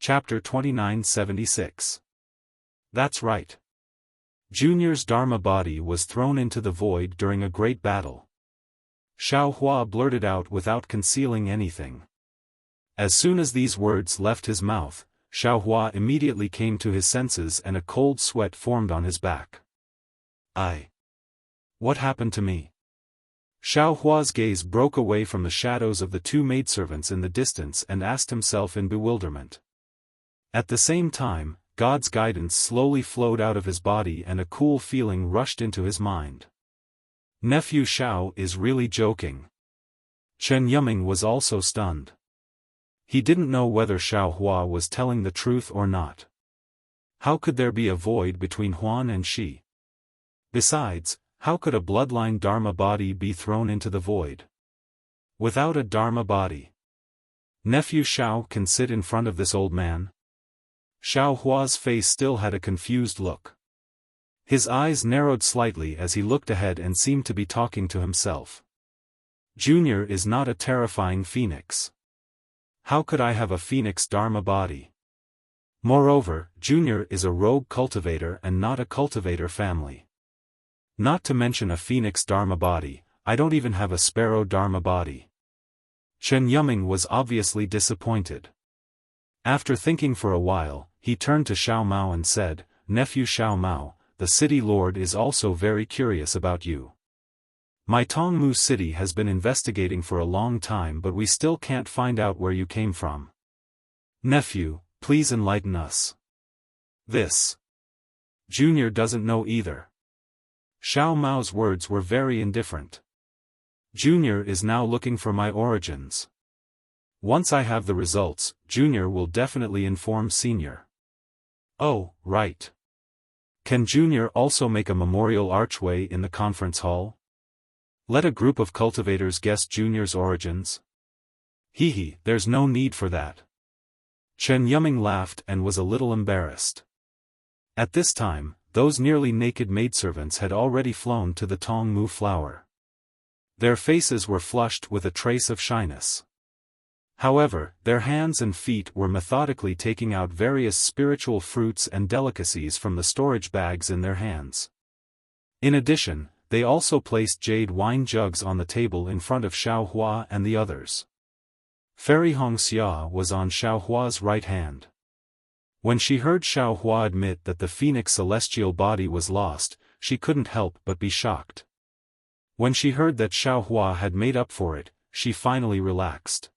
Chapter 2976. That's right. Junior's Dharma body was thrown into the void during a great battle. Xiao Hua blurted out without concealing anything. As soon as these words left his mouth, Xiao Hua immediately came to his senses and a cold sweat formed on his back. What happened to me? Xiao Hua's gaze broke away from the shadows of the two maidservants in the distance and asked himself in bewilderment. At the same time, God's guidance slowly flowed out of his body and a cool feeling rushed into his mind. Nephew Xiao is really joking. Chen Yuming was also stunned. He didn't know whether Xiao Hua was telling the truth or not. How could there be a void between Huan and Shi? Besides, how could a bloodline Dharma body be thrown into the void? Without a Dharma body, nephew Xiao can sit in front of this old man? Xiao Hua's face still had a confused look. His eyes narrowed slightly as he looked ahead and seemed to be talking to himself. Junior is not a terrifying phoenix. How could I have a phoenix Dharma body? Moreover, Junior is a rogue cultivator and not a cultivator family. Not to mention a phoenix Dharma body, I don't even have a sparrow Dharma body. Chen Yuming was obviously disappointed. After thinking for a while, he turned to Xiao Mao and said, "Nephew Xiao Mao, the city lord is also very curious about you. My Tongmu city has been investigating for a long time but we still can't find out where you came from. Nephew, please enlighten us." This. Junior doesn't know either. Xiao Mao's words were very indifferent. Junior is now looking for my origins. Once I have the results, Junior will definitely inform Senior. Oh, right. Can Junior also make a memorial archway in the conference hall? Let a group of cultivators guess Junior's origins? There's no need for that. Chen Yuming laughed and was a little embarrassed. At this time, those nearly naked maidservants had already flown to the Tongmu flower. Their faces were flushed with a trace of shyness. However, their hands and feet were methodically taking out various spiritual fruits and delicacies from the storage bags in their hands. In addition, they also placed jade wine jugs on the table in front of Xiao Hua and the others. Fairy Wuxia was on Xiao Hua's right hand. When she heard Xiao Hua admit that the phoenix celestial body was lost, she couldn't help but be shocked. When she heard that Xiao Hua had made up for it, she finally relaxed.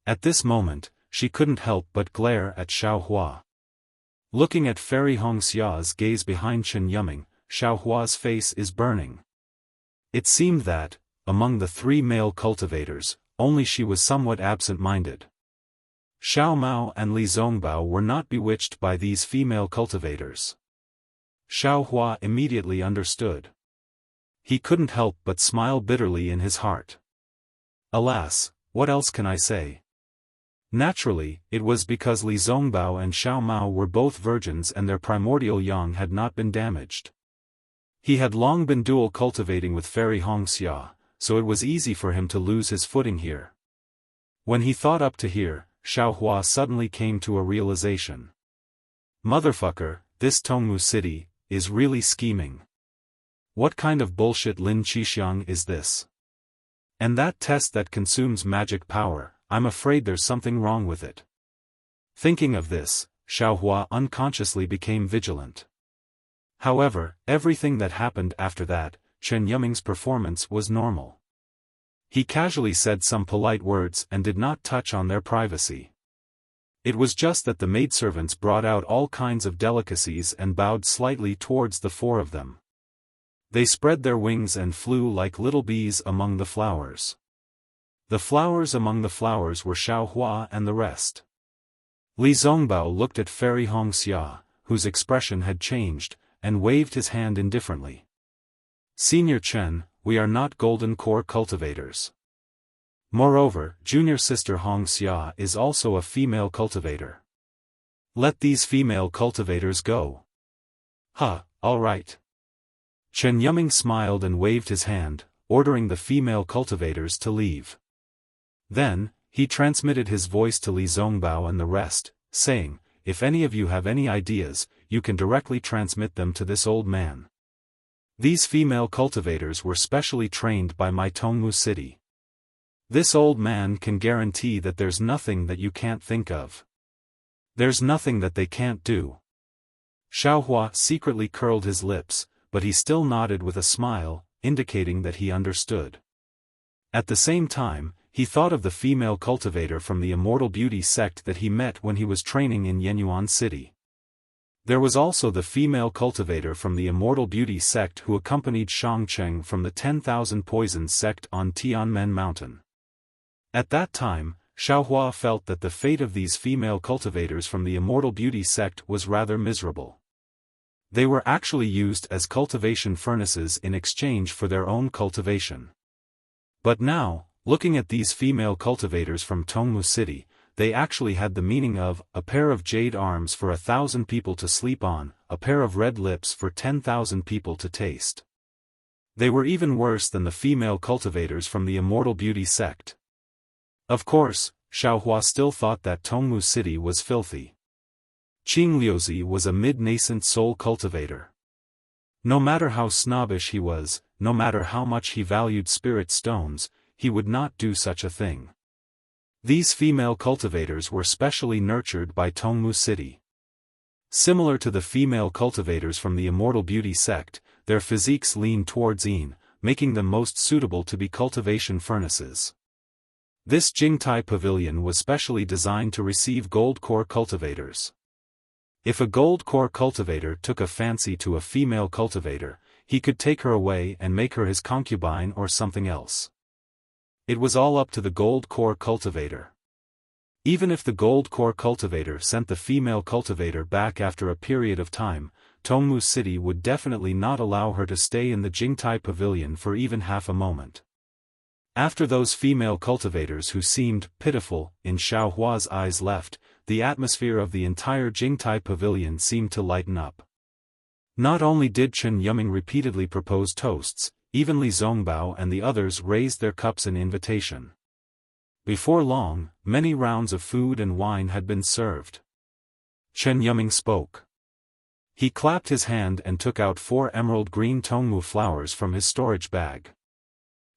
At this moment, she couldn't help but glare at Xiao Hua. Looking at Fairy Wuxia's gaze behind Chen Yuming, Xiao Hua's face is burning. It seemed that, among the three male cultivators, only she was somewhat absent-minded. Xiao Mao and Li Zongbao were not bewitched by these female cultivators. Xiao Hua immediately understood. He couldn't help but smile bitterly in his heart. Alas, what else can I say? Naturally, it was because Li Zongbao and Xiao Mao were both virgins and their primordial yang had not been damaged. He had long been dual cultivating with Fairy Wuxia, so it was easy for him to lose his footing here. When he thought up to here, Xiao Hua suddenly came to a realization. Motherfucker, this Tongmu city is really scheming. What kind of bullshit Lin Qixiang is this? And that test that consumes magic power, I'm afraid there's something wrong with it. Thinking of this, Xiao Hua unconsciously became vigilant. However, everything that happened after that, Chen Yuming's performance was normal. He casually said some polite words and did not touch on their privacy. It was just that the maidservants brought out all kinds of delicacies and bowed slightly towards the four of them. They spread their wings and flew like little bees among the flowers. The flowers among the flowers were Xiao Hua and the rest. Li Zongbao looked at Fairy Wuxia, whose expression had changed, and waved his hand indifferently. Senior Chen, we are not golden core cultivators. Moreover, junior sister Wuxia is also a female cultivator. Let these female cultivators go. All right. Chen Yuming smiled and waved his hand, ordering the female cultivators to leave. Then, he transmitted his voice to Li Zongbao and the rest, saying, "If any of you have any ideas, you can directly transmit them to this old man." These female cultivators were specially trained by my Tongmu city. This old man can guarantee that there's nothing that you can't think of. There's nothing that they can't do. Xiaohua secretly curled his lips, but he still nodded with a smile, indicating that he understood. At the same time, he thought of the female cultivator from the Immortal Beauty sect that he met when he was training in Yenyuan City. There was also the female cultivator from the Immortal Beauty sect who accompanied Shangcheng from the 10,000 Poisons sect on Tianmen Mountain. At that time, Xiaohua felt that the fate of these female cultivators from the Immortal Beauty sect was rather miserable. They were actually used as cultivation furnaces in exchange for their own cultivation. But now, looking at these female cultivators from Tongmu City, they actually had the meaning of a pair of jade arms for 1,000 people to sleep on, a pair of red lips for 10,000 people to taste. They were even worse than the female cultivators from the Immortal Beauty sect. Of course, Xiaohua still thought that Tongmu City was filthy. Qing Liuzi was a mid-nascent soul cultivator. No matter how snobbish he was, no matter how much he valued spirit stones, he would not do such a thing. These female cultivators were specially nurtured by Tongmu City. Similar to the female cultivators from the Immortal Beauty sect, their physiques lean towards Yin, making them most suitable to be cultivation furnaces. This Jingtai pavilion was specially designed to receive gold core cultivators. If a gold core cultivator took a fancy to a female cultivator, he could take her away and make her his concubine or something else. It was all up to the gold core cultivator. Even if the gold core cultivator sent the female cultivator back after a period of time, Tongmu City would definitely not allow her to stay in the Jingtai pavilion for even half a moment. After those female cultivators who seemed pitiful in Xiaohua's eyes left, the atmosphere of the entire Jingtai pavilion seemed to lighten up. Not only did Chen Yuming repeatedly propose toasts, even Li Zongbao and the others raised their cups in invitation. Before long, many rounds of food and wine had been served. Chen Yuming spoke. He clapped his hand and took out 4 emerald green Tongmu flowers from his storage bag.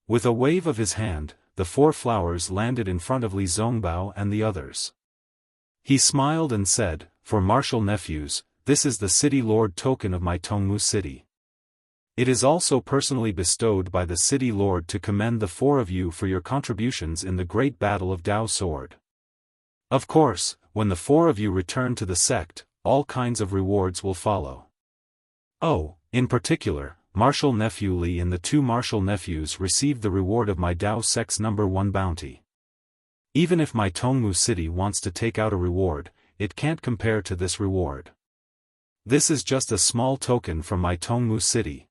With a wave of his hand, the 4 flowers landed in front of Li Zongbao and the others. He smiled and said, "For martial nephews, this is the city lord token of my Tongmu city. It is also personally bestowed by the city lord to commend the 4 of you for your contributions in the great battle of Dao Sword. Of course, when the 4 of you return to the sect, all kinds of rewards will follow. Oh, in particular, Martial Nephew Li and the 2 martial nephews received the reward of my Dao Sect's #1 bounty. Even if my Tongmu city wants to take out a reward, it can't compare to this reward. This is just a small token from my Tongmu city."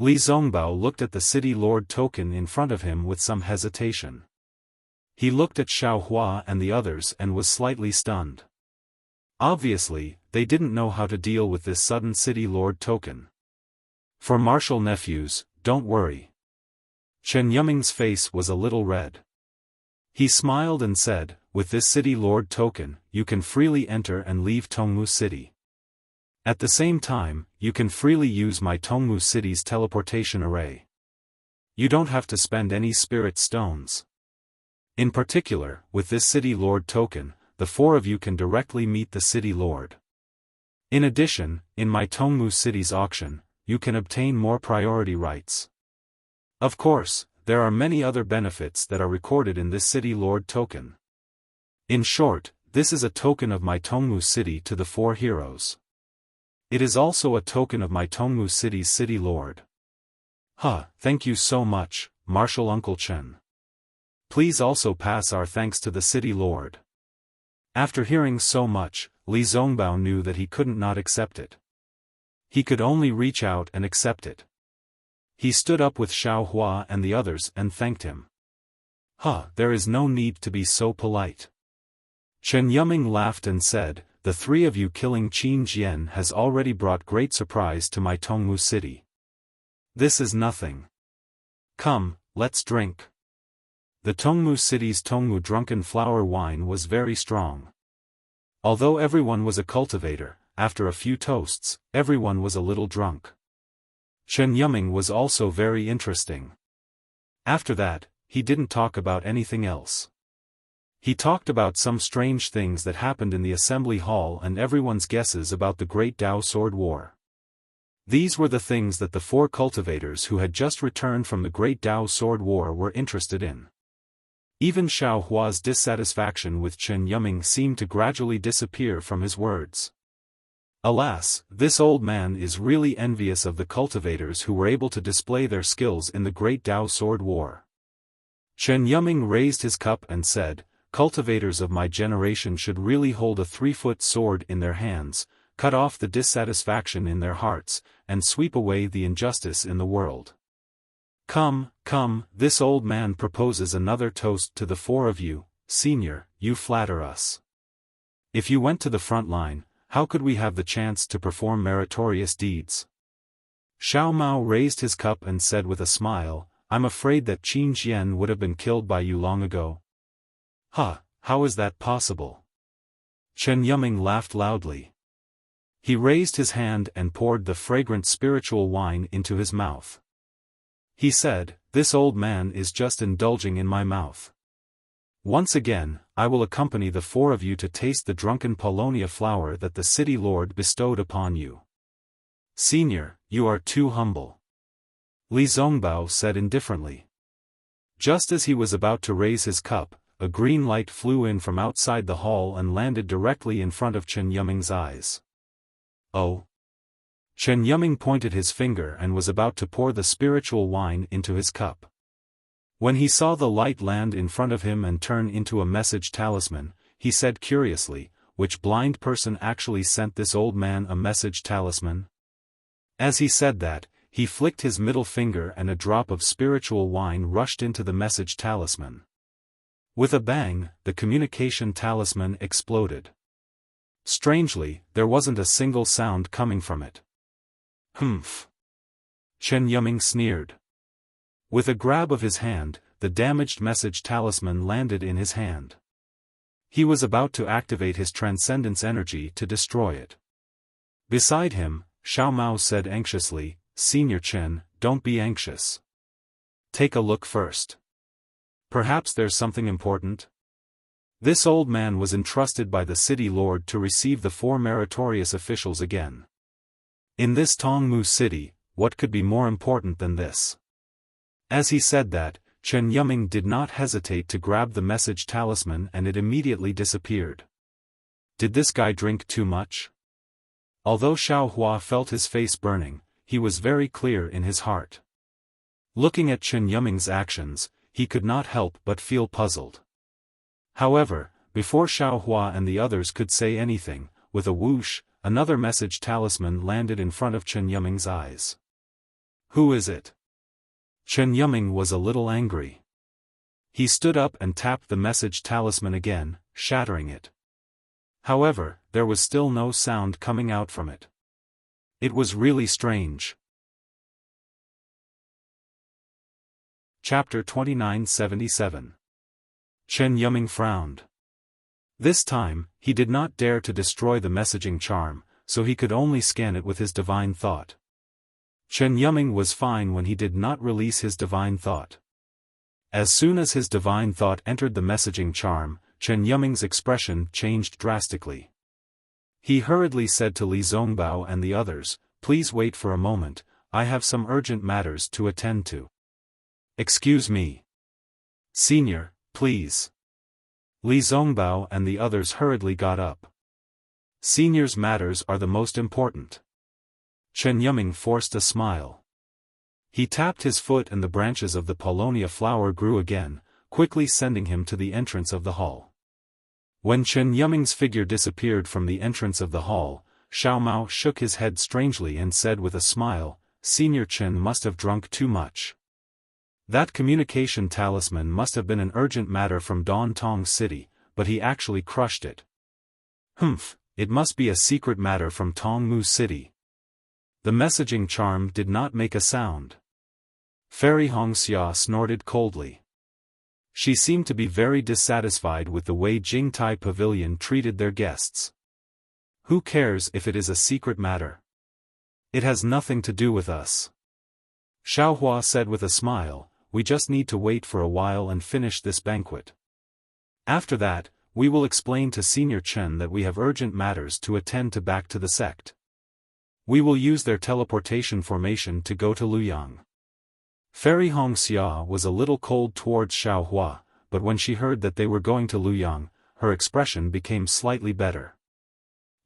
Li Zongbao looked at the city lord token in front of him with some hesitation. He looked at Xiaohua and the others and was slightly stunned. Obviously, they didn't know how to deal with this sudden city lord token. "For martial nephews, don't worry." Chen Yuming's face was a little red. He smiled and said, "With this city lord token, you can freely enter and leave Tongmu city. At the same time, you can freely use my Tongmu city's teleportation array. You don't have to spend any spirit stones. In particular, with this city lord token, the 4 of you can directly meet the city lord. In addition, in my Tongmu city's auction, you can obtain more priority rights. Of course, there are many other benefits that are recorded in this city lord token. In short, this is a token of my Tongmu city to the 4 heroes. It is also a token of my Tongmu city's city lord." Thank you so much, Martial Uncle Chen. Please also pass our thanks to the city lord." After hearing so much, Li Zongbao knew that he couldn't not accept it. He could only reach out and accept it. He stood up with Xiaohua and the others and thanked him. There is no need to be so polite." Chen Yuming laughed and said, "The 3 of you killing Qin Jian has already brought great surprise to my Tongmu city. This is nothing. Come, let's drink." The Tongmu city's Tongmu drunken flower wine was very strong. Although everyone was a cultivator, after a few toasts, everyone was a little drunk. Chen Yuming was also very interesting. After that, he didn't talk about anything else. He talked about some strange things that happened in the assembly hall and everyone's guesses about the Great Dao Sword War. These were the things that the 4 cultivators who had just returned from the Great Dao Sword War were interested in. Even Xiao Hua's dissatisfaction with Chen Yuming seemed to gradually disappear from his words. Alas, this old man is really envious of the cultivators who were able to display their skills in the Great Dao Sword War. Chen Yuming raised his cup and said, "Cultivators of my generation should really hold a 3-foot sword in their hands, cut off the dissatisfaction in their hearts, and sweep away the injustice in the world. Come, come, this old man proposes another toast to the 4 of you, senior, you flatter us. If you went to the front line, how could we have the chance to perform meritorious deeds?" Xiao Mao raised his cup and said with a smile, "I'm afraid that Qin Jian would have been killed by you long ago." "Huh, how is that possible?" Chen Yuming laughed loudly. He raised his hand and poured the fragrant spiritual wine into his mouth. He said, "This old man is just indulging in my mouth. Once again, I will accompany the 4 of you to taste the drunken Paulownia flower that the city lord bestowed upon you." "Senior, you are too humble," Li Zongbao said indifferently. Just as he was about to raise his cup, a green light flew in from outside the hall and landed directly in front of Chen Yuming's eyes. "Oh." Chen Yuming pointed his finger and was about to pour the spiritual wine into his cup. When he saw the light land in front of him and turn into a message talisman, he said curiously, "Which blind person actually sent this old man a message talisman?" As he said that, he flicked his middle finger and a drop of spiritual wine rushed into the message talisman. With a bang, the communication talisman exploded. Strangely, there wasn't a single sound coming from it. "Humph." Chen Yuming sneered. With a grab of his hand, the damaged message talisman landed in his hand. He was about to activate his transcendence energy to destroy it. Beside him, Xiao Mao said anxiously, "Senior Chen, don't be anxious. Take a look first. Perhaps there's something important." This old man was entrusted by the city lord to receive the 4 meritorious officials again. In this Tongmu city, what could be more important than this? As he said that, Chen Yuming did not hesitate to grab the message talisman and it immediately disappeared. Did this guy drink too much? Although Xiao Hua felt his face burning, he was very clear in his heart. Looking at Chen Yuming's actions, he could not help but feel puzzled. However, before Xiao Hua and the others could say anything, with a whoosh, another message talisman landed in front of Chen Yuming's eyes. "Who is it?" Chen Yuming was a little angry. He stood up and tapped the message talisman again, shattering it. However, there was still no sound coming out from it. It was really strange. Chapter 2977. Chen Yuming frowned. This time, he did not dare to destroy the messaging charm, so he could only scan it with his divine thought. Chen Yuming was fine when he did not release his divine thought. As soon as his divine thought entered the messaging charm, Chen Yuming's expression changed drastically. He hurriedly said to Li Zongbao and the others, "Please wait for a moment, I have some urgent matters to attend to." "Excuse me. Senior, please." Li Zongbao and the others hurriedly got up. "Senior's matters are the most important." Chen Yuming forced a smile. He tapped his foot and the branches of the Paulownia flower grew again, quickly sending him to the entrance of the hall. When Chen Yuming's figure disappeared from the entrance of the hall, Xiao Mao shook his head strangely and said with a smile, "Senior Chen must have drunk too much. That communication talisman must have been an urgent matter from Don Tong City, but he actually crushed it. Humph, it must be a secret matter from Tongmu City." The messaging charm did not make a sound. Fairy Hongxia snorted coldly. She seemed to be very dissatisfied with the way Jingtai Pavilion treated their guests. Who cares if it is a secret matter? It has nothing to do with us. Xiaohua said with a smile, we just need to wait for a while and finish this banquet. After that, we will explain to Senior Chen that we have urgent matters to attend to back to the sect. We will use their teleportation formation to go to Luoyang. Fairy Hongxia was a little cold towards Xiaohua, but when she heard that they were going to Luoyang, her expression became slightly better.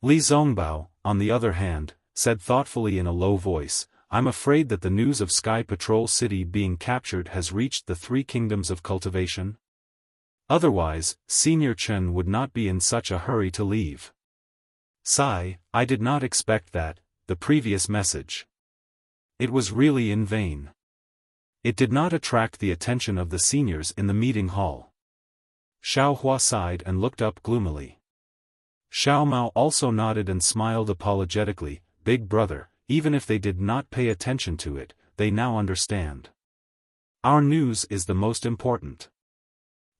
Li Zongbao, on the other hand, said thoughtfully in a low voice, I'm afraid that the news of Sky Patrol City being captured has reached the three kingdoms of cultivation. Otherwise, Senior Chen would not be in such a hurry to leave. Sigh, I did not expect that, the previous message. It was really in vain. It did not attract the attention of the seniors in the meeting hall. Xiaohua sighed and looked up gloomily. Xiao Mao also nodded and smiled apologetically, Big brother, even if they did not pay attention to it, they now understand. Our news is the most important.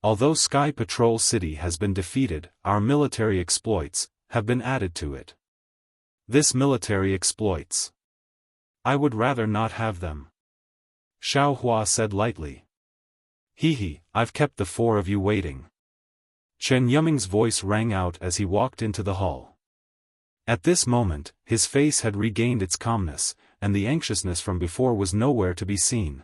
Although Sky Patrol City has been defeated, our military exploits have been added to it. This military exploits. I would rather not have them. Xiaohua said lightly. Hee, I've kept the four of you waiting. Chen Yuming's voice rang out as he walked into the hall. At this moment, his face had regained its calmness, and the anxiousness from before was nowhere to be seen.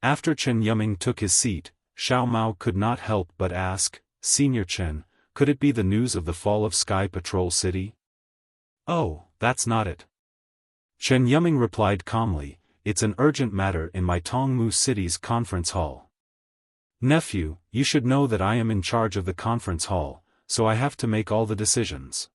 After Chen Yuming took his seat, Xiao Mao could not help but ask, Senior Chen, could it be the news of the fall of Sky Patrol City? Oh, that's not it. Chen Yuming replied calmly, it's an urgent matter in my Tongmu City's conference hall. Nephew, you should know that I am in charge of the conference hall, so I have to make all the decisions.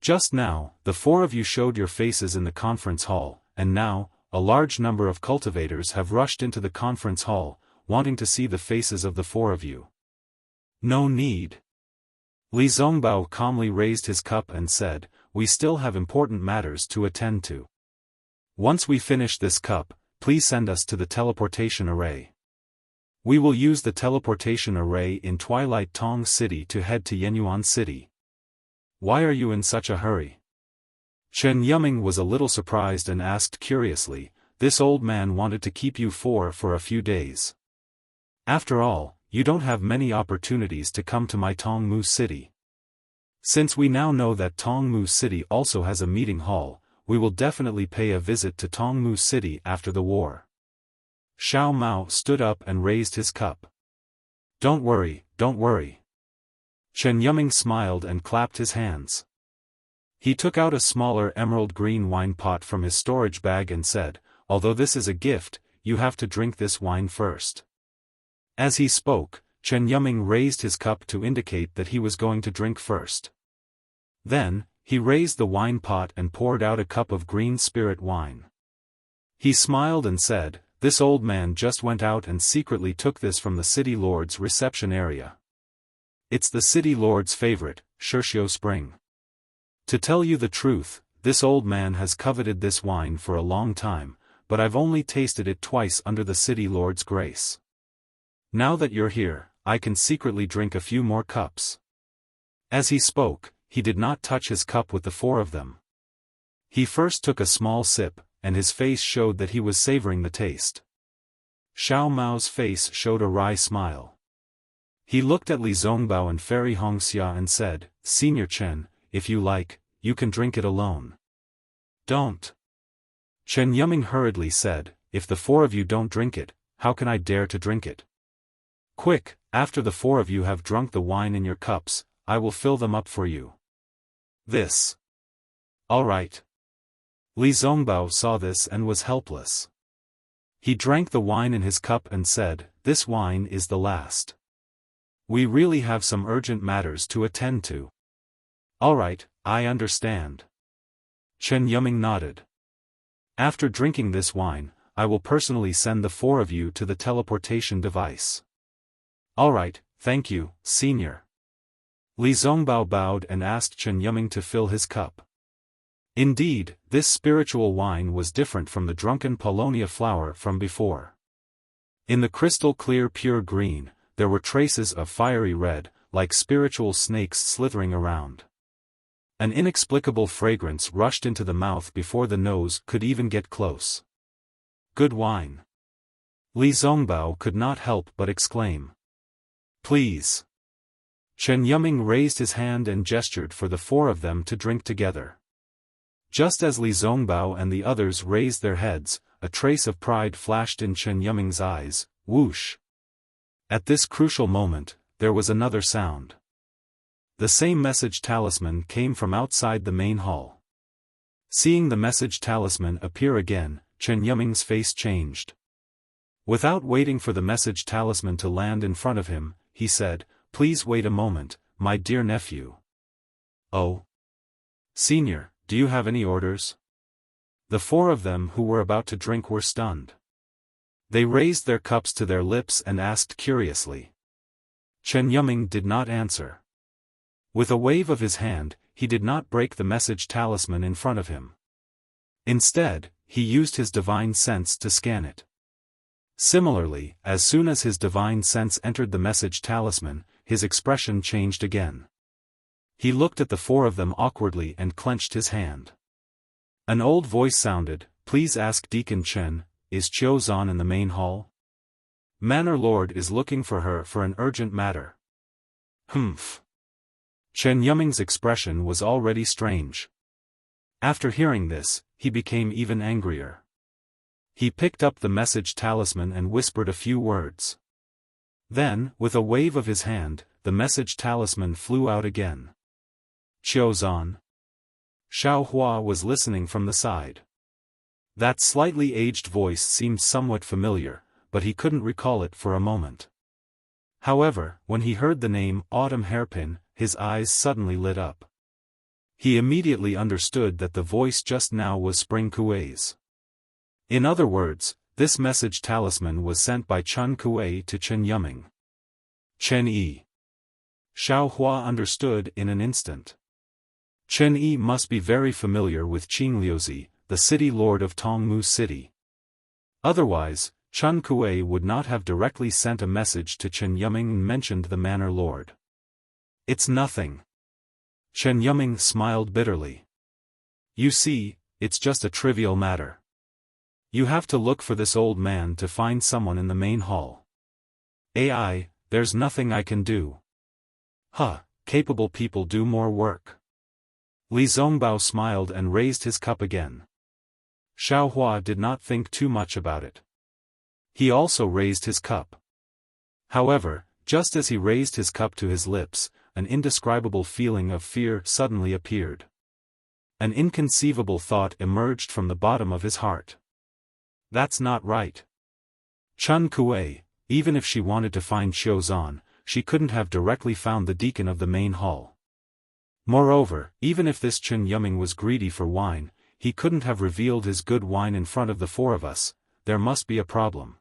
Just now, the four of you showed your faces in the conference hall, and now, a large number of cultivators have rushed into the conference hall, wanting to see the faces of the four of you. No need. Li Zongbao calmly raised his cup and said, we still have important matters to attend to. Once we finish this cup, please send us to the teleportation array. We will use the teleportation array in Twilight Tong City to head to Yenyuan City. Why are you in such a hurry? Chen Yuming was a little surprised and asked curiously, this old man wanted to keep you for a few days. After all, you don't have many opportunities to come to my Tongmu City. Since we now know that Tongmu City also has a meeting hall, we will definitely pay a visit to Tongmu City after the war. Xiao Mao stood up and raised his cup. Don't worry, don't worry. Chen Yuming smiled and clapped his hands. He took out a smaller emerald green wine pot from his storage bag and said, although this is a gift, you have to drink this wine first. As he spoke, Chen Yuming raised his cup to indicate that he was going to drink first. Then, he raised the wine pot and poured out a cup of green spirit wine. He smiled and said, this old man just went out and secretly took this from the city lord's reception area. It's the city lord's favorite, Shirshio Spring. To tell you the truth, this old man has coveted this wine for a long time, but I've only tasted it twice under the city lord's grace. Now that you're here, I can secretly drink a few more cups. As he spoke, he did not touch his cup with the four of them. He first took a small sip, and his face showed that he was savoring the taste. Xiao Mao's face showed a wry smile. He looked at Li Zongbao and Fairy Hongxia and said, Senior Chen, if you like, you can drink it alone. Don't. Chen Yuming hurriedly said, if the four of you don't drink it, how can I dare to drink it? Quick, after the four of you have drunk the wine in your cups, I will fill them up for you. This. All right. Li Zongbao saw this and was helpless. He drank the wine in his cup and said, this wine is the last. We really have some urgent matters to attend to. All right, I understand. Chen Yuming nodded. After drinking this wine, I will personally send the four of you to the teleportation device. All right, thank you, Senior. Li Zongbao bowed and asked Chen Yuming to fill his cup. Indeed, this spiritual wine was different from the drunken Paulownia flower from before. In the crystal clear pure green, there were traces of fiery red, like spiritual snakes slithering around. An inexplicable fragrance rushed into the mouth before the nose could even get close. Good wine. Li Zongbao could not help but exclaim. Please. Chen Yuming raised his hand and gestured for the four of them to drink together. Just as Li Zongbao and the others raised their heads, a trace of pride flashed in Chen Yuming's eyes, whoosh. At this crucial moment, there was another sound. The same message talisman came from outside the main hall. Seeing the message talisman appear again, Chen Yuming's face changed. Without waiting for the message talisman to land in front of him, he said, "Please wait a moment, my dear nephew." "Oh? Senior, do you have any orders?" The four of them who were about to drink were stunned. They raised their cups to their lips and asked curiously. Chen Yuming did not answer. With a wave of his hand, he did not break the message talisman in front of him. Instead, he used his divine sense to scan it. Similarly, as soon as his divine sense entered the message talisman, his expression changed again. He looked at the four of them awkwardly and clenched his hand. An old voice sounded, "Please ask Deacon Chen, is Xiaofan in the main hall? Manor Lord is looking for her for an urgent matter." Humph. Chen Yuming's expression was already strange. After hearing this, he became even angrier. He picked up the message talisman and whispered a few words. Then, with a wave of his hand, the message talisman flew out again. "Xiaofan." Xiao Hua was listening from the side. That slightly aged voice seemed somewhat familiar, but he couldn't recall it for a moment. However, when he heard the name Autumn Hairpin, his eyes suddenly lit up. He immediately understood that the voice just now was Spring Kuei's. In other words, this message talisman was sent by Chen Kuei to Chen Yuming. Chen Yi. Xiao Hua understood in an instant. Chen Yi must be very familiar with Qingliuzi, the city lord of Tongmu City. Otherwise, Chen Kuei would not have directly sent a message to Chen Yuming and mentioned the manor lord. "It's nothing." Chen Yuming smiled bitterly. "You see, it's just a trivial matter. You have to look for this old man to find someone in the main hall. AI, there's nothing I can do." Capable people do more work." Li Zongbao smiled and raised his cup again. Xiao Hua did not think too much about it. He also raised his cup. However, just as he raised his cup to his lips, an indescribable feeling of fear suddenly appeared. An inconceivable thought emerged from the bottom of his heart. That's not right. Chen Kuei, even if she wanted to find Xiaofan, she couldn't have directly found the deacon of the main hall. Moreover, even if this Chen Yuming was greedy for wine, he couldn't have revealed his good wine in front of the four of us. There must be a problem.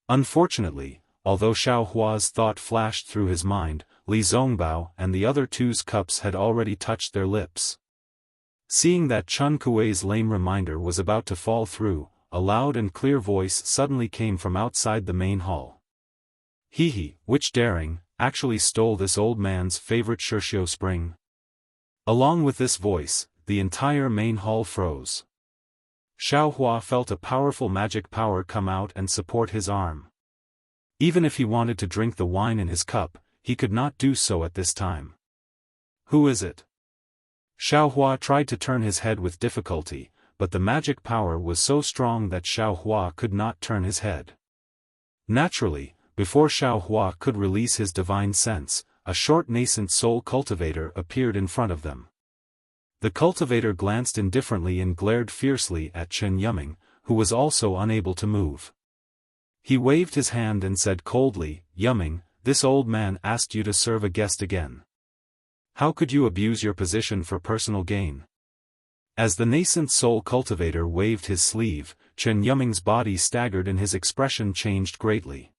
Unfortunately, although Xiao Hua's thought flashed through his mind, Li Zongbao and the other two's cups had already touched their lips. Seeing that Chen Kuei's lame reminder was about to fall through, a loud and clear voice suddenly came from outside the main hall. "He, which daring, actually stole this old man's favorite Shirshio spring?" Along with this voice, the entire main hall froze. Xiao Hua felt a powerful magic power come out and support his arm. Even if he wanted to drink the wine in his cup, he could not do so at this time. "Who is it?" Xiao Hua tried to turn his head with difficulty, but the magic power was so strong that Xiao Hua could not turn his head. Naturally, before Xiao Hua could release his divine sense, a short nascent soul cultivator appeared in front of them. The cultivator glanced indifferently and glared fiercely at Chen Yuming, who was also unable to move. He waved his hand and said coldly, "Yuming, this old man asked you to serve a guest again. How could you abuse your position for personal gain?" As the nascent soul cultivator waved his sleeve, Chen Yuming's body staggered and his expression changed greatly.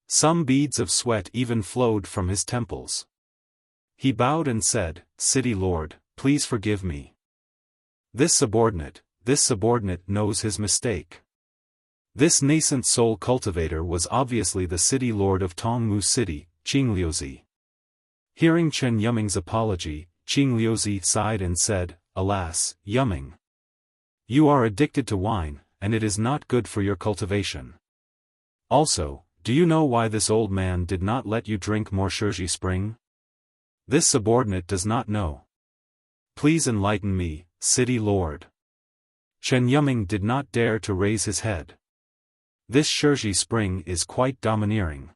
Some beads of sweat even flowed from his temples. He bowed and said, "City Lord, please forgive me. This subordinate knows his mistake." This nascent soul cultivator was obviously the city lord of Tongmu City, Qingliuzi. Hearing Chen Yuming's apology, Qing Liuzi sighed and said, "Alas, Yumming. You are addicted to wine, and it is not good for your cultivation. Also, do you know why this old man did not let you drink more Shiji Spring? This subordinate does not know. Please enlighten me, city lord." Chen Yumming did not dare to raise his head. This Shiji Spring is quite domineering.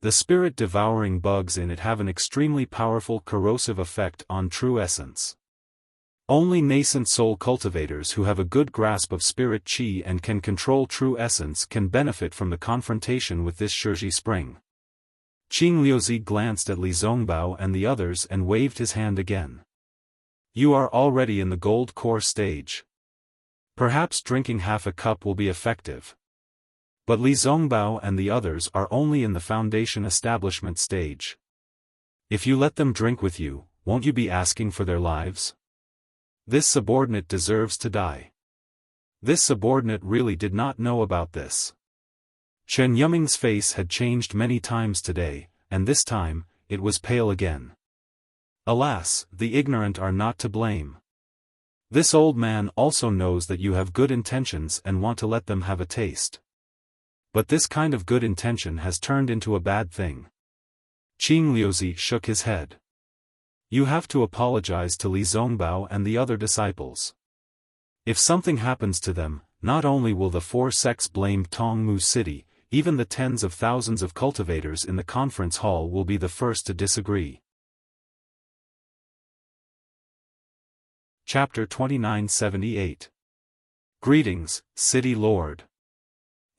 The spirit-devouring bugs in it have an extremely powerful corrosive effect on true essence. Only nascent soul cultivators who have a good grasp of spirit qi and can control true essence can benefit from the confrontation with this Shiji Spring. Qing Liuzi glanced at Li Zongbao and the others and waved his hand again. "You are already in the gold core stage. Perhaps drinking half a cup will be effective. But Li Zongbao and the others are only in the foundation establishment stage. If you let them drink with you, won't you be asking for their lives? This subordinate deserves to die." This subordinate really did not know about this. Chen Yumming's face had changed many times today, and this time, it was pale again. Alas, the ignorant are not to blame. This old man also knows that you have good intentions and want to let them have a taste. But this kind of good intention has turned into a bad thing. Qing Liuzi shook his head. "You have to apologize to Li Zongbao and the other disciples. If something happens to them, not only will the four sects blame Tongmu City, even the tens of thousands of cultivators in the conference hall will be the first to disagree." Chapter 2978. Greetings, City Lord.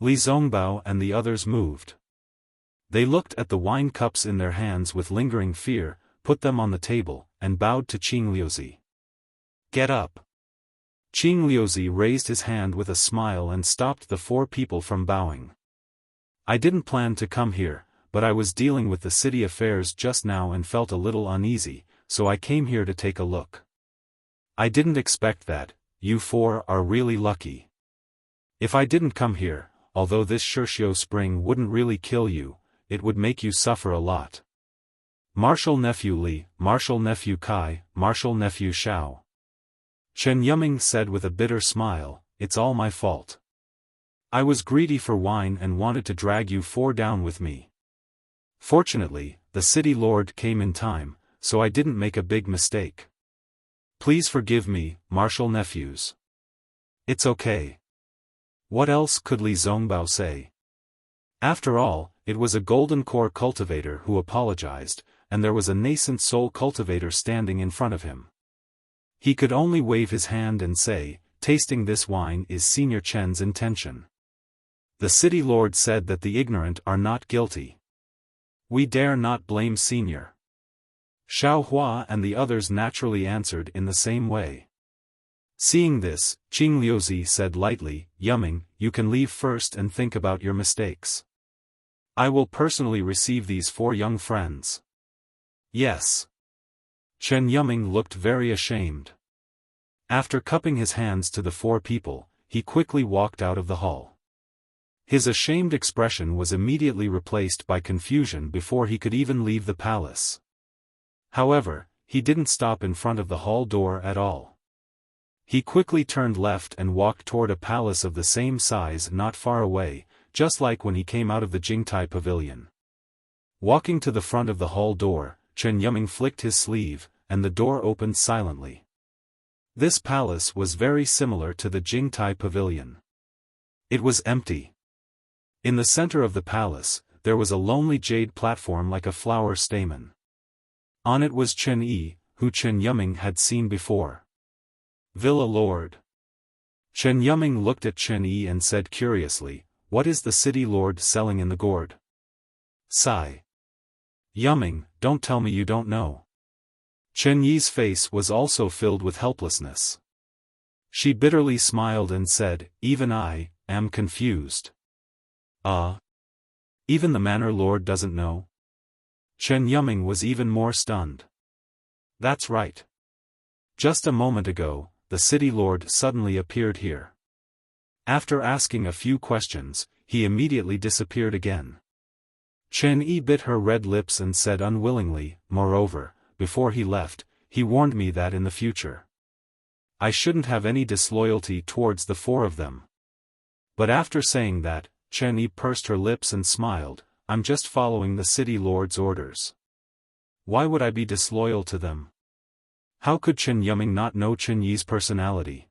Li Zongbao and the others moved. They looked at the wine cups in their hands with lingering fear, put them on the table, and bowed to Qing Liuzi. "Get up." Qing Liuzi raised his hand with a smile and stopped the four people from bowing. "I didn't plan to come here, but I was dealing with the city affairs just now and felt a little uneasy, so I came here to take a look. I didn't expect that. You four are really lucky. If I didn't come here, although this Shiji Spring wouldn't really kill you, it would make you suffer a lot. Martial Nephew Li, Martial Nephew Kai, Martial Nephew Xiao." Chen Yumming said with a bitter smile, "It's all my fault. I was greedy for wine and wanted to drag you four down with me. Fortunately, the city lord came in time, so I didn't make a big mistake. Please forgive me, Martial Nephews." "It's okay." What else could Li Zongbao say? After all, it was a golden core cultivator who apologized, and there was a nascent soul cultivator standing in front of him. He could only wave his hand and say, "Tasting this wine is Senior Chen's intention. The city lord said that the ignorant are not guilty. We dare not blame Senior." Xiaofan and the others naturally answered in the same way. Seeing this, Qing Liuzi said lightly, "Yumming, you can leave first and think about your mistakes. I will personally receive these four young friends." "Yes." Chen Yumming looked very ashamed. After cupping his hands to the four people, he quickly walked out of the hall. His ashamed expression was immediately replaced by confusion before he could even leave the palace. However, he didn't stop in front of the hall door at all. He quickly turned left and walked toward a palace of the same size not far away, just like when he came out of the Jingtai pavilion. Walking to the front of the hall door, Chen Yumming flicked his sleeve, and the door opened silently. This palace was very similar to the Jingtai pavilion. It was empty. In the center of the palace, there was a lonely jade platform like a flower stamen. On it was Chen Yi, who Chen Yumming had seen before. "Villa Lord." Chen Yumming looked at Chen Yi and said curiously, "What is the city lord selling in the gourd?" Sigh. "Yumming, don't tell me you don't know." Chen Yi's face was also filled with helplessness. She bitterly smiled and said, "Even I am confused." Even the manor lord doesn't know?" Chen Yumming was even more stunned. "That's right. Just a moment ago, the city lord suddenly appeared here. After asking a few questions, he immediately disappeared again." Chen Yi bit her red lips and said unwillingly, "Moreover, before he left, he warned me that in the future I shouldn't have any disloyalty towards the four of them. But after saying that, Chen Yi pursed her lips and smiled. I'm just following the city lord's orders. Why would I be disloyal to them? How could Chen Yuming not know Chen Yi's personality?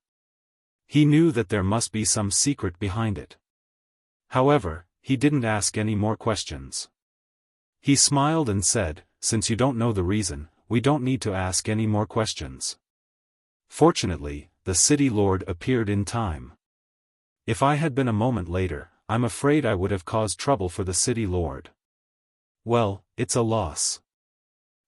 He knew that there must be some secret behind it. However, he didn't ask any more questions. He smiled and said, since you don't know the reason, we don't need to ask any more questions. Fortunately, the city lord appeared in time. If I had been a moment later, I'm afraid I would have caused trouble for the city lord. Well, it's a loss.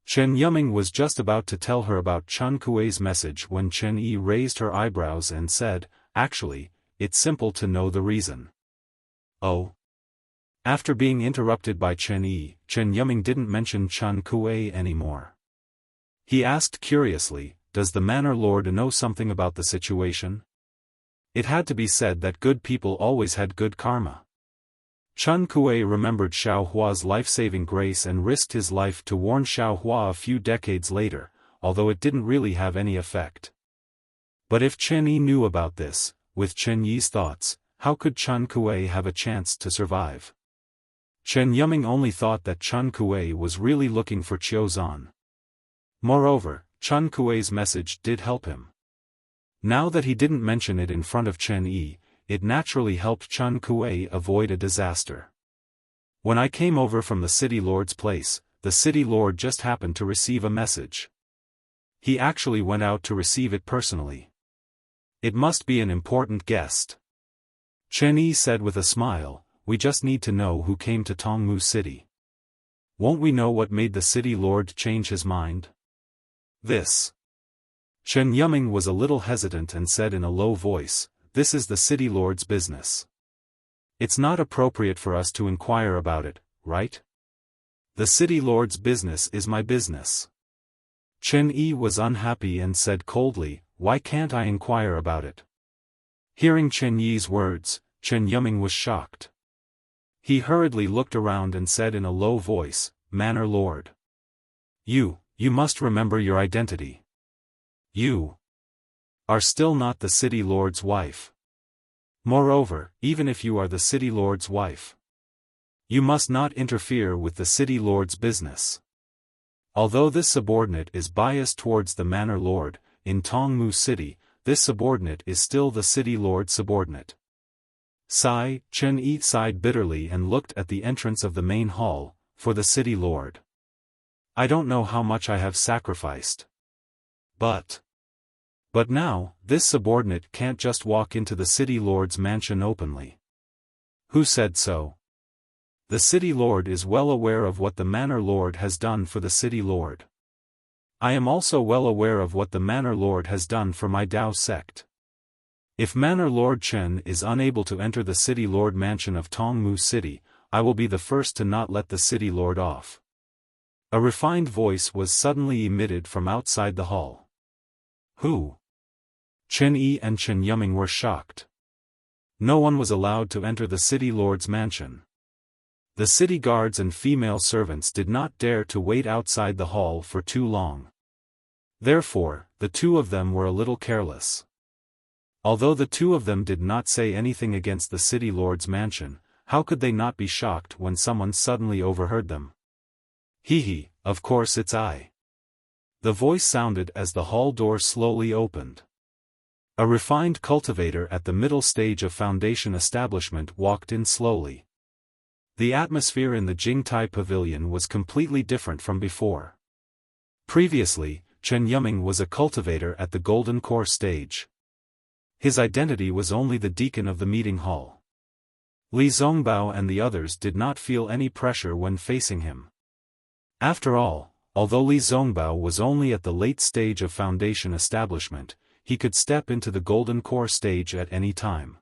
Chen Yuming was just about to tell her about Chen Kuei's message when Chen Yi raised her eyebrows and said, actually, it's simple to know the reason. Oh. After being interrupted by Chen Yi, Chen Yuming didn't mention Chen Kuei anymore. He asked curiously, does the manor lord know something about the situation? It had to be said that good people always had good karma. Chen Kuei remembered Xiao Hua's life-saving grace and risked his life to warn Xiao Hua a few decades later, although it didn't really have any effect. But if Chen Yi knew about this, with Chen Yi's thoughts, how could Chen Kuei have a chance to survive? Chen Yuming only thought that Chen Kuei was really looking for Qiuzhan. Moreover, Chen Kuei's message did help him. Now that he didn't mention it in front of Chen Yi, it naturally helped Chen Kuei avoid a disaster. When I came over from the city lord's place, the city lord just happened to receive a message. He actually went out to receive it personally. It must be an important guest. Chen Yi said with a smile, we just need to know who came to Tongmu City. Won't we know what made the city lord change his mind? This. Chen Yuming was a little hesitant and said in a low voice, this is the city lord's business. It's not appropriate for us to inquire about it, right? The city lord's business is my business. Chen Yi was unhappy and said coldly, why can't I inquire about it? Hearing Chen Yi's words, Chen Yuming was shocked. He hurriedly looked around and said in a low voice, Manor Lord. You must remember your identity. You are still not the city lord's wife. Moreover, even if you are the city lord's wife, you must not interfere with the city lord's business. Although this subordinate is biased towards the manor lord, in Tongmu City, this subordinate is still the city lord's subordinate. Chen Yi sighed bitterly and looked at the entrance of the main hall, for the city lord. I don't know how much I have sacrificed. But now, this subordinate can't just walk into the city lord's mansion openly. Who said so? The city lord is well aware of what the manor lord has done for the city lord. I am also well aware of what the manor lord has done for my Dao sect. If Manor Lord Chen is unable to enter the city lord mansion of Tongmu City, I will be the first to not let the city lord off. A refined voice was suddenly emitted from outside the hall. Who? Chen Yi and Chen Yuming were shocked. No one was allowed to enter the city lord's mansion. The city guards and female servants did not dare to wait outside the hall for too long. Therefore, the two of them were a little careless. Although the two of them did not say anything against the city lord's mansion, how could they not be shocked when someone suddenly overheard them? Hee, of course it's I. The voice sounded as the hall door slowly opened. A refined cultivator at the middle stage of foundation establishment walked in slowly. The atmosphere in the Jingtai Pavilion was completely different from before. Previously, Chen Yuming was a cultivator at the Golden Core stage. His identity was only the deacon of the meeting hall. Li Zongbao and the others did not feel any pressure when facing him. After all, although Li Zongbao was only at the late stage of foundation establishment, he could step into the Golden Core stage at any time.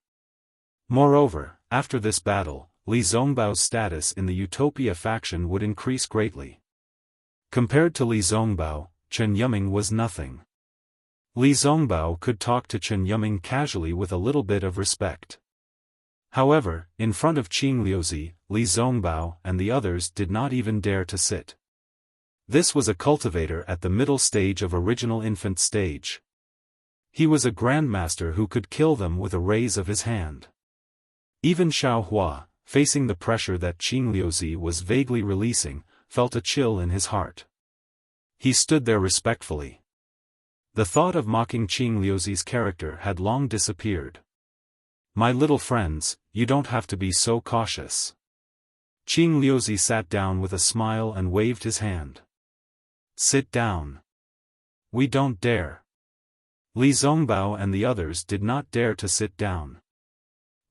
Moreover, after this battle, Li Zongbao's status in the Utopia faction would increase greatly. Compared to Li Zongbao, Chen Yuming was nothing. Li Zongbao could talk to Chen Yuming casually with a little bit of respect. However, in front of Qing Liuzi, Li Zongbao and the others did not even dare to sit. This was a cultivator at the middle stage of original infant stage. He was a grandmaster who could kill them with a raise of his hand. Even Xiaofan, facing the pressure that Qing Liuzi was vaguely releasing, felt a chill in his heart. He stood there respectfully. The thought of mocking Qing Liuzi's character had long disappeared. My little friends, you don't have to be so cautious. Qing Liuzi sat down with a smile and waved his hand. Sit down. We don't dare. Li Zongbao and the others did not dare to sit down.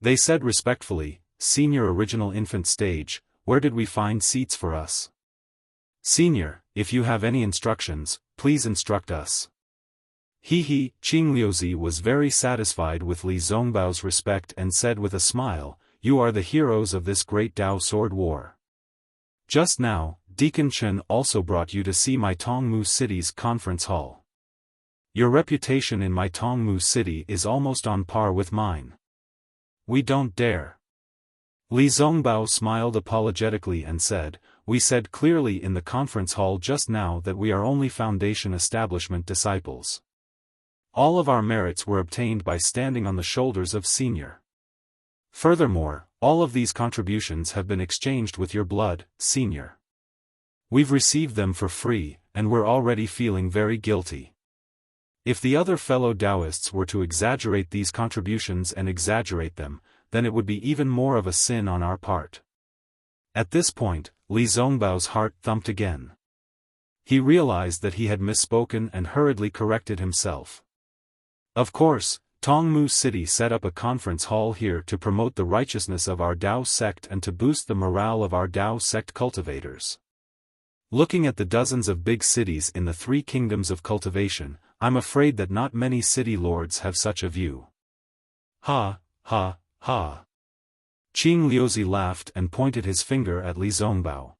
They said respectfully, Senior Original Infant Stage, where did we find seats for us? Senior, if you have any instructions, please instruct us. Qing Liuzi was very satisfied with Li Zongbao's respect and said with a smile, you are the heroes of this great Dao sword war. Just now, Deacon Chen also brought you to see my Tongmu City's conference hall. Your reputation in my Tongmu City is almost on par with mine. We don't dare. Li Zongbao smiled apologetically and said, we said clearly in the conference hall just now that we are only Foundation Establishment disciples. All of our merits were obtained by standing on the shoulders of Senior. Furthermore, all of these contributions have been exchanged with your blood, Senior. We've received them for free, and we're already feeling very guilty. If the other fellow Taoists were to exaggerate these contributions and exaggerate them, then it would be even more of a sin on our part. At this point, Li Zongbao's heart thumped again. He realized that he had misspoken and hurriedly corrected himself. Of course, Tongmu City set up a conference hall here to promote the righteousness of our Dao sect and to boost the morale of our Dao sect cultivators. Looking at the dozens of big cities in the three kingdoms of cultivation, I'm afraid that not many city lords have such a view. Ha, ha, ha. Qing Liuzi laughed and pointed his finger at Li Zongbao.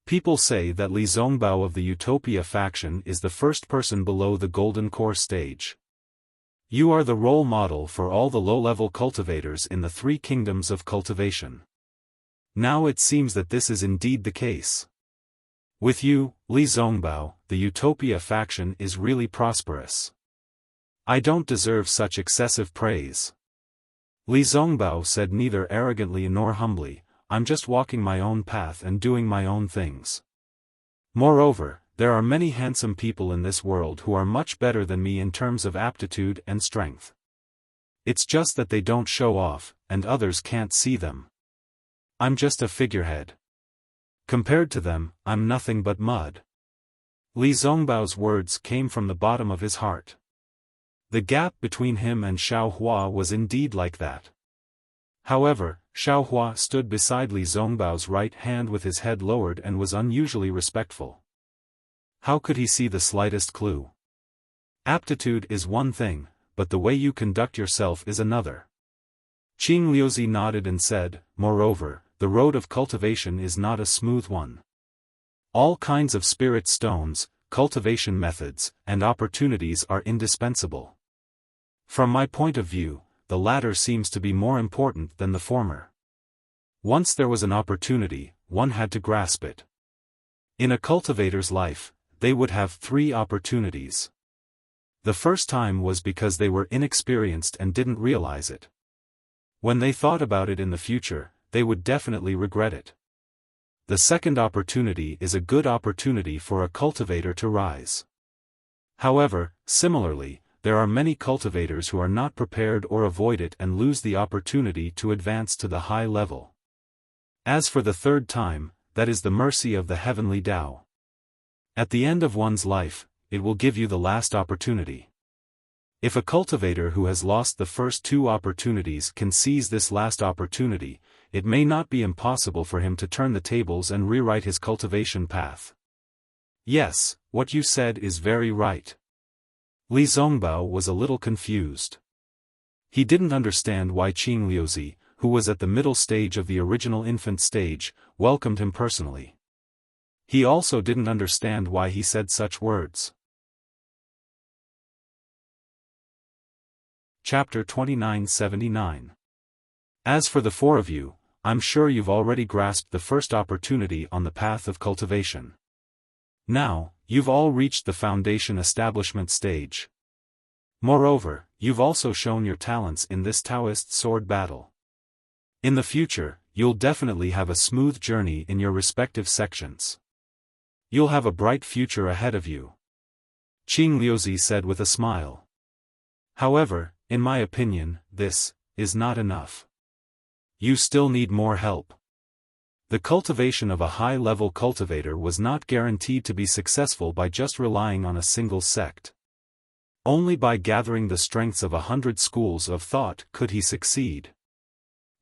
People say that Li Zongbao of the Utopia faction is the first person below the Golden Core stage. You are the role model for all the low-level cultivators in the three kingdoms of cultivation. Now it seems that this is indeed the case. With you, Li Zongbao, the Utopia faction is really prosperous. I don't deserve such excessive praise. Li Zongbao said neither arrogantly nor humbly, I'm just walking my own path and doing my own things. Moreover, there are many handsome people in this world who are much better than me in terms of aptitude and strength. It's just that they don't show off, and others can't see them. I'm just a figurehead. Compared to them, I'm nothing but mud. Li Zongbao's words came from the bottom of his heart. The gap between him and Xiaofan was indeed like that. However, Xiaofan stood beside Li Zongbao's right hand with his head lowered and was unusually respectful. How could he see the slightest clue? Aptitude is one thing, but the way you conduct yourself is another. Qing Liuzi nodded and said, moreover, the road of cultivation is not a smooth one. All kinds of spirit stones, cultivation methods, and opportunities are indispensable. From my point of view, the latter seems to be more important than the former. Once there was an opportunity, one had to grasp it. In a cultivator's life, they would have three opportunities. The first time was because they were inexperienced and didn't realize it. When they thought about it in the future, they would definitely regret it. The second opportunity is a good opportunity for a cultivator to rise. However, similarly, there are many cultivators who are not prepared or avoid it and lose the opportunity to advance to the high level. As for the third time, that is the mercy of the heavenly Tao. At the end of one's life, it will give you the last opportunity. If a cultivator who has lost the first two opportunities can seize this last opportunity, it may not be impossible for him to turn the tables and rewrite his cultivation path. Yes, what you said is very right. Li Zongbao was a little confused. He didn't understand why Qing Liuzi, who was at the middle stage of the original infant stage, welcomed him personally. He also didn't understand why he said such words. Chapter 2979. As for the four of you, I'm sure you've already grasped the first opportunity on the path of cultivation. Now, you've all reached the foundation establishment stage. Moreover, you've also shown your talents in this Taoist sword battle. In the future, you'll definitely have a smooth journey in your respective sections. You'll have a bright future ahead of you. Qing Liuzi said with a smile. However, in my opinion, this is not enough. You still need more help. The cultivation of a high-level cultivator was not guaranteed to be successful by just relying on a single sect. Only by gathering the strengths of 100 schools of thought could he succeed.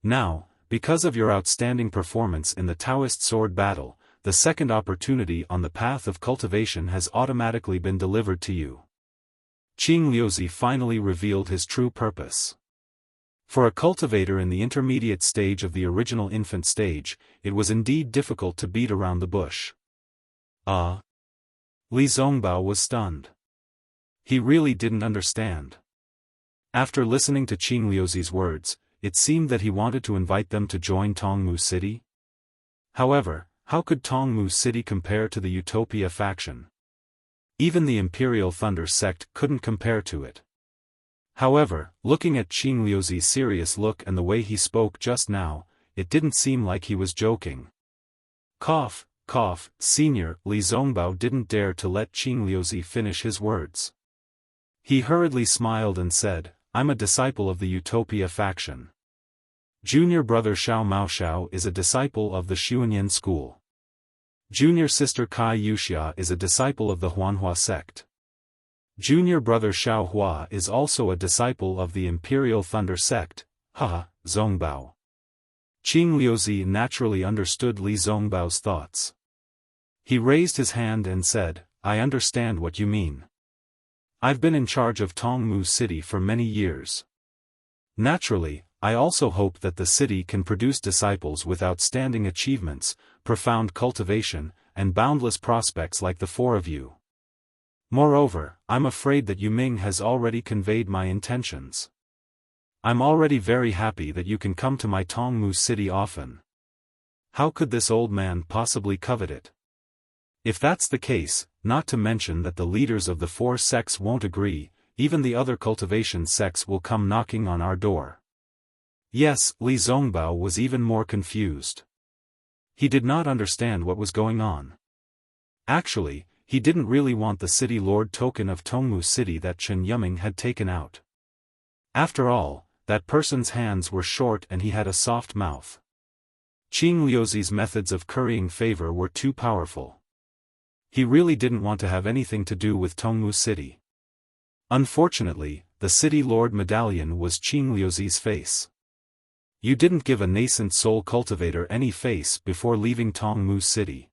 Now, because of your outstanding performance in the Taoist sword battle, the second opportunity on the path of cultivation has automatically been delivered to you. Qing Liuzi finally revealed his true purpose. For a cultivator in the intermediate stage of the original infant stage, it was indeed difficult to beat around the bush. Li Zongbao was stunned. He really didn't understand. After listening to Qing Liuzi's words, it seemed that he wanted to invite them to join Tongmu City. However, how could Tongmu City compare to the Utopia faction? Even the Imperial Thunder sect couldn't compare to it. However, looking at Qing Liuzi's serious look and the way he spoke just now, it didn't seem like he was joking. Cough, cough, Senior Li Zongbao didn't dare to let Qing Liuzi finish his words. He hurriedly smiled and said, I'm a disciple of the Utopia faction. Junior brother Xiao Maoxiao is a disciple of the Xuanyan school. Junior sister Kai Wuxia is a disciple of the Huanhua sect. Junior brother Xiao Hua is also a disciple of the Imperial Thunder sect. Zongbao. Qing Liuzi naturally understood Li Zongbao's thoughts. He raised his hand and said, I understand what you mean. I've been in charge of Tongmu City for many years. Naturally, I also hope that the city can produce disciples with outstanding achievements, profound cultivation, and boundless prospects like the four of you. Moreover, I'm afraid that Yu Ming has already conveyed my intentions. I'm already very happy that you can come to my Tongmu City often. How could this old man possibly covet it? If that's the case, not to mention that the leaders of the four sects won't agree, even the other cultivation sects will come knocking on our door. Yes, Li Zongbao was even more confused. He did not understand what was going on. Actually, he didn't really want the city lord token of Tongmu City that Chen Yuming had taken out. After all, that person's hands were short and he had a soft mouth. Qing Liuzi's methods of currying favor were too powerful. He really didn't want to have anything to do with Tongmu City. Unfortunately, the city lord medallion was Qing Liuzi's face. You didn't give a nascent soul cultivator any face before leaving Tongmu City.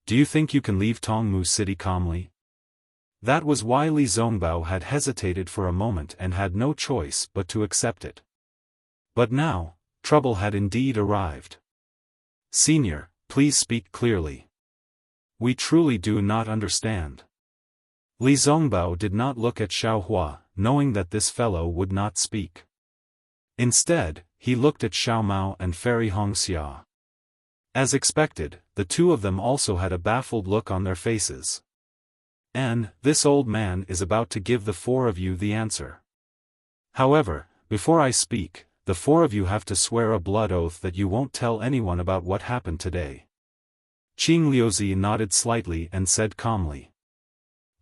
Do you think you can leave Tongmu City calmly? That was why Li Zongbao had hesitated for a moment and had no choice but to accept it. But now, trouble had indeed arrived. Senior, please speak clearly. We truly do not understand. Li Zongbao did not look at Xiao Hua, knowing that this fellow would not speak. Instead, he looked at Xiao Mao and Fairy Hongxia. As expected, the two of them also had a baffled look on their faces. And, this old man is about to give the four of you the answer. However, before I speak, the four of you have to swear a blood oath that you won't tell anyone about what happened today. Qing Liuzi nodded slightly and said calmly.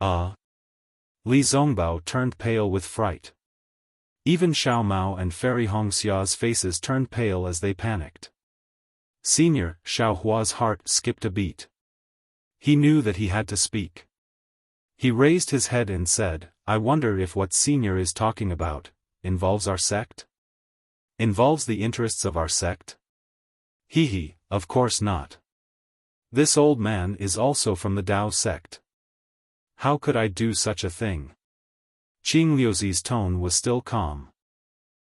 Li Zongbao turned pale with fright. Even Xiao Mao and Fairy Hongxia's faces turned pale as they panicked. Senior Xiao Hua's heart skipped a beat. He knew that he had to speak. He raised his head and said, I wonder if what Senior is talking about involves our sect? Involves the interests of our sect? Of course not. This old man is also from the Dao sect. How could I do such a thing? Qing Liuzi's tone was still calm.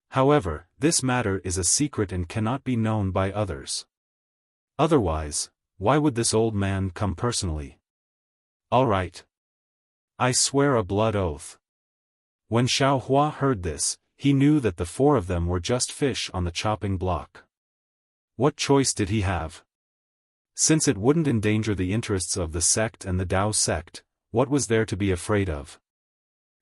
However, this matter is a secret and cannot be known by others. Otherwise, why would this old man come personally? All right. I swear a blood oath. When Xiao Hua heard this, he knew that the four of them were just fish on the chopping block. What choice did he have? Since it wouldn't endanger the interests of the sect and the Dao sect, what was there to be afraid of?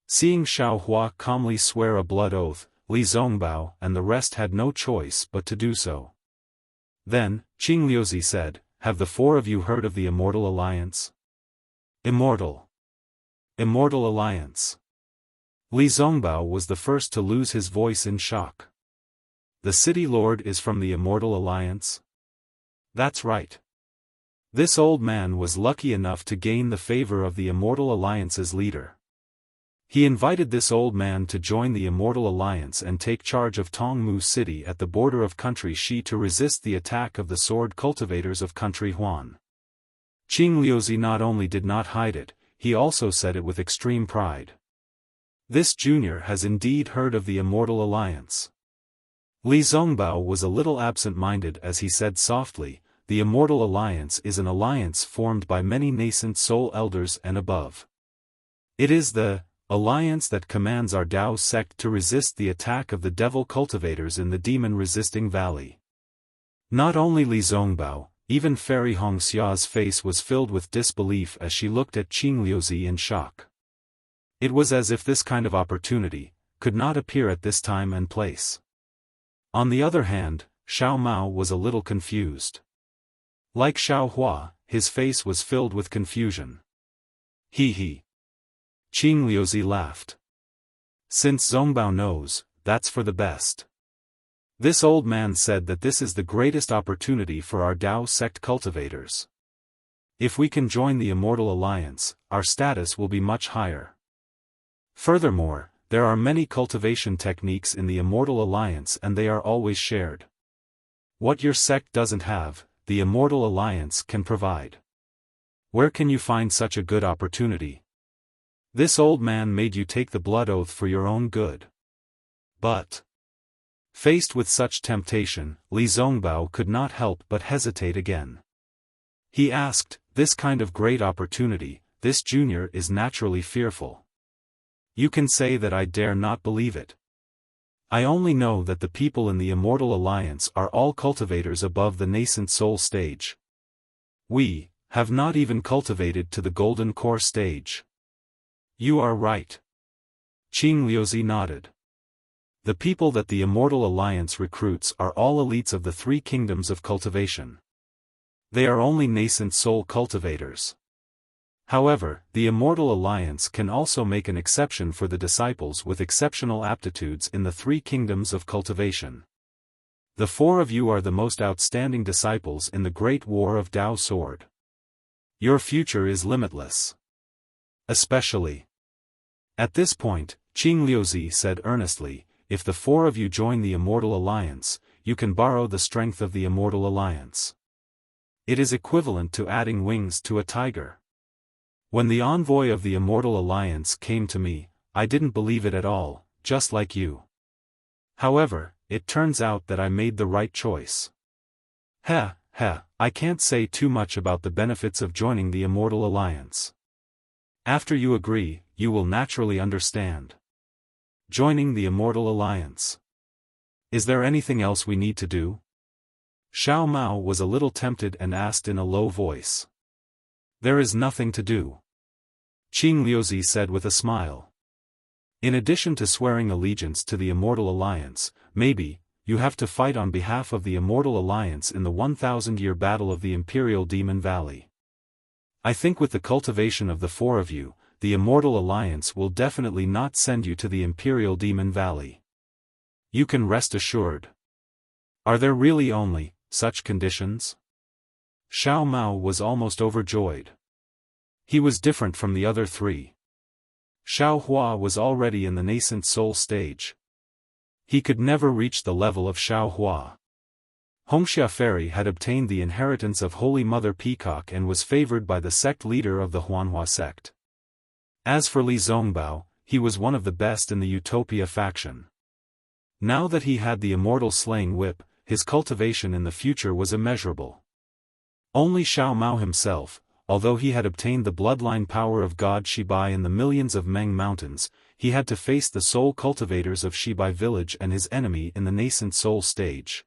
Seeing Xiao Hua calmly swear a blood oath, Li Zongbao and the rest had no choice but to do so. Then, Qing Liuzi said, "Have the four of you heard of the Immortal Alliance?" Immortal Alliance. Li Zongbao was the first to lose his voice in shock. The city lord is from the Immortal Alliance? That's right. This old man was lucky enough to gain the favor of the Immortal Alliance's leader. He invited this old man to join the Immortal Alliance and take charge of Tongmu City at the border of country Shi to resist the attack of the sword cultivators of country Huan. Qing Liuzi not only did not hide it, he also said it with extreme pride. This junior has indeed heard of the Immortal Alliance. Li Zongbao was a little absent-minded as he said softly, "The Immortal Alliance is an alliance formed by many nascent soul elders and above. It is the alliance that commands our Dao sect to resist the attack of the devil cultivators in the demon-resisting valley." Not only Li Zongbao, even Fairy Hongxia's face was filled with disbelief as she looked at Qing Liuzi in shock. It was as if this kind of opportunity could not appear at this time and place. On the other hand, Xiao Mao was a little confused. Like Xiao Hua, his face was filled with confusion. He. Qing Liuzi laughed. "Since Zongbao knows, that's for the best. This old man said that this is the greatest opportunity for our Dao sect cultivators. If we can join the Immortal Alliance, our status will be much higher. Furthermore, there are many cultivation techniques in the Immortal Alliance and they are always shared. What your sect doesn't have, the Immortal Alliance can provide. Where can you find such a good opportunity? This old man made you take the blood oath for your own good. But faced with such temptation, Li Zongbao could not help but hesitate again. He asked, "This kind of great opportunity, this junior is naturally fearful. You can say that I dare not believe it. I only know that the people in the Immortal Alliance are all cultivators above the nascent soul stage. We have not even cultivated to the golden core stage." "You are right." Qing Liuzi nodded. "The people that the Immortal Alliance recruits are all elites of the three kingdoms of cultivation. They are only nascent soul cultivators. However, the Immortal Alliance can also make an exception for the disciples with exceptional aptitudes in the three kingdoms of cultivation. The four of you are the most outstanding disciples in the Great War of Dao Sword. Your future is limitless. Especially." At this point, Qing Liuzi said earnestly, "If the four of you join the Immortal Alliance, you can borrow the strength of the Immortal Alliance. It is equivalent to adding wings to a tiger. When the envoy of the Immortal Alliance came to me, I didn't believe it at all, just like you. However, it turns out that I made the right choice. I can't say too much about the benefits of joining the Immortal Alliance. After you agree, you will naturally understand. Joining the Immortal Alliance. Is there anything else we need to do?" Xiao Mao was a little tempted and asked in a low voice. "There is nothing to do," Qing Liuzi said with a smile. "In addition to swearing allegiance to the Immortal Alliance, maybe, you have to fight on behalf of the Immortal Alliance in the 1,000-year battle of the Imperial Demon Valley. I think with the cultivation of the four of you, the Immortal Alliance will definitely not send you to the Imperial Demon Valley. You can rest assured." "Are there really only such conditions?" Xiao Mao was almost overjoyed. He was different from the other three. Xiao Hua was already in the nascent soul stage. He could never reach the level of Xiao Hua. Hongxia Fairy had obtained the inheritance of Holy Mother Peacock and was favored by the sect leader of the Huanhua sect. As for Li Zongbao, he was one of the best in the Utopia faction. Now that he had the immortal slaying whip, his cultivation in the future was immeasurable. Only Xiao Mao himself, although he had obtained the bloodline power of God Shibai in the millions of Meng Mountains, he had to face the soul cultivators of Shibai village and his enemy in the nascent soul stage.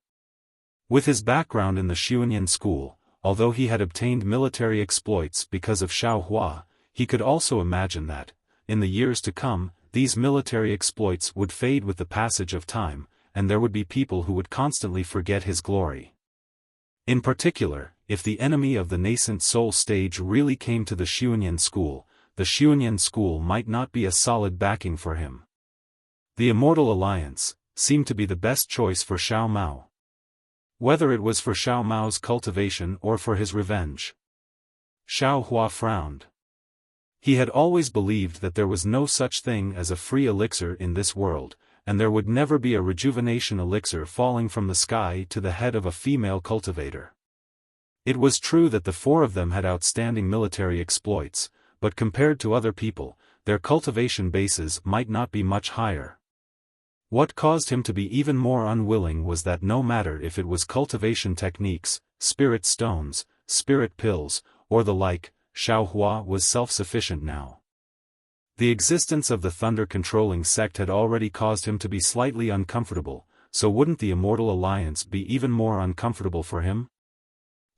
With his background in the Xuanyan school, although he had obtained military exploits because of Xiaohua, he could also imagine that, in the years to come, these military exploits would fade with the passage of time, and there would be people who would constantly forget his glory. In particular, if the enemy of the nascent soul stage really came to the Xuanyan school, the Xuanyan school might not be a solid backing for him. The Immortal Alliance seemed to be the best choice for Xiao Mao. Whether it was for Xiao Mao's cultivation or for his revenge. Xiaohua frowned. He had always believed that there was no such thing as a free elixir in this world, and there would never be a rejuvenation elixir falling from the sky to the head of a female cultivator. It was true that the four of them had outstanding military exploits, but compared to other people, their cultivation bases might not be much higher. What caused him to be even more unwilling was that no matter if it was cultivation techniques, spirit stones, spirit pills, or the like, Xiaohua was self-sufficient now. The existence of the thunder-controlling sect had already caused him to be slightly uncomfortable, so wouldn't the Immortal Alliance be even more uncomfortable for him?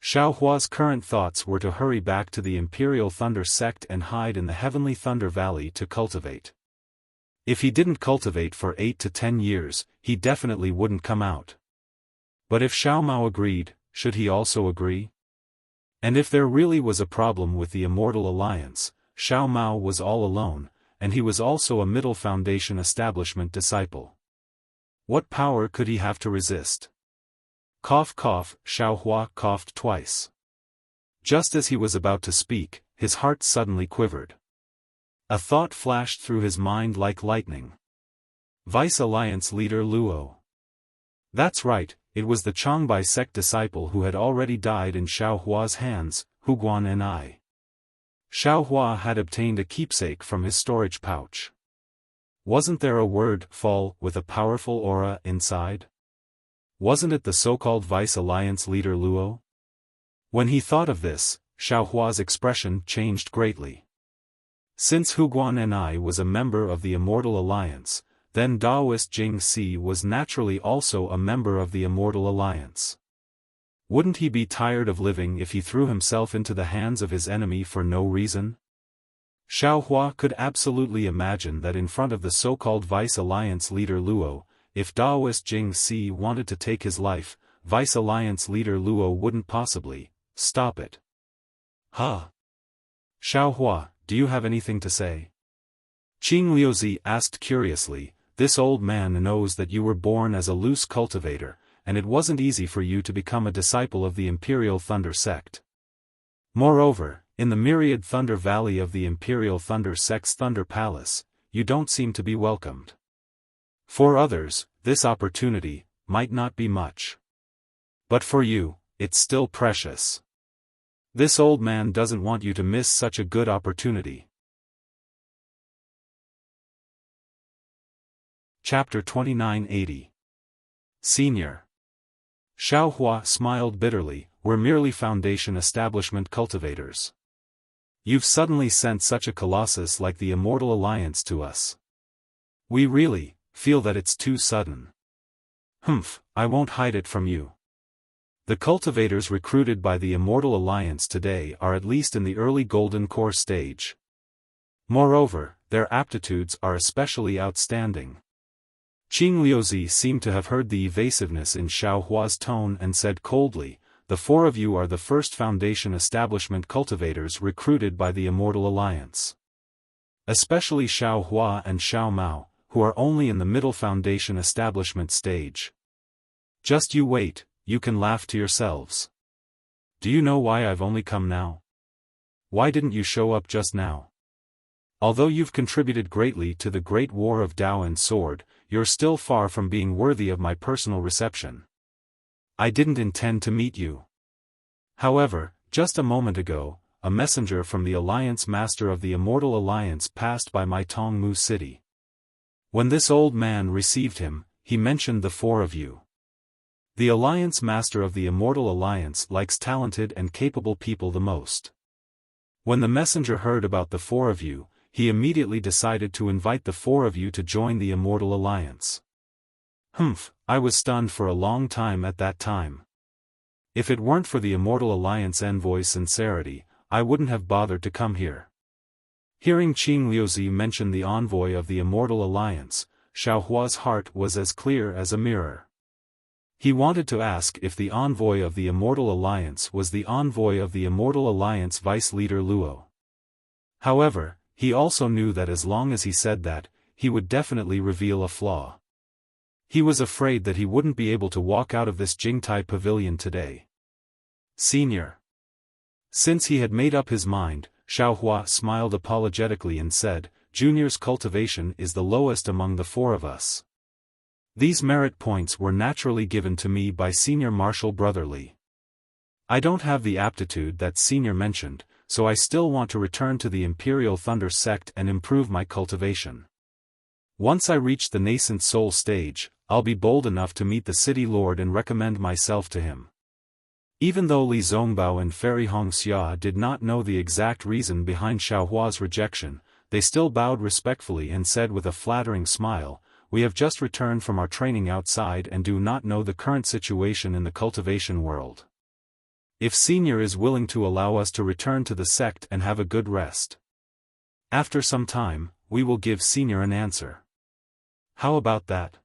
Xiaohua's current thoughts were to hurry back to the Imperial Thunder sect and hide in the Heavenly Thunder Valley to cultivate. If he didn't cultivate for 8 to 10 years, he definitely wouldn't come out. But if Xiao Mao agreed, should he also agree? And if there really was a problem with the Immortal Alliance, Xiao Mao was all alone, and he was also a Middle Foundation establishment disciple. What power could he have to resist? Cough cough, Xiaohua coughed twice. Just as he was about to speak, his heart suddenly quivered. A thought flashed through his mind like lightning. Vice Alliance leader Luo. That's right, it was the Changbai sect disciple who had already died in Xiaohua's hands, Huguan and I. Xiaohua had obtained a keepsake from his storage pouch. Wasn't there a word, fall, with a powerful aura inside? Wasn't it the so-called Vice Alliance leader Luo? When he thought of this, Xiaohua's expression changed greatly. Since Huguan and I was a member of the Immortal Alliance, then Daoist Jing Si was naturally also a member of the Immortal Alliance. Wouldn't he be tired of living if he threw himself into the hands of his enemy for no reason? Xiaohua could absolutely imagine that in front of the so-called Vice Alliance leader Luo, if Daoist Jing Si wanted to take his life, Vice Alliance leader Luo wouldn't possibly stop it. Huh? Xiaohua, do you have anything to say? Qing Liuzi asked curiously. This old man knows that you were born as a loose cultivator, and it wasn't easy for you to become a disciple of the Imperial Thunder sect. Moreover, in the myriad Thunder Valley of the Imperial Thunder sect's Thunder Palace, you don't seem to be welcomed. For others, this opportunity might not be much. But for you, it's still precious. This old man doesn't want you to miss such a good opportunity. Chapter 2980. Senior. Xiaohua smiled bitterly, we're merely Foundation establishment cultivators. You've suddenly sent such a colossus like the Immortal Alliance to us. We really feel that it's too sudden. Humph, I won't hide it from you. The cultivators recruited by the Immortal Alliance today are at least in the early Golden Core stage. Moreover, their aptitudes are especially outstanding. Qing Liuzi seemed to have heard the evasiveness in Xiaohua's tone and said coldly, the four of you are the first Foundation establishment cultivators recruited by the Immortal Alliance. Especially Xiaohua and Xiao Mao, who are only in the Middle Foundation establishment stage. Just you wait. You can laugh to yourselves. Do you know why I've only come now? Why didn't you show up just now? Although you've contributed greatly to the great war of Tao and Sword, you're still far from being worthy of my personal reception. I didn't intend to meet you. However, just a moment ago, a messenger from the Alliance Master of the Immortal Alliance passed by my Tongmu city. When this old man received him, he mentioned the four of you. The Alliance Master of the Immortal Alliance likes talented and capable people the most. When the messenger heard about the four of you, he immediately decided to invite the four of you to join the Immortal Alliance. Humph, I was stunned for a long time at that time. If it weren't for the Immortal Alliance envoy's sincerity, I wouldn't have bothered to come here. Hearing Qing Liuzi mention the envoy of the Immortal Alliance, Xiaohua's heart was as clear as a mirror. He wanted to ask if the envoy of the Immortal Alliance was the envoy of the Immortal Alliance vice-leader Luo. However, he also knew that as long as he said that, he would definitely reveal a flaw. He was afraid that he wouldn't be able to walk out of this Jingtai pavilion today. Senior. Since he had made up his mind, Xiaohua smiled apologetically and said, Junior's cultivation is the lowest among the four of us. These merit points were naturally given to me by Senior Marshal Brotherly. I don't have the aptitude that Senior mentioned, so I still want to return to the Imperial Thunder sect and improve my cultivation. Once I reach the nascent soul stage, I'll be bold enough to meet the city lord and recommend myself to him. Even though Li Zongbao and Fairy Hongxia did not know the exact reason behind Xiaohua's rejection, they still bowed respectfully and said with a flattering smile, We have just returned from our training outside and do not know the current situation in the cultivation world. If Senior is willing to allow us to return to the sect and have a good rest. After some time, we will give Senior an answer. How about that?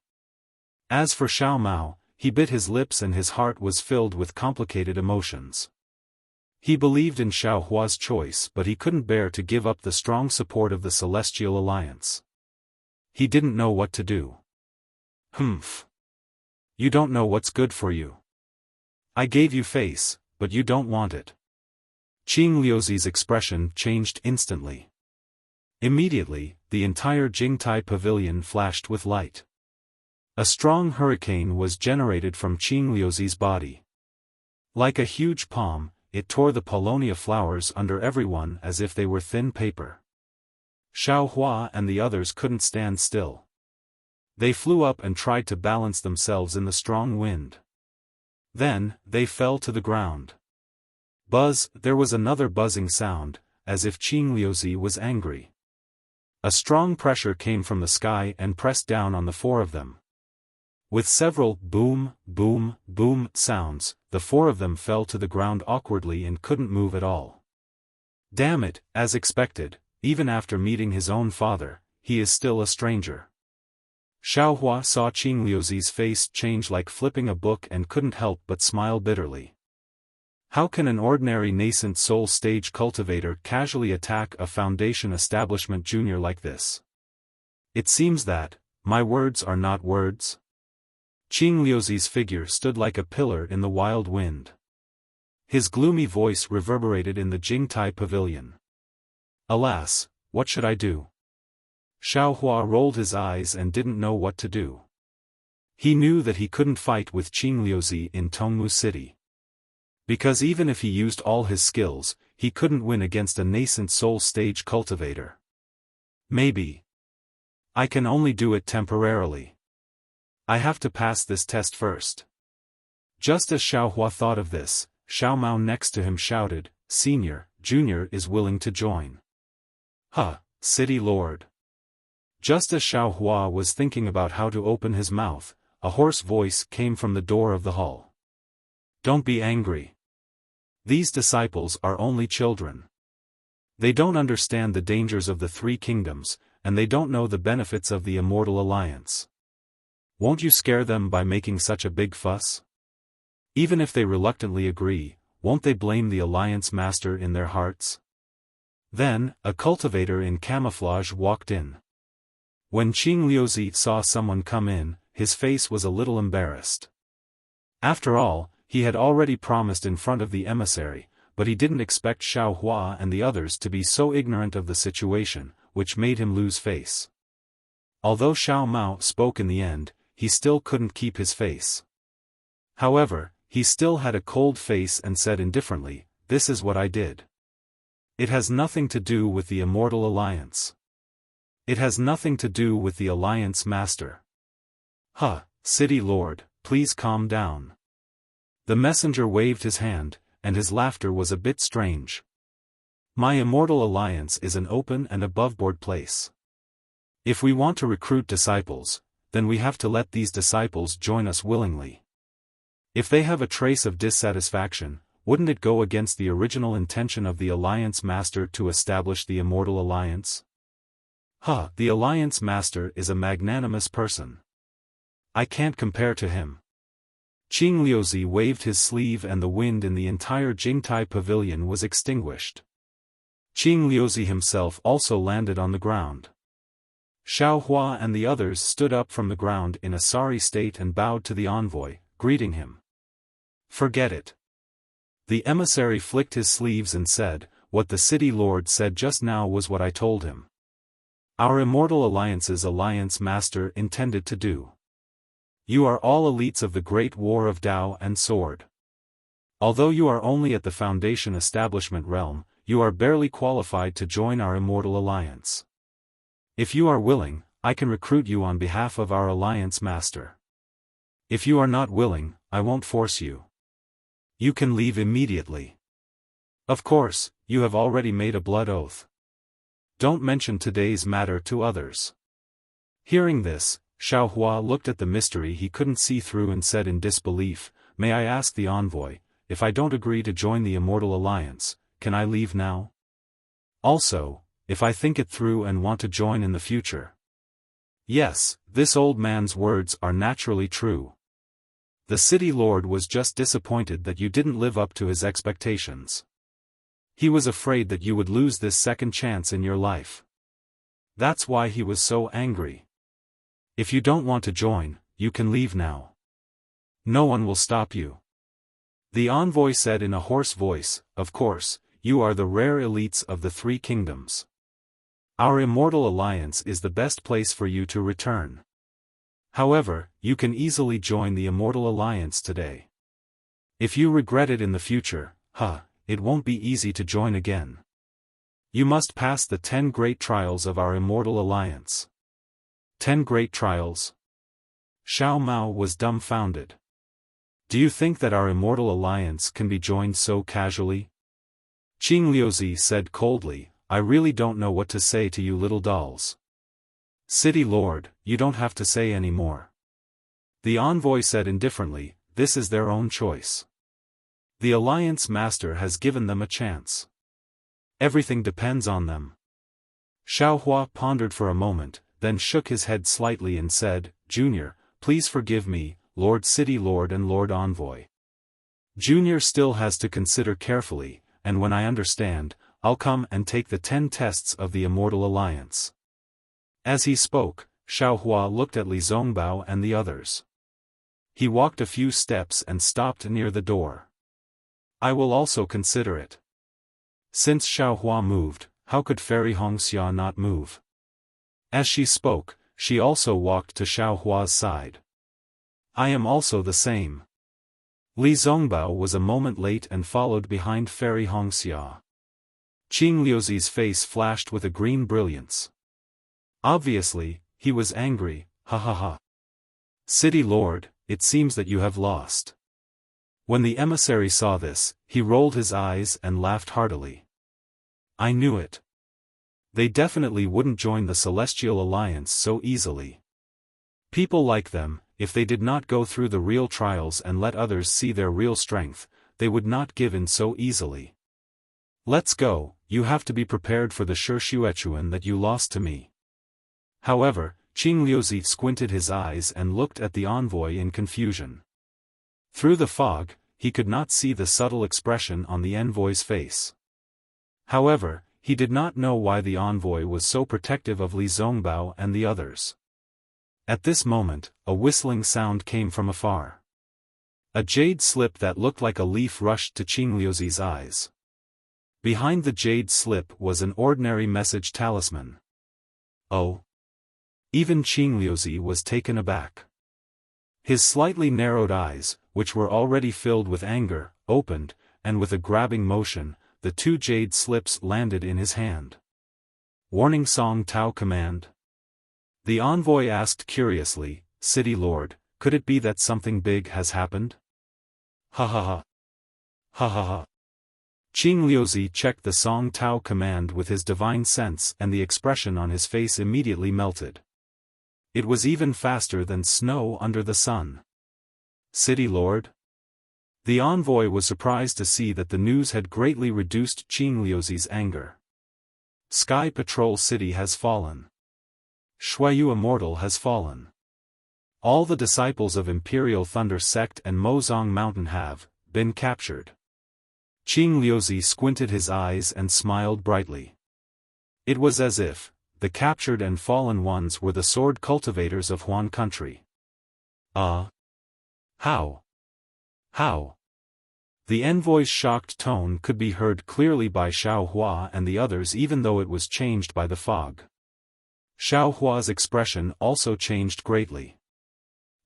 As for Xiao Mao, he bit his lips and his heart was filled with complicated emotions. He believed in Xiaohua's choice but he couldn't bear to give up the strong support of the Celestial Alliance. He didn't know what to do. Humph. You don't know what's good for you. I gave you face, but you don't want it. Qing Liuzi's expression changed instantly. Immediately, the entire Jingtai pavilion flashed with light. A strong hurricane was generated from Qing Liuzi's body. Like a huge palm, it tore the paulownia flowers under everyone as if they were thin paper. Xiaohua and the others couldn't stand still. They flew up and tried to balance themselves in the strong wind. Then, they fell to the ground. Buzz, there was another buzzing sound, as if Qing Liuzi was angry. A strong pressure came from the sky and pressed down on the four of them. With several boom, boom, boom sounds, the four of them fell to the ground awkwardly and couldn't move at all. Damn it, as expected, even after meeting his own father, he is still a stranger. Xiaohua saw Qing Liuzi's face change like flipping a book and couldn't help but smile bitterly. How can an ordinary nascent soul stage cultivator casually attack a foundation establishment junior like this? It seems that, my words are not words. Qing Liuzi's figure stood like a pillar in the wild wind. His gloomy voice reverberated in the Jingtai pavilion. Alas, what should I do? Xiaohua rolled his eyes and didn't know what to do. He knew that he couldn't fight with Qing Liuzi in Tongmu City. Because even if he used all his skills, he couldn't win against a nascent soul stage cultivator. Maybe. I can only do it temporarily. I have to pass this test first. Just as Xiaohua thought of this, Xiao Mao next to him shouted, Senior, Junior is willing to join. Huh, City Lord. Just as Xiaohua was thinking about how to open his mouth, a hoarse voice came from the door of the hall. Don't be angry. These disciples are only children. They don't understand the dangers of the three kingdoms, and they don't know the benefits of the Immortal Alliance. Won't you scare them by making such a big fuss? Even if they reluctantly agree, won't they blame the Alliance Master in their hearts? Then, a cultivator in camouflage walked in. When Qing Liuzi saw someone come in, his face was a little embarrassed. After all, he had already promised in front of the emissary, but he didn't expect Xiaohua and the others to be so ignorant of the situation, which made him lose face. Although Xiao Mao spoke in the end, he still couldn't keep his face. However, he still had a cold face and said indifferently, This is what I did. It has nothing to do with the Immortal Alliance. It has nothing to do with the Alliance Master. Huh, City Lord, please calm down. The messenger waved his hand, and his laughter was a bit strange. My Immortal Alliance is an open and above-board place. If we want to recruit disciples, then we have to let these disciples join us willingly. If they have a trace of dissatisfaction, wouldn't it go against the original intention of the Alliance Master to establish the Immortal Alliance? The Alliance Master is a magnanimous person. I can't compare to him. Qing Liuzi waved his sleeve and the wind in the entire Jingtai pavilion was extinguished. Qing Liuzi himself also landed on the ground. Xiaohua and the others stood up from the ground in a sorry state and bowed to the envoy, greeting him. Forget it. The emissary flicked his sleeves and said, "What the city lord said just now was what I told him. Our Immortal Alliance's Alliance Master intended to do. You are all elites of the Great War of Tao and Sword. Although you are only at the Foundation Establishment realm, you are barely qualified to join our Immortal Alliance. If you are willing, I can recruit you on behalf of our Alliance Master. If you are not willing, I won't force you. You can leave immediately. Of course, you have already made a blood oath. Don't mention today's matter to others." Hearing this, Xiaohua looked at the mystery he couldn't see through and said in disbelief, "May I ask the envoy, if I don't agree to join the Immortal Alliance, can I leave now? Also, if I think it through and want to join in the future?" Yes, this old man's words are naturally true. The city lord was just disappointed that you didn't live up to his expectations. He was afraid that you would lose this second chance in your life. That's why he was so angry. If you don't want to join, you can leave now. No one will stop you. The envoy said in a hoarse voice, "Of course, you are the rare elites of the three kingdoms. Our Immortal Alliance is the best place for you to return. However, you can easily join the Immortal Alliance today. If you regret it in the future, it won't be easy to join again. You must pass the 10 great trials of our Immortal Alliance." 10 great trials? Xiao Mao was dumbfounded. Do you think that our Immortal Alliance can be joined so casually? Qing Liuzi said coldly, "I really don't know what to say to you little dolls." "City Lord, you don't have to say any more." The envoy said indifferently, "This is their own choice. The Alliance Master has given them a chance. Everything depends on them." Xiaohua pondered for a moment, then shook his head slightly and said, "Junior, please forgive me, Lord City Lord and Lord Envoy. Junior still has to consider carefully, and when I understand, I'll come and take the 10 tests of the Immortal Alliance." As he spoke, Xiaohua looked at Li Zongbao and the others. He walked a few steps and stopped near the door. "I will also consider it." Since Xiaohua moved, how could Fairy Hongxia not move? As she spoke, she also walked to Xiaohua's side. "I am also the same." Li Zongbao was a moment late and followed behind Fairy Hongxia. Qing Liuzi's face flashed with a green brilliance. Obviously, he was angry, ha. "City Lord, it seems that you have lost." When the emissary saw this, he rolled his eyes and laughed heartily. "I knew it. They definitely wouldn't join the Celestial Alliance so easily. People like them, if they did not go through the real trials and let others see their real strength, they would not give in so easily. Let's go, you have to be prepared for the Shuechuan that you lost to me." However, Qing Liuzi squinted his eyes and looked at the envoy in confusion. Through the fog, he could not see the subtle expression on the envoy's face. However, he did not know why the envoy was so protective of Li Zongbao and the others. At this moment, a whistling sound came from afar. A jade slip that looked like a leaf rushed to Qing Liuzi's eyes. Behind the jade slip was an ordinary message talisman. Oh! Even Qing Liuzi was taken aback. His slightly narrowed eyes, which were already filled with anger, opened, and with a grabbing motion, the 2 jade slips landed in his hand. Warning Song Tao Command. The envoy asked curiously, "City Lord, could it be that something big has happened?" Ha. Qing Liuzi checked the Song Tao command with his divine sense and the expression on his face immediately melted. It was even faster than snow under the sun. "City Lord?" The envoy was surprised to see that the news had greatly reduced Qing Liuzi's anger. Sky Patrol City has fallen. Xueyu Immortal has fallen. All the disciples of Imperial Thunder Sect and Mozong Mountain have been captured. Qing Liuzi squinted his eyes and smiled brightly. It was as if the captured and fallen ones were the sword cultivators of Huan country. How? How? The envoy's shocked tone could be heard clearly by Xiao Hua and the others, even though it was changed by the fog. Xiao Hua's expression also changed greatly.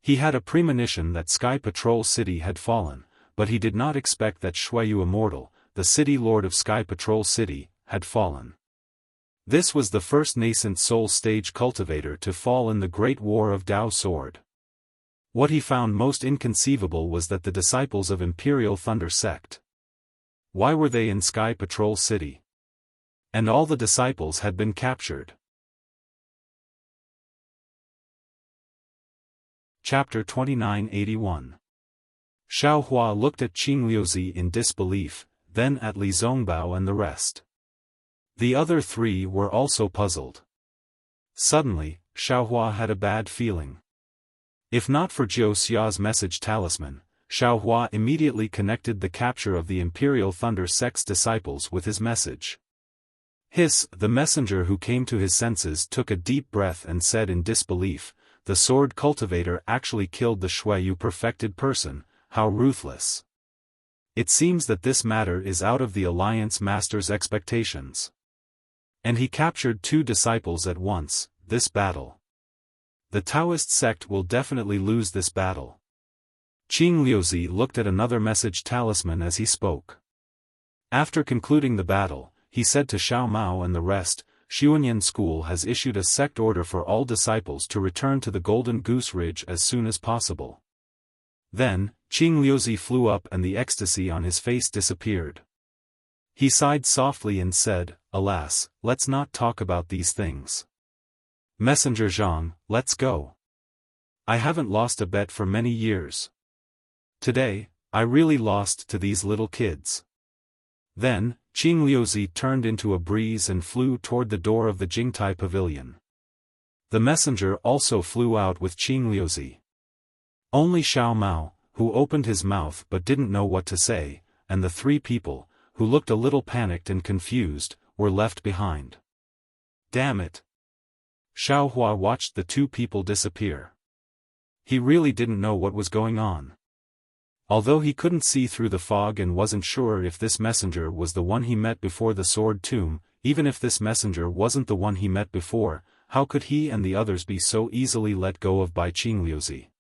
He had a premonition that Sky Patrol City had fallen, but he did not expect that Xueyu Immortal, the city lord of Sky Patrol City, had fallen. This was the first nascent soul stage cultivator to fall in the Great War of Dao Sword. What he found most inconceivable was that the disciples of Imperial Thunder Sect. Why were they in Sky Patrol City? And all the disciples had been captured. Chapter 2981. Xiao Hua looked at Qing Liuzi in disbelief, then at Li Zongbao and the rest. The other three were also puzzled. Suddenly, Xiao Hua had a bad feeling. If not for Jiu Xia's message talisman, Xiao Hua immediately connected the capture of the Imperial Thunder Sect's disciples with his message. The messenger who came to his senses took a deep breath and said in disbelief, "The sword cultivator actually killed the Xueyu perfected person, how ruthless. It seems that this matter is out of the Alliance Master's expectations. And he captured 2 disciples at once, this battle. The Taoist sect will definitely lose this battle." Qing Liuzi looked at another message talisman as he spoke. After concluding the battle, he said to Xiao Mao and the rest, "Xuanyan School has issued a sect order for all disciples to return to the Golden Goose Ridge as soon as possible." Then, Qing Liuzi flew up and the ecstasy on his face disappeared. He sighed softly and said, "Alas, let's not talk about these things. Messenger Zhang, let's go. I haven't lost a bet for many years. Today, I really lost to these little kids." Then, Qing Liuzi turned into a breeze and flew toward the door of the Jingtai Pavilion. The messenger also flew out with Qing Liuzi. Only Xiao Mao, who opened his mouth but didn't know what to say, and the 3 people, who looked a little panicked and confused, were left behind. Damn it! Xiao Hua watched the 2 people disappear. He really didn't know what was going on. Although he couldn't see through the fog and wasn't sure if this messenger was the one he met before the Sword Tomb, even if this messenger wasn't the one he met before, how could he and the others be so easily let go of by Qing Liuzi?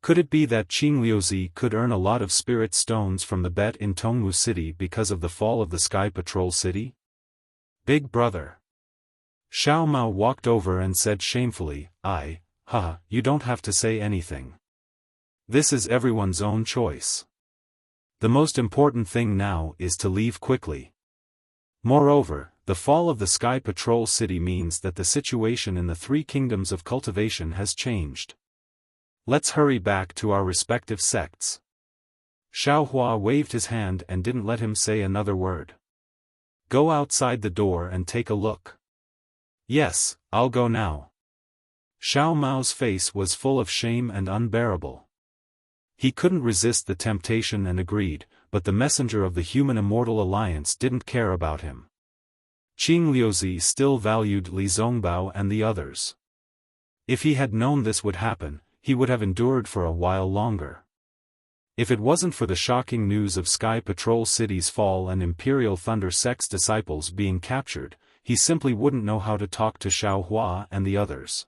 Could it be that Qing Liuzi could earn a lot of spirit stones from the bet in Tongmu City because of the fall of the Sky Patrol City? Big brother. Xiao Mao walked over and said shamefully, you don't have to say anything. This is everyone's own choice. The most important thing now is to leave quickly. Moreover, the fall of the Sky Patrol City means that the situation in the 3 kingdoms of cultivation has changed. Let's hurry back to our respective sects. Xiao Hua waved his hand and didn't let him say another word. Go outside the door and take a look. Yes, I'll go now. Xiao Mao's face was full of shame and unbearable. He couldn't resist the temptation and agreed, but the messenger of the Human Immortal Alliance didn't care about him. Qing Liuzi still valued Li Zongbao and the others. If he had known this would happen, he would have endured for a while longer. If it wasn't for the shocking news of Sky Patrol City's fall and Imperial Thunder Sect's disciples being captured, he simply wouldn't know how to talk to Xiao Hua and the others.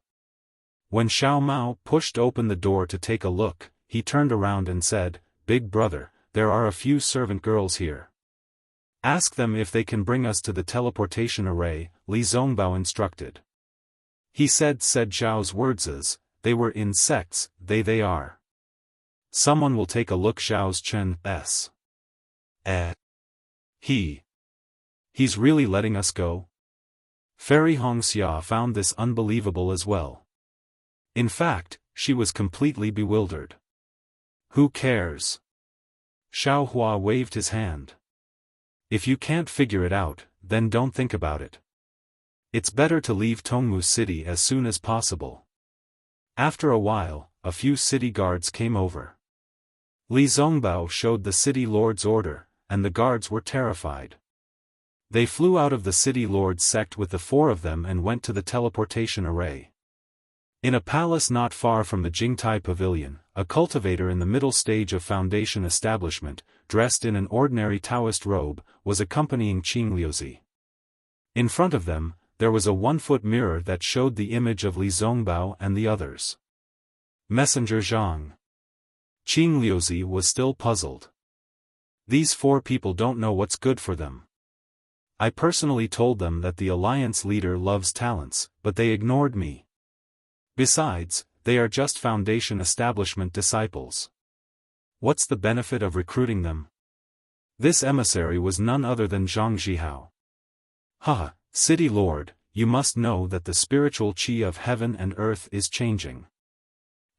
When Xiao Mao pushed open the door to take a look, he turned around and said, "Big brother, there are a few servant girls here. Ask them if they can bring us to the teleportation array," Li Zongbao instructed. He said Zhao's words as, "They were in sects, they are. Someone will take a look." Zhao's Chen s. He's really letting us go? Fairy Hongxia found this unbelievable as well. In fact, she was completely bewildered. Who cares? Xiao Hua waved his hand. If you can't figure it out, then don't think about it. It's better to leave Tongmu City as soon as possible. After a while, a few city guards came over. Li Zongbao showed the city lord's order, and the guards were terrified. They flew out of the city lord's sect with the four of them and went to the teleportation array. In a palace not far from the Jingtai Pavilion, a cultivator in the middle stage of foundation establishment, dressed in an ordinary Taoist robe, was accompanying Qing Liuzi. In front of them, there was a 1-foot mirror that showed the image of Li Zongbao and the others. Messenger Zhang. Qing Liuzi was still puzzled. These four people don't know what's good for them. I personally told them that the alliance leader loves talents, but they ignored me. Besides, they are just foundation establishment disciples. What's the benefit of recruiting them? This emissary was none other than Zhang Zhihao. Haha, City Lord, you must know that the spiritual qi of heaven and earth is changing.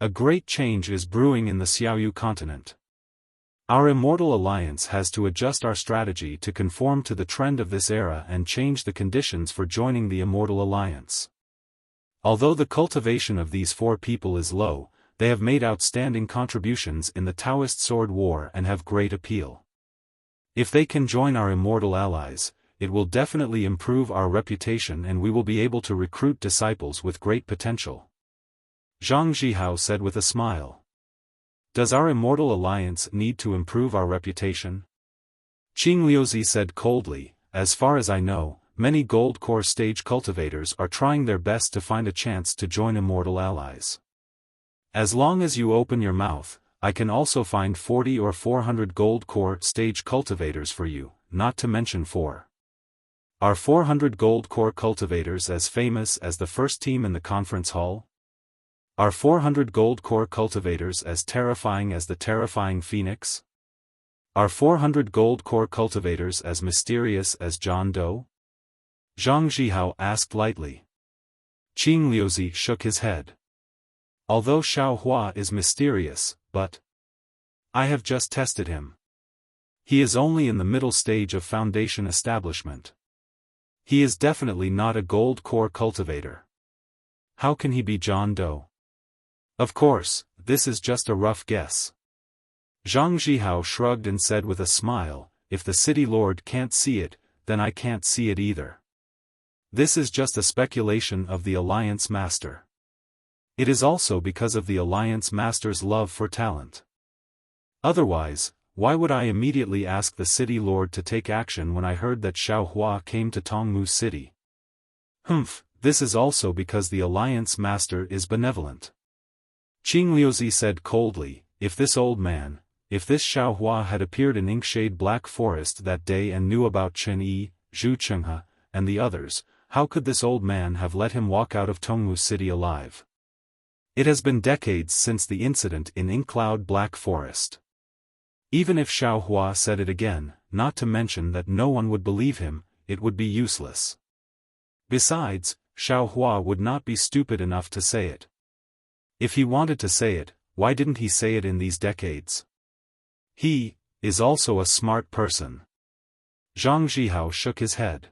A great change is brewing in the Xiaoyu continent. Our immortal alliance has to adjust our strategy to conform to the trend of this era and change the conditions for joining the immortal alliance. Although the cultivation of these four people is low, they have made outstanding contributions in the Taoist sword war and have great appeal. If they can join our immortal allies, it will definitely improve our reputation and we will be able to recruit disciples with great potential. Zhang Zhihao said with a smile. Does our immortal alliance need to improve our reputation? Qing Liuzi said coldly, as far as I know, many gold core stage cultivators are trying their best to find a chance to join immortal allies. As long as you open your mouth, I can also find 40 or 400 gold core stage cultivators for you, not to mention 4. Are 400 gold core cultivators as famous as the first team in the conference hall? Are 400 gold core cultivators as terrifying as the terrifying phoenix? Are 400 gold core cultivators as mysterious as John Doe? Zhang Zhihao asked lightly. Qing Liuzi shook his head. Although Xiao Hua is mysterious, but I have just tested him. He is only in the middle stage of foundation establishment. He is definitely not a gold core cultivator. How can he be John Doe? Of course, this is just a rough guess. Zhang Zhihao shrugged and said with a smile, if the city lord can't see it, then I can't see it either. This is just a speculation of the Alliance Master. It is also because of the Alliance Master's love for talent. Otherwise, why would I immediately ask the city lord to take action when I heard that Xiao Hua came to Tongmu City? This is also because the Alliance Master is benevolent. Qing Liuzi said coldly, if this Xiao Hua had appeared in Inkshade Black Forest that day and knew about Chen Yi, Zhu Chenghe, and the others, how could this old man have let him walk out of Tongmu City alive? It has been decades since the incident in Inkcloud Black Forest. Even if Xiao Hua said it again, not to mention that no one would believe him, it would be useless. Besides, Xiao Hua would not be stupid enough to say it. If he wanted to say it, why didn't he say it in these decades? He is also a smart person. Zhang Zhihao shook his head.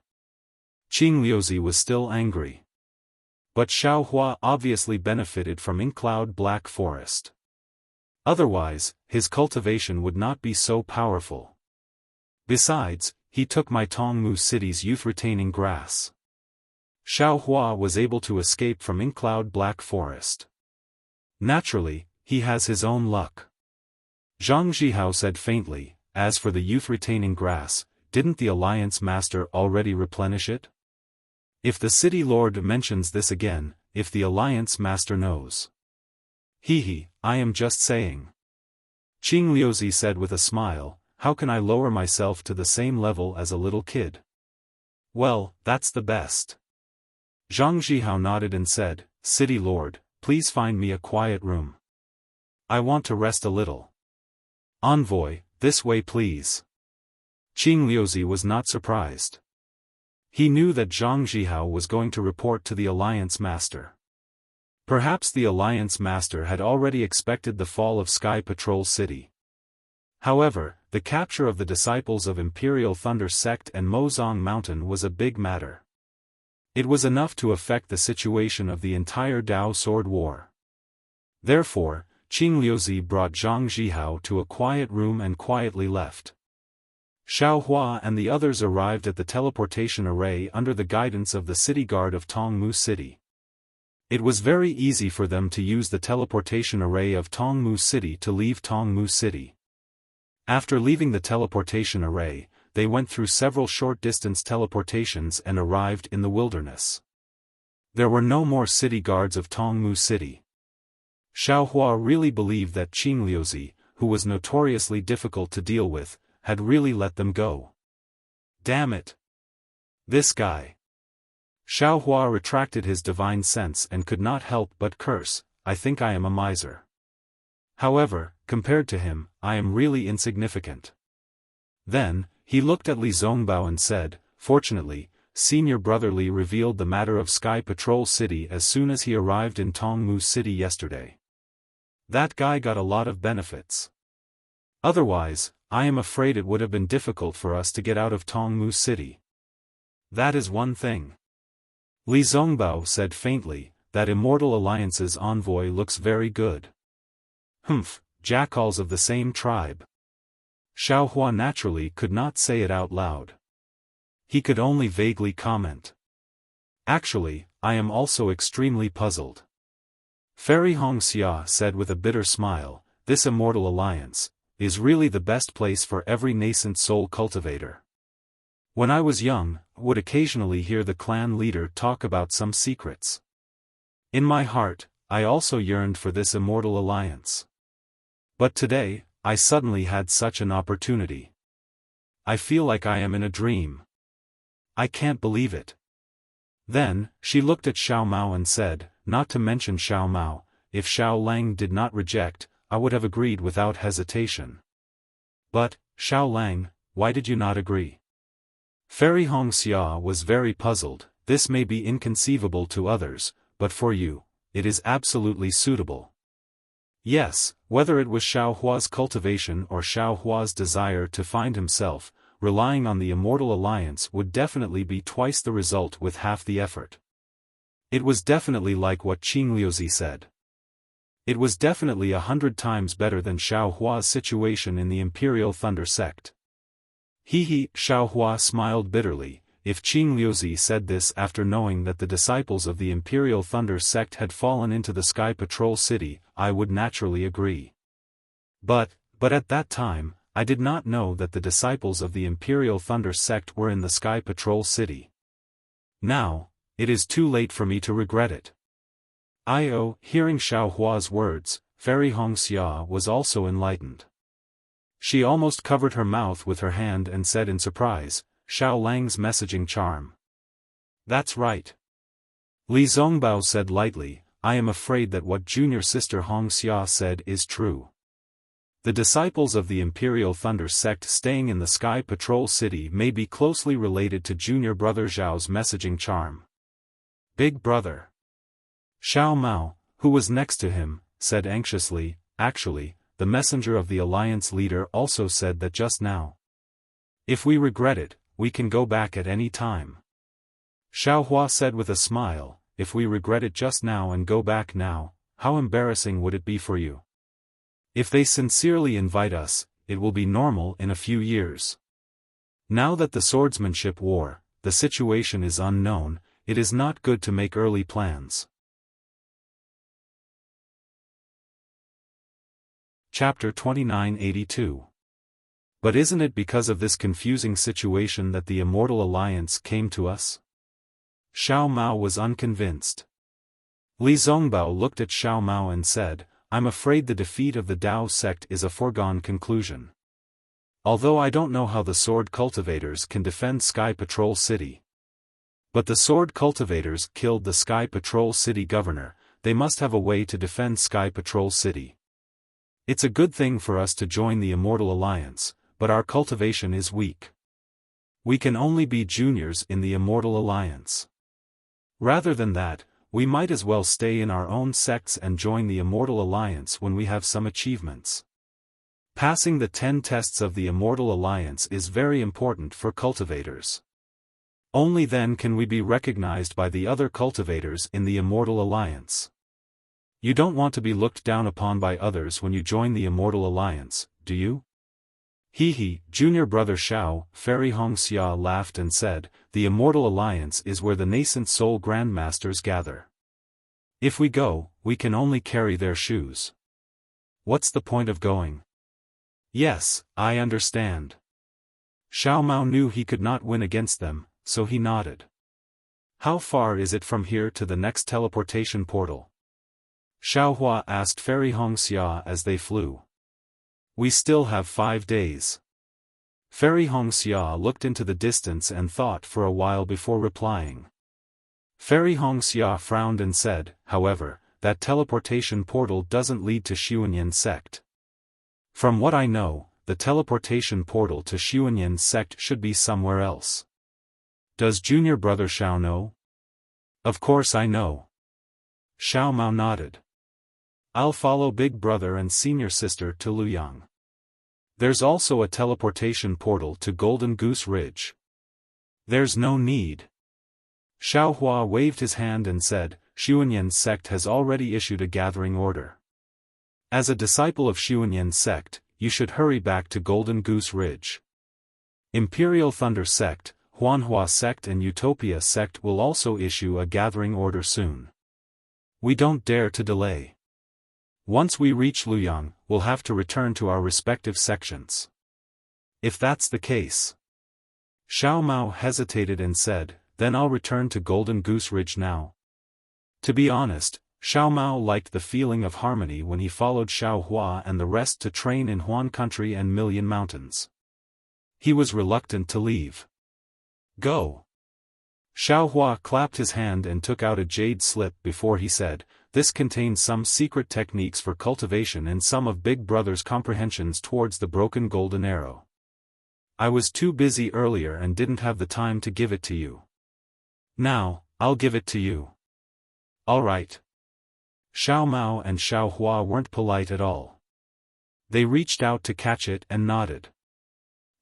Qing Liuzi was still angry. But Xiao Hua obviously benefited from Inkcloud Black Forest. Otherwise, his cultivation would not be so powerful. Besides, he took my Tongmu City's youth-retaining grass. Xiao Hua was able to escape from Inkcloud Black Forest. Naturally, he has his own luck. Zhang Zhihao said faintly, as for the youth-retaining grass, didn't the Alliance Master already replenish it? If the City Lord mentions this again, if the Alliance Master knows. I am just saying. Qing Liuzi said with a smile, how can I lower myself to the same level as a little kid? Well, that's the best. Zhang Zhihao nodded and said, City Lord, please find me a quiet room. I want to rest a little. Envoy, this way please. Qing Liuzi was not surprised. He knew that Zhang Zhihao was going to report to the Alliance Master. Perhaps the Alliance Master had already expected the fall of Sky Patrol City. However, the capture of the disciples of Imperial Thunder Sect and Mozong Mountain was a big matter. It was enough to affect the situation of the entire Dao Sword War. Therefore, Qing Liuzi brought Zhang Zhihao to a quiet room and quietly left. Xiao Hua and the others arrived at the teleportation array under the guidance of the city guard of Tongmu City. It was very easy for them to use the teleportation array of Tongmu City to leave Tongmu City. After leaving the teleportation array, they went through several short-distance teleportations and arrived in the wilderness. There were no more city guards of Tongmu City. Xiao Hua really believed that Qing Liuzi, who was notoriously difficult to deal with, had really let them go. Damn it! This guy! Xiao Hua retracted his divine sense and could not help but curse, I think I am a miser. However, compared to him, I am really insignificant. Then, he looked at Li Zongbao and said, fortunately, Senior Brother Li revealed the matter of Sky Patrol City as soon as he arrived in Tongmu City yesterday. That guy got a lot of benefits. Otherwise, I am afraid it would have been difficult for us to get out of Tongmu City. That is one thing. Li Zongbao said faintly, that Immortal Alliance's envoy looks very good. Humph, jackals of the same tribe. Xiao Hua naturally could not say it out loud. He could only vaguely comment. Actually, I am also extremely puzzled. Fairy Hongxia said with a bitter smile, this Immortal Alliance is really the best place for every nascent soul cultivator. When I was young, I would occasionally hear the clan leader talk about some secrets. In my heart, I also yearned for this Immortal Alliance. But today, I suddenly had such an opportunity. I feel like I am in a dream. I can't believe it. Then, she looked at Xiao Mao and said, not to mention Xiao Mao, if Xiao Lang did not reject, I would have agreed without hesitation. But, Xiao Lang, why did you not agree? Fairy Hongxia was very puzzled. This may be inconceivable to others, but for you, it is absolutely suitable. Yes, whether it was Xiao Hua's cultivation or Xiao Hua's desire to find himself, relying on the Immortal Alliance would definitely be twice the result with half the effort. It was definitely like what Qing Liuzi said. It was definitely 100 times better than Xiao Hua's situation in the Imperial Thunder Sect. Xiao Hua smiled bitterly. If Qing Liuzi said this after knowing that the disciples of the Imperial Thunder Sect had fallen into the Sky Patrol City, I would naturally agree. But at that time, I did not know that the disciples of the Imperial Thunder Sect were in the Sky Patrol City. Now, it is too late for me to regret it. Hearing Xiao Hua's words, Fairy Hongxia was also enlightened. She almost covered her mouth with her hand and said in surprise, Xiao Lang's messaging charm. That's right. Li Zongbao said lightly, I am afraid that what junior sister Hongxia said is true. The disciples of the Imperial Thunder Sect staying in the Sky Patrol City may be closely related to junior brother Zhao's messaging charm. Big brother. Xiao Mao, who was next to him, said anxiously, actually, the messenger of the Alliance leader also said that just now. If we regret it, we can go back at any time. Xiao Hua said with a smile, if we regret it just now and go back now, how embarrassing would it be for you? If they sincerely invite us, it will be normal in a few years. Now that the swordsmanship war, the situation is unknown, it is not good to make early plans. Chapter 2982. But isn't it because of this confusing situation that the Immortal Alliance came to us? Xiao Mao was unconvinced. Li Zongbao looked at Xiao Mao and said, I'm afraid the defeat of the Dao sect is a foregone conclusion. Although I don't know how the sword cultivators can defend Sky Patrol City. But the sword cultivators killed the Sky Patrol City governor, they must have a way to defend Sky Patrol City. It's a good thing for us to join the Immortal Alliance, but our cultivation is weak. We can only be juniors in the Immortal Alliance. Rather than that, we might as well stay in our own sects and join the Immortal Alliance when we have some achievements. Passing the 10 tests of the Immortal Alliance is very important for cultivators. Only then can we be recognized by the other cultivators in the Immortal Alliance. You don't want to be looked down upon by others when you join the Immortal Alliance, do you? He, junior brother Xiao, Fairy Hongxia laughed and said, the Immortal Alliance is where the nascent soul grandmasters gather. If we go, we can only carry their shoes. What's the point of going? Yes, I understand. Xiao Mao knew he could not win against them, so he nodded. How far is it from here to the next teleportation portal? Xiaohua asked Fairy Hongxia as they flew. We still have 5 days. Fairy Hongxia looked into the distance and thought for a while before replying. Fairy Hongxia frowned and said, however, that teleportation portal doesn't lead to Xuanyan sect. From what I know, the teleportation portal to Xuanyan sect should be somewhere else. Does junior brother Xiao know? Of course I know. Xiao Mao nodded. I'll follow big brother and senior sister to Luoyang. There's also a teleportation portal to Golden Goose Ridge. There's no need. Xiaohua waved his hand and said, Xuanyan sect has already issued a gathering order. As a disciple of Xuanyan sect, you should hurry back to Golden Goose Ridge. Imperial Thunder sect, Huanhua sect and Utopia sect will also issue a gathering order soon. We don't dare to delay. Once we reach Luoyang, we'll have to return to our respective sections. If that's the case. Xiao Mao hesitated and said, then I'll return to Golden Goose Ridge now. To be honest, Xiao Mao liked the feeling of harmony when he followed Xiao Hua and the rest to train in Huan Country and Million Mountains. He was reluctant to leave. Go! Xiao Hua clapped his hand and took out a jade slip before he said, this contains some secret techniques for cultivation and some of Big Brother's comprehensions towards the broken golden arrow. I was too busy earlier and didn't have the time to give it to you. Now, I'll give it to you. All right. Xiao Mao and Xiao Hua weren't polite at all. They reached out to catch it and nodded.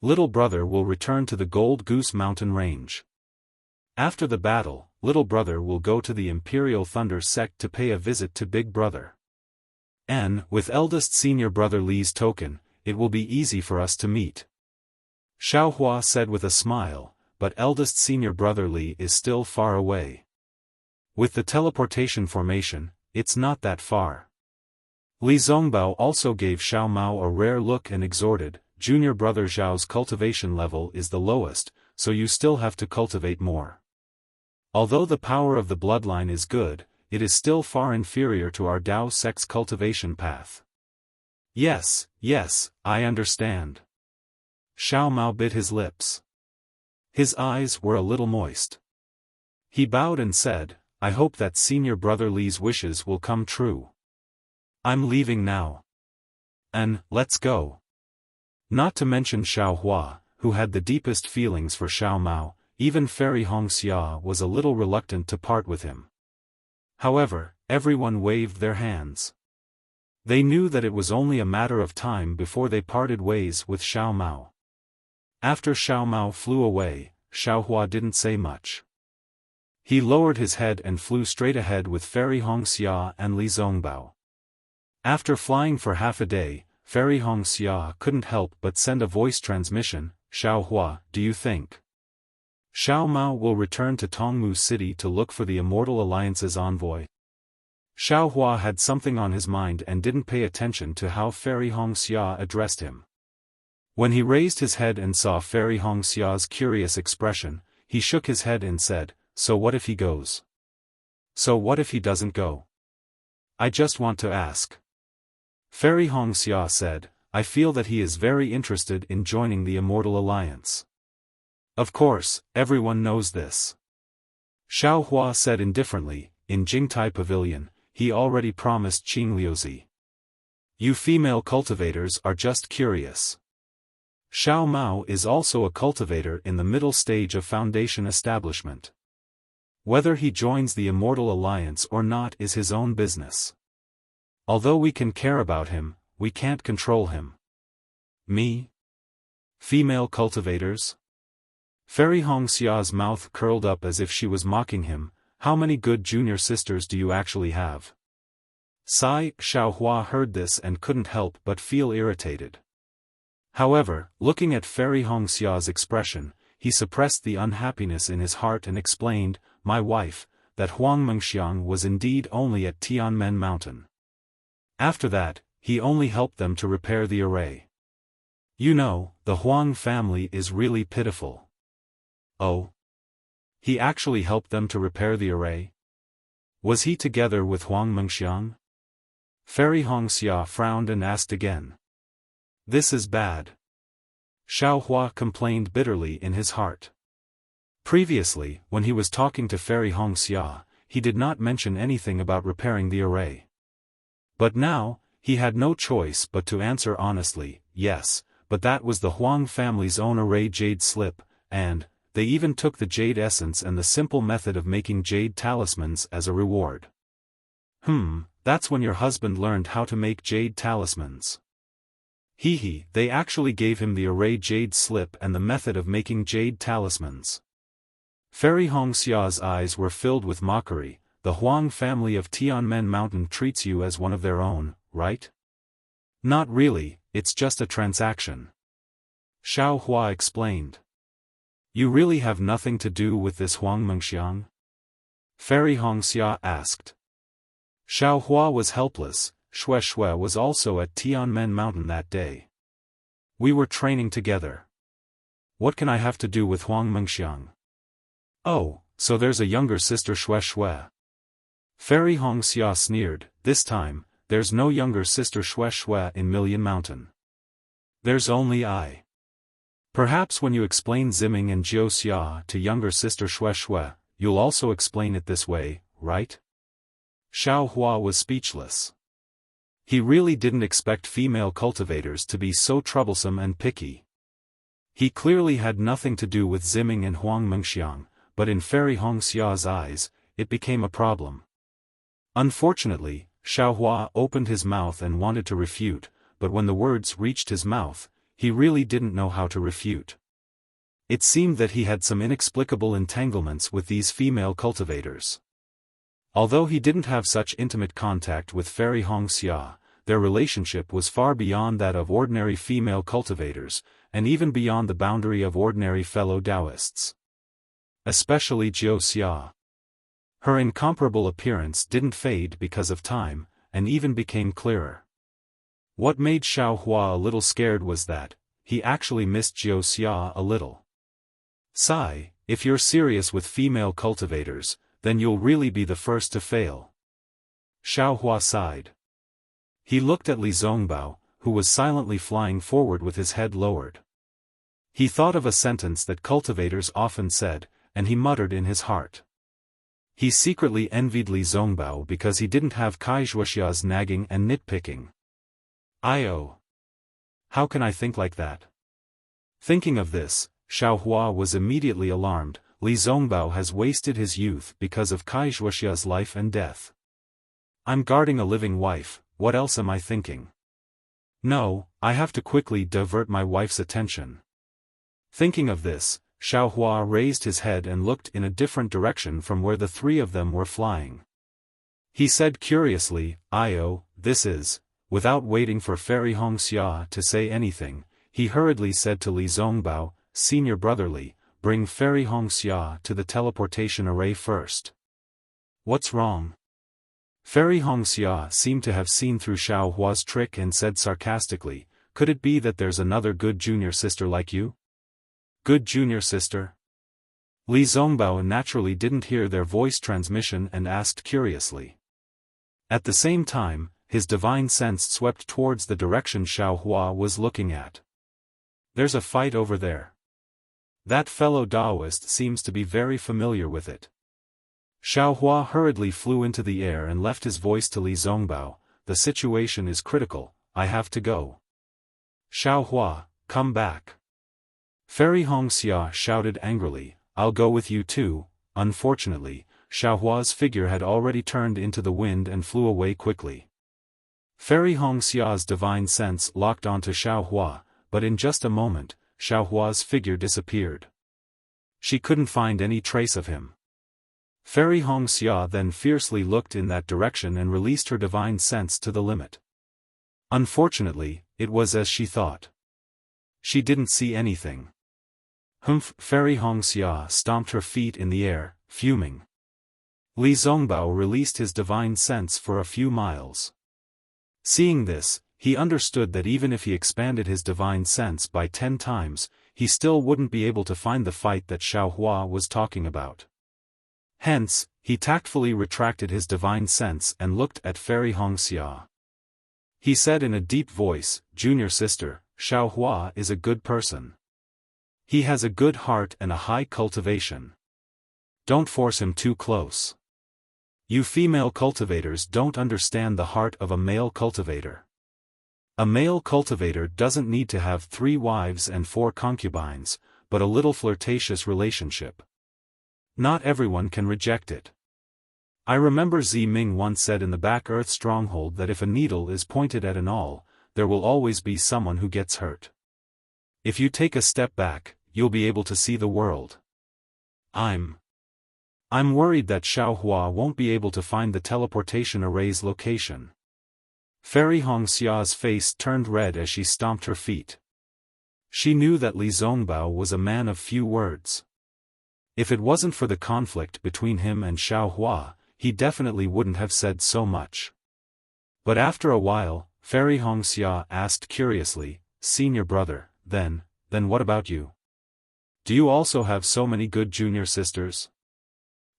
Little brother will return to the Gold Goose Mountain Range. After the battle, little brother will go to the Imperial Thunder sect to pay a visit to big brother. And, with eldest senior brother Li's token, it will be easy for us to meet. Xiao Hua said with a smile, but eldest senior brother Li is still far away. With the teleportation formation, it's not that far. Li Zongbao also gave Xiao Mao a rare look and exhorted, junior brother Zhao's cultivation level is the lowest, so you still have to cultivate more. Although the power of the bloodline is good, it is still far inferior to our Dao sect's cultivation path. Yes, I understand. Xiao Mao bit his lips. His eyes were a little moist. He bowed and said, I hope that senior brother Li's wishes will come true. I'm leaving now. And, let's go. Not to mention Xiao Hua, who had the deepest feelings for Xiao Mao, even Fairy Hongxia was a little reluctant to part with him. However, everyone waved their hands. They knew that it was only a matter of time before they parted ways with Xiao Mao. After Xiao Mao flew away, Xiao Hua didn't say much. He lowered his head and flew straight ahead with Fairy Hongxia and Li Zongbao. After flying for half a day, Fairy Hongxia couldn't help but send a voice transmission, Xiao Hua, do you think Xiao Mao will return to Tongmu City to look for the Immortal Alliance's envoy? Xiao Hua had something on his mind and didn't pay attention to how Fairy Hongxia addressed him. When he raised his head and saw Fairy Hongxia's curious expression, he shook his head and said, so what if he goes? So what if he doesn't go? I just want to ask. Fairy Hongxia said, I feel that he is very interested in joining the Immortal Alliance. Of course, everyone knows this. Xiao Hua said indifferently, in Jingtai Pavilion, he already promised Qing Liuzi. You female cultivators are just curious. Xiao Mao is also a cultivator in the middle stage of foundation establishment. Whether he joins the Immortal Alliance or not is his own business. Although we can care about him, we can't control him. Me? Female cultivators? Fairy Hongxia's mouth curled up as if she was mocking him. How many good junior sisters do you actually have? Xiaohua heard this and couldn't help but feel irritated. However, looking at Fairy Hongxia's expression, he suppressed the unhappiness in his heart and explained, my wife, that Huang Mengxiang was indeed only at Tianmen Mountain. After that, he only helped them to repair the array. You know, the Huang family is really pitiful. Oh? He actually helped them to repair the array? Was he together with Huang Mengxiang? Fairy Hongxia frowned and asked again. This is bad. Xiaohua complained bitterly in his heart. Previously, when he was talking to Fairy Hongxia, he did not mention anything about repairing the array. But now, he had no choice but to answer honestly, yes, but that was the Huang family's own array jade slip, and they even took the jade essence and the simple method of making jade talismans as a reward. That's when your husband learned how to make jade talismans. They actually gave him the array jade slip and the method of making jade talismans. Fairy Hongxia's eyes were filled with mockery. The Huang family of Tianmen Mountain treats you as one of their own, right? Not really, it's just a transaction. Xiaohua explained. You really have nothing to do with this Huang Mengxiang? Fairy Hongxia asked. Xiaohua was helpless. Shui was also at Tianmen Mountain that day. We were training together. What can I have to do with Huang Mengxiang? Oh, so there's a younger sister Shui. Fairy Hongxia sneered. This time, there's no younger sister Shui in Million Mountain. There's only I. Perhaps when you explain Ziming and Jiuxia to younger sister Shui, you'll also explain it this way, right? Xiaohua was speechless. He really didn't expect female cultivators to be so troublesome and picky. He clearly had nothing to do with Ziming and Huang Mengxiang, but in Fairy Hongxia's eyes, it became a problem. Unfortunately, Xiaohua opened his mouth and wanted to refute, but when the words reached his mouth, he really didn't know how to refute. It seemed that he had some inexplicable entanglements with these female cultivators. Although he didn't have such intimate contact with Fairy Hongxia, their relationship was far beyond that of ordinary female cultivators, and even beyond the boundary of ordinary fellow Taoists. Especially Jiuxia. Her incomparable appearance didn't fade because of time, and even became clearer. What made Xiaohua a little scared was that, he actually missed Jiuxia a little. If you're serious with female cultivators, then you'll really be the first to fail. Xiaohua sighed. He looked at Li Zongbao, who was silently flying forward with his head lowered. He thought of a sentence that cultivators often said, and he muttered in his heart. He secretly envied Li Zongbao because he didn't have Kai Zhuoxia's nagging and nitpicking. How can I think like that? Thinking of this, Xiaohua was immediately alarmed. Li Zongbao has wasted his youth because of Kai Zhuoxia's life and death. I'm guarding a living wife, what else am I thinking? No, I have to quickly divert my wife's attention. Thinking of this, Xiaohua raised his head and looked in a different direction from where the three of them were flying. He said curiously, this is, without waiting for Fairy Hongxia to say anything, he hurriedly said to Li Zongbao, Senior Brotherly, bring Fairy Hongxia to the teleportation array first. What's wrong? Fairy Hongxia seemed to have seen through Xiaohua's trick and said sarcastically, could it be that there's another good junior sister like you? Good junior sister? Li Zongbao naturally didn't hear their voice transmission and asked curiously. At the same time, his divine sense swept towards the direction Xiaohua was looking at. There's a fight over there. That fellow Taoist seems to be very familiar with it. Xiaohua hurriedly flew into the air and left his voice to Li Zongbao, the situation is critical, I have to go. Xiaohua, come back. Fairy Hongxia shouted angrily, I'll go with you too. Unfortunately, Xiaohua's figure had already turned into the wind and flew away quickly. Fairy Hongxia's divine sense locked onto Xiaohua, but in just a moment, Xiaohua's figure disappeared. She couldn't find any trace of him. Fairy Hongxia then fiercely looked in that direction and released her divine sense to the limit. Unfortunately, it was as she thought. She didn't see anything. Humph! Fairy Hongxia stomped her feet in the air, fuming. Li Zongbao released his divine sense for a few miles. Seeing this, he understood that even if he expanded his divine sense by 10 times, he still wouldn't be able to find the fight that Xiaohua was talking about. Hence, he tactfully retracted his divine sense and looked at Fairy Hongxia. He said in a deep voice, "Junior sister, Xiaohua is a good person. He has a good heart and a high cultivation. Don't force him too close. You female cultivators don't understand the heart of a male cultivator. A male cultivator doesn't need to have 3 wives and 4 concubines, but a little flirtatious relationship. Not everyone can reject it. I remember Zi Ming once said in the Back Earth stronghold that if a needle is pointed at an awl, there will always be someone who gets hurt. If you take a step back, you'll be able to see the world. I'm worried that Xiaohua won't be able to find the teleportation array's location." Fairy Hongxia's face turned red as she stomped her feet. She knew that Li Zongbao was a man of few words. If it wasn't for the conflict between him and Xiaohua, he definitely wouldn't have said so much. But after a while, Fairy Hongxia asked curiously, "Senior brother, then what about you? Do you also have so many good junior sisters?"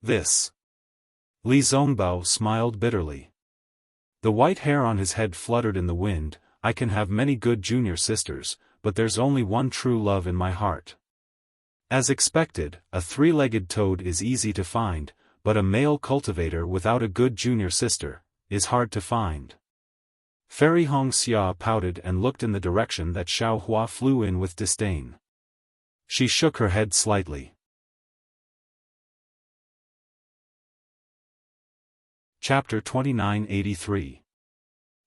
This. Li Zongbao smiled bitterly. The white hair on his head fluttered in the wind. "I can have many good junior sisters, but there's only one true love in my heart." As expected, a 3-legged toad is easy to find, but a male cultivator without a good junior sister is hard to find. Fairy Hongxia pouted and looked in the direction that Xiaohua flew in with disdain. She shook her head slightly. Chapter 2983.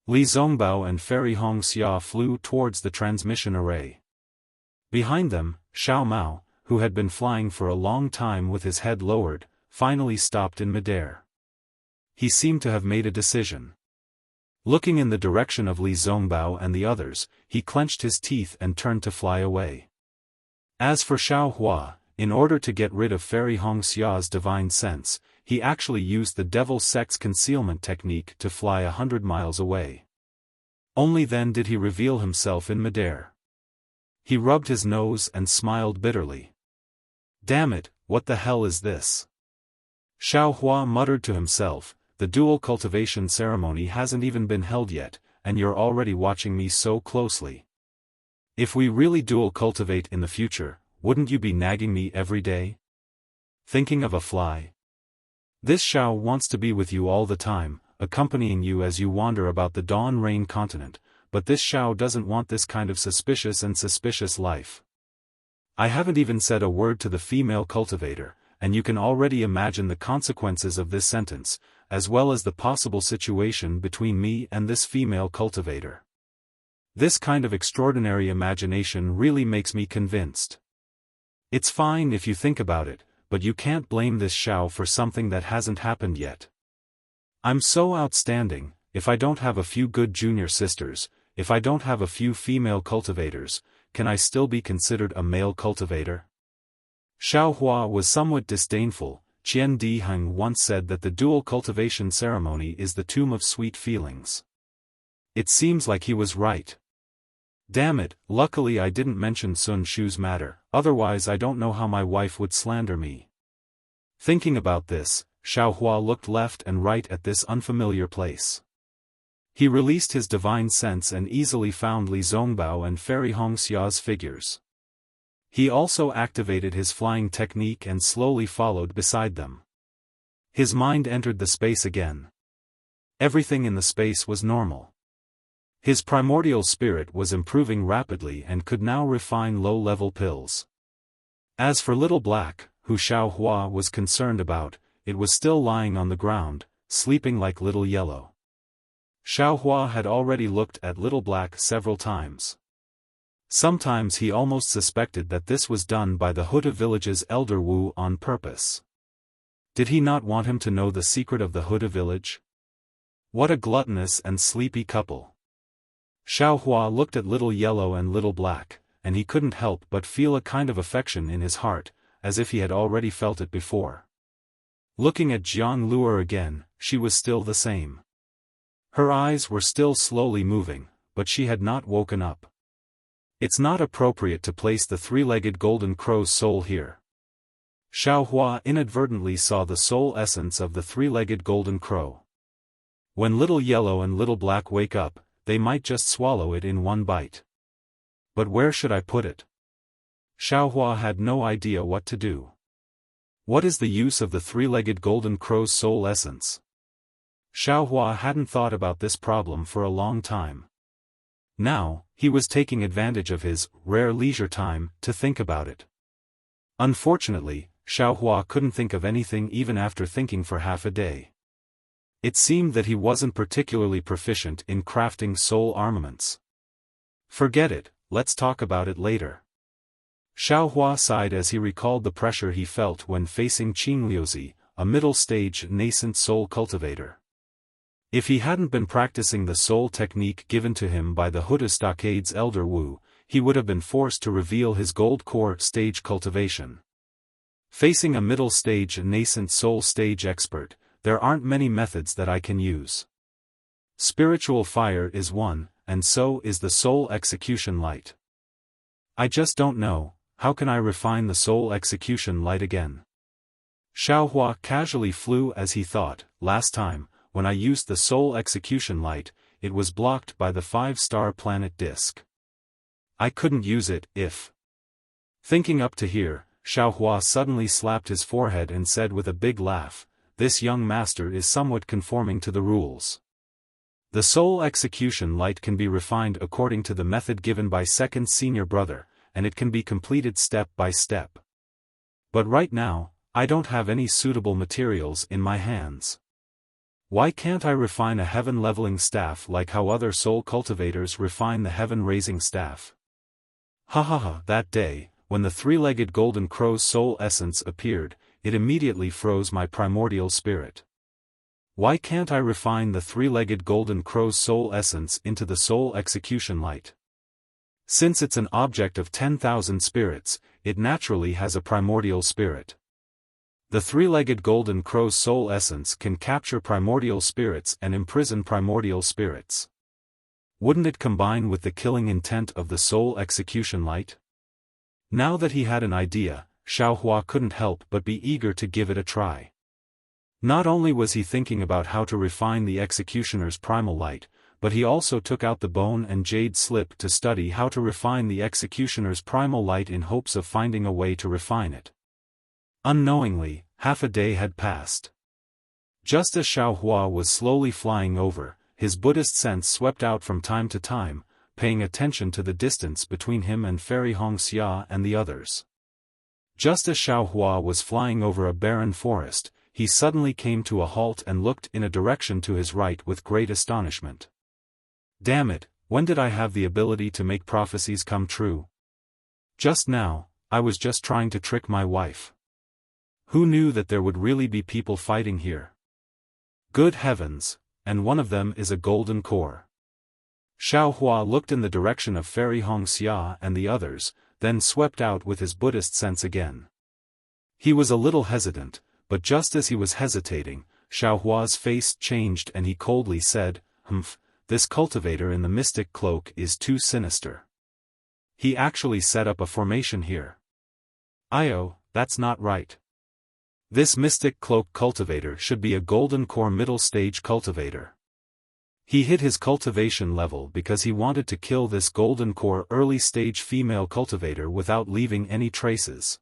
Li Zongbao and Fairy Hongxia flew towards the transmission array. Behind them, Xiao Mao, who had been flying for a long time with his head lowered, finally stopped in midair. He seemed to have made a decision. Looking in the direction of Li Zongbao and the others, he clenched his teeth and turned to fly away. As for Xiaohua, in order to get rid of Fairy Hongxia's divine sense, he actually used the devil sex concealment technique to fly 100 miles away. Only then did he reveal himself in midair. He rubbed his nose and smiled bitterly. "Damn it, what the hell is this?" Xiaohua muttered to himself, "The dual cultivation ceremony hasn't even been held yet, and you're already watching me so closely. If we really dual cultivate in the future, wouldn't you be nagging me every day? Thinking of a fly? This Xiao wants to be with you all the time, accompanying you as you wander about the Dawn Rain continent, but this Xiao doesn't want this kind of suspicious life. I haven't even said a word to the female cultivator, and you can already imagine the consequences of this sentence, as well as the possible situation between me and this female cultivator. This kind of extraordinary imagination really makes me convinced. It's fine if you think about it, but you can't blame this Xiao for something that hasn't happened yet. I'm so outstanding. If I don't have a few good junior sisters, if I don't have a few female cultivators, can I still be considered a male cultivator?" Xiaohua was somewhat disdainful. Qian Diheng once said that the dual cultivation ceremony is the tomb of sweet feelings. It seems like he was right. Damn it, luckily I didn't mention Sun Shu's matter, otherwise I don't know how my wife would slander me. Thinking about this, Xiaohua looked left and right at this unfamiliar place. He released his divine sense and easily found Li Zongbao and Fairy Hongxia's figures. He also activated his flying technique and slowly followed beside them. His mind entered the space again. Everything in the space was normal. His primordial spirit was improving rapidly and could now refine low-level pills. As for Little Black, who Xiaohua was concerned about, it was still lying on the ground, sleeping like Little Yellow. Xiaohua had already looked at Little Black several times. Sometimes he almost suspected that this was done by the Huda village's elder Wu on purpose. Did he not want him to know the secret of the Huda village? What a gluttonous and sleepy couple. Xiaohua looked at Little Yellow and Little Black, and he couldn't help but feel a kind of affection in his heart, as if he had already felt it before. Looking at Jiang Luer again, she was still the same. Her eyes were still slowly moving, but she had not woken up. It's not appropriate to place the three-legged golden crow's soul here. Xiaohua inadvertently saw the soul essence of the three-legged golden crow. When Little Yellow and Little Black wake up, they might just swallow it in one bite. But where should I put it? Xiaohua had no idea what to do. What is the use of the three-legged golden crow's soul essence? Xiaohua hadn't thought about this problem for a long time. Now, he was taking advantage of his rare leisure time to think about it. Unfortunately, Xiaohua couldn't think of anything even after thinking for half a day. It seemed that he wasn't particularly proficient in crafting soul armaments. Forget it, let's talk about it later. Xiaohua sighed as he recalled the pressure he felt when facing Qingliuzi, a middle-stage nascent soul cultivator. If he hadn't been practicing the soul technique given to him by the Huda Stockade's elder Wu, he would have been forced to reveal his gold core stage cultivation. Facing a middle-stage nascent soul stage expert, there aren't many methods that I can use. Spiritual fire is one, and so is the soul execution light. I just don't know, how can I refine the soul execution light again? Xiaohua casually flew as he thought, last time, when I used the soul execution light, it was blocked by the 5-star planet disk. I couldn't use it if... Thinking up to here, Xiaohua suddenly slapped his forehead and said with a big laugh, "This young master is somewhat conforming to the rules. The soul execution light can be refined according to the method given by second senior brother, and it can be completed step by step. But right now, I don't have any suitable materials in my hands. Why can't I refine a heaven-leveling staff like how other soul cultivators refine the heaven-raising staff?" Ha ha ha! That day, when the three-legged golden crow's soul essence appeared, it immediately froze my primordial spirit. Why can't I refine the three-legged golden crow's soul essence into the soul execution light? Since it's an object of 10,000 spirits, it naturally has a primordial spirit. The three-legged golden crow's soul essence can capture primordial spirits and imprison primordial spirits. Wouldn't it combine with the killing intent of the soul execution light? Now that he had an idea, Xiaohua couldn't help but be eager to give it a try. Not only was he thinking about how to refine the executioner's primal light, but he also took out the bone and jade slip to study how to refine the executioner's primal light in hopes of finding a way to refine it. Unknowingly, half a day had passed. Just as Xiaohua was slowly flying over, his Buddhist sense swept out from time to time, paying attention to the distance between him and Fairy Hongxia and the others. Just as Xiaohua was flying over a barren forest, he suddenly came to a halt and looked in a direction to his right with great astonishment. Damn it, when did I have the ability to make prophecies come true? Just now, I was just trying to trick my wife. Who knew that there would really be people fighting here? Good heavens, and one of them is a golden core. Xiaohua looked in the direction of Fairy Hongxia and the others, then swept out with his Buddhist sense again. He was a little hesitant, but just as he was hesitating, Xiaohua's face changed and he coldly said, "Humph, this cultivator in the mystic cloak is too sinister. He actually set up a formation here. Io, that's not right. This mystic cloak cultivator should be a golden core middle stage cultivator. He hit his cultivation level because he wanted to kill this golden core early stage female cultivator without leaving any traces.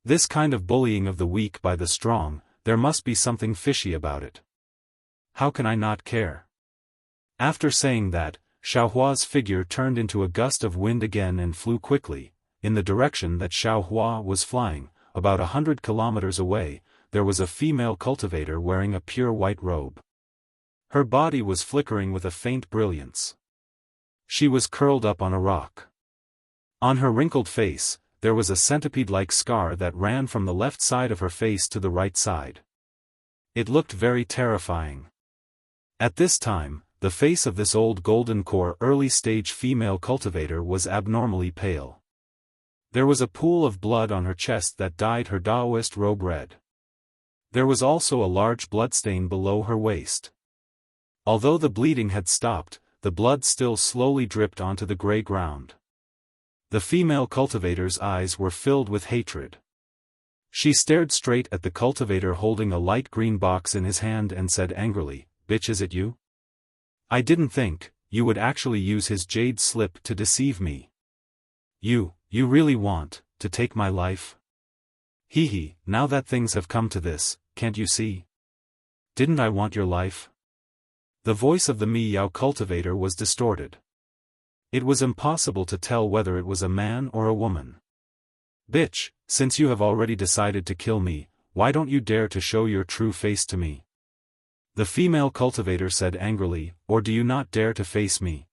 This kind of bullying of the weak by the strong, there must be something fishy about it. How can I not care?" After saying that, Xiaohua's figure turned into a gust of wind again and flew quickly, in the direction that Xiaohua was flying. About 100 kilometers away, there was a female cultivator wearing a pure white robe. Her body was flickering with a faint brilliance. She was curled up on a rock. On her wrinkled face, there was a centipede-like scar that ran from the left side of her face to the right side. It looked very terrifying. At this time, the face of this old golden core early-stage female cultivator was abnormally pale. There was a pool of blood on her chest that dyed her Daoist robe red. There was also a large bloodstain below her waist. Although the bleeding had stopped, the blood still slowly dripped onto the gray ground. The female cultivator's eyes were filled with hatred. She stared straight at the cultivator holding a light green box in his hand and said angrily, "Bitch, is it you? I didn't think you would actually use his jade slip to deceive me. You really want to take my life? Hee hee, now that things have come to this, can't you see? Didn't I want your life?" The voice of the Miao cultivator was distorted. It was impossible to tell whether it was a man or a woman. "Bitch, since you have already decided to kill me, why don't you dare to show your true face to me?" The female cultivator said angrily, "Or do you not dare to face me?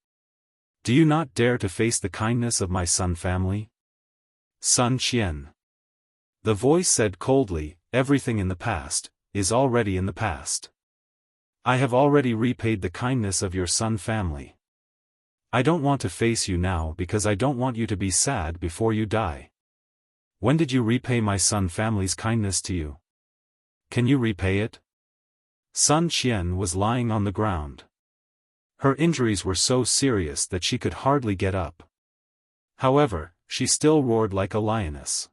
Do you not dare to face the kindness of my Sun family?" Sun Qian. The voice said coldly, "Everything in the past is already in the past. I have already repaid the kindness of your Sun family. I don't want to face you now because I don't want you to be sad before you die. When did you repay my Sun family's kindness to you? Can you repay it?" Sun Qian was lying on the ground. Her injuries were so serious that she could hardly get up. However, she still roared like a lioness.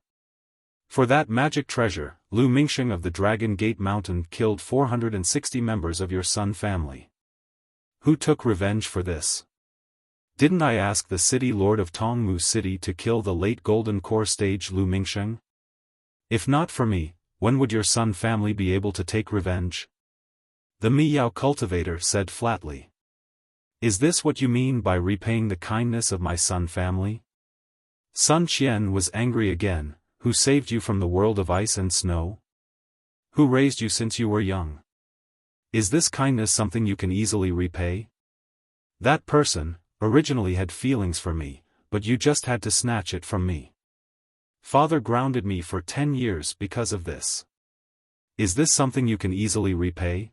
For that magic treasure, Lu Mingsheng of the Dragon Gate Mountain killed 460 members of your Sun family. Who took revenge for this? Didn't I ask the city lord of Tongmu City to kill the late Golden Core stage Lu Mingsheng? If not for me, when would your Sun family be able to take revenge? The Miao cultivator said flatly. Is this what you mean by repaying the kindness of my Sun family? Sun Qian was angry again. Who saved you from the world of ice and snow? Who raised you since you were young? Is this kindness something you can easily repay? That person originally had feelings for me, but you just had to snatch it from me. Father grounded me for 10 years because of this. Is this something you can easily repay?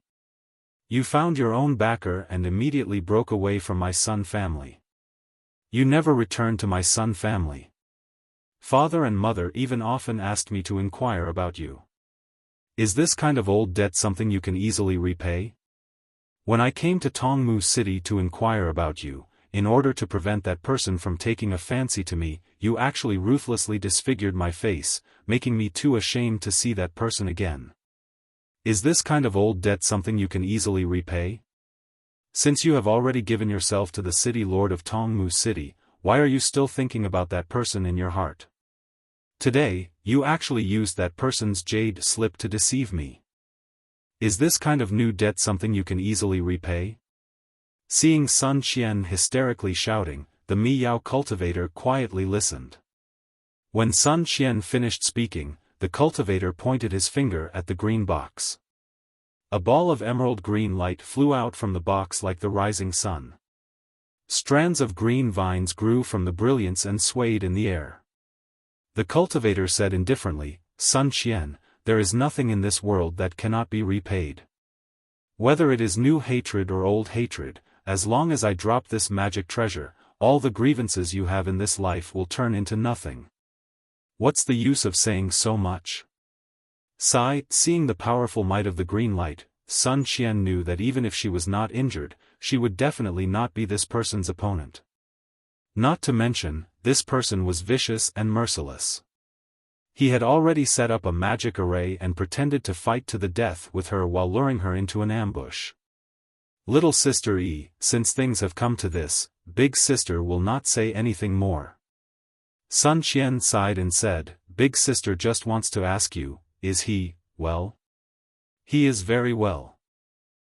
You found your own backer and immediately broke away from my Sun family. You never returned to my Sun family. Father and mother even often asked me to inquire about you. Is this kind of old debt something you can easily repay? When I came to Tongmu City to inquire about you, in order to prevent that person from taking a fancy to me, you actually ruthlessly disfigured my face, making me too ashamed to see that person again. Is this kind of old debt something you can easily repay? Since you have already given yourself to the city lord of Tongmu City, why are you still thinking about that person in your heart? Today, you actually used that person's jade slip to deceive me. Is this kind of new debt something you can easily repay? Seeing Sun Qian hysterically shouting, the Miao cultivator quietly listened. When Sun Qian finished speaking, the cultivator pointed his finger at the green box. A ball of emerald green light flew out from the box like the rising sun. Strands of green vines grew from the brilliance and swayed in the air. The cultivator said indifferently, Sun Qian, there is nothing in this world that cannot be repaid. Whether it is new hatred or old hatred, as long as I drop this magic treasure, all the grievances you have in this life will turn into nothing. What's the use of saying so much? Seeing the powerful might of the green light, Sun Qian knew that even if she was not injured, she would definitely not be this person's opponent. Not to mention, this person was vicious and merciless. He had already set up a magic array and pretended to fight to the death with her while luring her into an ambush. Little sister since things have come to this, big sister will not say anything more. Sun Qian sighed and said, Big sister just wants to ask you, is he, well? He is very well.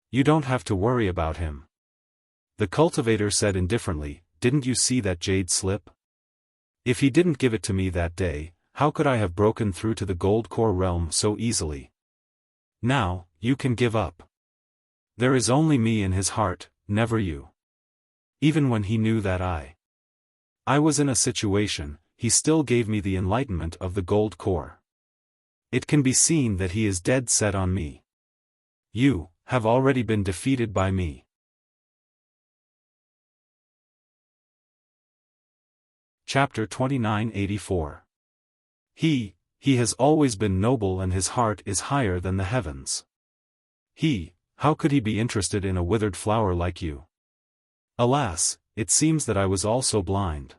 You don't have to worry about him. The cultivator said indifferently, didn't you see that jade slip? If he didn't give it to me that day, how could I have broken through to the gold core realm so easily? Now, you can give up. There is only me in his heart, never you. Even when he knew that I I was in a situation, he still gave me the enlightenment of the gold core. It can be seen that he is dead set on me. You have already been defeated by me. Chapter 2984. He has always been noble and his heart is higher than the heavens. How could he be interested in a withered flower like you? Alas, it seems that I was also blind.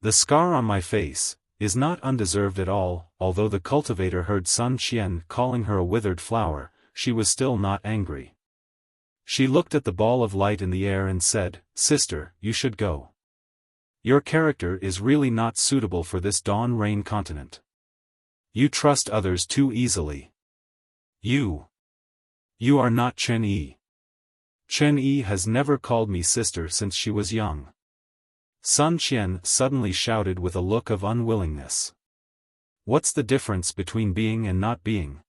The scar on my face is not undeserved at all. Although the cultivator heard Sun Qian calling her a withered flower, she was still not angry. She looked at the ball of light in the air and said, "Sister, you should go. Your character is really not suitable for this dawn rain continent. You trust others too easily. You are not Chen Yi. Chen Yi has never called me sister since she was young." Sun Qian suddenly shouted with a look of unwillingness. "What's the difference between being and not being?"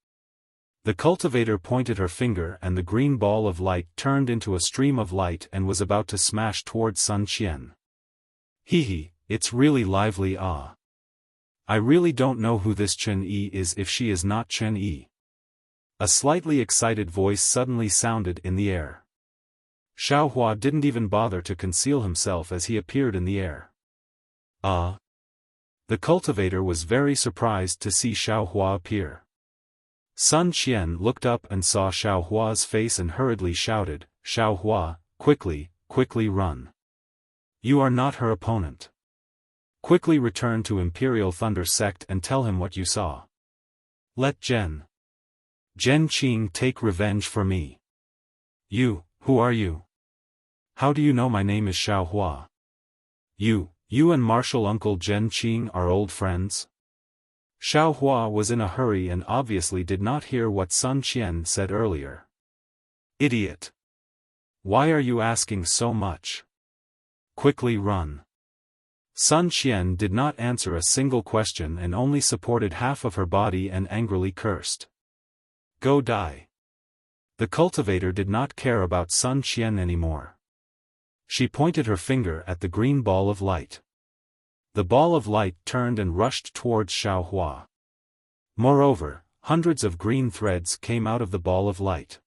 The cultivator pointed her finger and the green ball of light turned into a stream of light and was about to smash towards Sun Qian. It's really lively. I really don't know who this Chen Yi is if she is not Chen Yi." A slightly excited voice suddenly sounded in the air. Xiaofan didn't even bother to conceal himself as he appeared in the air. The cultivator was very surprised to see Xiaofan appear. Sun Qian looked up and saw Xiaohua's face and hurriedly shouted, "Xiaohua, quickly run. You are not her opponent. Quickly return to Imperial Thunder Sect and tell him what you saw. Let Zhen Qing take revenge for me." Who are you? How do you know my name is Xiaohua? You and martial uncle Zhen Qing are old friends? Xiaohua was in a hurry and obviously did not hear what Sun Qian said earlier. "Idiot! Why are you asking so much? Quickly run." Sun Qian did not answer a single question and only supported half of her body and angrily cursed. "Go die." The cultivator did not care about Sun Qian anymore. She pointed her finger at the green ball of light. The ball of light turned and rushed towards Xiaohua. Moreover, hundreds of green threads came out of the ball of light.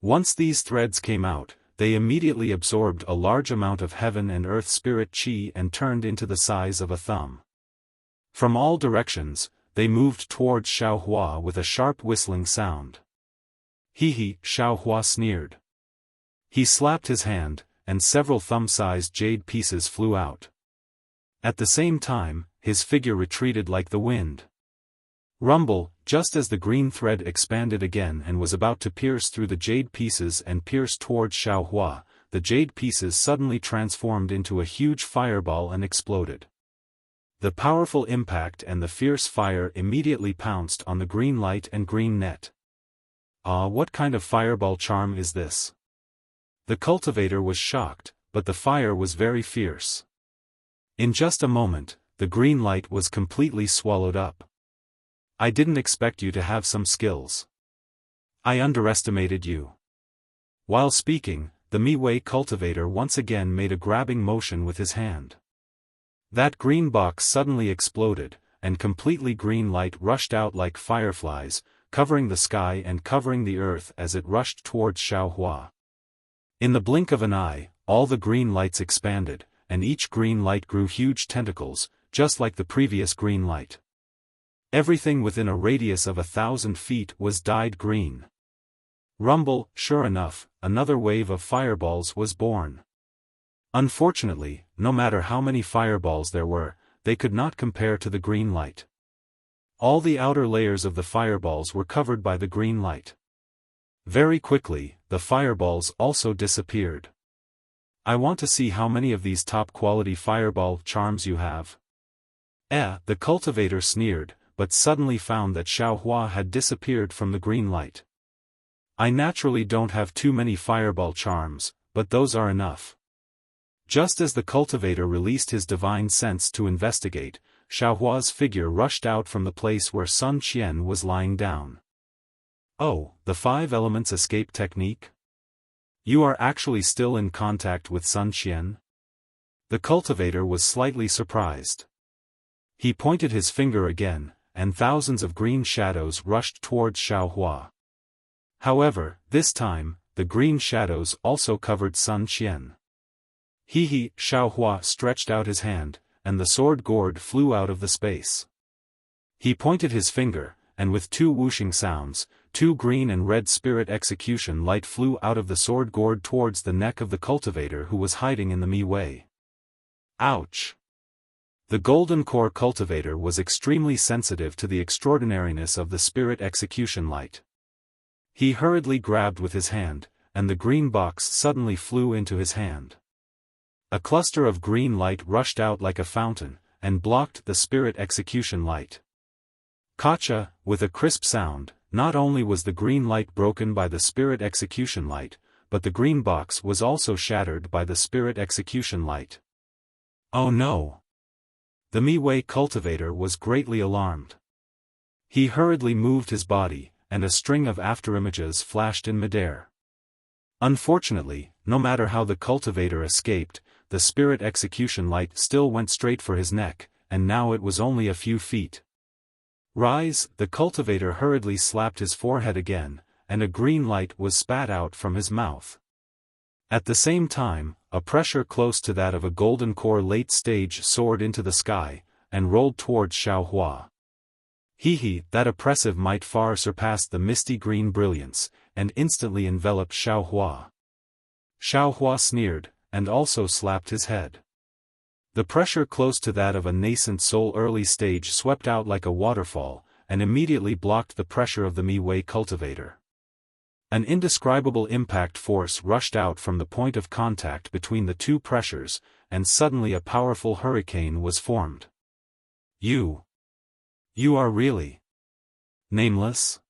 Once these threads came out, they immediately absorbed a large amount of heaven and earth spirit qi and turned into the size of a thumb. From all directions, they moved towards Xiaohua with a sharp whistling sound. Xiaohua sneered. He slapped his hand, and several thumb-sized jade pieces flew out. At the same time, his figure retreated like the wind. Rumble, just as the green thread expanded again and was about to pierce through the jade pieces and pierce towards Xiaohua, the jade pieces suddenly transformed into a huge fireball and exploded. The powerful impact and the fierce fire immediately pounced on the green light and green net. What kind of fireball charm is this? The cultivator was shocked, but the fire was very fierce. In just a moment, the green light was completely swallowed up. "I didn't expect you to have some skills. I underestimated you." While speaking, the Miwei cultivator once again made a grabbing motion with his hand. That green box suddenly exploded, and completely green light rushed out like fireflies, covering the sky and covering the earth as it rushed towards Xiaohua. In the blink of an eye, all the green lights expanded, and each green light grew huge tentacles, just like the previous green light. Everything within a radius of 1,000 feet was dyed green. Rumble, sure enough, another wave of fireballs was born. Unfortunately, no matter how many fireballs there were, they could not compare to the green light. All the outer layers of the fireballs were covered by the green light. Very quickly, the fireballs also disappeared. "I want to see how many of these top-quality fireball charms you have." The cultivator sneered, but suddenly found that Xiaohua had disappeared from the green light. "I naturally don't have too many fireball charms, but those are enough." Just as the cultivator released his divine sense to investigate, Xiaohua's figure rushed out from the place where Sun Qian was lying down. "Oh, the 5 elements escape technique? You are actually still in contact with Sun Qian?" The cultivator was slightly surprised. He pointed his finger again, and thousands of green shadows rushed towards Xiaohua. However, this time, the green shadows also covered Sun Qian. He, Xiaohua stretched out his hand, and the sword gourd flew out of the space. He pointed his finger, and with two whooshing sounds, two green and red spirit execution light flew out of the sword gourd towards the neck of the cultivator who was hiding in the Mi-Wei. Ouch! The golden core cultivator was extremely sensitive to the extraordinariness of the spirit execution light. He hurriedly grabbed with his hand, and the green box suddenly flew into his hand. A cluster of green light rushed out like a fountain, and blocked the spirit execution light. Gotcha! With a crisp sound, not only was the green light broken by the spirit execution light, but the green box was also shattered by the spirit execution light. Oh no! The Mi-Wei cultivator was greatly alarmed. He hurriedly moved his body, and a string of afterimages flashed in midair. Unfortunately, no matter how the cultivator escaped, the spirit execution light still went straight for his neck, and now it was only a few feet. Rise! The cultivator hurriedly slapped his forehead again, and a green light was spat out from his mouth. At the same time, a pressure close to that of a golden core late stage soared into the sky, and rolled towards Xiaohua. That oppressive might far surpassed the misty green brilliance, and instantly enveloped Xiaohua. Xiaohua sneered, and also slapped his head. The pressure close to that of a nascent soul early stage swept out like a waterfall, and immediately blocked the pressure of the Mi-Wei cultivator. An indescribable impact force rushed out from the point of contact between the two pressures, and suddenly a powerful hurricane was formed. You are really nameless?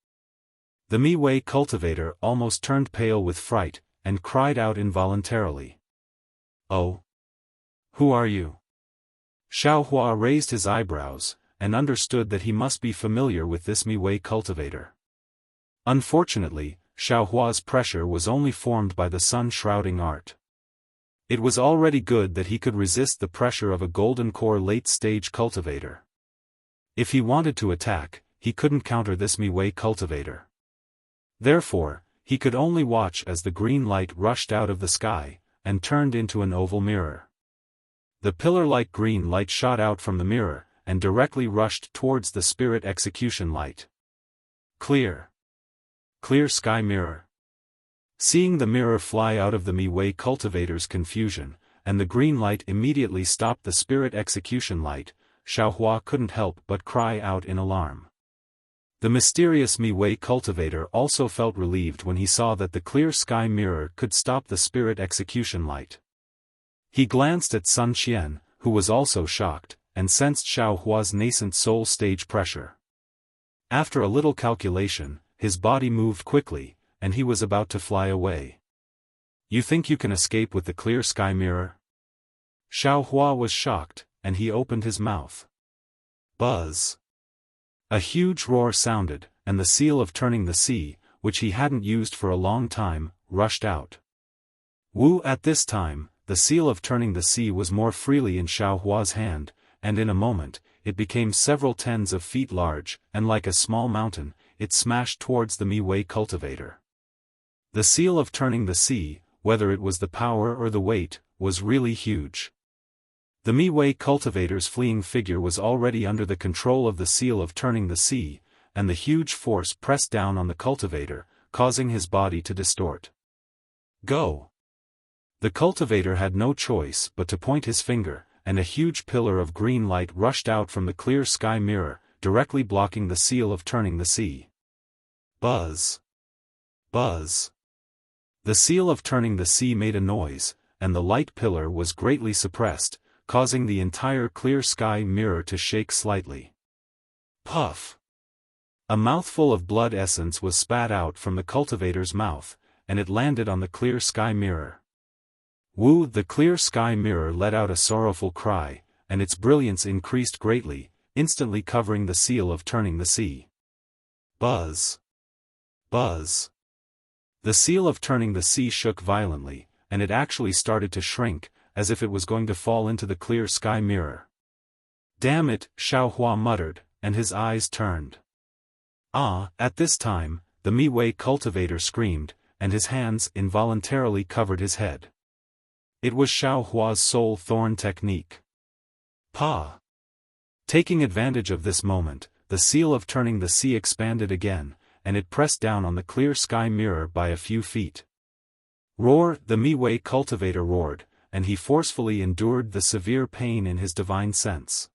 The Mi-Wei cultivator almost turned pale with fright, and cried out involuntarily. Oh? Who are you? Xiaohua raised his eyebrows, and understood that he must be familiar with this Mi-Wei cultivator. Unfortunately, Xiaohua's pressure was only formed by the sun-shrouding art. It was already good that he could resist the pressure of a golden core late-stage cultivator. If he wanted to attack, he couldn't counter this Mi-Wei cultivator. Therefore, he could only watch as the green light rushed out of the sky, and turned into an oval mirror. The pillar-like green light shot out from the mirror, and directly rushed towards the spirit execution light. Clear sky mirror. Seeing the mirror fly out of the Mi-Wei cultivator's confusion, and the green light immediately stopped the spirit execution light, Xiaohua couldn't help but cry out in alarm. The mysterious Mi-Wei cultivator also felt relieved when he saw that the clear sky mirror could stop the spirit execution light. He glanced at Sun Qian, who was also shocked, and sensed Xiaohua's nascent soul stage pressure. After a little calculation, his body moved quickly, and he was about to fly away. You think you can escape with the clear sky mirror? Xiaohua was shocked, and he opened his mouth. Buzz! A huge roar sounded, and the seal of turning the sea, which he hadn't used for a long time, rushed out. At this time, the seal of turning the sea was more freely in Xiaohua's hand, and in a moment, it became several tens of feet large, and like a small mountain, it smashed towards the Mi-Wei cultivator. The seal of turning the sea, whether it was the power or the weight, was really huge. The Mi-Wei cultivator's fleeing figure was already under the control of the seal of turning the sea, and the huge force pressed down on the cultivator, causing his body to distort. Go! The cultivator had no choice but to point his finger, and a huge pillar of green light rushed out from the clear sky mirror, directly blocking the seal of turning the sea. Buzz! Buzz! The seal of turning the sea made a noise, and the light pillar was greatly suppressed, causing the entire clear sky mirror to shake slightly. Puff! A mouthful of blood essence was spat out from the cultivator's mouth, and it landed on the clear sky mirror. The clear sky mirror let out a sorrowful cry, and its brilliance increased greatly, instantly covering the seal of turning the sea. Buzz! Buzz! The seal of turning the sea shook violently, and it actually started to shrink, as if it was going to fall into the clear sky mirror. "Damn it," Xiaohua muttered, and his eyes turned. At this time, the Mi-Wei cultivator screamed, and his hands involuntarily covered his head. It was Xiaohua's soul thorn technique. Pa! Taking advantage of this moment, the seal of turning the sea expanded again, and it pressed down on the clear sky mirror by a few feet. Roar! The Mi-Wei cultivator roared, and he forcefully endured the severe pain in his divine sense.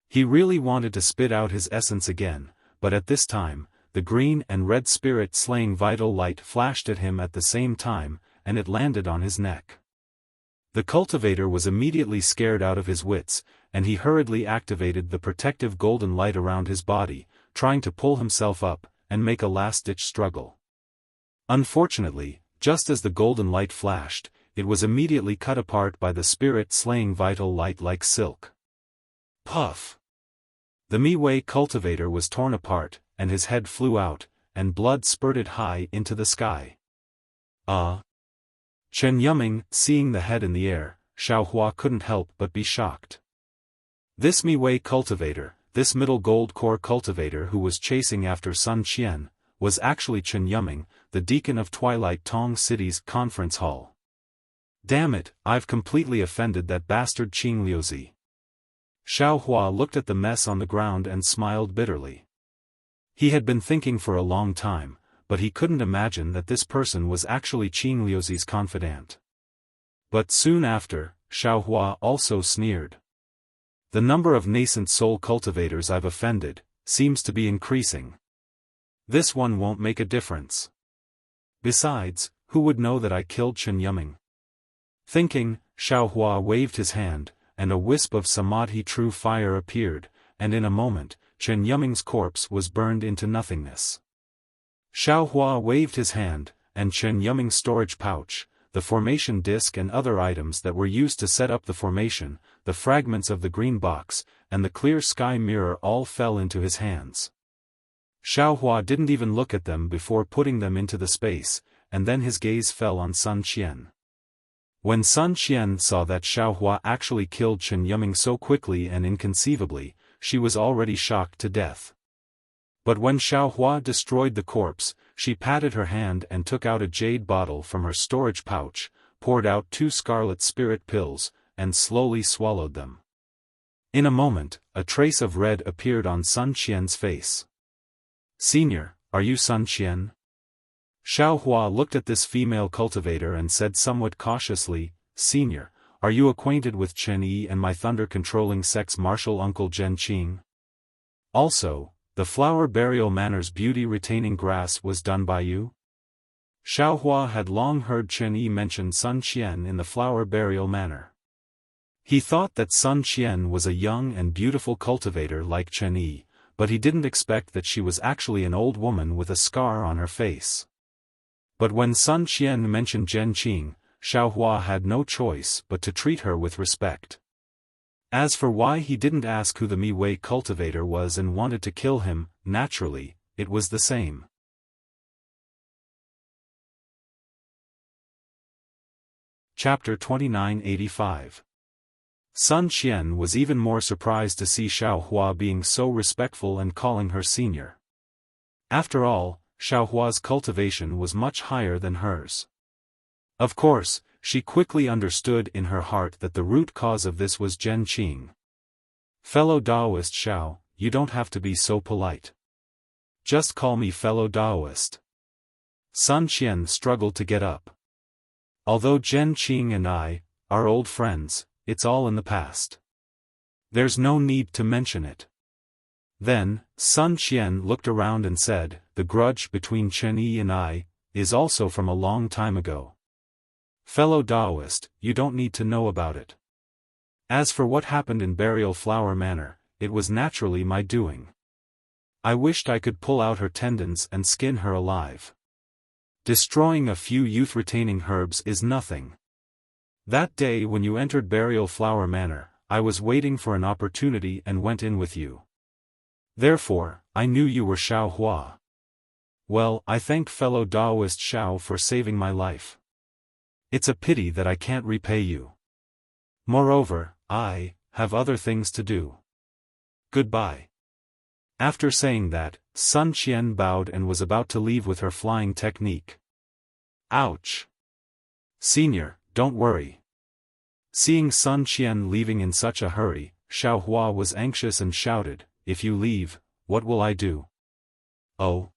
He really wanted to spit out his essence again, but at this time, the green and red spirit-slaying vital light flashed at him at the same time, and it landed on his neck. The cultivator was immediately scared out of his wits, and he hurriedly activated the protective golden light around his body, trying to pull himself up, and make a last-ditch struggle. Unfortunately, just as the golden light flashed, it was immediately cut apart by the spirit-slaying vital light like silk. Puff! The Mi-Wei cultivator was torn apart, and his head flew out, and blood spurted high into the sky. Chen Yuming, seeing the head in the air, Xiaohua couldn't help but be shocked. This Mi-Wei cultivator, this middle gold core cultivator who was chasing after Sun Qian, was actually Chen Yuming, the deacon of Twilight Tong City's conference hall. Damn it, I've completely offended that bastard Qing Liuzi. Xiaohua looked at the mess on the ground and smiled bitterly. He had been thinking for a long time, but he couldn't imagine that this person was actually Qing Liuzi's confidant. But soon after, Xiaohua also sneered. The number of nascent soul cultivators I've offended seems to be increasing. This one won't make a difference. Besides, who would know that I killed Chen Yuming? Thinking, Xiaohua waved his hand, and a wisp of samadhi true fire appeared, and in a moment, Chen Yuming's corpse was burned into nothingness. Xiaohua waved his hand, and Chen Yuming's storage pouch, the formation disc and other items that were used to set up the formation, the fragments of the green box, and the clear sky mirror all fell into his hands. Xiaohua didn't even look at them before putting them into the space, and then his gaze fell on Sun Qian. When Sun Qian saw that Xiaohua actually killed Chen Yuming so quickly and inconceivably, she was already shocked to death. But when Xiaohua destroyed the corpse, she patted her hand and took out a jade bottle from her storage pouch, poured out 2 scarlet spirit pills, and slowly swallowed them. In a moment, a trace of red appeared on Sun Qian's face. "Senior, are you Sun Qian?" Xiaohua looked at this female cultivator and said somewhat cautiously, "Senior, are you acquainted with Chen Yi and my thunder-controlling sex martial uncle Zhen Qing? Also, the flower burial manor's beauty-retaining grass was done by you?" Xiaohua had long heard Chen Yi mention Sun Qian in the flower burial manor. He thought that Sun Qian was a young and beautiful cultivator like Chen Yi, but he didn't expect that she was actually an old woman with a scar on her face. But when Sun Qian mentioned Zhen Qing, Xiaohua had no choice but to treat her with respect. As for why he didn't ask who the Mi-Wei cultivator was and wanted to kill him, naturally, it was the same. Chapter 2985. Sun Qian was even more surprised to see Xiaohua being so respectful and calling her senior. After all, Xiaohua's cultivation was much higher than hers. Of course, she quickly understood in her heart that the root cause of this was Zhen Qing. "Fellow Daoist Xiao, you don't have to be so polite. Just call me fellow Daoist." Sun Qian struggled to get up. "Although Zhen Qing and I are old friends, it's all in the past. There's no need to mention it." Then, Sun Qian looked around and said, "The grudge between Chen Yi and I is also from a long time ago. Fellow Daoist, you don't need to know about it. As for what happened in Burial Flower Manor, it was naturally my doing. I wished I could pull out her tendons and skin her alive. Destroying a few youth-retaining herbs is nothing. That day when you entered Burial Flower Manor, I was waiting for an opportunity and went in with you. Therefore, I knew you were Xiaohua. Well, I thank fellow Daoist Xiao for saving my life. It's a pity that I can't repay you. Moreover, I have other things to do. Goodbye. After saying that, Sun Qian bowed and was about to leave with her flying technique. Ouch! Senior, don't worry. Seeing Sun Qian leaving in such a hurry, Xiao Hua was anxious and shouted, "If you leave, what will I do?" "Oh?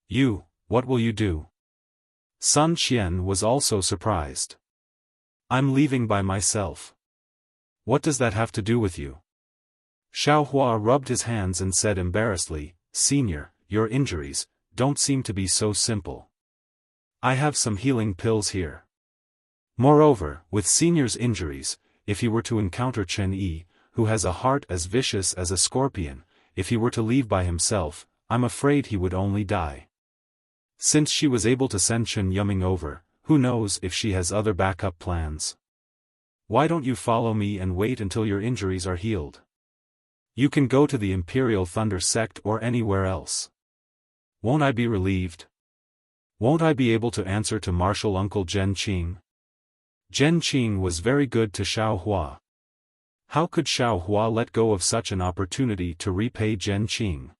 You, what will you do?" Sun Qian was also surprised. "I'm leaving by myself." "What does that have to do with you?" Xiao Hua rubbed his hands and said embarrassedly, "Senior, your injuries don't seem to be so simple. I have some healing pills here. Moreover, with Senior's injuries, if he were to encounter Chen Yi, who has a heart as vicious as a scorpion, if he were to leave by himself, I'm afraid he would only die. Since she was able to send Chen Yuming over, who knows if she has other backup plans? Why don't you follow me and wait until your injuries are healed? You can go to the Imperial Thunder Sect or anywhere else. Won't I be relieved? Won't I be able to answer to Martial Uncle Zhen Qing?" Zhen Qing was very good to Xiao Hua. How could Xiao Hua let go of such an opportunity to repay Zhen Qing?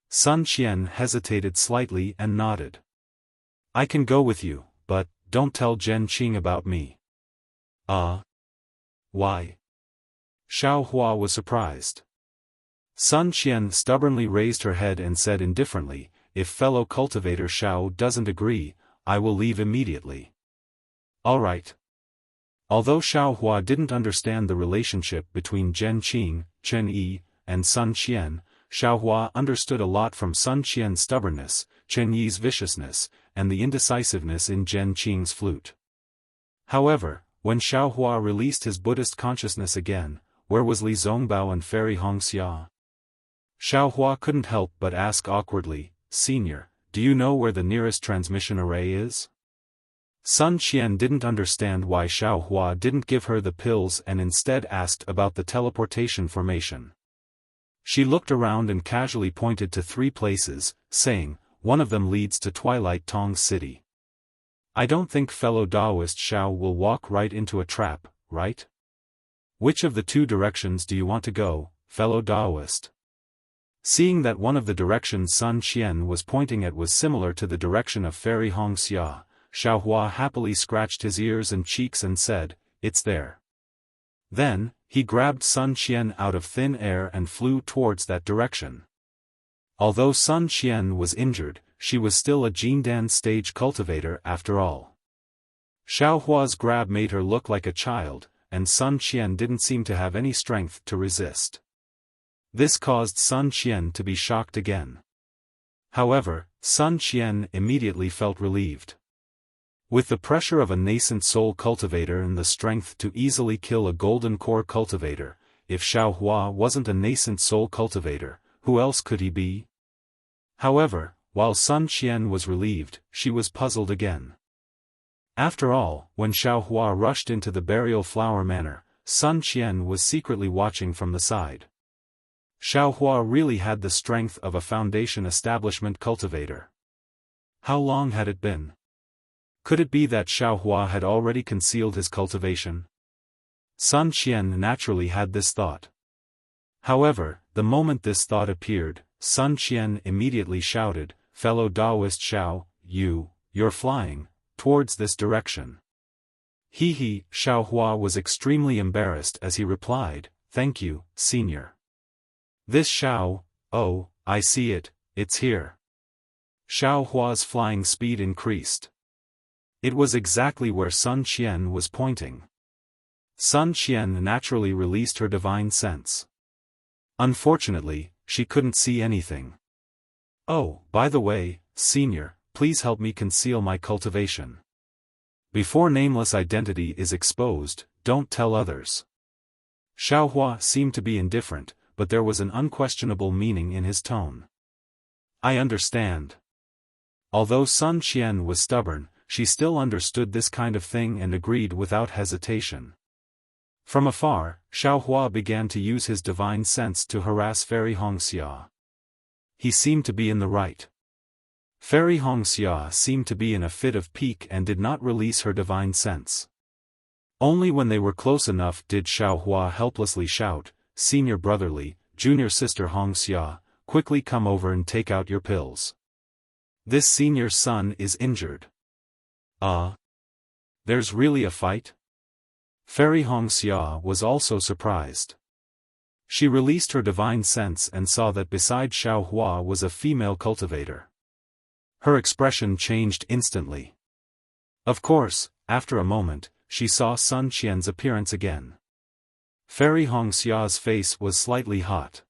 Sun Qian hesitated slightly and nodded. "I can go with you, but don't tell Zhen Qing about me." Why?" Xiao Hua was surprised. Sun Qian stubbornly raised her head and said indifferently, "If fellow cultivator Xiao doesn't agree, I will leave immediately." "All right." Although Xiao Hua didn't understand the relationship between Zhen Qing, Chen Yi, and Sun Qian, Xiao Hua understood a lot from Sun Qian's stubbornness, Chen Yi's viciousness, and the indecisiveness in Zhen Qing's flute. However, when Xiao Hua released his Buddhist consciousness again, where was Li Zongbao and Fairy Hongxia? Xiao Hua couldn't help but ask awkwardly, "Senior, do you know where the nearest transmission array is?" Sun Qian didn't understand why Xiao Hua didn't give her the pills and instead asked about the teleportation formation. She looked around and casually pointed to 3 places, saying, "One of them leads to Twilight Tong City. I don't think fellow Daoist Xiao will walk right into a trap, right? Which of the 2 directions do you want to go, fellow Daoist?" Seeing that one of the directions Sun Qian was pointing at was similar to the direction of Fairy Hongxia, Xiao Hua happily scratched his ears and cheeks and said, "It's there." Then, he grabbed Sun Qian out of thin air and flew towards that direction. Although Sun Qian was injured, she was still a Jindan stage cultivator after all. Xiao Hua's grab made her look like a child, and Sun Qian didn't seem to have any strength to resist. This caused Sun Qian to be shocked again. However, Sun Qian immediately felt relieved. With the pressure of a nascent soul cultivator and the strength to easily kill a golden core cultivator, if Xiao Hua wasn't a nascent soul cultivator, who else could he be? However, while Sun Qian was relieved, she was puzzled again. After all, when Xiao Hua rushed into the burial flower manor, Sun Qian was secretly watching from the side. Xiao Hua really had the strength of a foundation establishment cultivator. How long had it been? Could it be that Xiao Hua had already concealed his cultivation? Sun Qian naturally had this thought. However, the moment this thought appeared, Sun Qian immediately shouted, "Fellow Daoist Xiao, you're flying towards this direction." He, Xiao Hua was extremely embarrassed as he replied, "Thank you, senior." This Xiao, oh, I see it, it's here. Xiao Hua's flying speed increased. It was exactly where Sun Qian was pointing. Sun Qian naturally released her divine sense. Unfortunately, she couldn't see anything. "Oh, by the way, senior, please help me conceal my cultivation. Before nameless identity is exposed, don't tell others." Xiao Hua seemed to be indifferent, but there was an unquestionable meaning in his tone. "I understand." Although Sun Qian was stubborn, she still understood this kind of thing and agreed without hesitation. From afar, Xiao Hua began to use his divine sense to harass Fairy Hongxia. He seemed to be in the right. Fairy Hongxia seemed to be in a fit of pique and did not release her divine sense. Only when they were close enough did Xiaohua helplessly shout, "Senior brotherly, junior sister Hongxia, quickly come over and take out your pills. This senior son is injured." There's really a fight? Fairy Hongxia was also surprised. She released her divine sense and saw that beside Xiaohua was a female cultivator. Her expression changed instantly. Of course, after a moment, she saw Sun Qian's appearance again. Fairy Hongxia's face was slightly hot.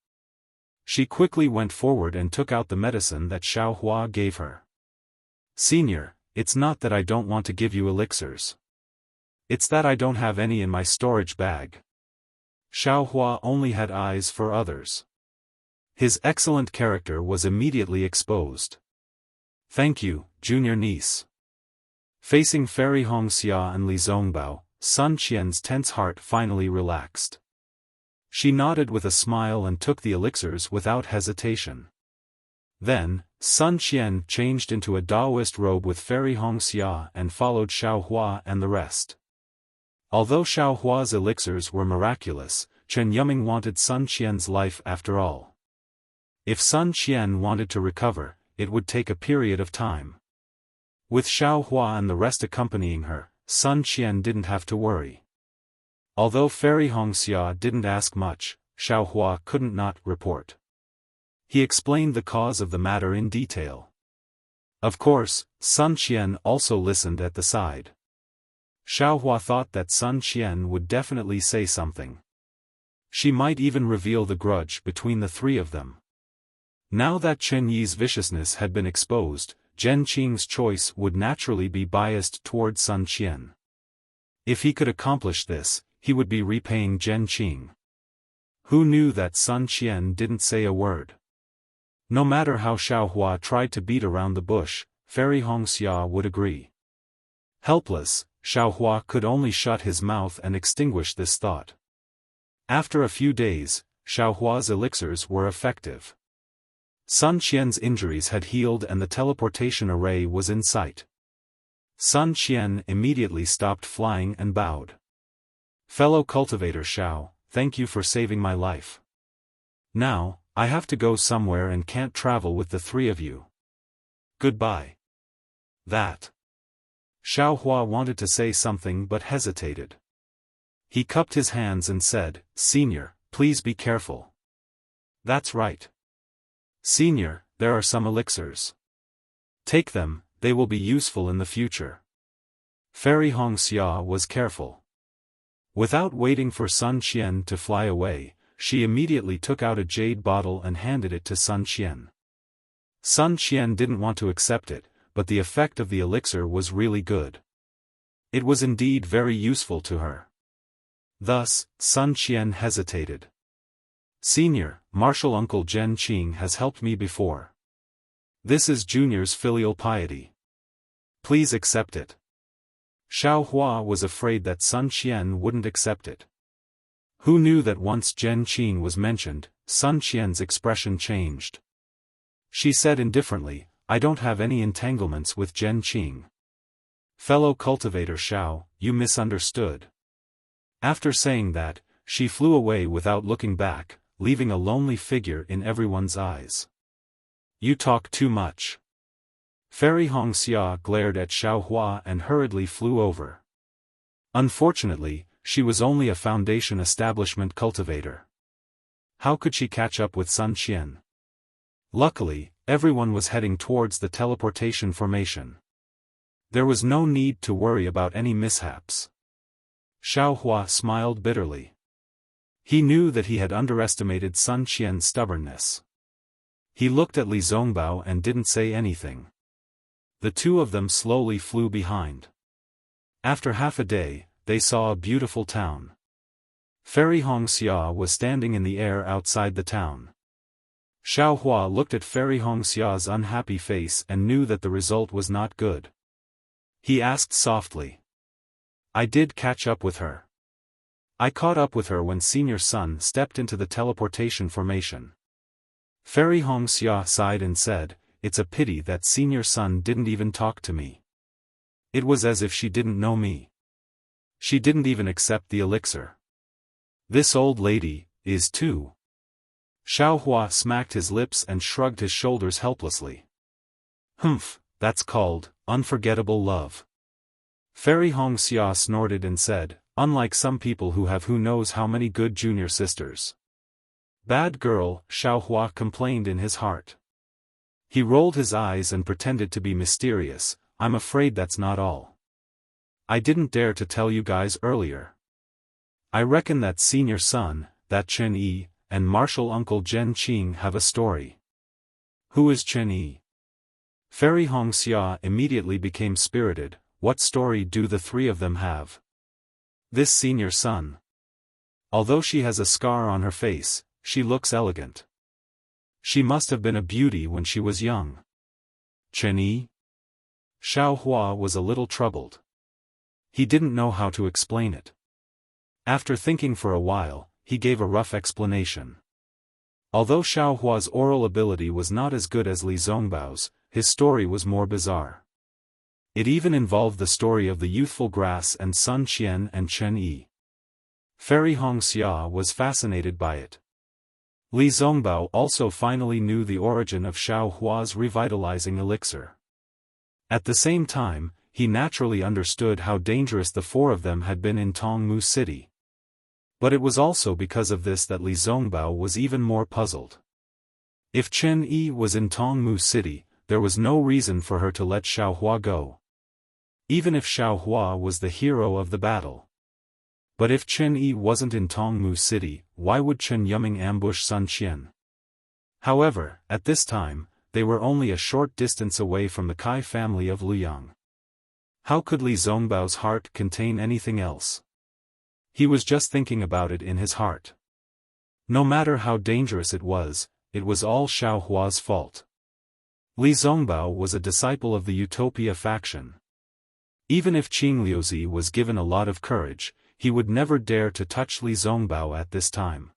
She quickly went forward and took out the medicine that Xiaohua gave her. "Senior, it's not that I don't want to give you elixirs. It's that I don't have any in my storage bag." Xiaohua only had eyes for others. His excellent character was immediately exposed. "Thank you, junior niece." Facing Fairy Hongxia and Li Zongbao, Sun Qian's tense heart finally relaxed. She nodded with a smile and took the elixirs without hesitation. Then, Sun Qian changed into a Taoist robe with Fairy Hongxia and followed Xiaohua and the rest. Although Xiaohua's elixirs were miraculous, Chen Yuming wanted Sun Qian's life after all. If Sun Qian wanted to recover, it would take a period of time. With Xiaohua and the rest accompanying her, Sun Qian didn't have to worry. Although Fairy Hongxia didn't ask much, Xiaohua couldn't not report. He explained the cause of the matter in detail. Of course, Sun Qian also listened at the side. Xiaohua thought that Sun Qian would definitely say something. She might even reveal the grudge between the three of them. Now that Chen Yi's viciousness had been exposed, Zhen Qing's choice would naturally be biased toward Sun Qian. If he could accomplish this, he would be repaying Zhen Qing. Who knew that Sun Qian didn't say a word? No matter how Xiaohua tried to beat around the bush, Fairy Hongxia would agree. Helpless, Xiaohua could only shut his mouth and extinguish this thought. After a few days, Xiaohua's elixirs were effective. Sun Qian's injuries had healed and the teleportation array was in sight. Sun Qian immediately stopped flying and bowed. "Fellow cultivator Xiao, thank you for saving my life. Now, I have to go somewhere and can't travel with the three of you. Goodbye." That. Xiaohua wanted to say something but hesitated. He cupped his hands and said, "Senior, please be careful." "That's right. Senior, there are some elixirs. Take them, they will be useful in the future." Fairy Hongxia was careful. Without waiting for Sun Qian to fly away, she immediately took out a jade bottle and handed it to Sun Qian. Sun Qian didn't want to accept it, but the effect of the elixir was really good. It was indeed very useful to her. Thus, Sun Qian hesitated. "Senior, martial uncle Zhen Qing has helped me before. This is Junior's filial piety. Please accept it." Xiaohua was afraid that Sun Qian wouldn't accept it. Who knew that once Zhen Qing was mentioned, Sun Qian's expression changed. She said indifferently, "I don't have any entanglements with Zhen Qing." "Fellow cultivator Xiao, you misunderstood." After saying that, she flew away without looking back, leaving a lonely figure in everyone's eyes. "You talk too much." Fairy Hongxia glared at Xiaohua and hurriedly flew over. Unfortunately, she was only a foundation establishment cultivator. How could she catch up with Sun Qian? Luckily, everyone was heading towards the teleportation formation. There was no need to worry about any mishaps. Xiaohua smiled bitterly. He knew that he had underestimated Sun Qian's stubbornness. He looked at Li Zongbao and didn't say anything. The two of them slowly flew behind. After half a day, they saw a beautiful town. Fairy Hongxia was standing in the air outside the town. Xiaohua looked at Fairy Hongxia's unhappy face and knew that the result was not good. He asked softly. "I did catch up with her. I caught up with her when Senior Sun stepped into the teleportation formation." Fairy Hongxia sighed and said, "It's a pity that Senior Sun didn't even talk to me. It was as if she didn't know me." She didn't even accept the elixir. This old lady is too. Xiaohua smacked his lips and shrugged his shoulders helplessly. Humph, that's called unforgettable love. Fairy Hongxia snorted and said, unlike some people who have who knows how many good junior sisters. Bad girl, Xiaohua complained in his heart. He rolled his eyes and pretended to be mysterious. I'm afraid that's not all. I didn't dare to tell you guys earlier. I reckon that senior son, that Chen Yi, and martial uncle Zhen Qing have a story. Who is Chen Yi? Fairy Hongxia immediately became spirited. What story do the three of them have? This senior son. Although she has a scar on her face, she looks elegant. She must have been a beauty when she was young. Chen Yi? Xiaohua was a little troubled. He didn't know how to explain it. After thinking for a while, he gave a rough explanation. Although Xiaohua's oral ability was not as good as Li Zongbao's, his story was more bizarre. It even involved the story of the youthful grass and Sun Qian and Chen Yi. Fairy Hongxia was fascinated by it. Li Zongbao also finally knew the origin of Xiaohua's revitalizing elixir. At the same time, he naturally understood how dangerous the four of them had been in Tongmu City. But it was also because of this that Li Zongbao was even more puzzled. If Chen Yi was in Tongmu City, there was no reason for her to let Xiaohua go. Even if Xiaohua was the hero of the battle. But if Chen Yi wasn't in Tongmu City, why would Chen Yuming ambush Sun Qian? However, at this time, they were only a short distance away from the Kai family of Luyang. How could Li Zongbao's heart contain anything else? He was just thinking about it in his heart. No matter how dangerous it was all Xiaohua's fault. Li Zongbao was a disciple of the Utopia faction. Even if Qing Liuzi was given a lot of courage, he would never dare to touch Li Zongbao at this time.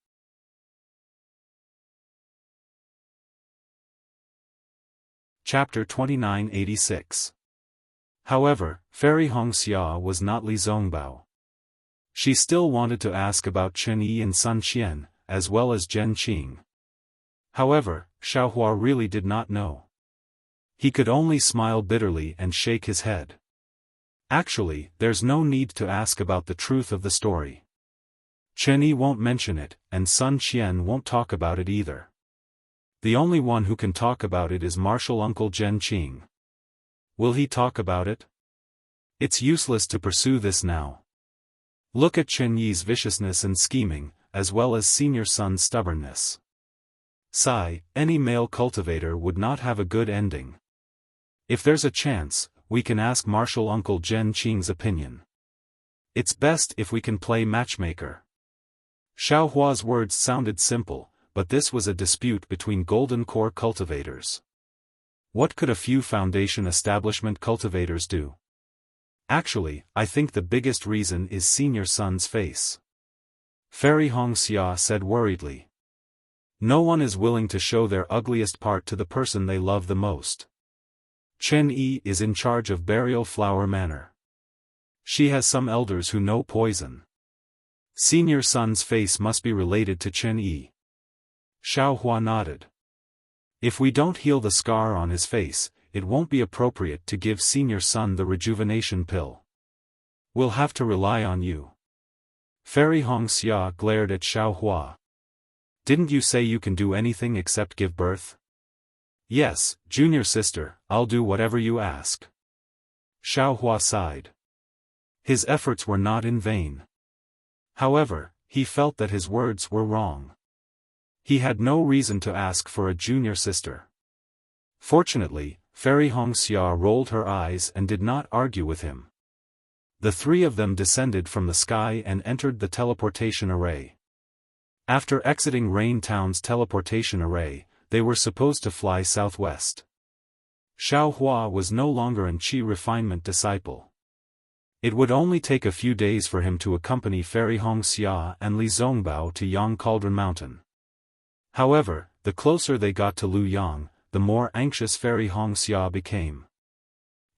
Chapter 2986. However, Fairy Hongxia was not Li Zongbao. She still wanted to ask about Chen Yi and Sun Qian, as well as Zhen Qing. However, Xiaohua really did not know. He could only smile bitterly and shake his head. Actually, there's no need to ask about the truth of the story. Chen Yi won't mention it, and Sun Qian won't talk about it either. The only one who can talk about it is martial uncle Zhen Qing. Will he talk about it? It's useless to pursue this now. Look at Chen Yi's viciousness and scheming, as well as senior son's stubbornness. Sigh, any male cultivator would not have a good ending. If there's a chance, we can ask martial uncle Zhen Qing's opinion. It's best if we can play matchmaker. Xiaohua's words sounded simple, but this was a dispute between Golden Core cultivators. What could a few Foundation establishment cultivators do? Actually, I think the biggest reason is senior son's face. Fairy Hongxia said worriedly. No one is willing to show their ugliest part to the person they love the most. Chen Yi is in charge of Burial Flower Manor. She has some elders who know poison. Senior son's face must be related to Chen Yi. Xiaohua nodded. If we don't heal the scar on his face, it won't be appropriate to give senior son the rejuvenation pill. We'll have to rely on you. Fairy Hongxia glared at Xiaohua. Didn't you say you can do anything except give birth? Yes, junior sister, I'll do whatever you ask. Xiaohua sighed. His efforts were not in vain. However, he felt that his words were wrong. He had no reason to ask for a junior sister. Fortunately, Fairy Hongxia rolled her eyes and did not argue with him. The three of them descended from the sky and entered the teleportation array. After exiting Rain Town's teleportation array, they were supposed to fly southwest. Xiaohua was no longer an Qi refinement disciple. It would only take a few days for him to accompany Fairy Hongxia and Li Zongbao to Yang Cauldron Mountain. However, the closer they got to Luyang, the more anxious Fairy Hongxia became.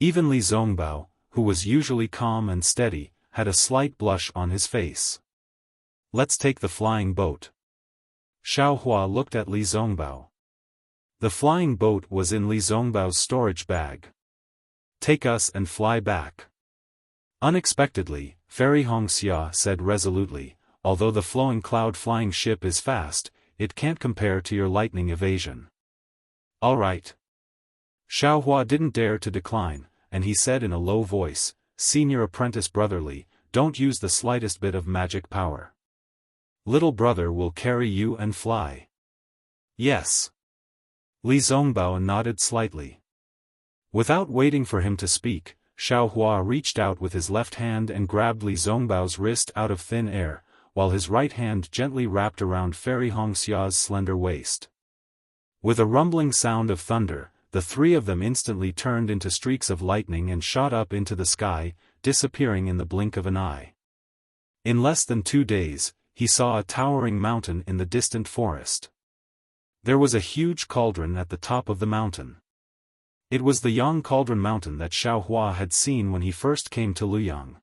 Even Li Zongbao, who was usually calm and steady, had a slight blush on his face. "Let's take the flying boat." Xiaohua looked at Li Zongbao. The flying boat was in Li Zongbao's storage bag. "Take us and fly back." Unexpectedly, Fairy Hongxia said resolutely, "Although the flowing cloud-flying ship is fast, it can't compare to your lightning evasion." "All right." Xiaohua didn't dare to decline, and he said in a low voice, "Senior apprentice brotherly, don't use the slightest bit of magic power. Little brother will carry you and fly." "Yes." Li Zongbao nodded slightly. Without waiting for him to speak, Xiaohua reached out with his left hand and grabbed Li Zongbao's wrist out of thin air, while his right hand gently wrapped around Fairy Hongxia's slender waist. With a rumbling sound of thunder, the three of them instantly turned into streaks of lightning and shot up into the sky, disappearing in the blink of an eye. In less than 2 days, he saw a towering mountain in the distant forest. There was a huge cauldron at the top of the mountain. It was the Yang Cauldron Mountain that Xiaohua had seen when he first came to Luyang.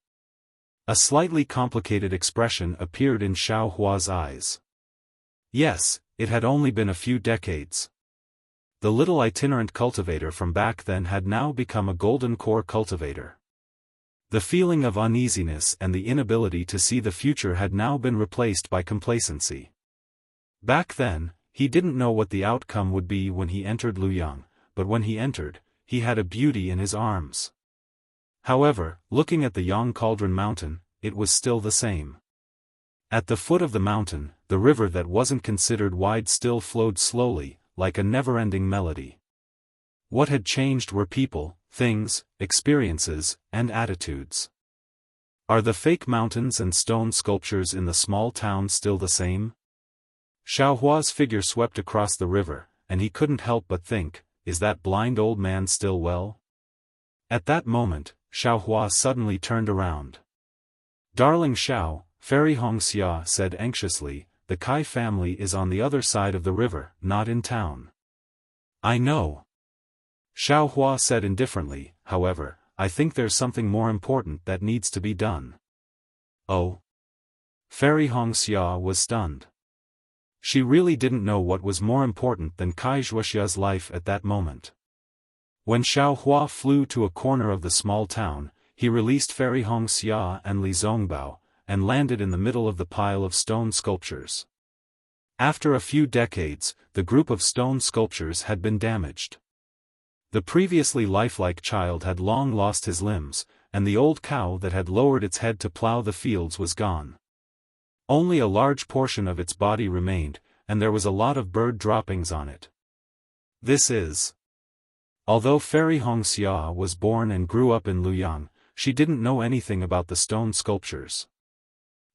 A slightly complicated expression appeared in Xiaohua's eyes. Yes, it had only been a few decades. The little itinerant cultivator from back then had now become a golden core cultivator. The feeling of uneasiness and the inability to see the future had now been replaced by complacency. Back then, he didn't know what the outcome would be when he entered Luyang, but when he entered, he had a beauty in his arms. However, looking at the Yang Cauldron Mountain, it was still the same. At the foot of the mountain, the river that wasn't considered wide still flowed slowly, like a never-ending melody. What had changed were people, things, experiences, and attitudes. Are the fake mountains and stone sculptures in the small town still the same? Xiaohua's figure swept across the river, and he couldn't help but think, is that blind old man still well? At that moment, Xiaohua suddenly turned around. "Darling Xiao," Fairy Hongxia said anxiously, "the Kai family is on the other side of the river, not in town." "I know." Xiaohua said indifferently, "However, I think there's something more important that needs to be done." "Oh?" Fairy Hongxia was stunned. She really didn't know what was more important than Kai Zhuoxia's life at that moment. When Xiaohua flew to a corner of the small town, he released Fairy Hongxia and Li Zongbao, and landed in the middle of the pile of stone sculptures. After a few decades, the group of stone sculptures had been damaged. The previously lifelike child had long lost his limbs, and the old cow that had lowered its head to plow the fields was gone. Only a large portion of its body remained, and there was a lot of bird droppings on it. This is. Although Fairy Hongxia was born and grew up in Luyang, she didn't know anything about the stone sculptures.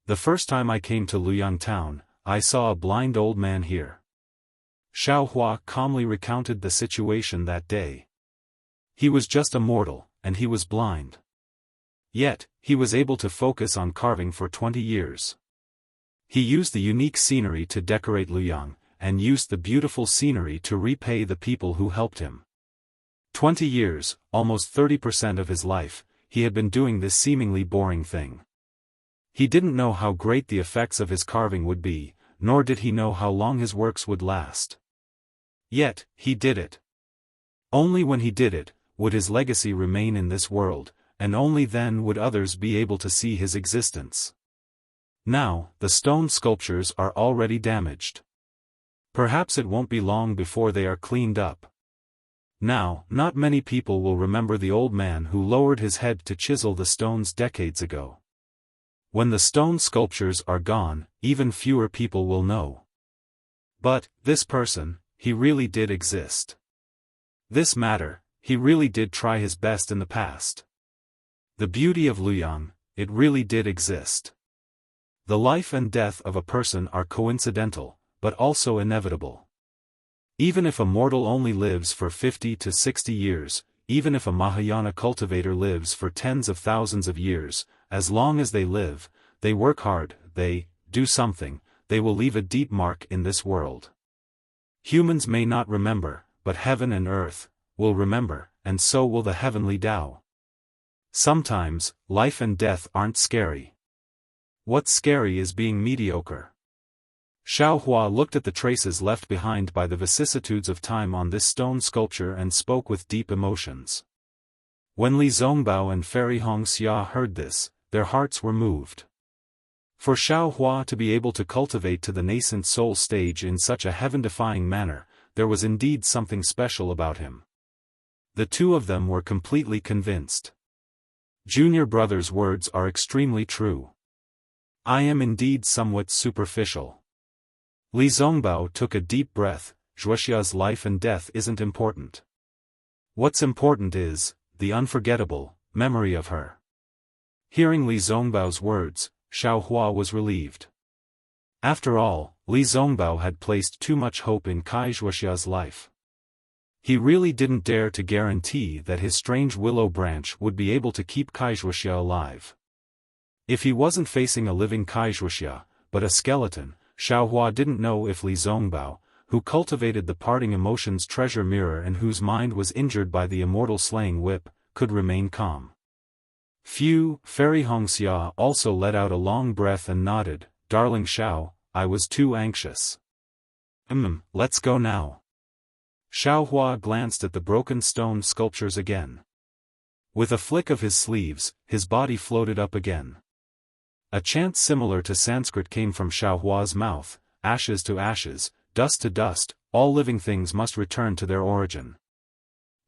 "The first time I came to Luyang town, I saw a blind old man here." Xiaohua calmly recounted the situation that day. He was just a mortal, and he was blind. Yet, he was able to focus on carving for 20 years. He used the unique scenery to decorate Luyang, and used the beautiful scenery to repay the people who helped him. 20 years, almost 30% of his life, he had been doing this seemingly boring thing. He didn't know how great the effects of his carving would be, nor did he know how long his works would last. Yet, he did it. Only when he did it, would his legacy remain in this world, and only then would others be able to see his existence. Now, the stone sculptures are already damaged. Perhaps it won't be long before they are cleaned up. Now, not many people will remember the old man who lowered his head to chisel the stones decades ago. When the stone sculptures are gone, even fewer people will know. But, this person, he really did exist. This matter, he really did try his best in the past. The beauty of Luyang, it really did exist. The life and death of a person are coincidental, but also inevitable. Even if a mortal only lives for 50 to 60 years, even if a Mahayana cultivator lives for tens of thousands of years, as long as they live, they work hard, they do something, they will leave a deep mark in this world. Humans may not remember, but heaven and earth will remember, and so will the heavenly Tao. Sometimes, life and death aren't scary. What's scary is being mediocre. Xiaohua looked at the traces left behind by the vicissitudes of time on this stone sculpture and spoke with deep emotions. When Li Zongbao and Fairy Hongxia heard this, their hearts were moved. For Xiaohua to be able to cultivate to the nascent soul stage in such a heaven-defying manner, there was indeed something special about him. The two of them were completely convinced. Junior brother's words are extremely true. I am indeed somewhat superficial. Li Zongbao took a deep breath. Wuxia's life and death isn't important. What's important is the unforgettable memory of her. Hearing Li Zongbao's words, Xiaohua was relieved. After all, Li Zongbao had placed too much hope in Wuxia's life. He really didn't dare to guarantee that his strange willow branch would be able to keep Wuxia alive. If he wasn't facing a living Wuxia, but a skeleton, Xiaohua didn't know if Li Zongbao, who cultivated the parting emotions treasure mirror and whose mind was injured by the immortal slaying whip, could remain calm. Phew, Fairy Hongxia also let out a long breath and nodded. Darling Xiao, I was too anxious. Let's go now. Xiaohua glanced at the broken stone sculptures again. With a flick of his sleeves, his body floated up again. A chant similar to Sanskrit came from Xiaohua's mouth: ashes to ashes, dust to dust, all living things must return to their origin.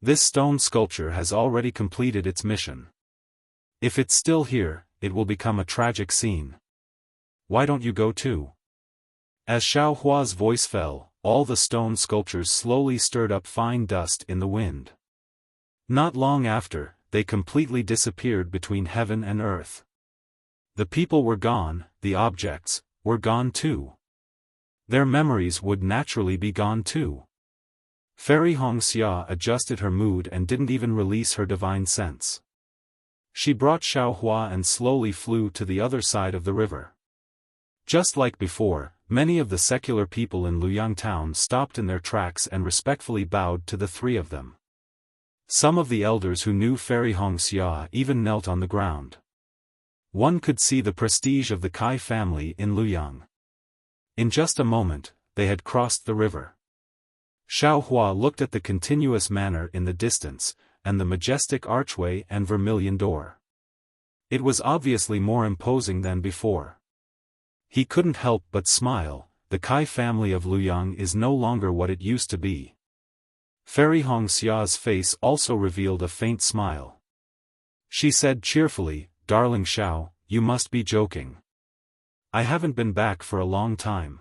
This stone sculpture has already completed its mission. If it's still here, it will become a tragic scene. Why don't you go too? As Xiaohua's voice fell, all the stone sculptures slowly stirred up fine dust in the wind. Not long after, they completely disappeared between heaven and earth. The people were gone, the objects were gone too. Their memories would naturally be gone too. Fairy Hongxia adjusted her mood and didn't even release her divine sense. She brought Xiaohua and slowly flew to the other side of the river. Just like before, many of the secular people in Luoyang town stopped in their tracks and respectfully bowed to the three of them. Some of the elders who knew Fairy Hongxia even knelt on the ground. One could see the prestige of the Kai family in Luoyang. In just a moment, they had crossed the river. Xiaohua looked at the continuous manor in the distance, and the majestic archway and vermilion door. It was obviously more imposing than before. He couldn't help but smile. The Kai family of Luoyang is no longer what it used to be. Fairy Hongxia's face also revealed a faint smile. She said cheerfully, Darling Xiao, you must be joking. I haven't been back for a long time.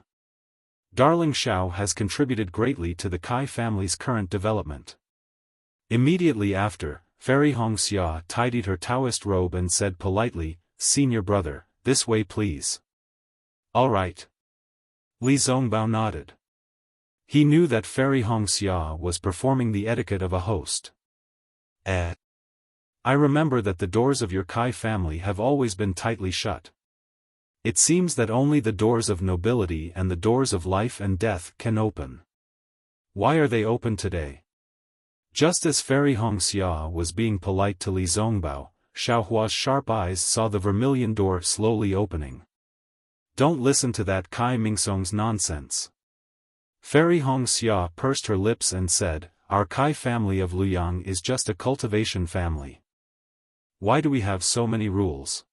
Darling Xiao has contributed greatly to the Kai family's current development. Immediately after, Fairy Hongxia tidied her Taoist robe and said politely, Senior brother, this way please. All right. Li Zongbao nodded. He knew that Fairy Hongxia was performing the etiquette of a host. I remember that the doors of your Kai family have always been tightly shut. It seems that only the doors of nobility and the doors of life and death can open. Why are they open today? Just as Fairy Hongxia was being polite to Li Zongbao, Xiaohua's sharp eyes saw the vermilion door slowly opening. Don't listen to that Kai Mingsong's nonsense. Fairy Hongxia pursed her lips and said, Our Kai family of Luoyang is just a cultivation family. Why do we have so many rules?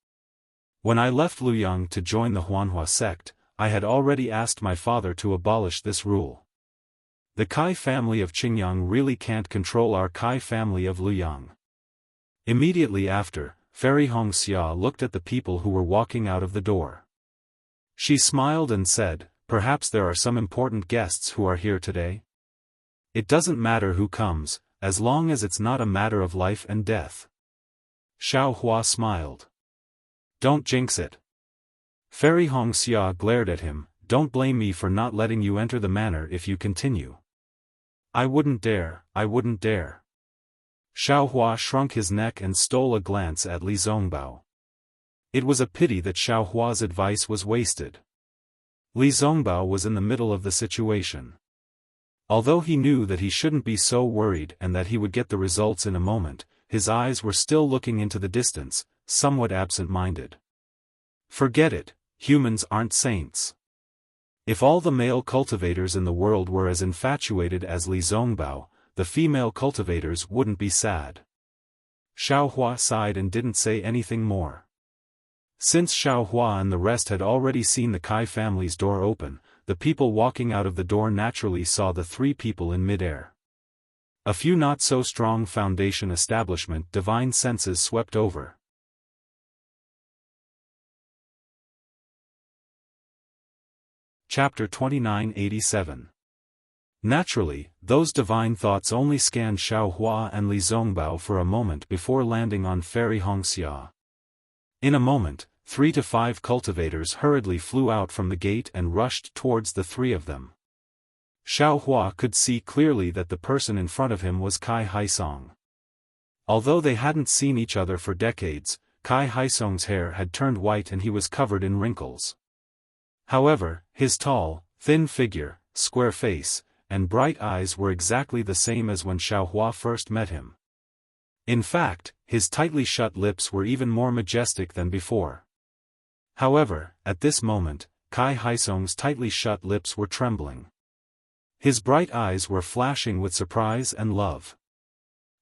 When I left Luoyang to join the Huanhua sect, I had already asked my father to abolish this rule. The Kai family of Qingyang really can't control our Kai family of Luoyang. Immediately after, Fairy Hongxia looked at the people who were walking out of the door. She smiled and said, Perhaps there are some important guests who are here today? It doesn't matter who comes, as long as it's not a matter of life and death. Xiaohua smiled. Don't jinx it. Fairy Hongxia glared at him, Don't blame me for not letting you enter the manor if you continue. I wouldn't dare, I wouldn't dare. Xiaohua shrunk his neck and stole a glance at Li Zongbao. It was a pity that Xiaohua's advice was wasted. Li Zongbao was in the middle of the situation. Although he knew that he shouldn't be so worried and that he would get the results in a moment, his eyes were still looking into the distance, somewhat absent-minded. Forget it, humans aren't saints. If all the male cultivators in the world were as infatuated as Li Zongbao, the female cultivators wouldn't be sad. Xiaohua sighed and didn't say anything more. Since Xiaohua and the rest had already seen the Kai family's door open, the people walking out of the door naturally saw the three people in mid-air. A few not-so-strong foundation establishment divine senses swept over. Chapter 2987. Naturally, those divine thoughts only scanned Xiaohua and Li Zongbao for a moment before landing on Fairy Wuxia. In a moment, 3 to 5 cultivators hurriedly flew out from the gate and rushed towards the three of them. Xiaohua could see clearly that the person in front of him was Kai Haisong. Although they hadn't seen each other for decades, Kai Haisong's hair had turned white and he was covered in wrinkles. However, his tall, thin figure, square face, and bright eyes were exactly the same as when Xiaohua first met him. In fact, his tightly shut lips were even more majestic than before. However, at this moment, Kai Haisong's tightly shut lips were trembling. His bright eyes were flashing with surprise and love.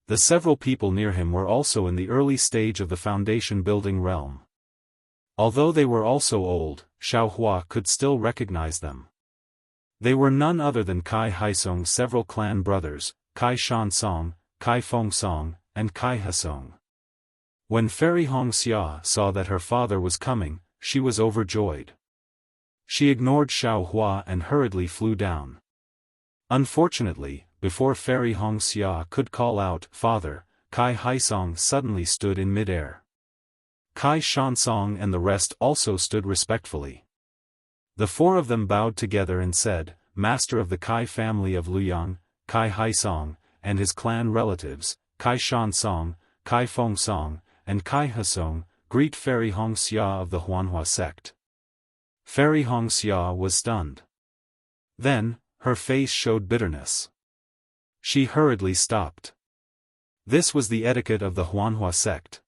The several people near him were also in the early stage of the foundation building realm. Although they were also old, Xiaohua could still recognize them. They were none other than Kai Haisong's several clan brothers, Kai Shansong, Kai Fengsong, and Kai Hasong. When Fairy Wuxia saw that her father was coming, she was overjoyed. She ignored Xiaohua and hurriedly flew down. Unfortunately, before Fairy Wuxia could call out, "Father," Kai Haisong suddenly stood in mid-air. Kai Shansong and the rest also stood respectfully. The four of them bowed together and said, "Master of the Kai family of Luoyang, Kai Haisong, and his clan relatives, Kai Shansong, Kai Fengsong, and Kai Hasong, greet Fairy Wuxia of the Huanhua sect." Fairy Wuxia was stunned. Then, her face showed bitterness. She hurriedly stopped. This was the etiquette of the Huanhua sect.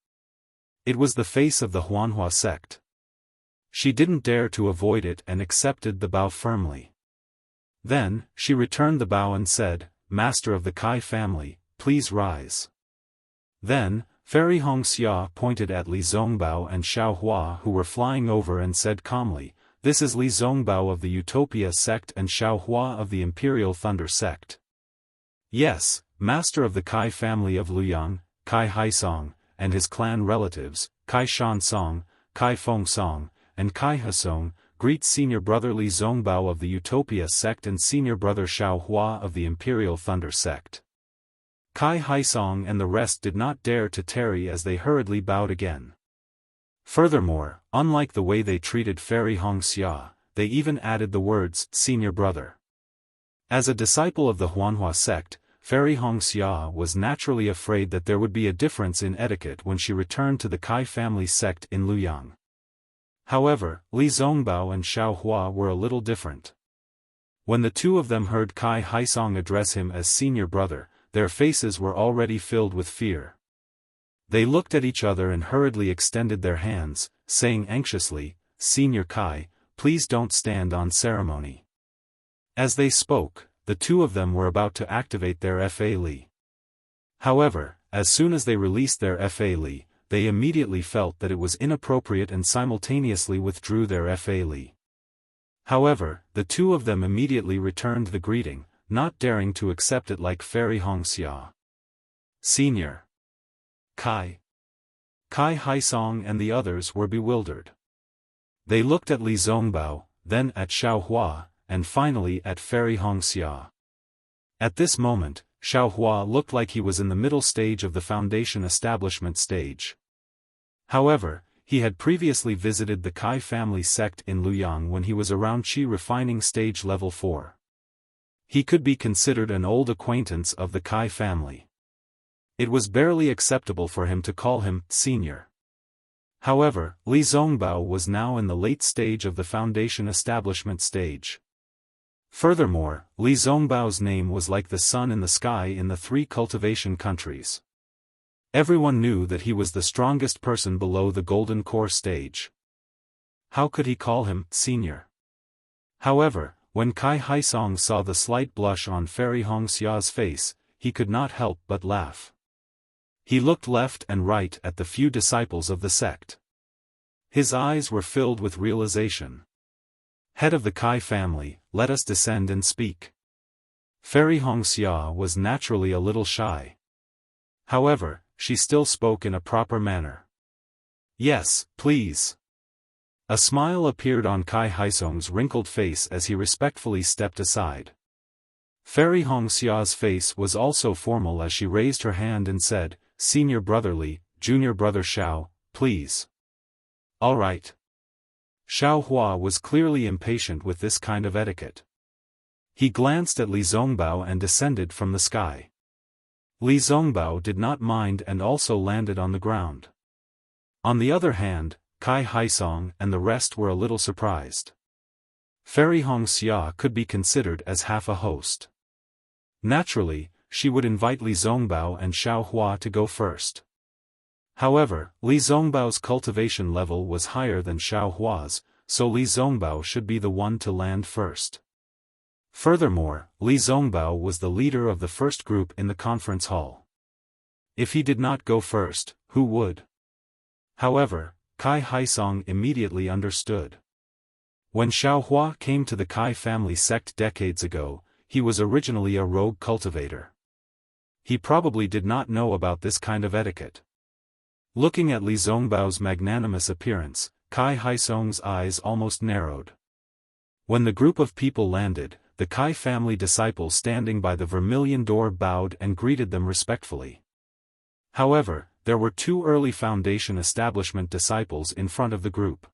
It was the face of the Huanhua sect. She didn't dare to avoid it and accepted the bow firmly. Then, she returned the bow and said, "Master of the Kai family, please rise." Then, Fairy Wuxia pointed at Li Zongbao and Xiaohua who were flying over and said calmly, "This is Li Zongbao of the Utopia sect and Xiaohua of the Imperial Thunder sect." Yes, Master of the Kai family of Luoyang, Kai Haisong, and his clan relatives, Kai Shansong, Kai Fengsong, and Kai Hasong, greet Senior Brother Li Zongbao of the Utopia sect and Senior Brother Xiaohua of the Imperial Thunder sect. Kai Haisong and the rest did not dare to tarry as they hurriedly bowed again. Furthermore, unlike the way they treated Fairy Wuxia, they even added the words, "Senior Brother." As a disciple of the Huanhua sect, Fairy Wuxia was naturally afraid that there would be a difference in etiquette when she returned to the Kai family sect in Luoyang. However, Li Zongbao and Xiaohua were a little different. When the two of them heard Kai Haisong address him as Senior Brother, their faces were already filled with fear. They looked at each other and hurriedly extended their hands, saying anxiously, "Senior Kai, please don't stand on ceremony." As they spoke, the two of them were about to activate their Fa Li. However, as soon as they released their Fa Li, they immediately felt that it was inappropriate and simultaneously withdrew their Fa Li. However, the two of them immediately returned the greeting, not daring to accept it like Fairy Wuxia. Senior Kai. Kai Haisong and the others were bewildered. They looked at Li Zongbao, then at Xiaohua, and finally at Fairy Wuxia. At this moment, Xiaohua looked like he was in the middle stage of the foundation establishment stage. However, he had previously visited the Kai family sect in Luoyang when he was around Qi refining stage level 4. He could be considered an old acquaintance of the Kai family. It was barely acceptable for him to call him senior. However, Li Zongbao was now in the late stage of the foundation establishment stage. Furthermore, Li Zongbao's name was like the sun in the sky in the 3 cultivation countries. Everyone knew that he was the strongest person below the golden core stage. How could he call him senior? However, when Kai Haisong saw the slight blush on Fairy Hongxia's face, he could not help but laugh. He looked left and right at the few disciples of the sect. His eyes were filled with realization. Head of the Kai family, let us descend and speak. Fairy Hongxia was naturally a little shy. However, she still spoke in a proper manner. Yes, please. A smile appeared on Kai Haisong's wrinkled face as he respectfully stepped aside. Fairy Hongxia's face was also formal as she raised her hand and said, Senior Brother Li, Junior Brother Xiao, please. All right. Xiao Hua was clearly impatient with this kind of etiquette. He glanced at Li Zongbao and descended from the sky. Li Zongbao did not mind and also landed on the ground. On the other hand, Kai Haisong and the rest were a little surprised. Fairy Hongxia could be considered as half a host. Naturally, she would invite Li Zongbao and Xiao Hua to go first. However, Li Zongbao's cultivation level was higher than Xiao Hua's, so Li Zongbao should be the one to land first. Furthermore, Li Zongbao was the leader of the first group in the conference hall. If he did not go first, who would? However, Kai Haisong immediately understood. When Xiao Hua came to the Kai family sect decades ago, he was originally a rogue cultivator. He probably did not know about this kind of etiquette. Looking at Li Zongbao's magnanimous appearance, Kai Haisong's eyes almost narrowed. When the group of people landed, the Kai family disciples standing by the vermilion door bowed and greeted them respectfully. However, there were two early Foundation establishment disciples in front of the group.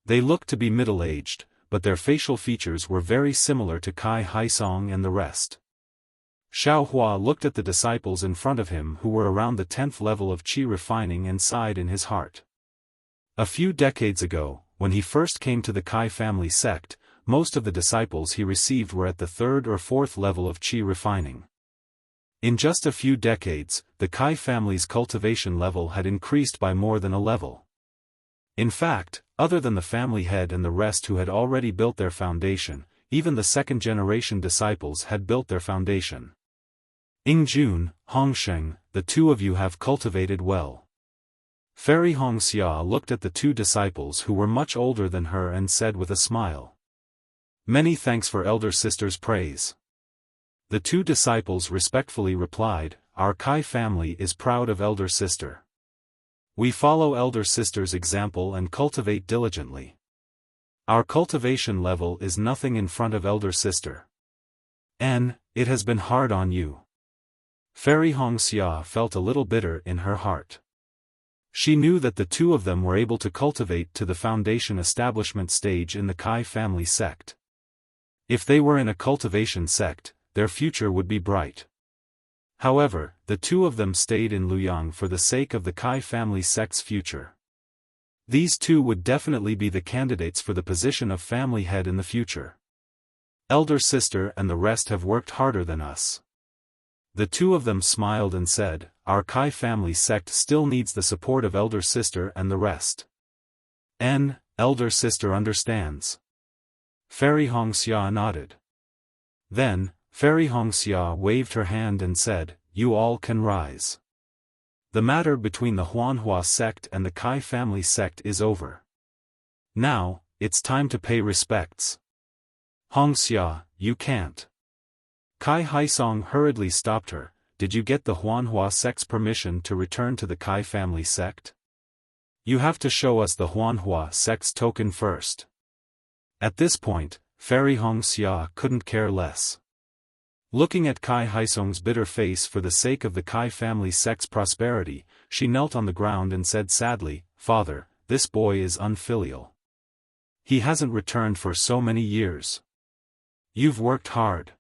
They looked to be middle-aged, but their facial features were very similar to Kai Haisong and the rest. Xiao Hua looked at the disciples in front of him who were around the 10th level of qi refining and sighed in his heart. A few decades ago, when he first came to the Kai family sect, most of the disciples he received were at the 3rd or 4th level of qi refining. In just a few decades, the Kai family's cultivation level had increased by more than a level. In fact, other than the family head and the rest who had already built their foundation, even the second-generation disciples had built their foundation. Yingjun, Hongsheng, the two of you have cultivated well. Fairy Hongxia looked at the two disciples who were much older than her and said with a smile. Many thanks for elder sister's praise. The two disciples respectfully replied, Our Kai family is proud of elder sister. We follow elder sister's example and cultivate diligently. Our cultivation level is nothing in front of elder sister. It has been hard on you. Fairy Hongxia felt a little bitter in her heart. She knew that the two of them were able to cultivate to the foundation establishment stage in the Kai family sect. If they were in a cultivation sect, their future would be bright. However, the two of them stayed in Luoyang for the sake of the Kai family sect's future. These two would definitely be the candidates for the position of family head in the future. Elder sister and the rest have worked harder than us. The two of them smiled and said, Our Kai family sect still needs the support of elder sister and the rest. Elder sister understands. Fairy Hongxia nodded. Then, Fairy Hongxia waved her hand and said, You all can rise. The matter between the Huanhua sect and the Kai family sect is over. Now, it's time to pay respects. Hongxia, you can't. Kai Haisong hurriedly stopped her. Did you get the Huanhua sect's permission to return to the Kai family sect? You have to show us the Huanhua sect's token first. At this point, Fairy Hongxia couldn't care less. Looking at Kai Haisong's bitter face for the sake of the Kai family sect's prosperity, she knelt on the ground and said sadly, Father, this boy is unfilial. He hasn't returned for so many years. You've worked hard.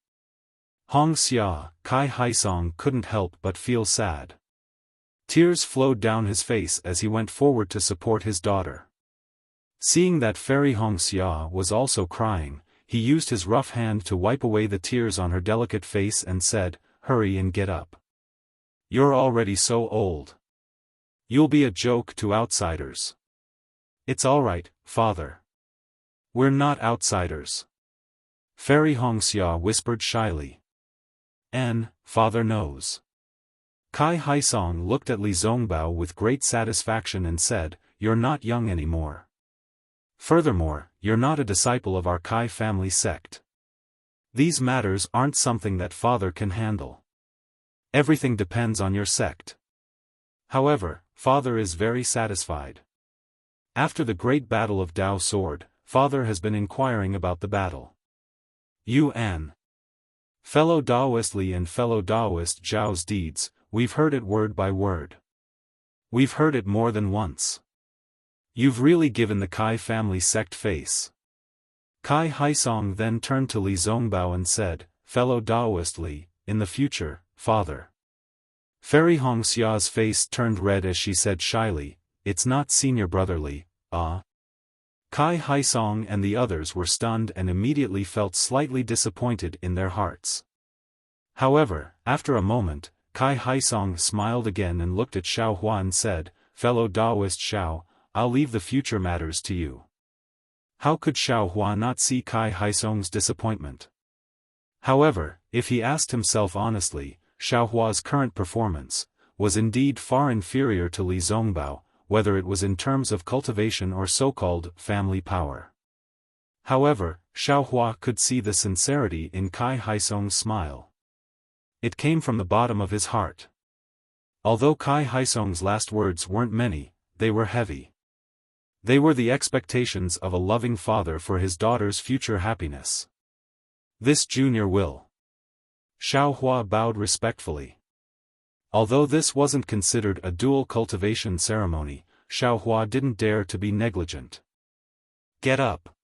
Hongxia, Kai Haisong couldn't help but feel sad. Tears flowed down his face as he went forward to support his daughter. Seeing that Fairy Hongxia was also crying, he used his rough hand to wipe away the tears on her delicate face and said, Hurry and get up. You're already so old. You'll be a joke to outsiders. It's alright, father. We're not outsiders. Fairy Hongxia whispered shyly. Father knows. Kai Haisong looked at Li Zongbao with great satisfaction and said, you're not young anymore. Furthermore, you're not a disciple of our Kai family sect. These matters aren't something that father can handle. Everything depends on your sect. However, father is very satisfied. After the great battle of Dao Sword, father has been inquiring about the battle. Yuan. Fellow Daoist Li and fellow Daoist Zhao's deeds, we've heard it word by word. We've heard it more than once. You've really given the Kai family sect face. Kai Haisong then turned to Li Zongbao and said, fellow Daoist Li, in the future, father. Fairy Hongxia's face turned red as she said shyly, it's not senior brother Li, ah. Kai Haisong and the others were stunned and immediately felt slightly disappointed in their hearts. However, after a moment, Kai Haisong smiled again and looked at Xiaofan and said, fellow Daoist Xiao, I'll leave the future matters to you. How could Xiaofan not see Kai Haisong's disappointment? However, if he asked himself honestly, Xiaohua's current performance was indeed far inferior to Li Zongbao, whether it was in terms of cultivation or so-called family power. However, Xiaohua could see the sincerity in Kai Haisong's smile. It came from the bottom of his heart. Although Kai Haisong's last words weren't many, they were heavy. They were the expectations of a loving father for his daughter's future happiness. This junior will. Xiaohua bowed respectfully. Although this wasn't considered a dual cultivation ceremony, Xiaohua didn't dare to be negligent. Get up.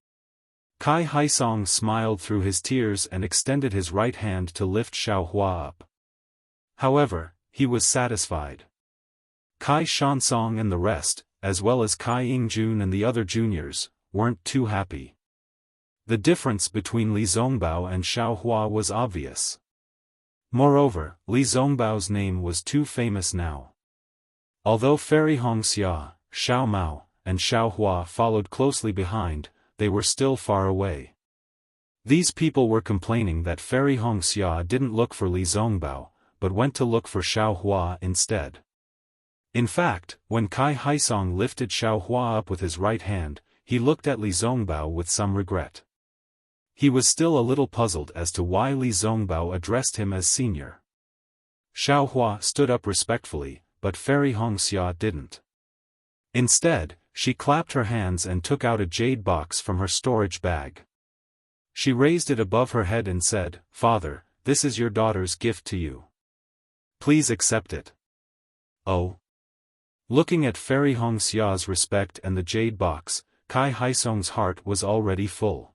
Kai Haisong smiled through his tears and extended his right hand to lift Xiaohua up. However, he was satisfied. Kai Shansong and the rest, as well as Kai Yingjun and the other juniors, weren't too happy. The difference between Li Zongbao and Xiaohua was obvious. Moreover, Li Zongbao's name was too famous now. Although Fairy Hongxia, Xiao Mao, and Xiaohua followed closely behind, they were still far away. These people were complaining that Fairy Hongxia didn't look for Li Zongbao, but went to look for Xiaohua instead. In fact, when Kai Haisong lifted Xiaohua up with his right hand, he looked at Li Zongbao with some regret. He was still a little puzzled as to why Li Zongbao addressed him as senior. Xiaohua stood up respectfully, but Fairy Hongxia didn't. Instead, she clapped her hands and took out a jade box from her storage bag. She raised it above her head and said, Father, this is your daughter's gift to you. Please accept it. Oh. Looking at Fairy Hongxia's respect and the jade box, Kai Haisong's heart was already full.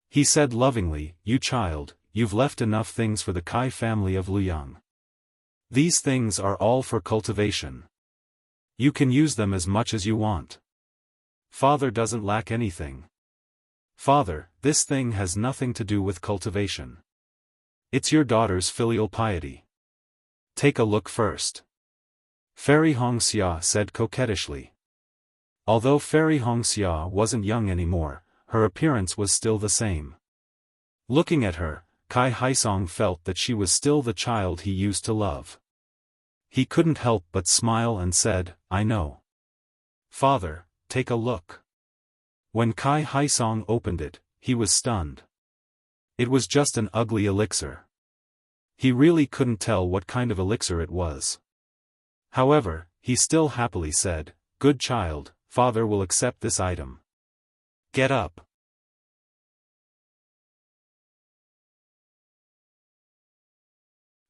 He said lovingly, you child, you've left enough things for the Kai family of Luyang. These things are all for cultivation. You can use them as much as you want. Father doesn't lack anything. Father, this thing has nothing to do with cultivation. It's your daughter's filial piety. Take a look first. Fairy Hongxia said coquettishly. Although Fairy Hongxia wasn't young anymore, her appearance was still the same. Looking at her, Kai Haisong felt that she was still the child he used to love. He couldn't help but smile and said, I know. Father, take a look. When Kai Haisong opened it, he was stunned. It was just an ugly elixir. He really couldn't tell what kind of elixir it was. However, he still happily said, good child, father will accept this item. Get up.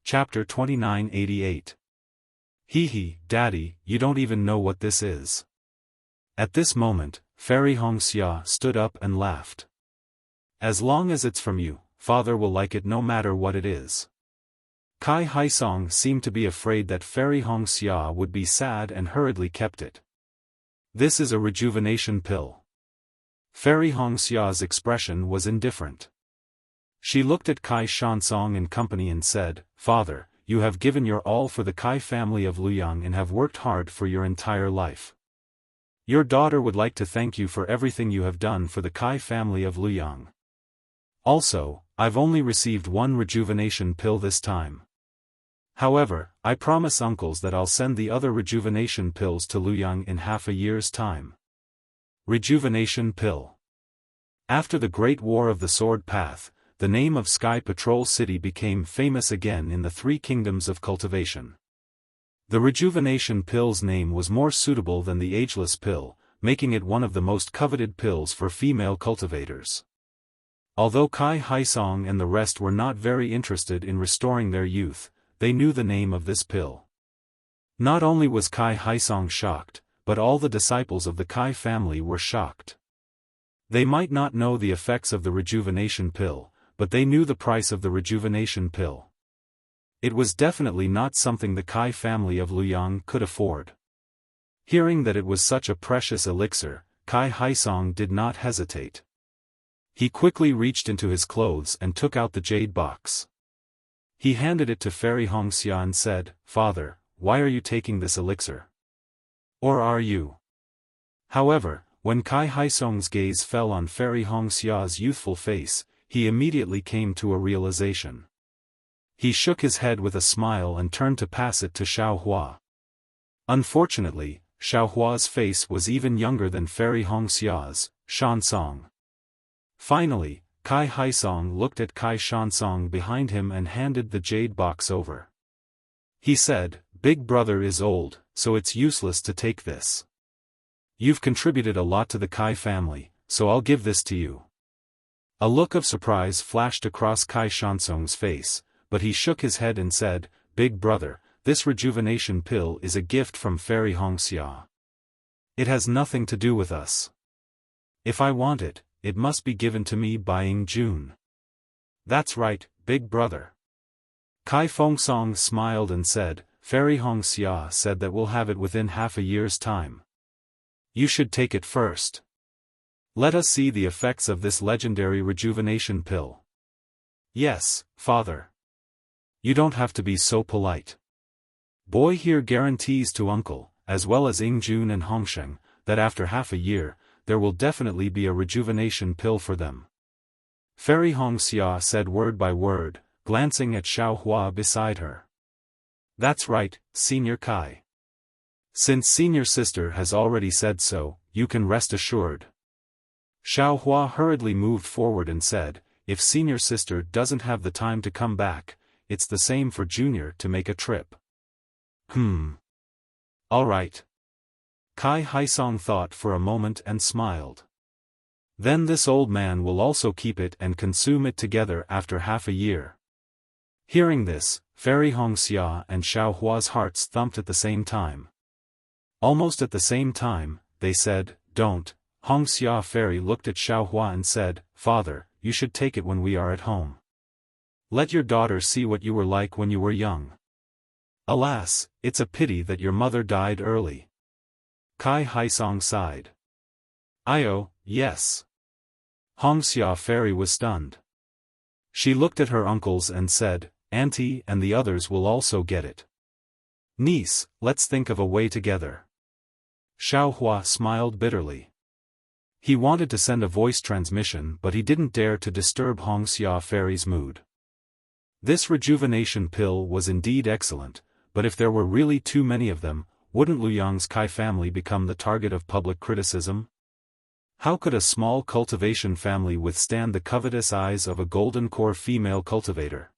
Chapter 2988. Hee, Daddy, you don't even know what this is. At this moment, Fairy Hongxia stood up and laughed. As long as it's from you, father will like it no matter what it is. Kai Haisong seemed to be afraid that Fairy Hongxia would be sad and hurriedly kept it. This is a rejuvenation pill. Fairy Hongxia's expression was indifferent. She looked at Kai Shansong and company and said, Father, you have given your all for the Kai family of Luyang and have worked hard for your entire life. Your daughter would like to thank you for everything you have done for the Kai family of Luyang. Also, I've only received one rejuvenation pill this time. However, I promise uncles that I'll send the other rejuvenation pills to Luyang in half a year's time. Rejuvenation pill. After the Great War of the Sword Path, the name of Sky Patrol City became famous again in the three kingdoms of cultivation. The rejuvenation pill's name was more suitable than the ageless pill, making it one of the most coveted pills for female cultivators. Although Kai Haisong and the rest were not very interested in restoring their youth, they knew the name of this pill. Not only was Kai Haisong shocked, but all the disciples of the Kai family were shocked. They might not know the effects of the rejuvenation pill, but they knew the price of the rejuvenation pill. It was definitely not something the Kai family of Luyang could afford. Hearing that it was such a precious elixir, Kai Haisong did not hesitate. He quickly reached into his clothes and took out the jade box. He handed it to Fairy Hongxia and said, "Father, why are you taking this elixir? Or are you?" However, when Kai Haisong's gaze fell on Fairy Hongxia's youthful face, he immediately came to a realization. He shook his head with a smile and turned to pass it to Xiaohua. Unfortunately, Xiaohua's face was even younger than Fairy Hongxia's, Shansong. Finally, Kai Haisong looked at Kai Shansong behind him and handed the jade box over. He said, "Big brother is old, so it's useless to take this. You've contributed a lot to the Kai family, so I'll give this to you." A look of surprise flashed across Kai Shansong's face, but he shook his head and said, "Big brother, this rejuvenation pill is a gift from Fairy Hongxia. It has nothing to do with us. If I want it, it must be given to me by Ying Jun." "That's right, big brother." Kai Fengsong smiled and said, "Fairy Hongxia said that we'll have it within half a year's time. You should take it first. Let us see the effects of this legendary rejuvenation pill." "Yes, father. You don't have to be so polite. Boy here guarantees to uncle, as well as Ying Jun and Hongsheng, that after half a year, there will definitely be a rejuvenation pill for them." Fairy Hongxia said word by word, glancing at Xiaohua beside her. "That's right, Senior Kai. Since senior sister has already said so, you can rest assured." Xiaohua hurriedly moved forward and said, "If senior sister doesn't have the time to come back, it's the same for junior to make a trip." All right. Kai Haisong thought for a moment and smiled. Then this old man will also keep it and consume it together after half a year. Hearing this, Fairy Hongxia and Xiaohua's hearts thumped at the same time. Almost at the same time, they said, "Don't." Hongxia Fairy looked at Xiaohua and said, "Father, you should take it when we are at home. Let your daughter see what you were like when you were young. Alas, it's a pity that your mother died early." Kai Haisong sighed. Yes." Hongxia Fairy was stunned. She looked at her uncles and said, "Auntie and the others will also get it. Niece, let's think of a way together." Xiaohua smiled bitterly. He wanted to send a voice transmission but he didn't dare to disturb Hongxia Fairy's mood. This rejuvenation pill was indeed excellent, but if there were really too many of them, wouldn't Luyang's Kai family become the target of public criticism? How could a small cultivation family withstand the covetous eyes of a golden core female cultivator?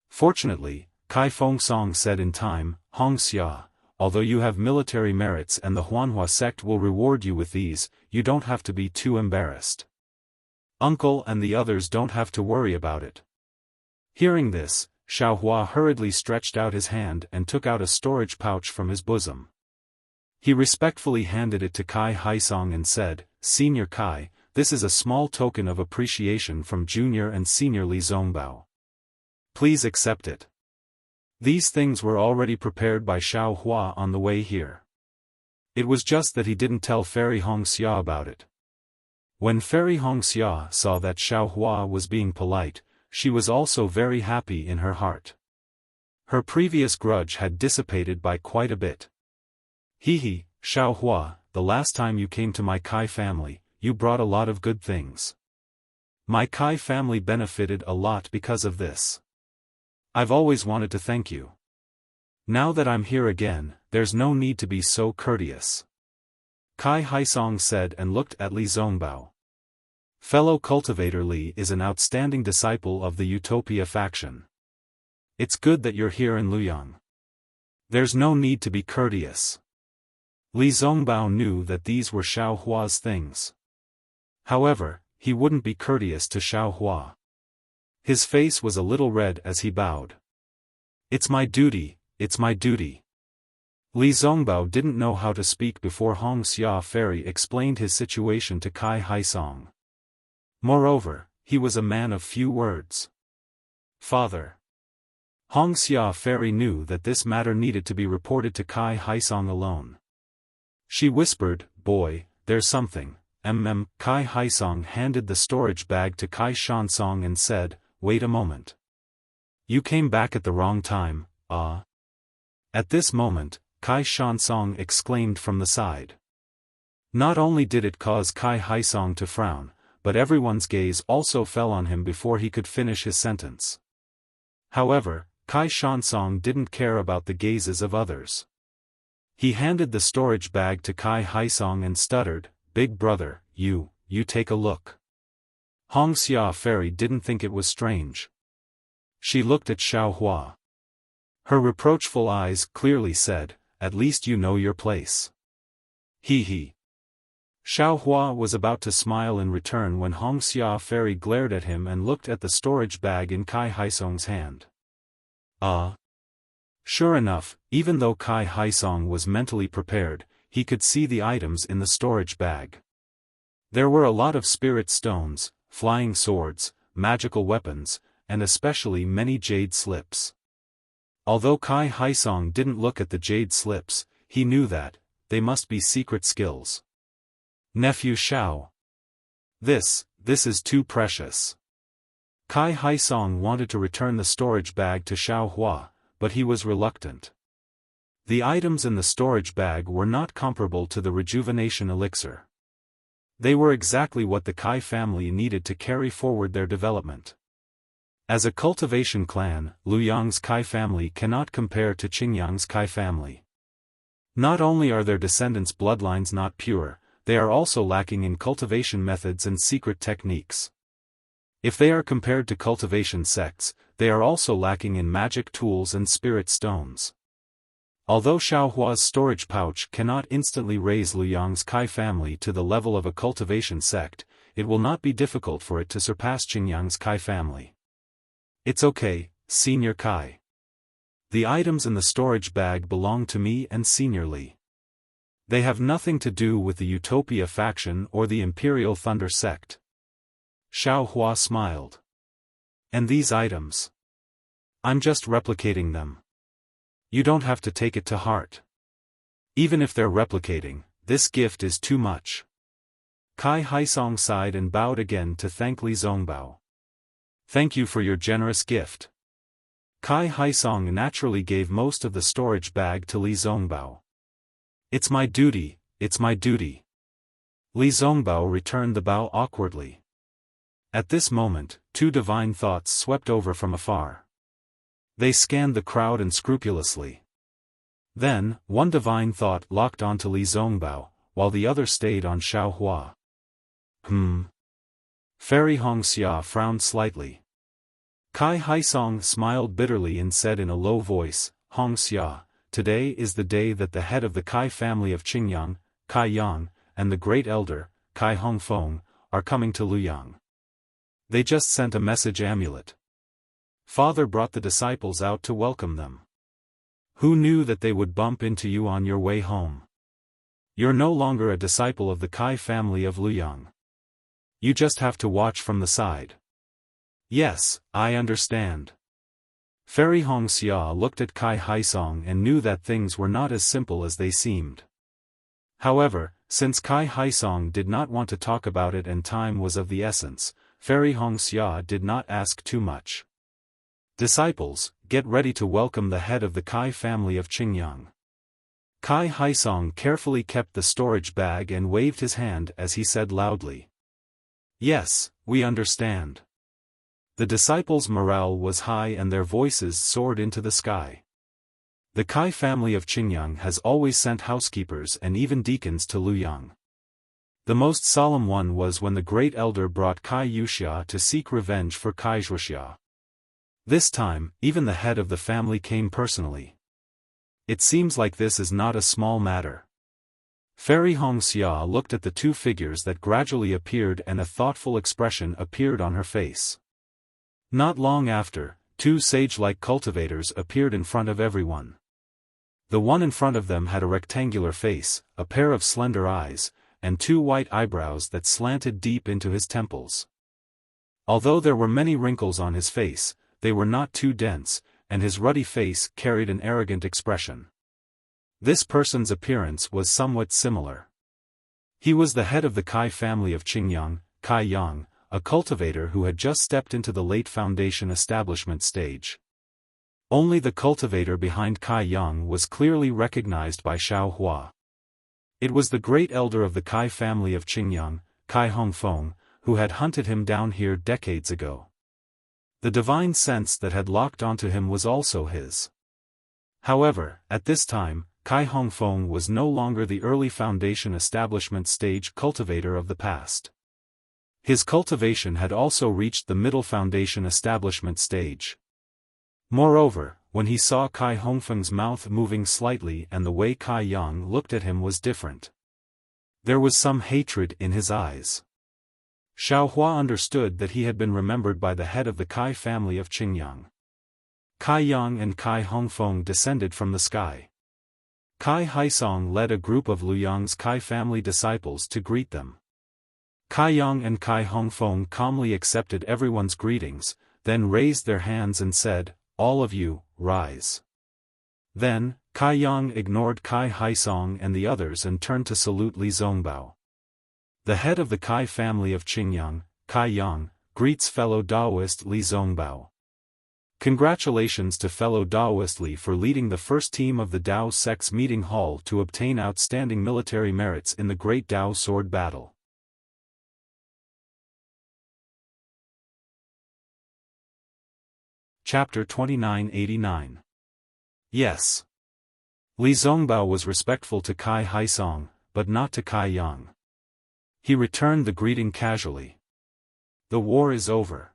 Fortunately, Kai Fengsong said in time, "Hongxia, although you have military merits and the Huanhua sect will reward you with these, you don't have to be too embarrassed. Uncle and the others don't have to worry about it." Hearing this, Xiaohua hurriedly stretched out his hand and took out a storage pouch from his bosom. He respectfully handed it to Kai Haisong and said, "Senior Kai, this is a small token of appreciation from Junior and Senior Li Zongbao. Please accept it." These things were already prepared by Xiaohua on the way here. It was just that he didn't tell Fairy Hongxia about it. When Fairy Hongxia saw that Xiaohua was being polite, she was also very happy in her heart. Her previous grudge had dissipated by quite a bit. He, Xiaohua, the last time you came to my Kai family, you brought a lot of good things. My Kai family benefited a lot because of this. I've always wanted to thank you. Now that I'm here again, there's no need to be so courteous. Kai Haisong said and looked at Li Zongbao. Fellow cultivator Li is an outstanding disciple of the Utopia faction. It's good that you're here in Luoyang. There's no need to be courteous. Li Zongbao knew that these were Xiaohua's things. However, he wouldn't be courteous to Xiaohua. His face was a little red as he bowed. It's my duty, it's my duty. Li Zongbao didn't know how to speak before Hongxia Ferry explained his situation to Kai Haisong. Moreover, he was a man of few words. Father. Hongxia Ferry knew that this matter needed to be reported to Kai Haisong alone. She whispered, "Boy, there's something." Kai Haisong handed the storage bag to Kai Shansong and said, "Wait a moment. You came back at the wrong time, ah." At this moment, Kai Shansong exclaimed from the side. Not only did it cause Kai Haisong to frown, but everyone's gaze also fell on him before he could finish his sentence. However, Kai Shansong didn't care about the gazes of others. He handed the storage bag to Kai Haisong and stuttered, "Big brother, you take a look." Hongxia Ferry didn't think it was strange. She looked at Xiaohua. Her reproachful eyes clearly said, "At least you know your place." He. Xiaohua was about to smile in return when Hongxia Ferry glared at him and looked at the storage bag in Kai Haisong's hand. Sure enough, even though Kai Haisong was mentally prepared, he could see the items in the storage bag. There were a lot of spirit stones, flying swords, magical weapons, and especially many jade slips. Although Kai Haisong didn't look at the jade slips, he knew that they must be secret skills. Nephew Xiao. This is too precious. Kai Haisong wanted to return the storage bag to Xiaohua, but he was reluctant. The items in the storage bag were not comparable to the rejuvenation elixir. They were exactly what the Kai family needed to carry forward their development. As a cultivation clan, Luoyang's Kai family cannot compare to Qingyang's Kai family. Not only are their descendants' bloodlines not pure, they are also lacking in cultivation methods and secret techniques. If they are compared to cultivation sects, they are also lacking in magic tools and spirit stones. Although Xiaohua's storage pouch cannot instantly raise Luoyang's Kai family to the level of a cultivation sect, it will not be difficult for it to surpass Qingyang's Kai family. It's okay, Senior Kai. The items in the storage bag belong to me and Senior Li. They have nothing to do with the Utopia faction or the Imperial Thunder sect. Xiaohua smiled. And these items? I'm just replicating them. You don't have to take it to heart. Even if they're replicating, this gift is too much. Kai Haisong sighed and bowed again to thank Li Zongbao. Thank you for your generous gift. Kai Haisong naturally gave most of the storage bag to Li Zongbao. It's my duty, it's my duty. Li Zongbao returned the bow awkwardly. At this moment, two divine thoughts swept over from afar. They scanned the crowd unscrupulously. Then, one divine thought locked onto Li Zongbao, while the other stayed on Xiaohua. Fairy Hongxia frowned slightly. Kai Haisong smiled bitterly and said in a low voice, "Hongxia, today is the day that the head of the Kai family of Qingyang, Kai Yang, and the great elder, Kai Hongfeng, are coming to Luoyang. They just sent a message amulet. Father brought the disciples out to welcome them. Who knew that they would bump into you on your way home? You're no longer a disciple of the Kai family of Luoyang. You just have to watch from the side." "Yes, I understand." Fairy Hongxia looked at Kai Haisong and knew that things were not as simple as they seemed. However, since Kai Haisong did not want to talk about it and time was of the essence, Fairy Hongxia did not ask too much. "Disciples, get ready to welcome the head of the Kai family of Qingyang. Kai Haisong carefully kept the storage bag and waved his hand as he said loudly, "Yes, we understand." The disciples' morale was high and their voices soared into the sky. The Kai family of Qingyang has always sent housekeepers and even deacons to Luoyang. The most solemn one was when the great elder brought Kai Wuxia to seek revenge for Kai Wuxia. This time, even the head of the family came personally. It seems like this is not a small matter. Fairy Hongxia looked at the two figures that gradually appeared and a thoughtful expression appeared on her face. Not long after, two sage-like cultivators appeared in front of everyone. The one in front of them had a rectangular face, a pair of slender eyes, and two white eyebrows that slanted deep into his temples. Although there were many wrinkles on his face, they were not too dense, and his ruddy face carried an arrogant expression. This person's appearance was somewhat similar. He was the head of the Kai family of Qingyang, Kai Yang, a cultivator who had just stepped into the late foundation establishment stage. Only the cultivator behind Kai Yang was clearly recognized by Xiaofan. It was the great elder of the Kai family of Qingyang, Kai Hongfeng, who had hunted him down here decades ago. The divine sense that had locked onto him was also his. However, at this time, Kai Hongfeng was no longer the early foundation establishment stage cultivator of the past. His cultivation had also reached the middle foundation establishment stage. Moreover, when he saw Kai Hongfeng's mouth moving slightly and the way Kai Yang looked at him was different. There was some hatred in his eyes. Xiaofan understood that he had been remembered by the head of the Kai family of Qingyang. Kai Yang and Kai Hongfeng descended from the sky. Kai Haisong led a group of Luoyang's Kai family disciples to greet them. Kai Yang and Kai Hongfeng calmly accepted everyone's greetings, then raised their hands and said, "All of you, rise." Then, Kai Yang ignored Kai Haisong and the others and turned to salute Li Zongbao. The head of the Kai family of Qingyang, Kai Yang, greets fellow Daoist Li Zongbao. Congratulations to fellow Daoist Li for leading the first team of the Dao Sect's meeting hall to obtain outstanding military merits in the Great Dao Sword Battle. Chapter 2989. Yes. Li Zongbao was respectful to Kai Haisong, but not to Kai Yang. He returned the greeting casually. "The war is over.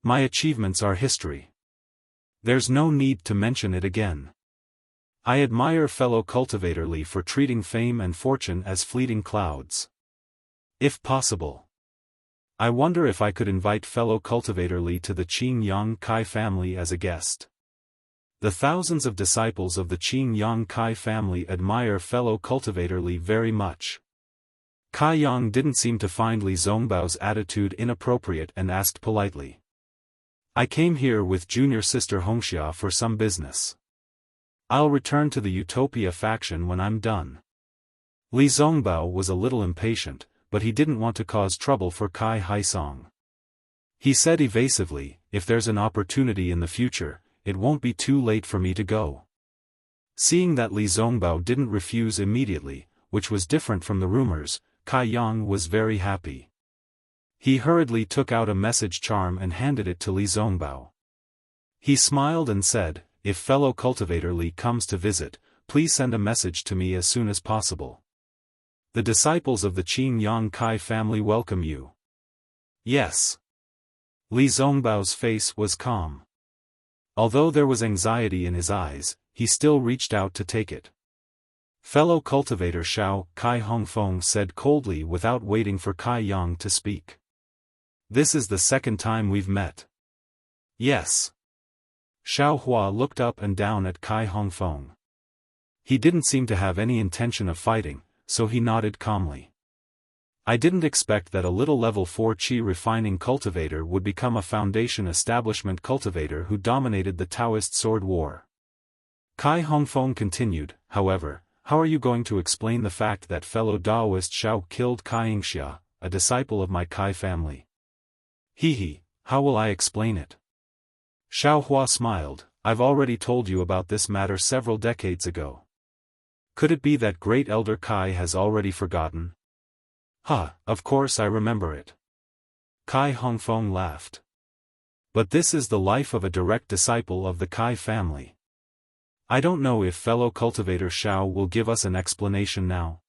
My achievements are history. There's no need to mention it again. I admire fellow cultivator Li for treating fame and fortune as fleeting clouds. If possible, I wonder if I could invite fellow cultivator Li to the Qingyang Kai family as a guest." The thousands of disciples of the Qingyang Kai family admire fellow cultivator Li very much. Kai Yang didn't seem to find Li Zongbao's attitude inappropriate and asked politely, "I came here with junior sister Hongxia for some business. I'll return to the Utopia faction when I'm done." Li Zongbao was a little impatient, but he didn't want to cause trouble for Kai Haisong. He said evasively, "If there's an opportunity in the future, it won't be too late for me to go." Seeing that Li Zongbao didn't refuse immediately, which was different from the rumors, Kai Yang was very happy. He hurriedly took out a message charm and handed it to Li Zongbao. He smiled and said, "If fellow cultivator Li comes to visit, please send a message to me as soon as possible. The disciples of the Qingyang Kai family welcome you." "Yes." Li Zongbao's face was calm. Although there was anxiety in his eyes, he still reached out to take it. Fellow cultivator Xiao, Kai Hongfeng said coldly without waiting for Kai Yang to speak. "This is the second time we've met." "Yes." Xiaofan looked up and down at Kai Hongfeng. He didn't seem to have any intention of fighting, so he nodded calmly. "I didn't expect that a little level 4 qi refining cultivator would become a foundation establishment cultivator who dominated the Taoist sword war." Kai Hongfeng continued, "However, how are you going to explain the fact that fellow Daoist Xiao killed Kai Yingxia, a disciple of my Kai family?" He, how will I explain it?" Xiaofan smiled, I've already told you about this matter several decades ago. Could it be that great elder Kai has already forgotten? Of course I remember it. Kai Hongfeng laughed. But this is the life of a direct disciple of the Kai family. I don't know if fellow cultivator Xiao will give us an explanation now.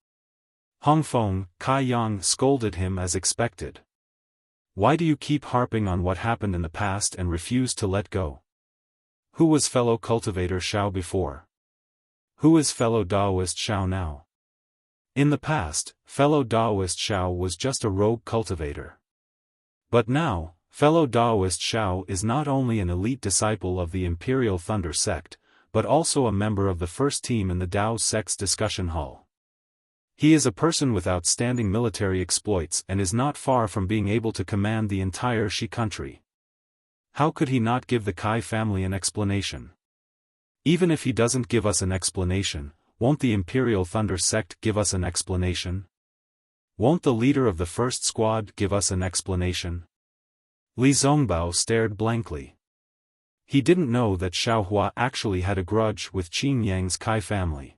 Hongfeng, Kai Yang scolded him as expected. Why do you keep harping on what happened in the past and refuse to let go? Who was fellow cultivator Xiao before? Who is fellow Daoist Xiao now? In the past, fellow Daoist Xiao was just a rogue cultivator. But now, fellow Daoist Xiao is not only an elite disciple of the Imperial Thunder sect, but also a member of the first team in the Dao sect's discussion hall. He is a person with outstanding military exploits and is not far from being able to command the entire Shi country. How could he not give the Kai family an explanation? Even if he doesn't give us an explanation, won't the Imperial Thunder sect give us an explanation? Won't the leader of the first squad give us an explanation? Li Zongbao stared blankly. He didn't know that Xiaohua actually had a grudge with Qin Yang's Kai family.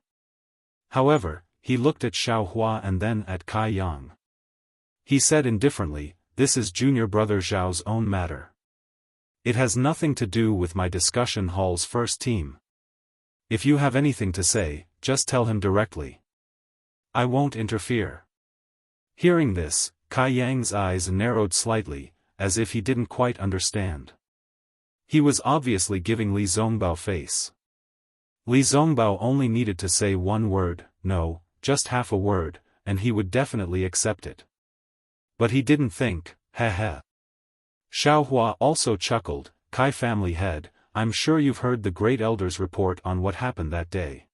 However, he looked at Xiaohua and then at Kai Yang. He said indifferently, "This is junior brother Zhao's own matter. It has nothing to do with my discussion hall's first team. If you have anything to say, just tell him directly. I won't interfere." Hearing this, Kai Yang's eyes narrowed slightly, as if he didn't quite understand. He was obviously giving Li Zongbao face. Li Zongbao only needed to say one word, no, just half a word, and he would definitely accept it. But he didn't think, heh. Xiaohua also chuckled, "Kai family head, I'm sure you've heard the great elder's report on what happened that day.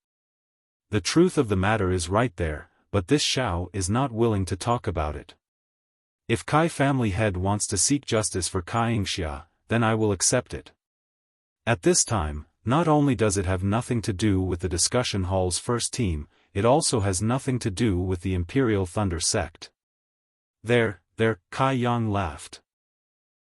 The truth of the matter is right there, but this Xiao is not willing to talk about it. If Kai family head wants to seek justice for Kai Yingxia, then I will accept it. At this time, not only does it have nothing to do with the discussion hall's first team, it also has nothing to do with the Imperial Thunder sect." There, Kai Yang laughed.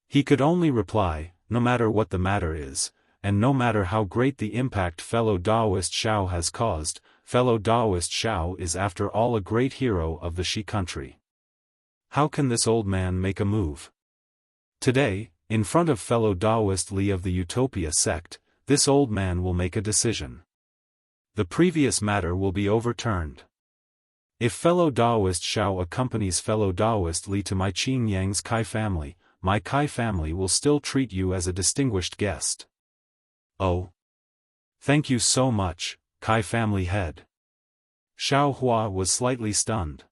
He could only reply, "No matter what the matter is, and no matter how great the impact fellow Daoist Xiao has caused, fellow Daoist Xiao is after all a great hero of the Shi country. How can this old man make a move? Today, in front of fellow Daoist Li of the Utopia sect, this old man will make a decision. The previous matter will be overturned. If fellow Daoist Xiao accompanies fellow Daoist Li to my Qin Yang's Kai family, my Kai family will still treat you as a distinguished guest." "Oh. Thank you so much, Kai family head." Xiaohua was slightly stunned.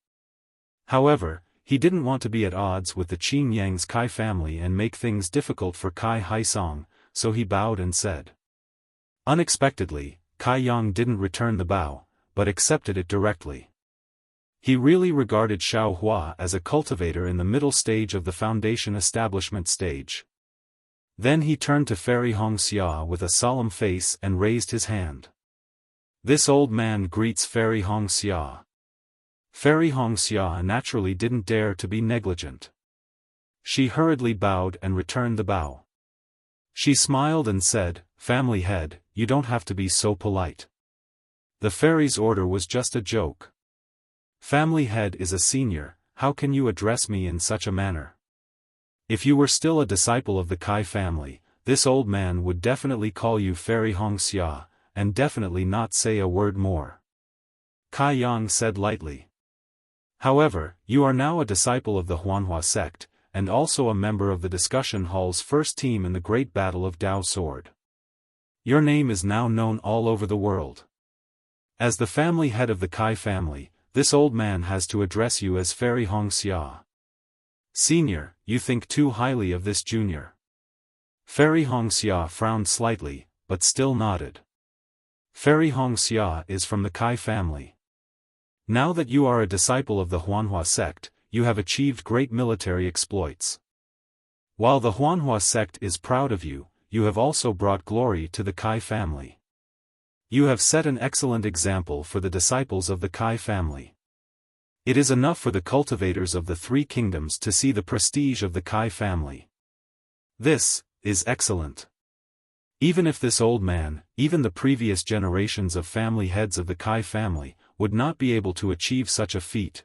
However, he didn't want to be at odds with the Qin Yang's Kai family and make things difficult for Kai Haisong, so he bowed and said. Unexpectedly, Kai Yang didn't return the bow, but accepted it directly. He really regarded Xiaohua as a cultivator in the middle stage of the foundation establishment stage. Then he turned to Fairy Hongxia with a solemn face and raised his hand. This old man greets Fairy Hongxia. Fairy Hongxia naturally didn't dare to be negligent. She hurriedly bowed and returned the bow. She smiled and said, "Family head, you don't have to be so polite. The fairy's order was just a joke. Family head is a senior, how can you address me in such a manner? If you were still a disciple of the Kai family, this old man would definitely call you Fairy Hongxia, and definitely not say a word more." Kai Yang said lightly. "However, you are now a disciple of the Huanhua sect, and also a member of the discussion hall's first team in the great battle of Dao Sword. Your name is now known all over the world. As the family head of the Kai family, this old man has to address you as Fairy Hongxia. Senior, you think too highly of this junior." Fairy Hongxia frowned slightly, but still nodded. Fairy Hongxia is from the Kai family. Now that you are a disciple of the Huanhua sect, you have achieved great military exploits. While the Huanhua sect is proud of you, you have also brought glory to the Kai family. You have set an excellent example for the disciples of the Kai family. It is enough for the cultivators of the three kingdoms to see the prestige of the Kai family. This is excellent. Even if this old man, even the previous generations of family heads of the Kai family, would not be able to achieve such a feat.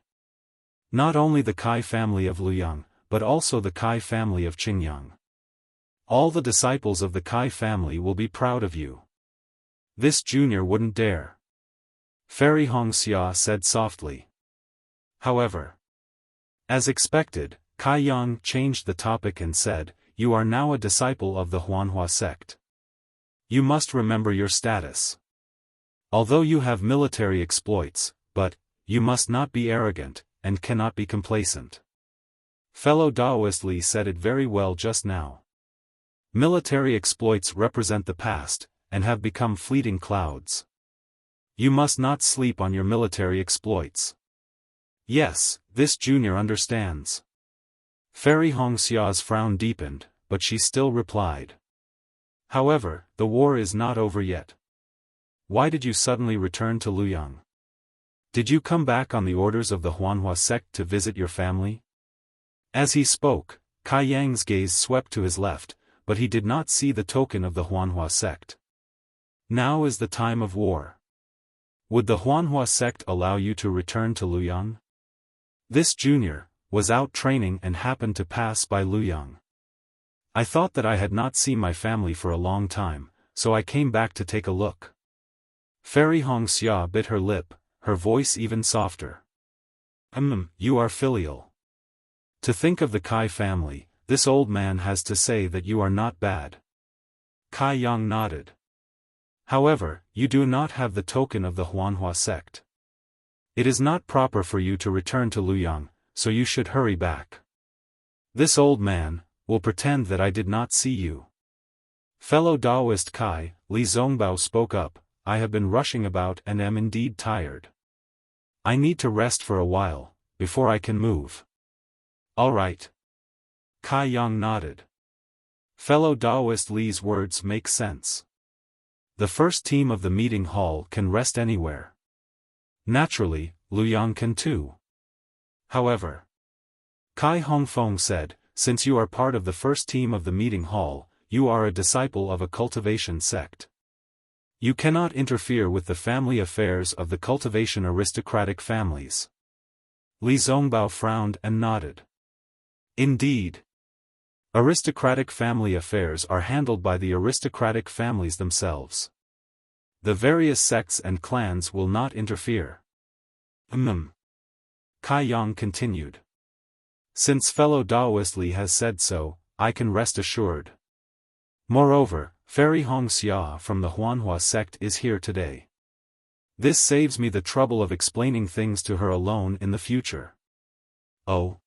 Not only the Kai family of Luyang, but also the Kai family of Qingyang. All the disciples of the Kai family will be proud of you. This junior wouldn't dare. Fairy Hongxia said softly. However, as expected, Kai Yang changed the topic and said, "You are now a disciple of the Huanhua sect. You must remember your status. Although you have military exploits, but, you must not be arrogant, and cannot be complacent." Fellow Daoist Li said it very well just now. Military exploits represent the past, and have become fleeting clouds. You must not sleep on your military exploits. Yes, this junior understands. Fairy Hongxia's frown deepened, but she still replied. However, the war is not over yet. Why did you suddenly return to Luyang? Did you come back on the orders of the Huanhua sect to visit your family? As he spoke, Kai Yang's gaze swept to his left, but he did not see the token of the Huanhua sect. Now is the time of war. Would the Huanhua sect allow you to return to Luyang? This junior was out training and happened to pass by Luyang. I thought that I had not seen my family for a long time, so I came back to take a look. Fairy Hongxia bit her lip, her voice even softer. You are filial. To think of the Kai family, this old man has to say that you are not bad. Kai Yang nodded. However, you do not have the token of the Huanhua sect. It is not proper for you to return to Luyang, so you should hurry back. This old man will pretend that I did not see you. Fellow Daoist Kai, Li Zongbao spoke up, I have been rushing about and am indeed tired. I need to rest for a while, before I can move. All right. Kai Yang nodded. Fellow Daoist Li's words make sense. The first team of the meeting hall can rest anywhere. Naturally, Luyang can too. However, Kai Hongfeng said, since you are part of the first team of the meeting hall, you are a disciple of a cultivation sect. You cannot interfere with the family affairs of the cultivation aristocratic families. Li Zongbao frowned and nodded. Indeed. Aristocratic family affairs are handled by the aristocratic families themselves. The various sects and clans will not interfere. Kai Yang continued. Since fellow Daoist Li has said so, I can rest assured. Moreover, Fairy Hongxia from the Huanhua sect is here today. This saves me the trouble of explaining things to her alone in the future. Oh.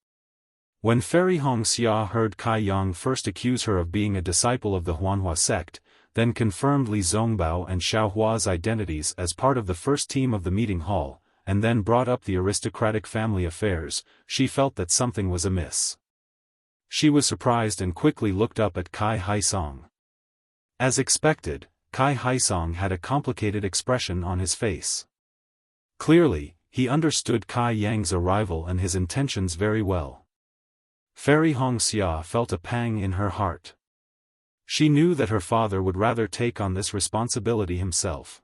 When Fairy Hongxia heard Kai Yang first accuse her of being a disciple of the Huanhua sect, then confirmed Li Zongbao and Xiaohua's identities as part of the first team of the meeting hall, and then brought up the aristocratic family affairs, she felt that something was amiss. She was surprised and quickly looked up at Kai Haisong. As expected, Kai Haisong had a complicated expression on his face. Clearly, he understood Kai Yang's arrival and his intentions very well. Fairy Hongxia felt a pang in her heart. She knew that her father would rather take on this responsibility himself.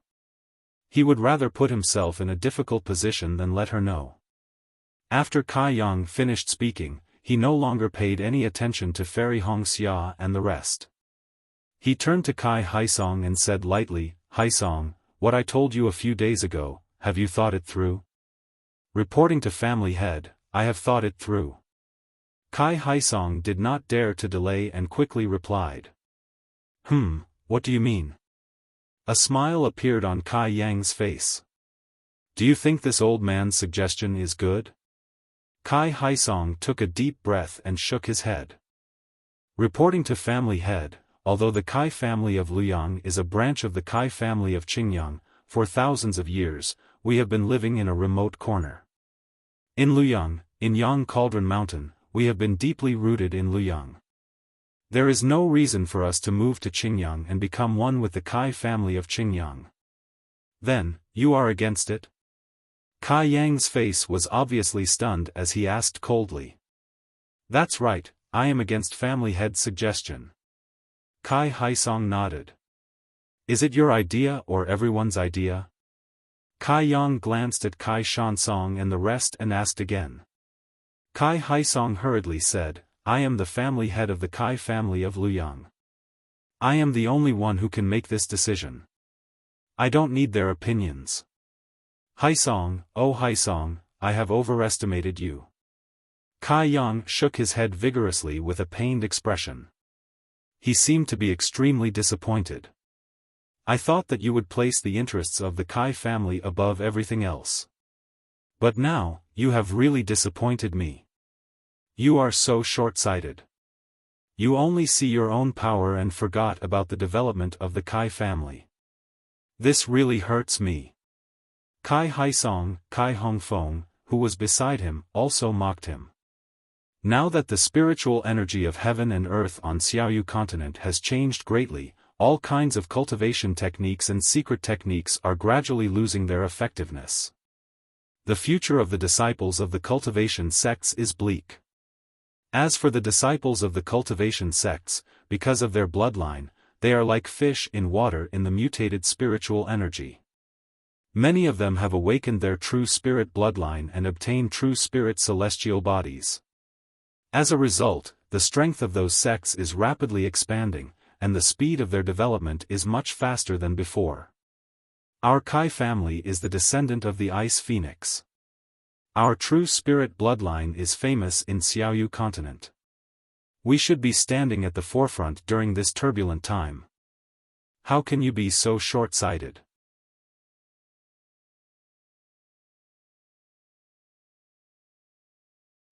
He would rather put himself in a difficult position than let her know. After Kai Yang finished speaking, he no longer paid any attention to Fairy Hongxia and the rest. He turned to Kai Haisong and said lightly, Haisong, what I told you a few days ago, have you thought it through? Reporting to family head, I have thought it through. Kai Haisong did not dare to delay and quickly replied. What do you mean? A smile appeared on Kai Yang's face. Do you think this old man's suggestion is good? Kai Haisong took a deep breath and shook his head. Reporting to family head, although the Kai family of Luyang is a branch of the Kai family of Qingyang, for thousands of years, we have been living in a remote corner. In Luyang, in Yang Cauldron Mountain, we have been deeply rooted in Luyang. There is no reason for us to move to Qingyang and become one with the Kai family of Qingyang. Then, you are against it? Kai Yang's face was obviously stunned as he asked coldly. That's right, I am against family head's suggestion. Kai Haisong nodded. Is it your idea or everyone's idea? Kai Yang glanced at Kai Shansong and the rest and asked again. Kai Haisong hurriedly said, I am the family head of the Kai family of Luyang. I am the only one who can make this decision. I don't need their opinions. Haisong, oh Haisong, I have overestimated you. Kai Yang shook his head vigorously with a pained expression. He seemed to be extremely disappointed. I thought that you would place the interests of the Kai family above everything else. But now, you have really disappointed me. You are so short-sighted. You only see your own power and forgot about the development of the Kai family. This really hurts me. Kai Haisong, Kai Hongfeng, who was beside him, also mocked him. Now that the spiritual energy of heaven and earth on Xiaoyu continent has changed greatly, all kinds of cultivation techniques and secret techniques are gradually losing their effectiveness. The future of the disciples of the cultivation sects is bleak. As for the disciples of the cultivation sects, because of their bloodline, they are like fish in water in the mutated spiritual energy. Many of them have awakened their true spirit bloodline and obtained true spirit celestial bodies. As a result, the strength of those sects is rapidly expanding, and the speed of their development is much faster than before. Our Kai family is the descendant of the Ice Phoenix. Our true spirit bloodline is famous in Xiaoyu continent. We should be standing at the forefront during this turbulent time. How can you be so short-sighted?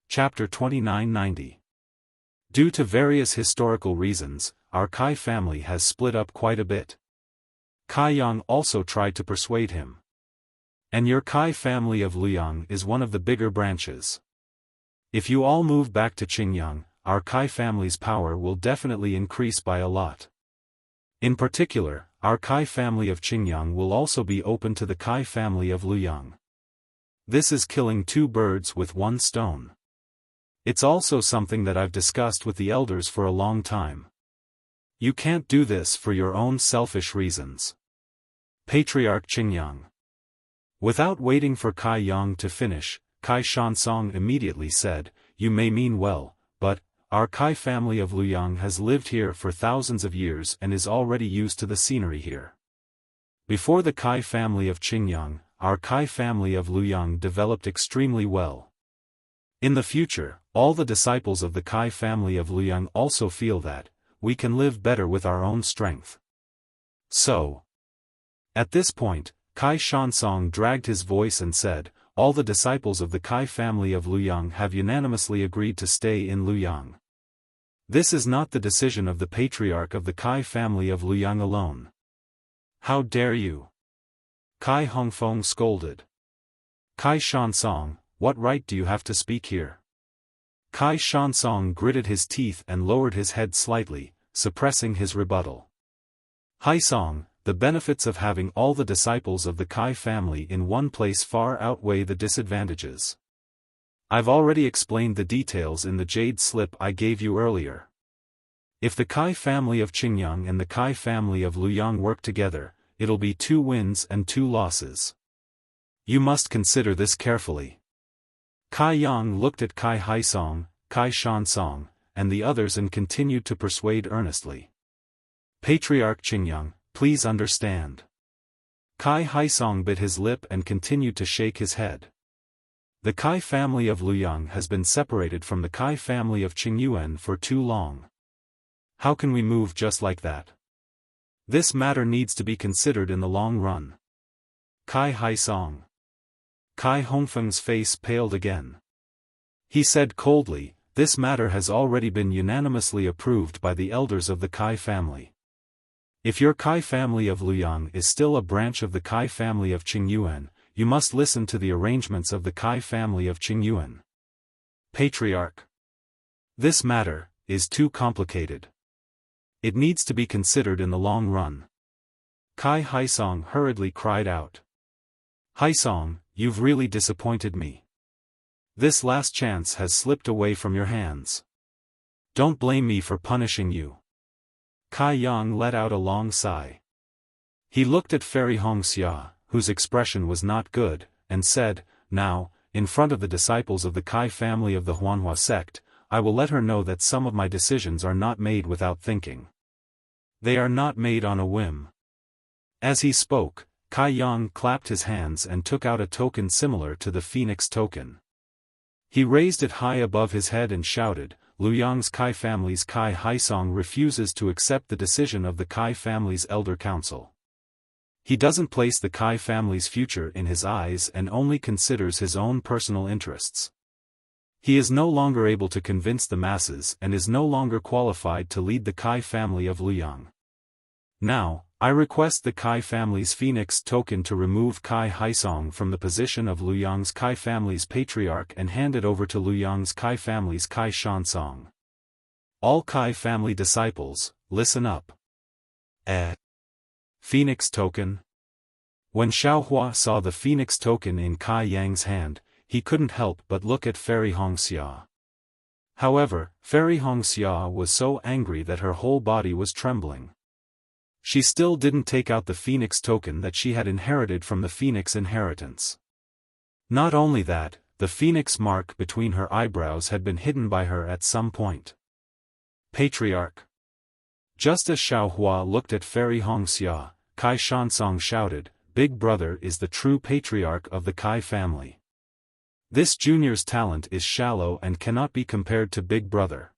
Chapter 2990. Due to various historical reasons, our Kai family has split up quite a bit. Kai Yang also tried to persuade him. And your Kai family of Luyang is one of the bigger branches. If you all move back to Qingyang, our Kai family's power will definitely increase by a lot. In particular, our Kai family of Qingyang will also be open to the Kai family of Luyang. This is killing two birds with one stone. It's also something that I've discussed with the elders for a long time. You can't do this for your own selfish reasons. Patriarch Qingyang. Without waiting for Kai Yang to finish, Kai Shansong immediately said, You may mean well, but, our Kai family of Luyang has lived here for thousands of years and is already used to the scenery here. Before the Kai family of Qingyang, our Kai family of Luyang developed extremely well. In the future, all the disciples of the Kai family of Luyang also feel that, we can live better with our own strength. So, at this point, Kai Shansong dragged his voice and said, all the disciples of the Kai family of Luyang have unanimously agreed to stay in Luyang. This is not the decision of the patriarch of the Kai family of Luyang alone. How dare you? Kai Hongfeng scolded. Kai Shansong, what right do you have to speak here? Kai Shansong gritted his teeth and lowered his head slightly, suppressing his rebuttal. Haisong, the benefits of having all the disciples of the Kai family in one place far outweigh the disadvantages. I've already explained the details in the jade slip I gave you earlier. If the Kai family of Qingyang and the Kai family of Luyang work together, it'll be 2 wins and 2 losses. You must consider this carefully. Kai Yang looked at Kai Haisong, Kai Shansong, and the others and continued to persuade earnestly. Patriarch Qingyang, please understand. Kai Haisong bit his lip and continued to shake his head. The Kai family of Luyang has been separated from the Kai family of Qingyuan for too long. How can we move just like that? This matter needs to be considered in the long run. Kai Haisong. Kai Hongfeng's face paled again. He said coldly, this matter has already been unanimously approved by the elders of the Kai family. If your Kai family of Luyang is still a branch of the Kai family of Qingyuan, you must listen to the arrangements of the Kai family of Qingyuan. Patriarch. This matter is too complicated. It needs to be considered in the long run. Kai Haisong hurriedly cried out. Haisong, you've really disappointed me. This last chance has slipped away from your hands. Don't blame me for punishing you. Kai Yang let out a long sigh. He looked at Fairy Wuxia, whose expression was not good, and said, "Now, in front of the disciples of the Kai family of the Huanhua sect, I will let her know that some of my decisions are not made without thinking. They are not made on a whim." As he spoke, Kai Yang clapped his hands and took out a token similar to the Phoenix token. He raised it high above his head and shouted, "Luyang's Kai family's Kai Haisong refuses to accept the decision of the Kai family's elder council. He doesn't place the Kai family's future in his eyes and only considers his own personal interests. He is no longer able to convince the masses and is no longer qualified to lead the Kai family of Luyang. Now, I request the Kai family's Phoenix token to remove Kai Haisong from the position of Luyang's Kai family's patriarch and hand it over to Luyang's Kai family's Kai Shansong. All Kai family disciples, listen up." Phoenix token? When Xiaofan saw the Phoenix token in Kai Yang's hand, he couldn't help but look at Fairy Wuxia. However, Fairy Wuxia was so angry that her whole body was trembling. She still didn't take out the Phoenix token that she had inherited from the Phoenix inheritance. Not only that, the Phoenix mark between her eyebrows had been hidden by her at some point. Patriarch. Just as Xiaofan looked at Fairy Wuxia, Kai Shansong shouted, "Big Brother is the true patriarch of the Kai family. This junior's talent is shallow and cannot be compared to Big Brother.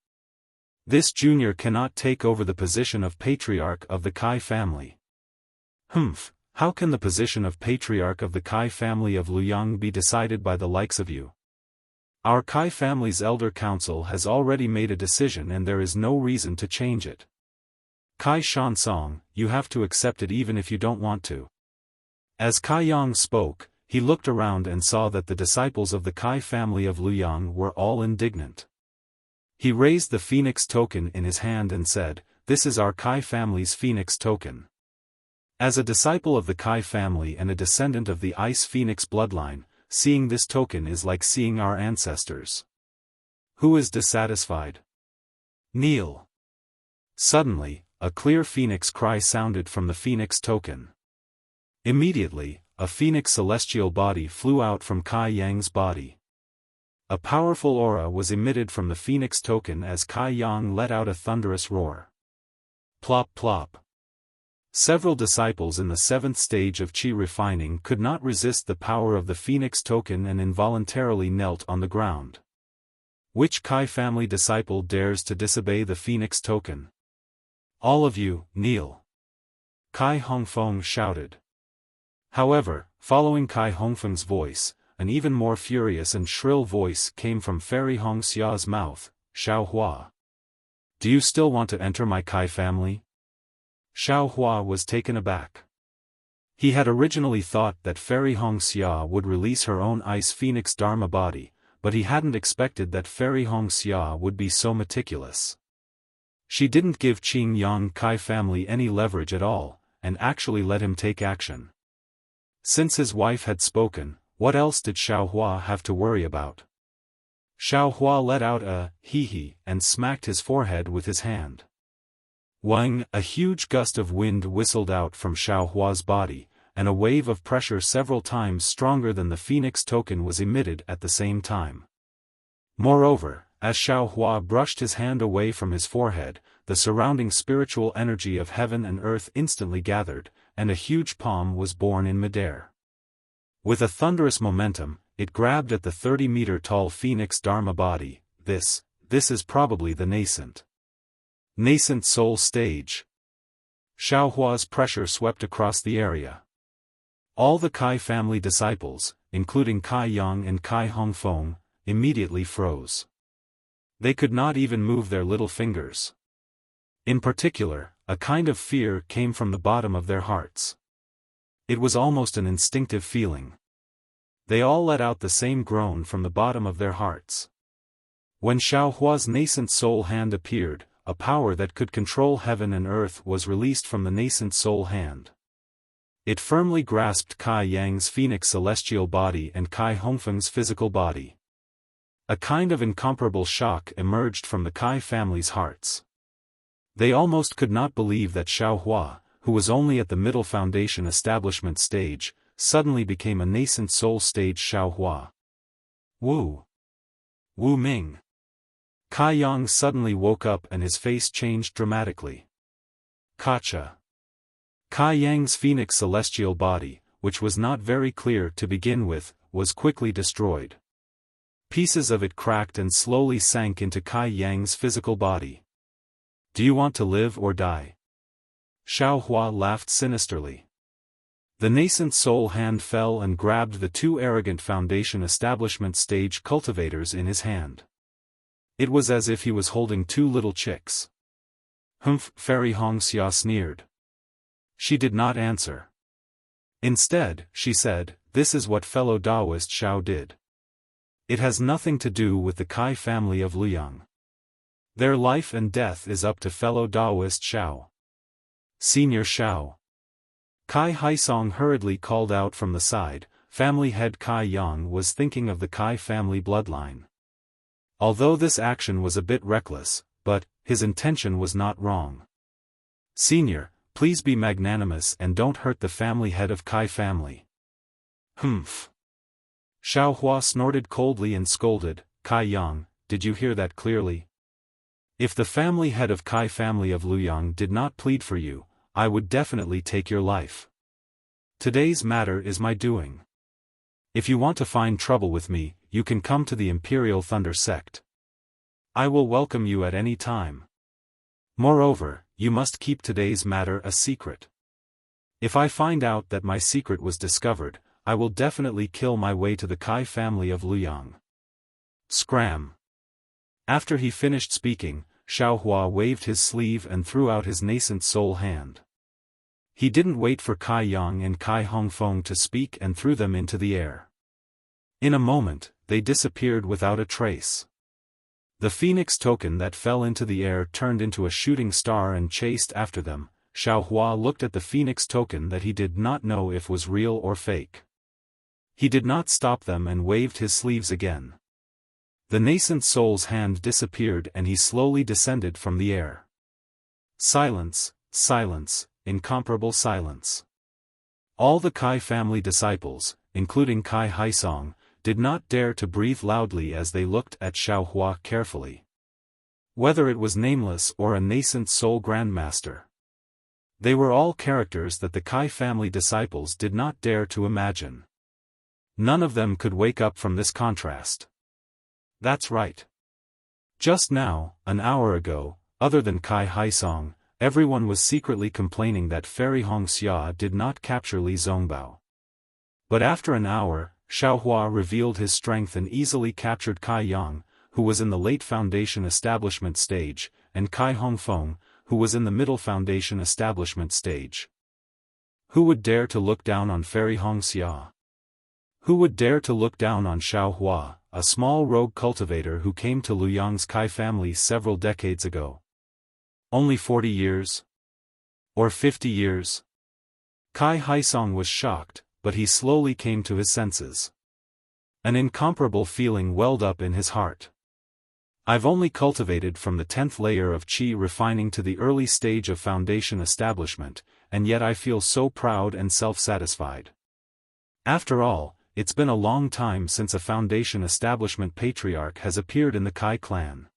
This junior cannot take over the position of patriarch of the Kai family." How can the position of patriarch of the Kai family of Luyang be decided by the likes of you? Our Kai family's elder council has already made a decision and there is no reason to change it. Kai Shansong, you have to accept it even if you don't want to. As Kai Yang spoke, he looked around and saw that the disciples of the Kai family of Luyang were all indignant. He raised the Phoenix token in his hand and said, "This is our Kai family's Phoenix token. As a disciple of the Kai family and a descendant of the Ice Phoenix bloodline, seeing this token is like seeing our ancestors. Who is dissatisfied? Kneel." Suddenly, a clear phoenix cry sounded from the Phoenix token. Immediately, a phoenix celestial body flew out from Kai Yang's body. A powerful aura was emitted from the Phoenix token as Kai Yang let out a thunderous roar. Plop plop. Several disciples in the 7th stage of Qi refining could not resist the power of the Phoenix token and involuntarily knelt on the ground. Which Kai family disciple dares to disobey the Phoenix token? All of you, kneel. Kai Hongfeng shouted. However, following Kai Hongfeng's voice, an even more furious and shrill voice came from Fairy Wuxia's mouth, "Xiaofan. Do you still want to enter my Kai family?" Xiaofan was taken aback. He had originally thought that Fairy Wuxia would release her own Ice Phoenix Dharma body, but he hadn't expected that Fairy Wuxia would be so meticulous. She didn't give Qing Yang Kai family any leverage at all, and actually let him take action. Since his wife had spoken, what else did Xiaofan have to worry about? Xiaofan let out a hee-hee and smacked his forehead with his hand. Wang, a huge gust of wind whistled out from Xiaohua's body, and a wave of pressure several times stronger than the Phoenix token was emitted at the same time. Moreover, as Xiaohua brushed his hand away from his forehead, the surrounding spiritual energy of heaven and earth instantly gathered, and a huge palm was born in midair. With a thunderous momentum, it grabbed at the 30-meter-tall Phoenix Dharma body. This is probably the nascent soul stage. Xiaohua's pressure swept across the area. All the Kai family disciples, including Kai Yang and Kai Hongfeng, immediately froze. They could not even move their little fingers. In particular, a kind of fear came from the bottom of their hearts. It was almost an instinctive feeling. They all let out the same groan from the bottom of their hearts. When Xiaohua's nascent soul hand appeared, a power that could control heaven and earth was released from the nascent soul hand. It firmly grasped Kai Yang's Phoenix celestial body and Kai Hongfeng's physical body. A kind of incomparable shock emerged from the Kai family's hearts. They almost could not believe that Xiaohua, who was only at the middle foundation establishment stage, suddenly became a nascent soul stage Xiaohua. Wu Ming. Kai Yang suddenly woke up and his face changed dramatically. Kacha. Kai Yang's phoenix celestial body, which was not very clear to begin with, was quickly destroyed. Pieces of it cracked and slowly sank into Kai Yang's physical body. Do you want to live or die? Xiaohua laughed sinisterly. The nascent soul hand fell and grabbed the two arrogant foundation establishment stage cultivators in his hand. It was as if he was holding two little chicks. Humph, Fairy Hongxia sneered. She did not answer. Instead, she said, "This is what fellow Taoist Xiao did. It has nothing to do with the Kai family of Luyang. Their life and death is up to fellow Taoist Xiao. Senior Xiao." Kai Haisong hurriedly called out from the side. Family head Kai Yang was thinking of the Kai family bloodline. Although this action was a bit reckless, but his intention was not wrong. Senior, please be magnanimous and don't hurt the family head of Kai family. Humph. Xiaohua snorted coldly and scolded, Kai Yang, did you hear that clearly? If the family head of Kai family of Luyang did not plead for you, I would definitely take your life. Today's matter is my doing. If you want to find trouble with me, you can come to the Imperial Thunder Sect. I will welcome you at any time. Moreover, you must keep today's matter a secret. If I find out that my secret was discovered, I will definitely kill my way to the Kai family of Luyang. Scram. After he finished speaking, Xiaohua waved his sleeve and threw out his nascent soul hand. He didn't wait for Kai Yang and Kai Hongfeng to speak and threw them into the air. In a moment, they disappeared without a trace. The phoenix token that fell into the air turned into a shooting star and chased after them. Xiaohua looked at the phoenix token that he did not know if was real or fake. He did not stop them and waved his sleeves again. The nascent soul's hand disappeared and he slowly descended from the air. Silence, silence, incomparable silence. All the Kai family disciples, including Kai Haisong, did not dare to breathe loudly as they looked at Xiaohua carefully. Whether it was Nameless or a nascent soul grandmaster, they were all characters that the Kai family disciples did not dare to imagine. None of them could wake up from this contrast. That's right. Just now, an hour ago, other than Kai Haisong, everyone was secretly complaining that Fairy Hongxia did not capture Li Zongbao. But after an hour, Xiaohua revealed his strength and easily captured Kai Yang, who was in the late foundation establishment stage, and Kai Hongfeng, who was in the middle foundation establishment stage. Who would dare to look down on Fairy Hongxia? Who would dare to look down on Xiaohua, a small rogue cultivator who came to Luyang's Kai family several decades ago? Only 40 years? Or 50 years? Kai Haisong was shocked, but he slowly came to his senses. An incomparable feeling welled up in his heart. I've only cultivated from the 10th layer of qi refining to the early stage of foundation establishment, and yet I feel so proud and self-satisfied. After all, it's been a long time since a foundation establishment patriarch has appeared in the Kai clan.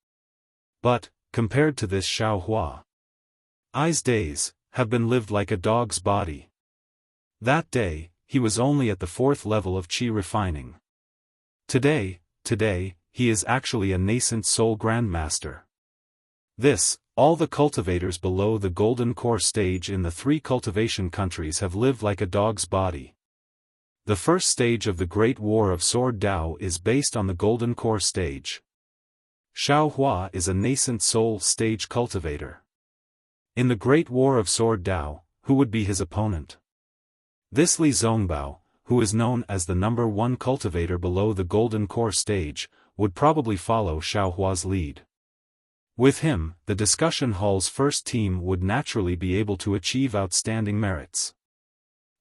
But, compared to this Xiaohua's days, have been lived like a dog's body. That day, he was only at the 4th level of qi refining. Today, he is actually a nascent soul grandmaster. All the cultivators below the golden core stage in the 3 cultivation countries have lived like a dog's body. The first stage of the Great War of Sword Dao is based on the golden core stage. Xiaohua is a nascent soul stage cultivator. In the Great War of Sword Dao, who would be his opponent? This Li Zongbao, who is known as the number 1 cultivator below the golden core stage, would probably follow Xiaohua's lead. With him, the discussion hall's first team would naturally be able to achieve outstanding merits.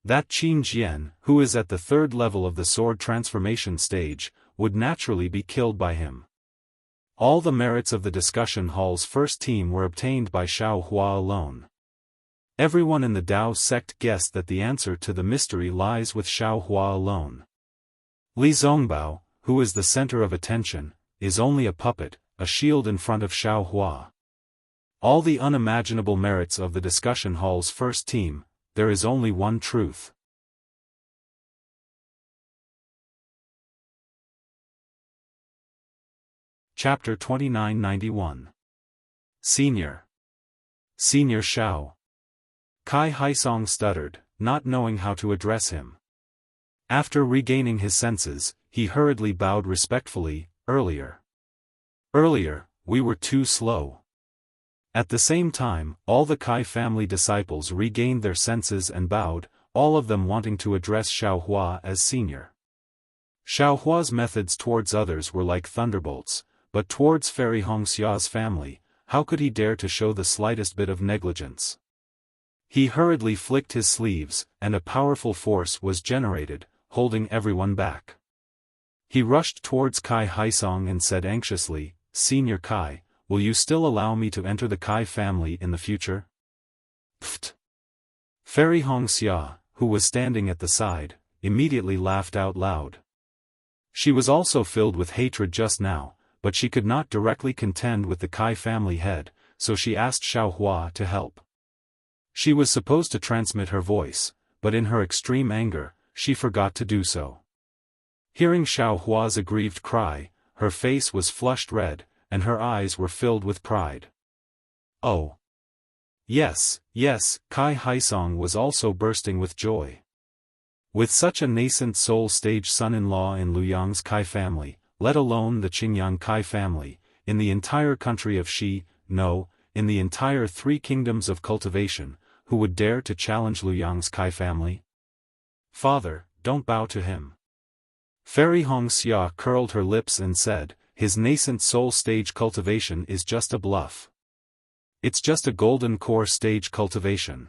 That Qin Jian, who is at the 3rd level of the sword transformation stage, would naturally be killed by him. All the merits of the discussion hall's first team were obtained by Xiaohua alone. Everyone in the Dao sect guessed that the answer to the mystery lies with Xiaohua alone. Li Zongbao, who is the center of attention, is only a puppet, a shield in front of Xiaohua. All the unimaginable merits of the discussion hall's first team, there is only one truth. Chapter 2991. Senior Xiao. Kai Haisong stuttered, not knowing how to address him. After regaining his senses, he hurriedly bowed respectfully. Earlier, we were too slow. At the same time, all the Kai family disciples regained their senses and bowed, all of them wanting to address Xiaohua as senior. Xiaohua's methods towards others were like thunderbolts, but towards Fairy Hongxia's family, how could he dare to show the slightest bit of negligence? He hurriedly flicked his sleeves, and a powerful force was generated, holding everyone back. He rushed towards Kai Haisong and said anxiously, "Senior Kai, will you still allow me to enter the Kai family in the future?" Pfft! Fairy Hongxia, who was standing at the side, immediately laughed out loud. She was also filled with hatred just now, but she could not directly contend with the Kai family head, so she asked Xiaohua to help. She was supposed to transmit her voice, but in her extreme anger, she forgot to do so. Hearing Xiaohua's aggrieved cry, her face was flushed red, and her eyes were filled with pride. Oh! Yes, Kai Haisong was also bursting with joy. With such a nascent soul-stage son-in-law in Luyang's Kai family, let alone the Qingyang Kai family, in the entire country of in the entire 3 kingdoms of cultivation, who would dare to challenge Luyang's Kai family? Father, don't bow to him. Fairy Hongxia curled her lips and said, his nascent soul stage cultivation is just a bluff. It's just a golden core stage cultivation.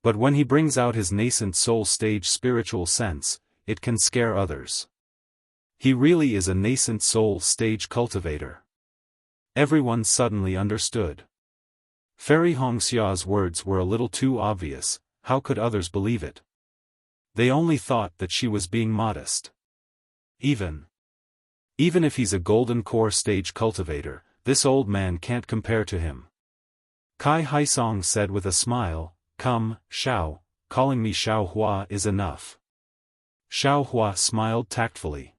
But when he brings out his nascent soul stage spiritual sense, it can scare others. He really is a nascent soul stage cultivator. Everyone suddenly understood. Fairy Hongxia's words were a little too obvious, how could others believe it? They only thought that she was being modest. Even if he's a golden core stage cultivator, this old man can't compare to him. Kai Haisong said with a smile, "Come, Xiao, calling me Xiaohua is enough." Xiaohua smiled tactfully.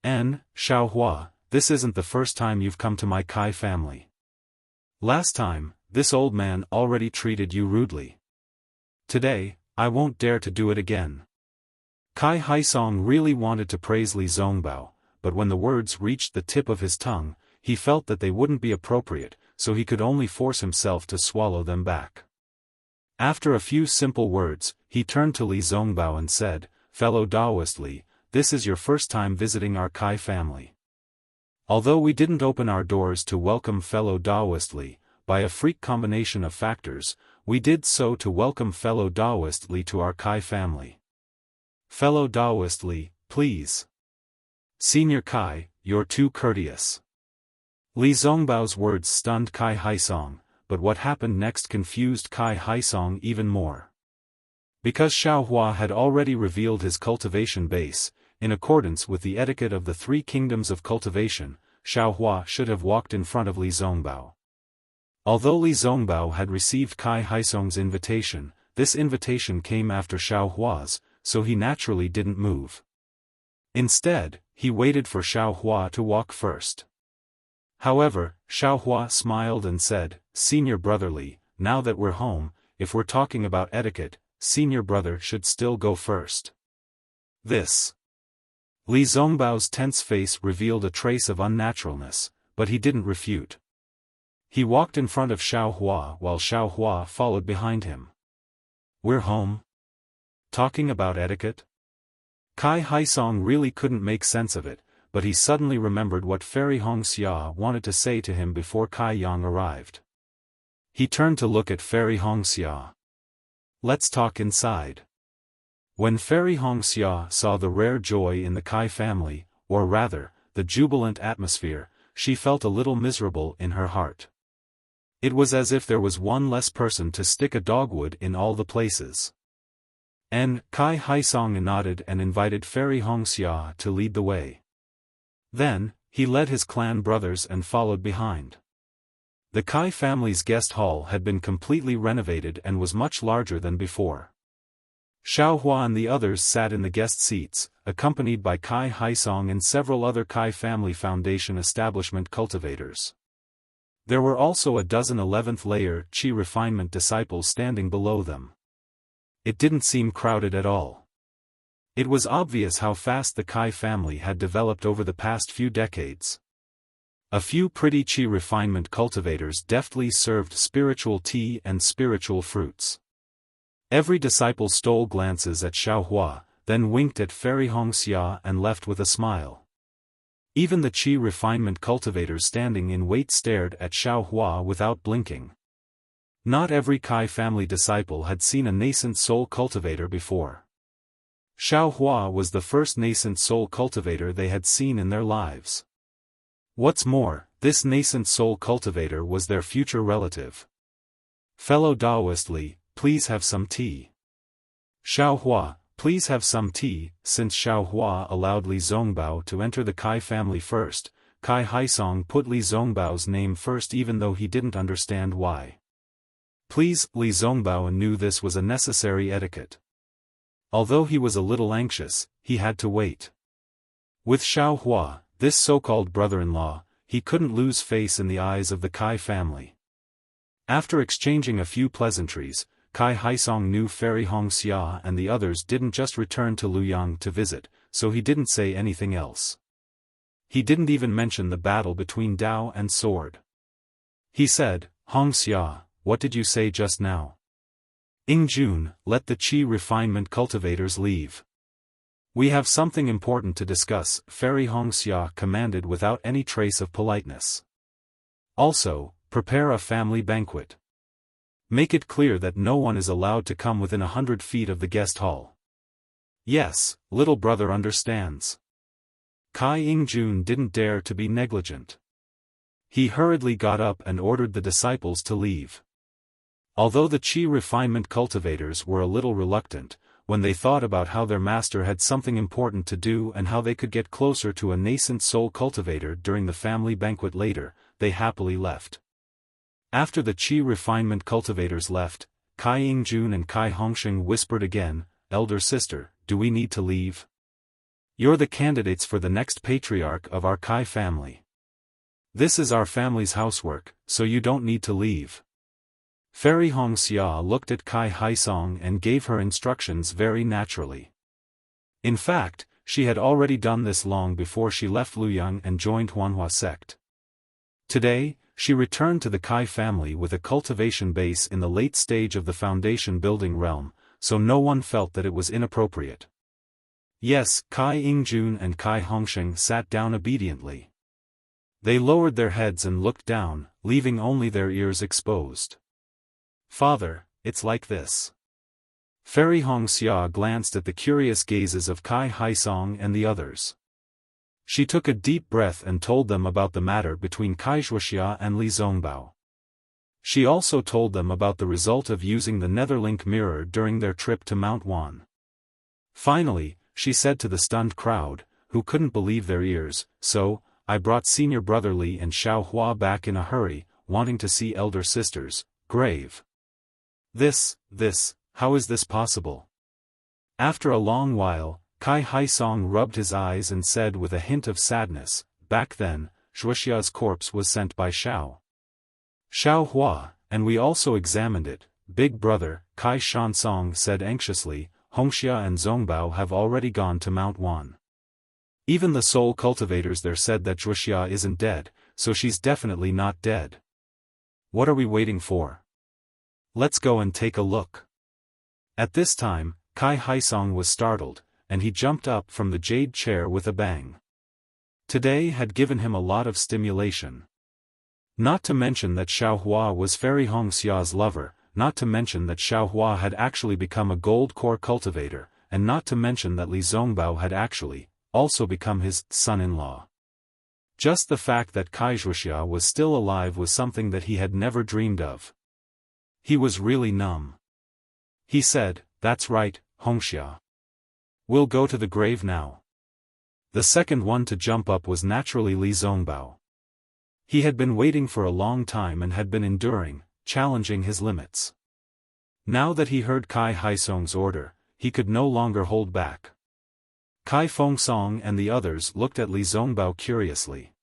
Xiaohua, this isn't the first time you've come to my Kai family. Last time, this old man already treated you rudely. Today, I won't dare to do it again. Kai Haisong really wanted to praise Li Zongbao, but when the words reached the tip of his tongue, he felt that they wouldn't be appropriate, so he could only force himself to swallow them back. After a few simple words, he turned to Li Zongbao and said, "Fellow Daoist Li, this is your first time visiting our Kai family. Although we didn't open our doors to welcome fellow Daoist Li, by a freak combination of factors, we did so to welcome fellow Daoist Li to our Kai family. Fellow Daoist Li, please. Senior Kai, you're too courteous." Li Zongbao's words stunned Kai Haisong, but what happened next confused Kai Haisong even more. Because Xiaohua had already revealed his cultivation base, in accordance with the etiquette of the 3 kingdoms of cultivation, Xiaohua should have walked in front of Li Zongbao. Although Li Zongbao had received Kai Haisong's invitation, this invitation came after Xiaohua's, so he naturally didn't move. Instead, he waited for Xiaohua to walk first. However, Xiaohua smiled and said, "Senior brother Li, now that we're home, if we're talking about etiquette, senior brother should still go first." This. Li Zongbao's tense face revealed a trace of unnaturalness, but he didn't refute. He walked in front of Xiaohua while Xiaohua followed behind him. "We're home? Talking about etiquette?" Kai Haisong really couldn't make sense of it, but he suddenly remembered what Fairy Hongxia wanted to say to him before Kai Yang arrived. He turned to look at Fairy Hongxia. "Let's talk inside." When Fairy Hongxia saw the rare joy in the Kai family, or rather, the jubilant atmosphere, she felt a little miserable in her heart. It was as if there was one less person to stick a dogwood in all the places. Kai Haisong nodded and invited Fairy Hongxia to lead the way. Then, he led his clan brothers and followed behind. The Kai family's guest hall had been completely renovated and was much larger than before. Xiaohua and the others sat in the guest seats, accompanied by Kai Haisong and several other Kai Family Foundation establishment cultivators. There were also a dozen 11th layer Qi refinement disciples standing below them. It didn't seem crowded at all. It was obvious how fast the Kai family had developed over the past few decades. A few pretty Qi refinement cultivators deftly served spiritual tea and spiritual fruits. Every disciple stole glances at Xiaohua, then winked at Fairy Hongxia and left with a smile. Even the Qi refinement cultivators standing in wait stared at Xiaohua without blinking. Not every Kai family disciple had seen a nascent soul cultivator before. Xiaohua was the first nascent soul cultivator they had seen in their lives. What's more, this nascent soul cultivator was their future relative. Fellow Taoist Li, please have some tea. Xiaohua, please have some tea. Since Xiaohua allowed Li Zongbao to enter the Kai family first, Kai Haisong put Li Zongbao's name first even though he didn't understand why. Please, Li Zongbao knew this was a necessary etiquette. Although he was a little anxious, he had to wait. With Xiaohua, this so-called brother-in-law, he couldn't lose face in the eyes of the Kai family. After exchanging a few pleasantries, Kai Haisong knew Fairy Hongxia and the others didn't just return to Luoyang to visit, so he didn't say anything else. He didn't even mention the battle between Dao and Sword. He said, Hongxia, what did you say just now? Jun, let the Qi refinement cultivators leave. We have something important to discuss, Fairy Hongxia commanded without any trace of politeness. Also, prepare a family banquet. Make it clear that no one is allowed to come within 100 feet of the guest hall. Yes, little brother understands. Kai Jun didn't dare to be negligent. He hurriedly got up and ordered the disciples to leave. Although the Qi refinement cultivators were a little reluctant, when they thought about how their master had something important to do and how they could get closer to a nascent soul cultivator during the family banquet later, they happily left. After the Qi refinement cultivators left, Kai Jun and Kai Hongxing whispered again, Elder sister, do we need to leave? You're the candidates for the next patriarch of our Kai family. This is our family's housework, so you don't need to leave. Fairy Hongxia looked at Kai Haisong and gave her instructions very naturally. In fact, she had already done this long before she left Luoyang and joined Huanhua sect. Today, she returned to the Kai family with a cultivation base in the late stage of the foundation building realm, so no one felt that it was inappropriate. Yes, Kai Jun and Kai Hongxing sat down obediently. They lowered their heads and looked down, leaving only their ears exposed. Father, it's like this. Fairy Hongxia glanced at the curious gazes of Kai Haisong and the others. She took a deep breath and told them about the matter between Kai Wuxia and Li Zongbao. She also told them about the result of using the Netherlink mirror during their trip to Mount Wan. Finally, she said to the stunned crowd, who couldn't believe their ears, so, I brought senior brother Li and Xiaohua back in a hurry, wanting to see elder sisters, grave. How is this possible? After a long while, Kai Haisong rubbed his eyes and said with a hint of sadness, back then, Wuxia's corpse was sent by Xiaohua, and we also examined it. Big brother, Kai Shansong said anxiously, Hongxia and Zongbao have already gone to Mount Wan. Even the soul cultivators there said that Wuxia isn't dead, so she's definitely not dead. What are we waiting for? Let's go and take a look. At this time, Kai Haisong was startled, and he jumped up from the jade chair with a bang. Today had given him a lot of stimulation. Not to mention that Xiaohua was Fairy Hongxia's lover, not to mention that Xiaohua had actually become a gold core cultivator, and not to mention that Li Zongbao had actually, also become his son-in-law. Just the fact that Wuxia was still alive was something that he had never dreamed of. He was really numb. He said, "That's right, Hongxia. We'll go to the grave now." The second one to jump up was naturally Li Zongbao. He had been waiting for a long time and had been enduring, challenging his limits. Now that he heard Kai Haisong's order, he could no longer hold back. Kai Fengsong and the others looked at Li Zongbao curiously.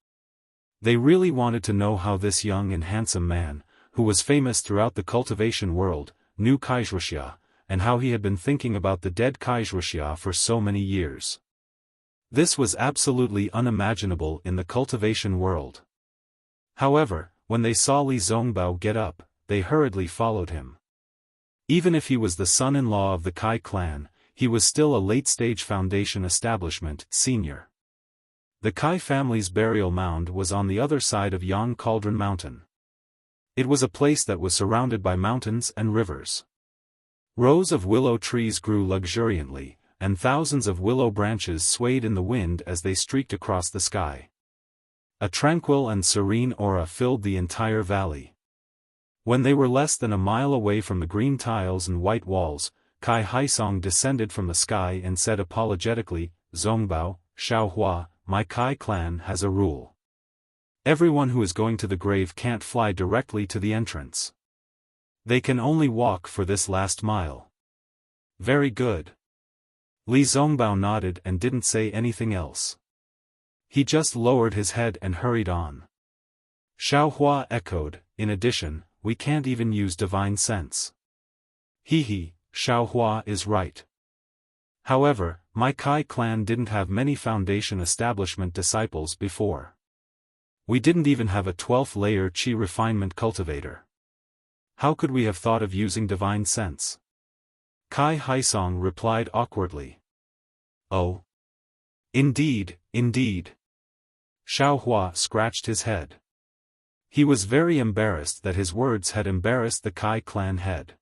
They really wanted to know how this young and handsome man, who was famous throughout the cultivation world, knew Wuxia, and how he had been thinking about the dead Wuxia for so many years. This was absolutely unimaginable in the cultivation world. However, when they saw Li Zongbao get up, they hurriedly followed him. Even if he was the son-in-law of the Kai clan, he was still a late-stage foundation establishment, senior. The Kai family's burial mound was on the other side of Yang Cauldron Mountain. It was a place that was surrounded by mountains and rivers. Rows of willow trees grew luxuriantly, and thousands of willow branches swayed in the wind as they streaked across the sky. A tranquil and serene aura filled the entire valley. When they were less than a mile away from the green tiles and white walls, Kai Haisong descended from the sky and said apologetically, "Zongbao, Xiaohua, my Kai clan has a rule. Everyone who is going to the grave can't fly directly to the entrance. They can only walk for this last mile." "Very good." Li Zongbao nodded and didn't say anything else. He just lowered his head and hurried on. Xiaohua echoed, "In addition, we can't even use divine sense." He, Xiaohua is right. However, my Kai clan didn't have many foundation establishment disciples before. We didn't even have a 12th layer qi refinement cultivator. How could we have thought of using divine sense? Kai Haisong replied awkwardly. "Oh. Indeed, indeed." Xiaohua scratched his head. He was very embarrassed that his words had embarrassed the Kai clan head.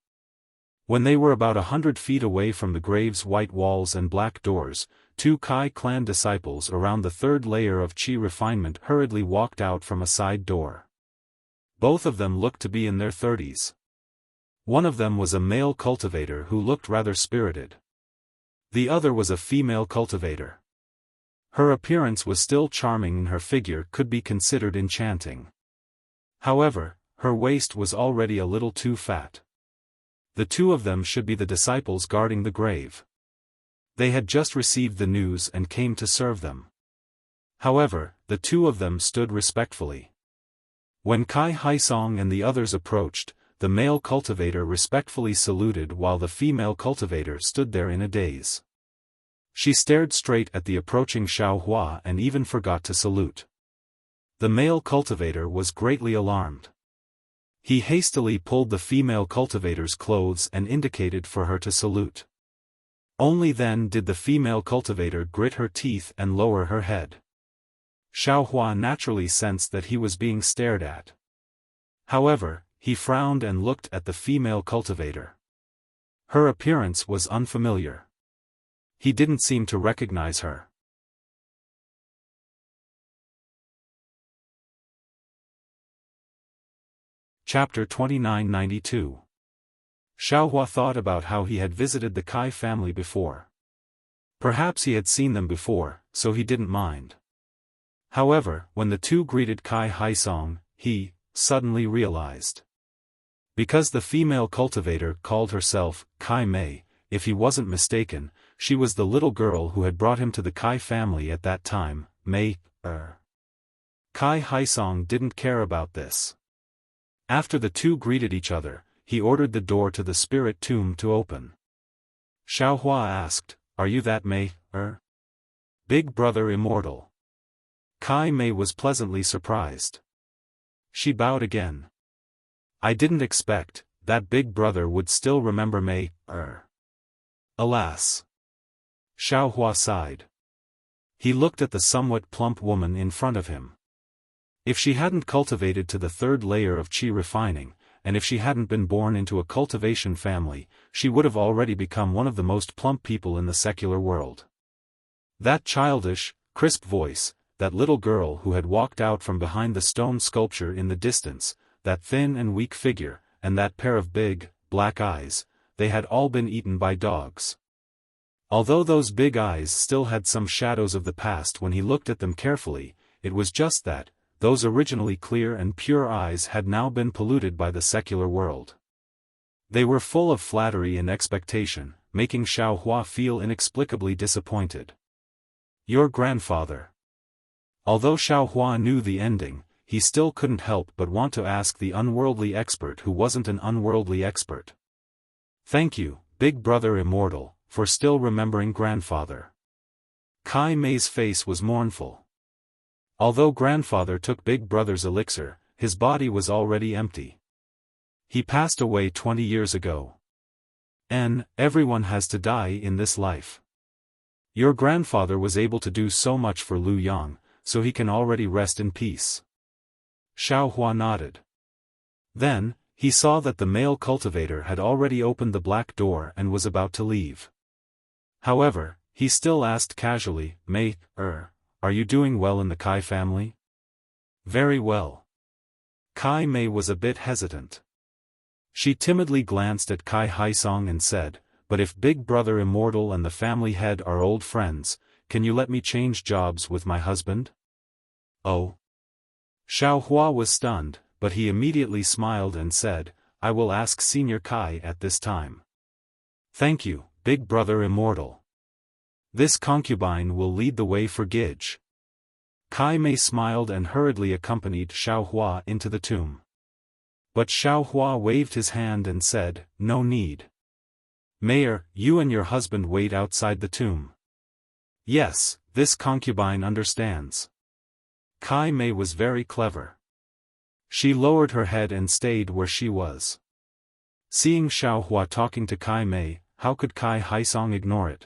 When they were about 100 feet away from the grave's white walls and black doors, 2 Kai clan disciples around the 3rd layer of qi refinement hurriedly walked out from a side door. Both of them looked to be in their 30s. One of them was a male cultivator who looked rather spirited. The other was a female cultivator. Her appearance was still charming and her figure could be considered enchanting. However, her waist was already a little too fat. The two of them should be the disciples guarding the grave. They had just received the news and came to serve them. However, the two of them stood respectfully. When Kai Haisong and the others approached, the male cultivator respectfully saluted while the female cultivator stood there in a daze. She stared straight at the approaching Xiaohua and even forgot to salute. The male cultivator was greatly alarmed. He hastily pulled the female cultivator's clothes and indicated for her to salute. Only then did the female cultivator grit her teeth and lower her head. Xiaohua naturally sensed that he was being stared at. However, he frowned and looked at the female cultivator. Her appearance was unfamiliar. He didn't seem to recognize her. Chapter 2992. Xiaohua thought about how he had visited the Kai family before. Perhaps he had seen them before, so he didn't mind. However, when the two greeted Kai Haisong, he suddenly realized. Because the female cultivator called herself Kai Mei, if he wasn't mistaken, she was the little girl who had brought him to the Kai family at that time, Mei. Kai Haisong didn't care about this. After the two greeted each other, he ordered the door to the spirit tomb to open. Xiaohua asked, "Are you that Mei, Big brother immortal?" Kai Mei was pleasantly surprised. She bowed again. "I didn't expect that big brother would still remember Mei, Alas." Xiaohua sighed. He looked at the somewhat plump woman in front of him. If she hadn't cultivated to the 3rd layer of qi refining, and if she hadn't been born into a cultivation family, she would have already become one of the most plump people in the secular world. That childish, crisp voice, that little girl who had walked out from behind the stone sculpture in the distance, that thin and weak figure, and that pair of big, black eyes, they had all been eaten by dogs. Although those big eyes still had some shadows of the past when he looked at them carefully, it was just that, those originally clear and pure eyes had now been polluted by the secular world. They were full of flattery and expectation, making Xiaofan feel inexplicably disappointed. Your grandfather. Although Xiaofan knew the ending, he still couldn't help but want to ask the unworldly expert who wasn't an unworldly expert. Thank you, Big Brother Immortal, for still remembering grandfather. Kai Mei's face was mournful. Although grandfather took Big Brother's elixir, his body was already empty. He passed away 20 years ago. Everyone has to die in this life. Your grandfather was able to do so much for Lu Yang, so he can already rest in peace. Xiaofan nodded. Then, he saw that the male cultivator had already opened the black door and was about to leave. However, he still asked casually, Mei, are you doing well in the Kai family? Very well. Kai Mei was a bit hesitant. She timidly glanced at Kai Haisong and said, but if Big Brother Immortal and the family head are old friends, can you let me change jobs with my husband? Oh. Xiaofan was stunned, but he immediately smiled and said, I will ask Senior Kai at this time. Thank you, Big Brother Immortal. This concubine will lead the way for Gij. Kai Mei smiled and hurriedly accompanied Xiaofan into the tomb. But Xiaofan waved his hand and said, no need. Mayor, you and your husband wait outside the tomb. Yes, this concubine understands. Kai Mei was very clever. She lowered her head and stayed where she was. Seeing Xiaofan talking to Kai Mei, how could Kai Haisong ignore it?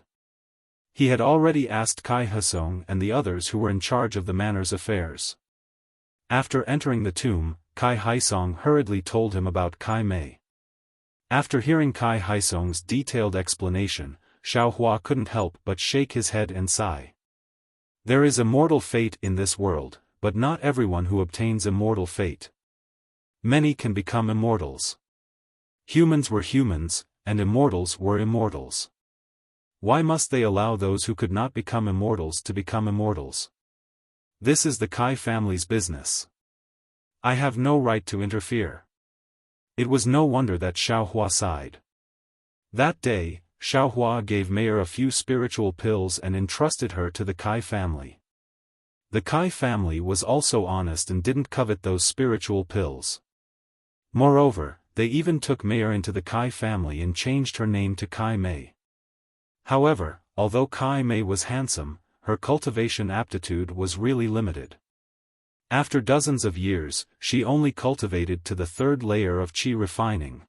He had already asked Kai Haisong and the others who were in charge of the manor's affairs. After entering the tomb, Kai Haisong hurriedly told him about Kai Mei. After hearing Kai Haisong's detailed explanation, Xiaofan couldn't help but shake his head and sigh. There is immortal fate in this world, but not everyone who obtains immortal fate. Many can become immortals. Humans were humans, and immortals were immortals. Why must they allow those who could not become immortals to become immortals? This is the Kai family's business. I have no right to interfere. It was no wonder that Xiaofan sighed. That day, Xiaofan gave Mayor a few spiritual pills and entrusted her to the Kai family. The Kai family was also honest and didn't covet those spiritual pills. Moreover, they even took Mayor into the Kai family and changed her name to Kai Mei. However, although Kai Mei was handsome, her cultivation aptitude was really limited. After dozens of years, she only cultivated to the third layer of qi refining.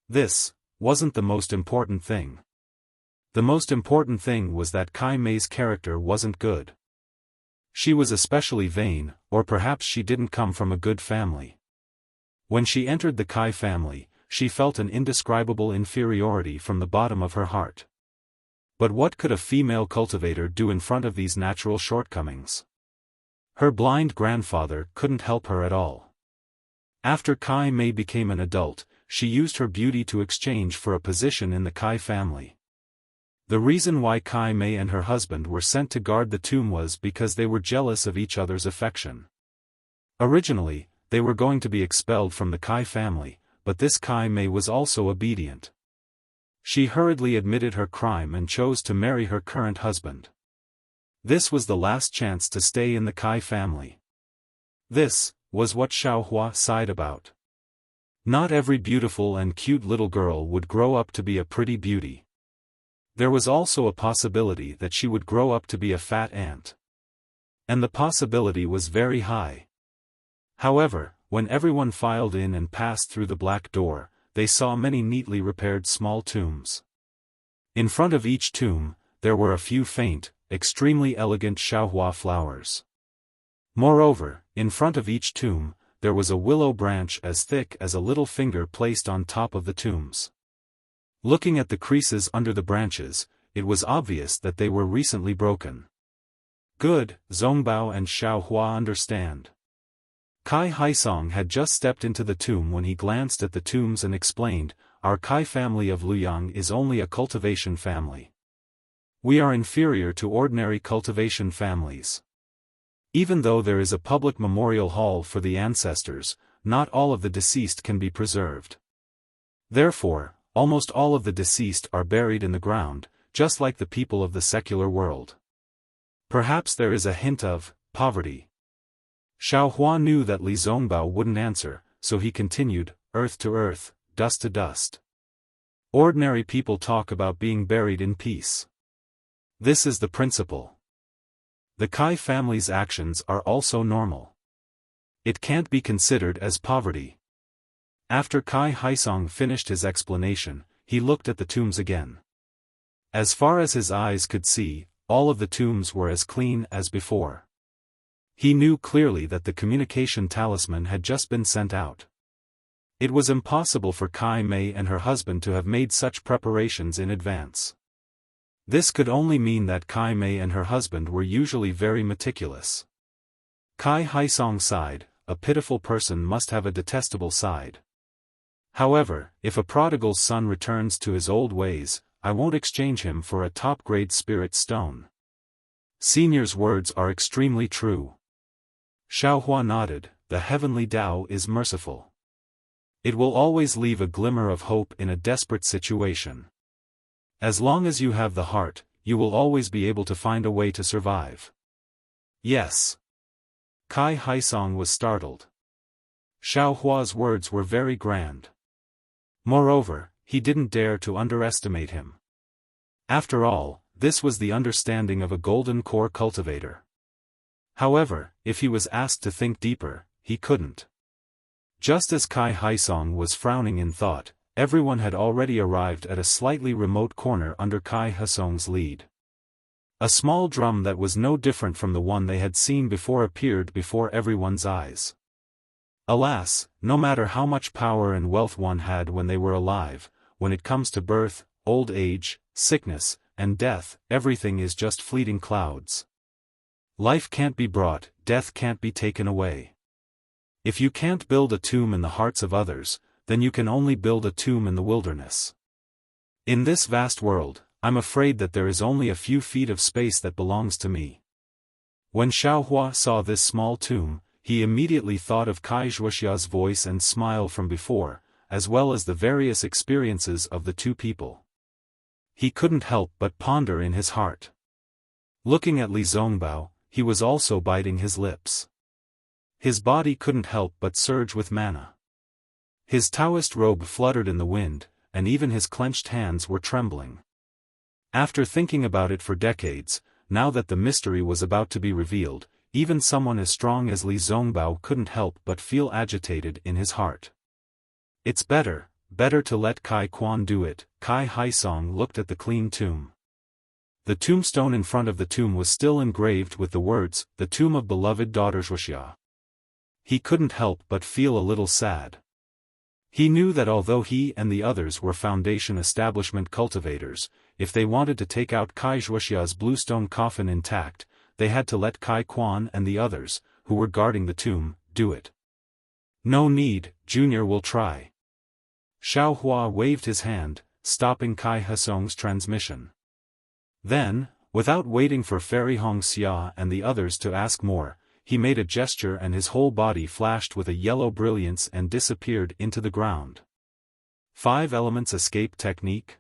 This wasn't the most important thing. The most important thing was that Kai Mei's character wasn't good. She was especially vain, or perhaps she didn't come from a good family. When she entered the Kai family, she felt an indescribable inferiority from the bottom of her heart. But what could a female cultivator do in front of these natural shortcomings? Her blind grandfather couldn't help her at all. After Kai Mei became an adult, she used her beauty to exchange for a position in the Kai family. The reason why Kai Mei and her husband were sent to guard the tomb was because they were jealous of each other's affection. Originally, they were going to be expelled from the Kai family, but this Kai Mei was also obedient. She hurriedly admitted her crime and chose to marry her current husband. This was the last chance to stay in the Kai family. This was what Xiaofan sighed about. Not every beautiful and cute little girl would grow up to be a pretty beauty. There was also a possibility that she would grow up to be a fat ant. And the possibility was very high. However, when everyone filed in and passed through the black door, they saw many neatly repaired small tombs. In front of each tomb, there were a few faint, extremely elegant Xiaofan flowers. Moreover, in front of each tomb, there was a willow branch as thick as a little finger placed on top of the tombs. Looking at the creases under the branches, it was obvious that they were recently broken. Good, Zongbao and Xiaohua understand. Kai Haisong had just stepped into the tomb when he glanced at the tombs and explained, our Kai family of Luyang is only a cultivation family. We are inferior to ordinary cultivation families. Even though there is a public memorial hall for the ancestors, not all of the deceased can be preserved. Therefore, almost all of the deceased are buried in the ground, just like the people of the secular world. Perhaps there is a hint of poverty. Xiaohua knew that Li Zongbao wouldn't answer, so he continued, earth to earth, dust to dust. Ordinary people talk about being buried in peace. This is the principle. The Kai family's actions are also normal. It can't be considered as poverty. After Kai Haisong finished his explanation, he looked at the tombs again. As far as his eyes could see, all of the tombs were as clean as before. He knew clearly that the communication talisman had just been sent out. It was impossible for Kai Mei and her husband to have made such preparations in advance. This could only mean that Kai Mei and her husband were usually very meticulous. Kai Haisong sighed, a pitiful person must have a detestable side. However, if a prodigal son returns to his old ways, I won't exchange him for a top-grade spirit stone. Senior's words are extremely true. Xiaohua nodded, the heavenly Tao is merciful. It will always leave a glimmer of hope in a desperate situation. As long as you have the heart, you will always be able to find a way to survive. Yes. Kai Haisong was startled. Xiaohua's words were very grand. Moreover, he didn't dare to underestimate him. After all, this was the understanding of a golden core cultivator. However, if he was asked to think deeper, he couldn't. Just as Kai Haisong was frowning in thought, everyone had already arrived at a slightly remote corner under Kai Haisong's lead. A small drum that was no different from the one they had seen before appeared before everyone's eyes. Alas, no matter how much power and wealth one had when they were alive, when it comes to birth, old age, sickness, and death, everything is just fleeting clouds. Life can't be brought, death can't be taken away. If you can't build a tomb in the hearts of others, then you can only build a tomb in the wilderness. In this vast world, I'm afraid that there is only a few feet of space that belongs to me. When Xiaohua saw this small tomb, he immediately thought of Kai Wuxia's voice and smile from before, as well as the various experiences of the two people. He couldn't help but ponder in his heart. Looking at Li Zongbao, he was also biting his lips. His body couldn't help but surge with mana. His Taoist robe fluttered in the wind, and even his clenched hands were trembling. After thinking about it for decades, now that the mystery was about to be revealed, even someone as strong as Li Zongbao couldn't help but feel agitated in his heart. It's better to let Kai Quan do it. Kai Haisong looked at the clean tomb. The tombstone in front of the tomb was still engraved with the words, the tomb of beloved daughters Wuxia. He couldn't help but feel a little sad. He knew that although he and the others were Foundation establishment cultivators, if they wanted to take out Kai Wuxia's bluestone coffin intact, they had to let Kai Quan and the others, who were guarding the tomb, do it. No need, Junior will try. Xiaohua waved his hand, stopping Kai Haisong's transmission. Then, without waiting for Fairy Hong Xia and the others to ask more, he made a gesture and his whole body flashed with a yellow brilliance and disappeared into the ground. 5 Elements Escape Technique.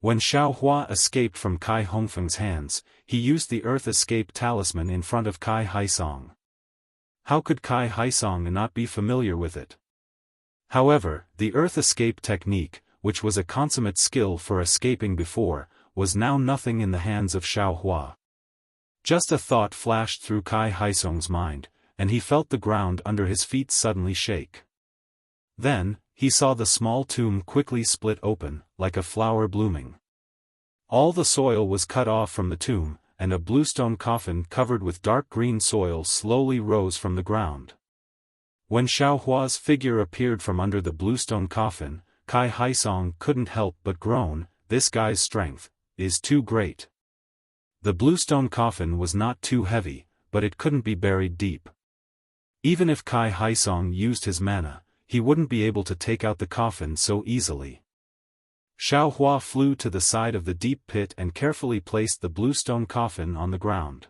When Xiaohua escaped from Kai Hongfeng's hands, he used the Earth Escape Talisman in front of Kai Haisong. How could Kai Haisong not be familiar with it? However, the Earth Escape Technique, which was a consummate skill for escaping before, was now nothing in the hands of Xiaohua. Just a thought flashed through Kai Haisong's mind, and he felt the ground under his feet suddenly shake. Then, he saw the small tomb quickly split open, like a flower blooming. All the soil was cut off from the tomb, and a bluestone coffin covered with dark green soil slowly rose from the ground. When Xiaohua's figure appeared from under the bluestone coffin, Kai Haisong couldn't help but groan, this guy's strength is too great. The bluestone coffin was not too heavy, but it couldn't be buried deep. Even if Kai Haisong used his mana, he wouldn't be able to take out the coffin so easily. Xiao Hua flew to the side of the deep pit and carefully placed the bluestone coffin on the ground.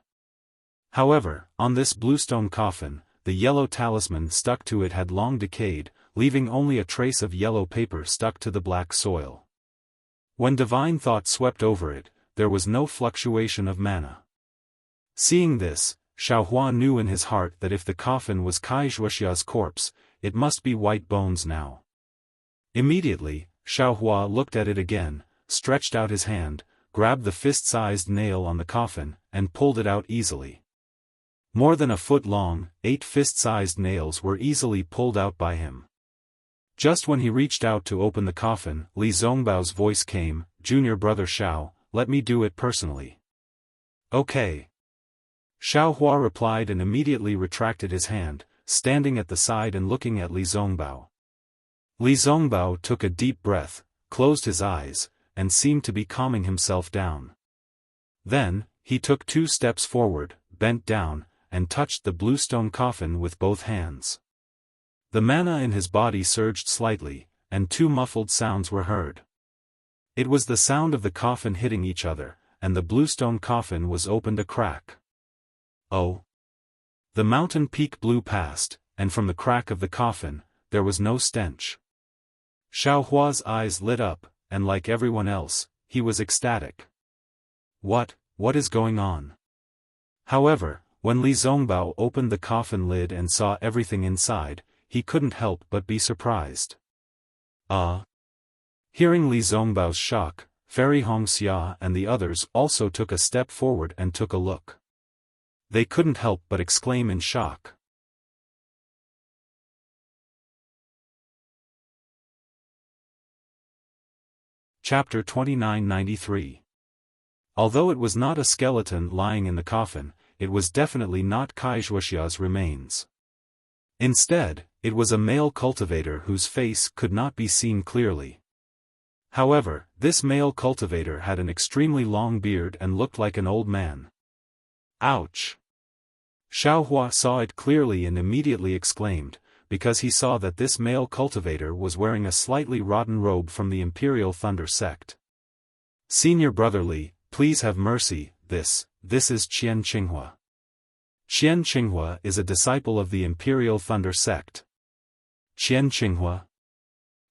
However, on this bluestone coffin, the yellow talisman stuck to it had long decayed, leaving only a trace of yellow paper stuck to the black soil. When divine thought swept over it, there was no fluctuation of mana. Seeing this, Xiao Hua knew in his heart that if the coffin was Kai Wuxia's corpse, it must be white bones now. Immediately, Xiao Hua looked at it again, stretched out his hand, grabbed the fist-sized nail on the coffin, and pulled it out easily. More than a foot long, 8 fist-sized nails were easily pulled out by him. Just when he reached out to open the coffin, Li Zongbao's voice came, "Junior brother Xiao, let me do it personally." "Okay." Xiao Hua replied and immediately retracted his hand, standing at the side and looking at Li Zongbao. Li Zongbao took a deep breath, closed his eyes, and seemed to be calming himself down. Then, he took 2 steps forward, bent down, and touched the bluestone coffin with both hands. The mana in his body surged slightly, and 2 muffled sounds were heard. It was the sound of the coffin hitting each other, and the bluestone coffin was opened a crack. Oh! The mountain peak blew past, and from the crack of the coffin, there was no stench. Xiao Hua's eyes lit up, and like everyone else, he was ecstatic. What is going on? However, when Li Zongbao opened the coffin lid and saw everything inside, he couldn't help but be surprised. Hearing Li Zongbao's shock, Fairy Hongxia and the others also took a step forward and took a look. They couldn't help but exclaim in shock. Chapter 2993. Although it was not a skeleton lying in the coffin, it was definitely not Kai Wuxia's remains. Instead, it was a male cultivator whose face could not be seen clearly. However, this male cultivator had an extremely long beard and looked like an old man. Ouch! Xiao Hua saw it clearly and immediately exclaimed, because he saw that this male cultivator was wearing a slightly rotten robe from the Imperial Thunder sect. "Senior brother Li, please have mercy, this is Qian Qinghua. Qian Qinghua is a disciple of the Imperial Thunder sect." Qian Qinghua?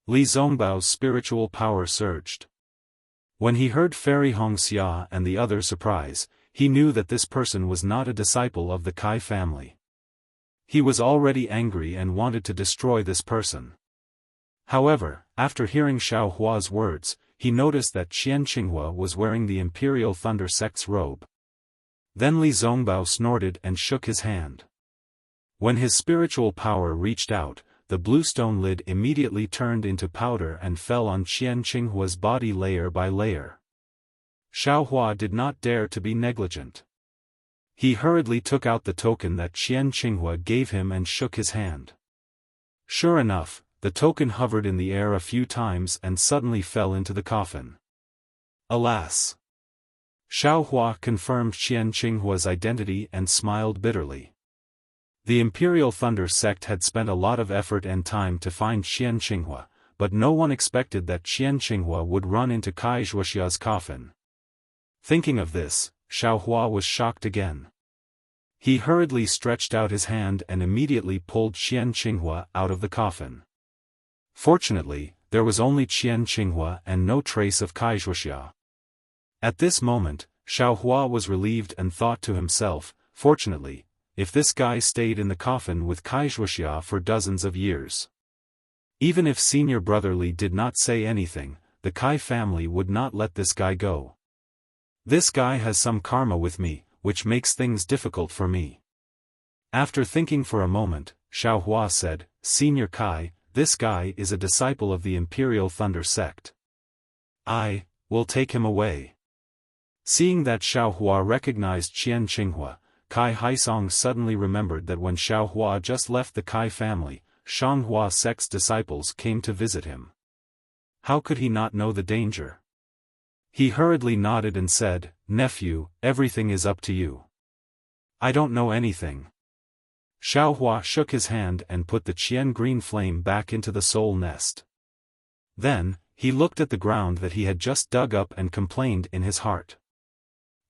Li Zongbao's spiritual power surged. When he heard Fairy Hongxia and the other surprise, he knew that this person was not a disciple of the Kai family. He was already angry and wanted to destroy this person. However, after hearing Xiao Hua's words, he noticed that Qian Qinghua was wearing the Imperial Thunder sect's robe. Then Li Zongbao snorted and shook his hand. When his spiritual power reached out, the bluestone lid immediately turned into powder and fell on Qian Qinghua's body layer by layer. Xiao Hua did not dare to be negligent. He hurriedly took out the token that Qian Qinghua gave him and shook his hand. Sure enough, the token hovered in the air a few times and suddenly fell into the coffin. Alas! Xiao Hua confirmed Qian Qinghua's identity and smiled bitterly. The Imperial Thunder sect had spent a lot of effort and time to find Qian Qinghua, but no one expected that Qian Qinghua would run into Kai Wuxia's coffin. Thinking of this, Xiao Hua was shocked again. He hurriedly stretched out his hand and immediately pulled Qian Qinghua out of the coffin. Fortunately, there was only Qian Qinghua and no trace of Kai Wuxia. At this moment, Xiao Hua was relieved and thought to himself, fortunately, if this guy stayed in the coffin with Kai Wuxia for dozens of years. Even if senior brother Li did not say anything, the Kai family would not let this guy go. This guy has some karma with me, which makes things difficult for me. After thinking for a moment, Xiao Hua said, "Senior Kai, this guy is a disciple of the Imperial Thunder sect. I will take him away." Seeing that Xiao Hua recognized Qian Qinghua, Kai Haisong suddenly remembered that when Xiao Hua just left the Kai family, Shanghua sect's disciples came to visit him. How could he not know the danger? He hurriedly nodded and said, "Nephew, everything is up to you. I don't know anything." Xiaohua shook his hand and put the Qian green flame back into the soul nest. Then, he looked at the ground that he had just dug up and complained in his heart.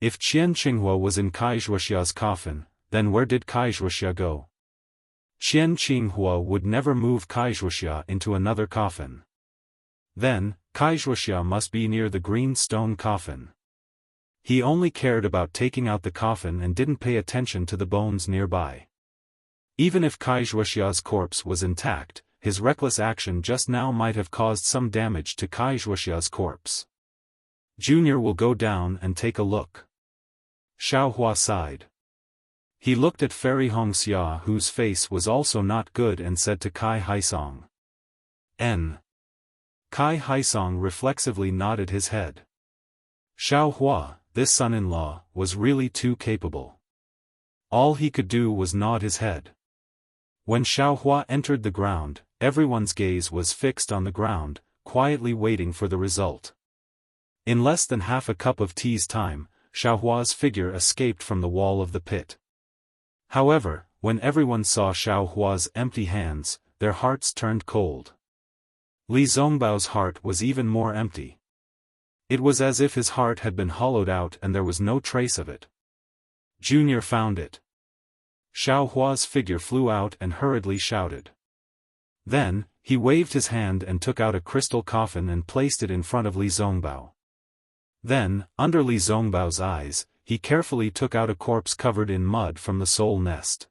If Qian Qinghua was in Kai Zhuoxia's coffin, then where did Kai Zhuoxia go? Qian Qinghua would never move Kai Zhuoxia into another coffin. Then, Kai Zhuoxia must be near the green stone coffin. He only cared about taking out the coffin and didn't pay attention to the bones nearby. Even if Kai Zhuoxia's corpse was intact, his reckless action just now might have caused some damage to Kai Zhuoxia's corpse. Junior will go down and take a look. Xiaohua sighed. He looked at Fairy Hongxia, whose face was also not good, and said to Kai Haisong. N. Kai Haisong reflexively nodded his head. Xiaohua, this son-in-law, was really too capable. All he could do was nod his head. When Xiaohua entered the ground, everyone's gaze was fixed on the ground, quietly waiting for the result. In less than half a cup of tea's time, Xiaohua's figure escaped from the wall of the pit. However, when everyone saw Xiaohua's empty hands, their hearts turned cold. Li Zongbao's heart was even more empty. It was as if his heart had been hollowed out and there was no trace of it. Junior found it. Xiaohua's figure flew out and hurriedly shouted. Then, he waved his hand and took out a crystal coffin and placed it in front of Li Zongbao. Then, under Li Zongbao's eyes, he carefully took out a corpse covered in mud from the soul nest.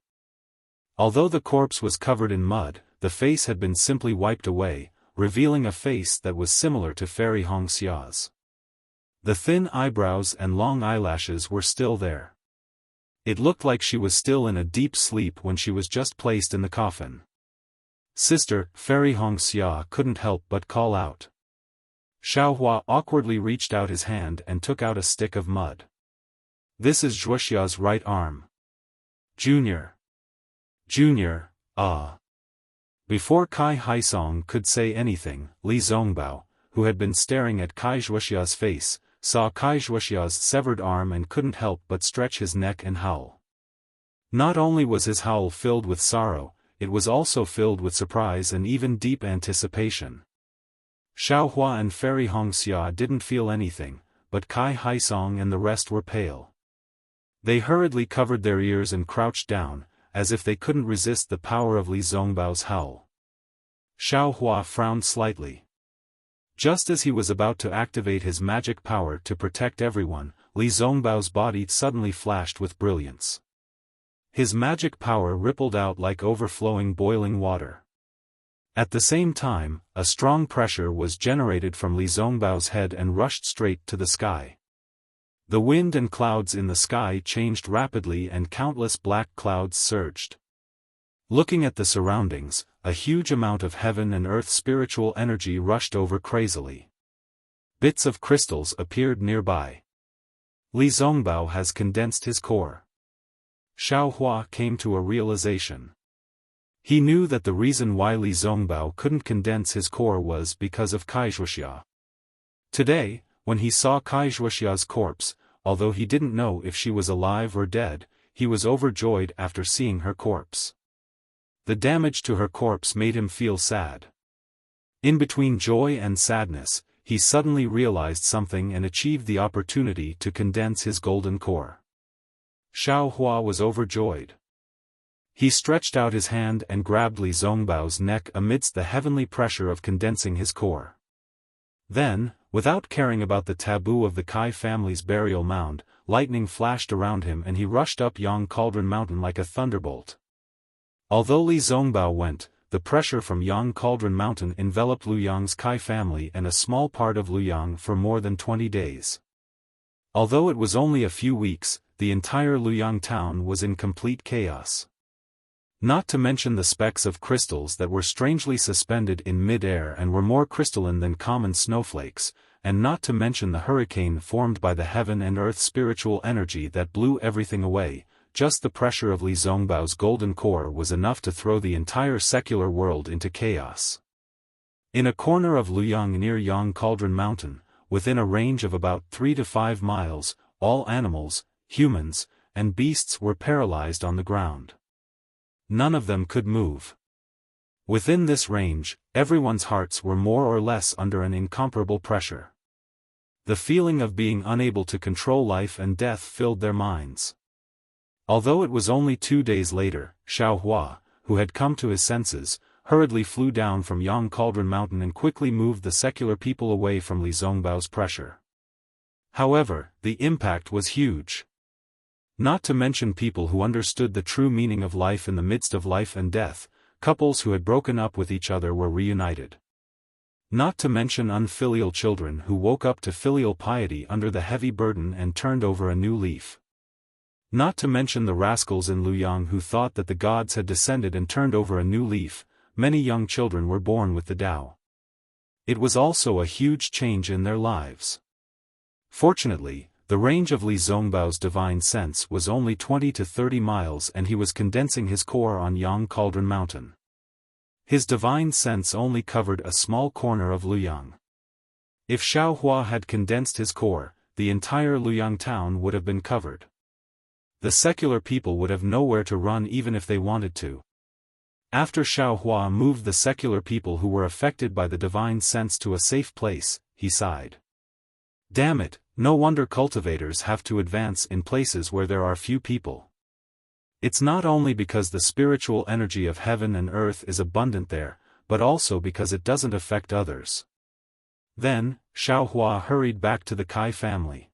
Although the corpse was covered in mud, the face had been simply wiped away, revealing a face that was similar to Fairy Hongxia's. The thin eyebrows and long eyelashes were still there. It looked like she was still in a deep sleep when she was just placed in the coffin. Sister, Fairy Hongxia couldn't help but call out. Xiaohua awkwardly reached out his hand and took out a stick of mud. This is Zhuoxia's right arm. Junior. Junior, ah. Before Kai Haisong could say anything, Li Zongbao, who had been staring at Kai Zhuoxia's face, saw Kai Zhuoxia's severed arm and couldn't help but stretch his neck and howl. Not only was his howl filled with sorrow, it was also filled with surprise and even deep anticipation. Xiaohua and Fairy Hongxia didn't feel anything, but Kai Haisong and the rest were pale. They hurriedly covered their ears and crouched down, as if they couldn't resist the power of Li Zongbao's howl. Xiaohua frowned slightly. Just as he was about to activate his magic power to protect everyone, Li Zongbao's body suddenly flashed with brilliance. His magic power rippled out like overflowing boiling water. At the same time, a strong pressure was generated from Li Zongbao's head and rushed straight to the sky. The wind and clouds in the sky changed rapidly and countless black clouds surged. Looking at the surroundings, a huge amount of heaven and earth spiritual energy rushed over crazily. Bits of crystals appeared nearby. Li Zongbao has condensed his core. Xiaohua came to a realization. He knew that the reason why Li Zongbao couldn't condense his core was because of Kai Zhuoxia. Today, when he saw Kai Zhuoxia's corpse, although he didn't know if she was alive or dead, he was overjoyed after seeing her corpse. The damage to her corpse made him feel sad. In between joy and sadness, he suddenly realized something and achieved the opportunity to condense his golden core. Xiaohua was overjoyed. He stretched out his hand and grabbed Li Zongbao's neck amidst the heavenly pressure of condensing his core. Then, without caring about the taboo of the Kai family's burial mound, lightning flashed around him and he rushed up Yang Cauldron Mountain like a thunderbolt. Although Li Zongbao went, the pressure from Yang Cauldron Mountain enveloped Luyang's Kai family and a small part of Luyang for more than 20 days. Although it was only a few weeks, the entire Luyang town was in complete chaos. Not to mention the specks of crystals that were strangely suspended in mid-air and were more crystalline than common snowflakes, and not to mention the hurricane formed by the heaven and earth spiritual energy that blew everything away. Just the pressure of Li Zongbao's golden core was enough to throw the entire secular world into chaos. In a corner of Luyang near Yang Cauldron Mountain, within a range of about 3 to 5 miles, all animals, humans, and beasts were paralyzed on the ground. None of them could move. Within this range, everyone's hearts were more or less under an incomparable pressure. The feeling of being unable to control life and death filled their minds. Although it was only 2 days later, Xiaofan, who had come to his senses, hurriedly flew down from Yang Cauldron Mountain and quickly moved the secular people away from Li Zongbao's pressure. However, the impact was huge. Not to mention people who understood the true meaning of life in the midst of life and death, couples who had broken up with each other were reunited. Not to mention unfilial children who woke up to filial piety under the heavy burden and turned over a new leaf. Not to mention the rascals in Luoyang who thought that the gods had descended and turned over a new leaf. Many young children were born with the Tao. It was also a huge change in their lives. Fortunately, the range of Li Zongbao's divine sense was only 20 to 30 miles and he was condensing his core on Yang Cauldron Mountain. His divine sense only covered a small corner of Luoyang. If Xiaofan had condensed his core, the entire Luoyang town would have been covered. The secular people would have nowhere to run even if they wanted to. After Xiaofan moved the secular people who were affected by the divine sense to a safe place, he sighed. Damn it, no wonder cultivators have to advance in places where there are few people. It's not only because the spiritual energy of heaven and earth is abundant there, but also because it doesn't affect others. Then, Xiaofan hurried back to the Kai family.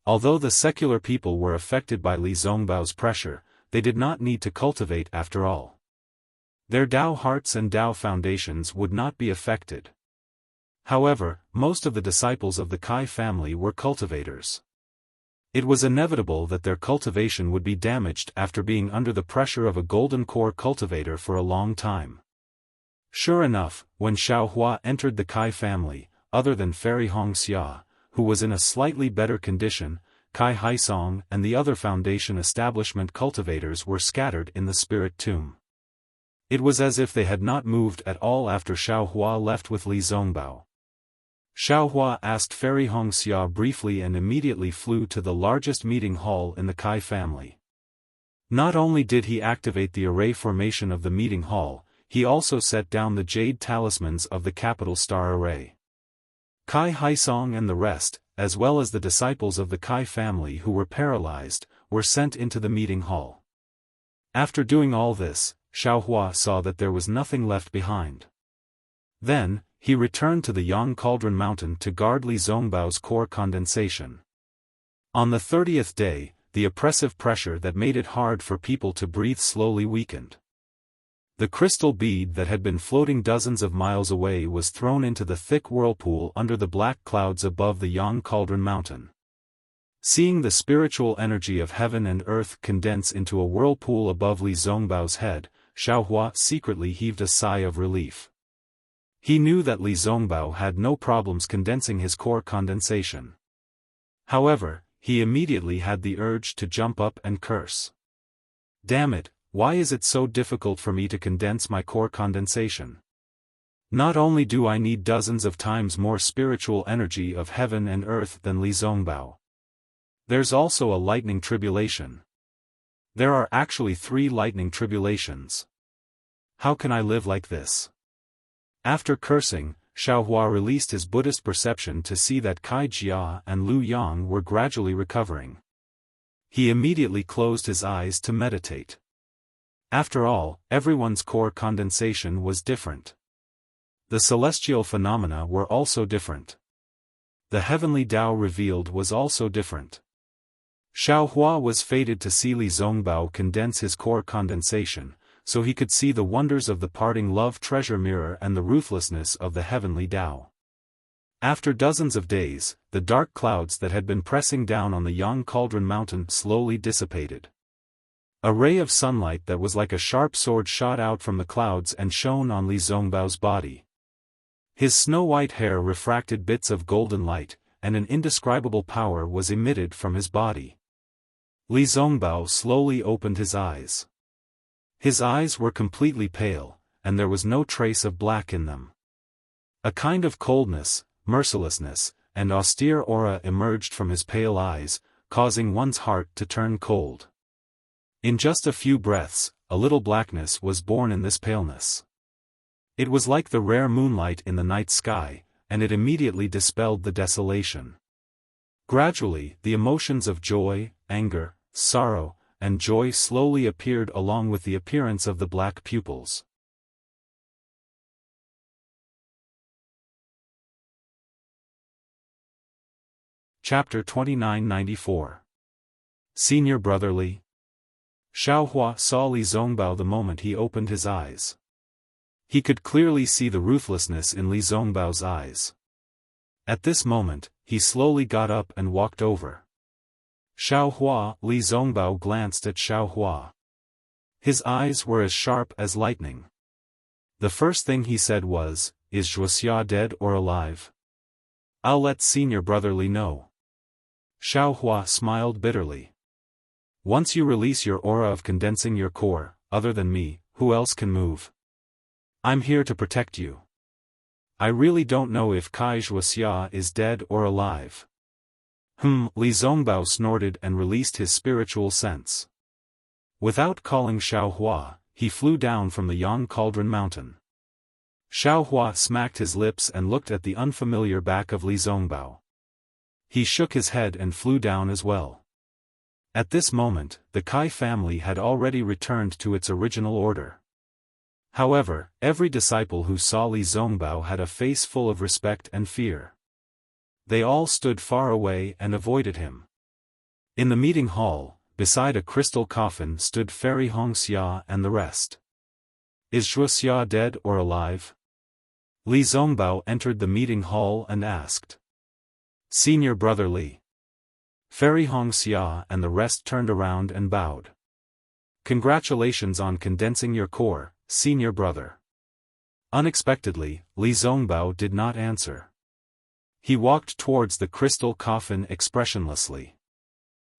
Although the secular people were affected by Li Zongbao's pressure, they did not need to cultivate after all. Their Tao hearts and Tao foundations would not be affected. However, most of the disciples of the Kai family were cultivators. It was inevitable that their cultivation would be damaged after being under the pressure of a golden core cultivator for a long time. Sure enough, when Xiaofan entered the Kai family, other than Fairy Hongxia, who was in a slightly better condition, Kai Haisong and the other foundation establishment cultivators were scattered in the spirit tomb. It was as if they had not moved at all after Xiaofan left with Li Zongbao. Xiaofan asked Fairy Hongxia briefly and immediately flew to the largest meeting hall in the Kai family. Not only did he activate the array formation of the meeting hall, he also set down the jade talismans of the capital star array. Kai Haisong and the rest, as well as the disciples of the Kai family who were paralyzed, were sent into the meeting hall. After doing all this, Xiaofan saw that there was nothing left behind. Then, he returned to the Yang Cauldron Mountain to guard Li Zongbao's core condensation. On the 30th day, the oppressive pressure that made it hard for people to breathe slowly weakened. The crystal bead that had been floating dozens of miles away was thrown into the thick whirlpool under the black clouds above the Yang Cauldron Mountain. Seeing the spiritual energy of heaven and earth condense into a whirlpool above Li Zongbao's head, Xiaofan secretly heaved a sigh of relief. He knew that Li Zongbao had no problems condensing his core condensation. However, he immediately had the urge to jump up and curse. Damn it, why is it so difficult for me to condense my core condensation? Not only do I need dozens of times more spiritual energy of heaven and earth than Li Zongbao. There's also a lightning tribulation. There are actually 3 lightning tribulations. How can I live like this? After cursing, Xiaofan released his Buddhist perception to see that Kai Jia and Lu Yang were gradually recovering. He immediately closed his eyes to meditate. After all, everyone's core condensation was different. The celestial phenomena were also different. The heavenly Tao revealed was also different. Xiaofan was fated to see Li Zongbao condense his core condensation, so he could see the wonders of the parting love treasure mirror and the ruthlessness of the heavenly Tao. After dozens of days, the dark clouds that had been pressing down on the Yang Cauldron Mountain slowly dissipated. A ray of sunlight that was like a sharp sword shot out from the clouds and shone on Li Zongbao's body. His snow-white hair refracted bits of golden light, and an indescribable power was emitted from his body. Li Zongbao slowly opened his eyes. His eyes were completely pale, and there was no trace of black in them. A kind of coldness, mercilessness, and austere aura emerged from his pale eyes, causing one's heart to turn cold. In just a few breaths, a little blackness was born in this paleness. It was like the rare moonlight in the night sky, and it immediately dispelled the desolation. Gradually, the emotions of joy, anger, sorrow, and joy slowly appeared along with the appearance of the black pupils. Chapter 2994. Senior Brother Li. Xiaohua saw Li Zongbao the moment he opened his eyes. He could clearly see the ruthlessness in Li Zongbao's eyes. At this moment, he slowly got up and walked over. Xiaohua. Li Zongbao glanced at Xiaohua. His eyes were as sharp as lightning. The first thing he said was, "Is Wuxia dead or alive? I'll let Senior Brother Li know." Xiaohua smiled bitterly. "Once you release your aura of condensing your core, other than me, who else can move? I'm here to protect you. I really don't know if Wuxia is dead or alive." Li Zongbao snorted and released his spiritual sense. Without calling Xiaohua, he flew down from the Yang Cauldron Mountain. Xiaohua smacked his lips and looked at the unfamiliar back of Li Zongbao. He shook his head and flew down as well. At this moment, the Kai family had already returned to its original order. However, every disciple who saw Li Zongbao had a face full of respect and fear. They all stood far away and avoided him. In the meeting hall, beside a crystal coffin stood Fairy Wuxia and the rest. "Is Wuxia dead or alive?" Li Zongbao entered the meeting hall and asked. "Senior Brother Li." Fairy Wuxia and the rest turned around and bowed. "Congratulations on condensing your core, Senior Brother." Unexpectedly, Li Zongbao did not answer. He walked towards the crystal coffin expressionlessly.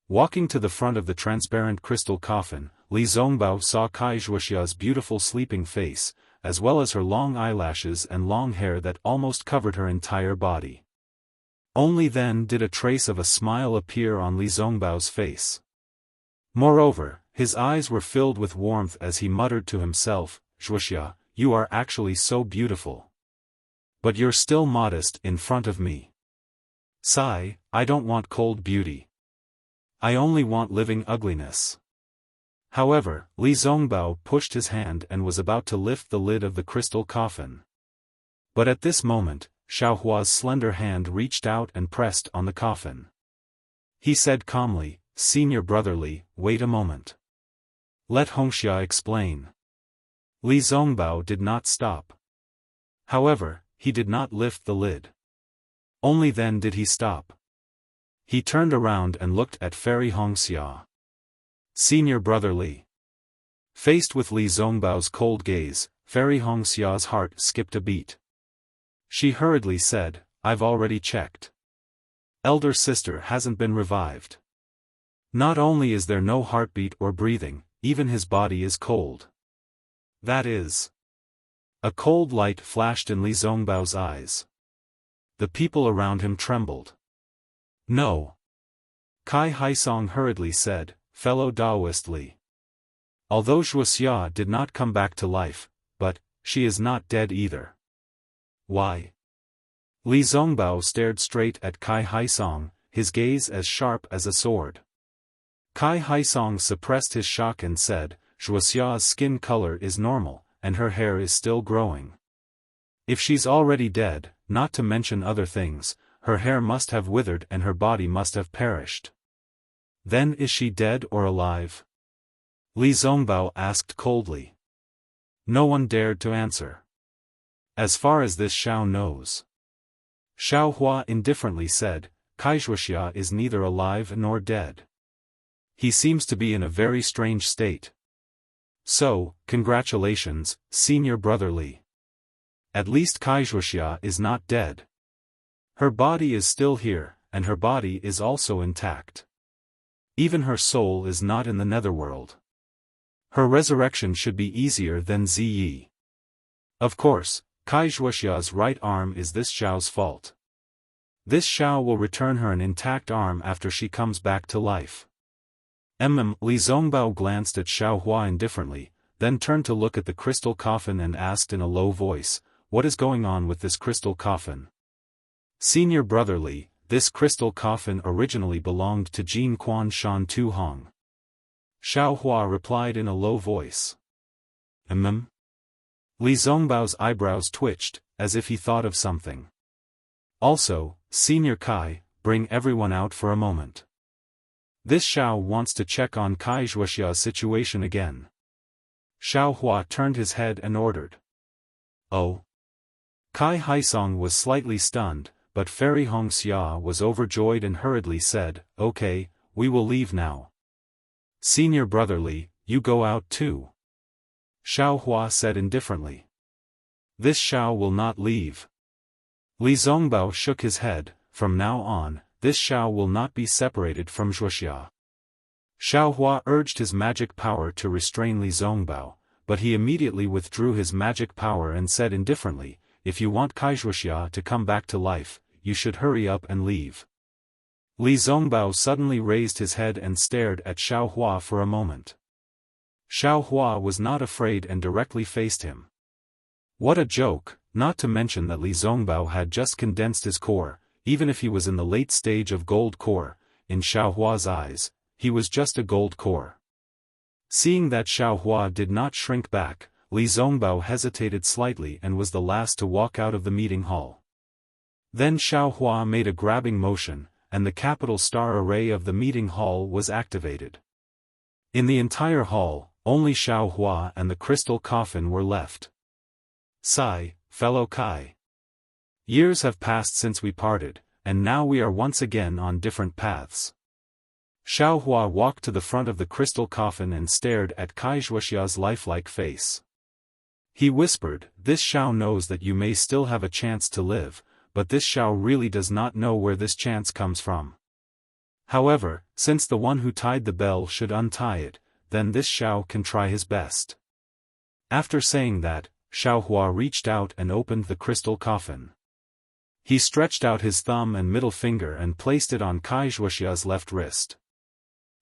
Walking to the front of the transparent crystal coffin, Li Zongbao saw Wuxia's beautiful sleeping face, as well as her long eyelashes and long hair that almost covered her entire body. Only then did a trace of a smile appear on Li Zongbao's face. Moreover, his eyes were filled with warmth as he muttered to himself, "Wuxia, you are actually so beautiful. But you're still modest in front of me. Sigh, I don't want cold beauty. I only want living ugliness." However, Li Zongbao pushed his hand and was about to lift the lid of the crystal coffin. But at this moment, Xiaohua's slender hand reached out and pressed on the coffin. He said calmly, "Senior Brother Li, wait a moment. Let Wuxia explain." Li Zongbao did not stop. However, he did not lift the lid. Only then did he stop. He turned around and looked at Fairy Wuxia. "Senior Brother Li." Faced with Li Zongbao's cold gaze, Fairy Wuxia's heart skipped a beat. She hurriedly said, "I've already checked. Elder sister hasn't been revived. Not only is there no heartbeat or breathing, even his body is cold." "That is." A cold light flashed in Li Zongbao's eyes. The people around him trembled. "No." Kai Haisong hurriedly said, "Fellow Taoist Li. Although Wuxia did not come back to life, but she is not dead either." "Why?" Li Zongbao stared straight at Kai Haisong, his gaze as sharp as a sword. Kai Haisong suppressed his shock and said, "Wuxia's skin color is normal, and her hair is still growing. If she's already dead, not to mention other things, her hair must have withered and her body must have perished. Then is she dead or alive?" Li Zongbao asked coldly. No one dared to answer. "As far as this Xiao knows." Xiaohua indifferently said, "Wuxia is neither alive nor dead. He seems to be in a very strange state. So, congratulations, Senior Brother Li. At least Wuxia is not dead. Her body is still here, and her body is also intact. Even her soul is not in the netherworld. Her resurrection should be easier than Ziyi. Of course, Wuxia's right arm is this Xiao's fault. This Xiao will return her an intact arm after she comes back to life. Li Zongbao glanced at Xiaohua indifferently, then turned to look at the crystal coffin and asked in a low voice, "What is going on with this crystal coffin?" "Senior brother Li, this crystal coffin originally belonged to Jin Quan Shan Tu Hong." Xiaohua replied in a low voice. Li Zongbao's eyebrows twitched, as if he thought of something. "Also, Senior Kai, bring everyone out for a moment. This Xiao wants to check on Kai Wuxia's situation again." Xiaohua turned his head and ordered. "Oh." Kai Haisong was slightly stunned, but Fairy Hongxia was overjoyed and hurriedly said, "Okay, we will leave now." "Senior brother Li, you go out too." Xiaohua said indifferently. "This Xiao will not leave." Li Zongbao shook his head. "From now on, this Xiao will not be separated from Wuxia." Xiaohua urged his magic power to restrain Li Zongbao, but he immediately withdrew his magic power and said indifferently, "If you want Kai Wuxia to come back to life, you should hurry up and leave." Li Zongbao suddenly raised his head and stared at Xiaohua for a moment. Xiaohua was not afraid and directly faced him. What a joke, not to mention that Li Zongbao had just condensed his core. Even if he was in the late stage of gold core, in Xiaohua's eyes, he was just a gold core. Seeing that Xiaohua did not shrink back, Li Zongbao hesitated slightly and was the last to walk out of the meeting hall. Then Xiaohua made a grabbing motion, and the capital star array of the meeting hall was activated. In the entire hall, only Xiaohua and the crystal coffin were left. "Sigh, fellow Kai. Years have passed since we parted, and now we are once again on different paths." Xiaohua walked to the front of the crystal coffin and stared at Kai Wuxia's lifelike face. He whispered, "This Xiao knows that you may still have a chance to live, but this Xiao really does not know where this chance comes from. However, since the one who tied the bell should untie it, then this Xiao can try his best." After saying that, Xiaohua reached out and opened the crystal coffin. He stretched out his thumb and middle finger and placed it on Kai Wuxia's left wrist.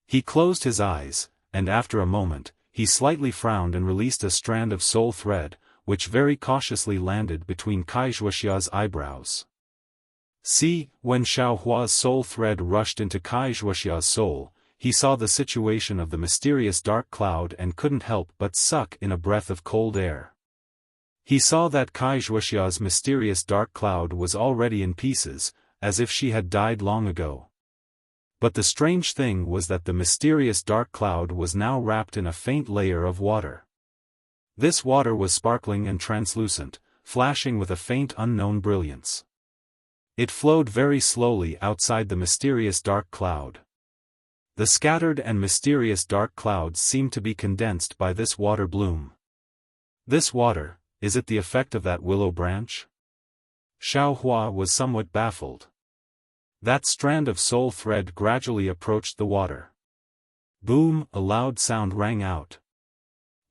He closed his eyes, and after a moment, he slightly frowned and released a strand of soul thread, which very cautiously landed between Kai Wuxia's eyebrows. See, when Xiaohua's soul thread rushed into Kai Wuxia's soul, he saw the situation of the mysterious dark cloud and couldn't help but suck in a breath of cold air. He saw that Kai Wuxia's mysterious dark cloud was already in pieces, as if she had died long ago. But the strange thing was that the mysterious dark cloud was now wrapped in a faint layer of water. This water was sparkling and translucent, flashing with a faint unknown brilliance. It flowed very slowly outside the mysterious dark cloud. The scattered and mysterious dark clouds seemed to be condensed by this water bloom. This water, is it the effect of that willow branch? Xiaohua was somewhat baffled. That strand of soul thread gradually approached the water. Boom! A loud sound rang out.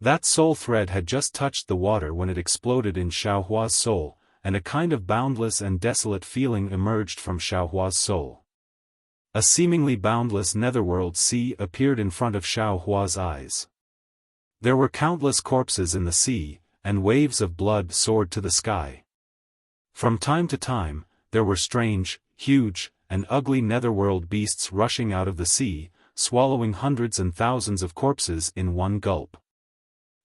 That soul thread had just touched the water when it exploded in Xiaohua's soul, and a kind of boundless and desolate feeling emerged from Xiaohua's soul. A seemingly boundless netherworld sea appeared in front of Xiaohua's eyes. There were countless corpses in the sea, and waves of blood soared to the sky. From time to time, there were strange, huge, and ugly netherworld beasts rushing out of the sea, swallowing hundreds and thousands of corpses in one gulp.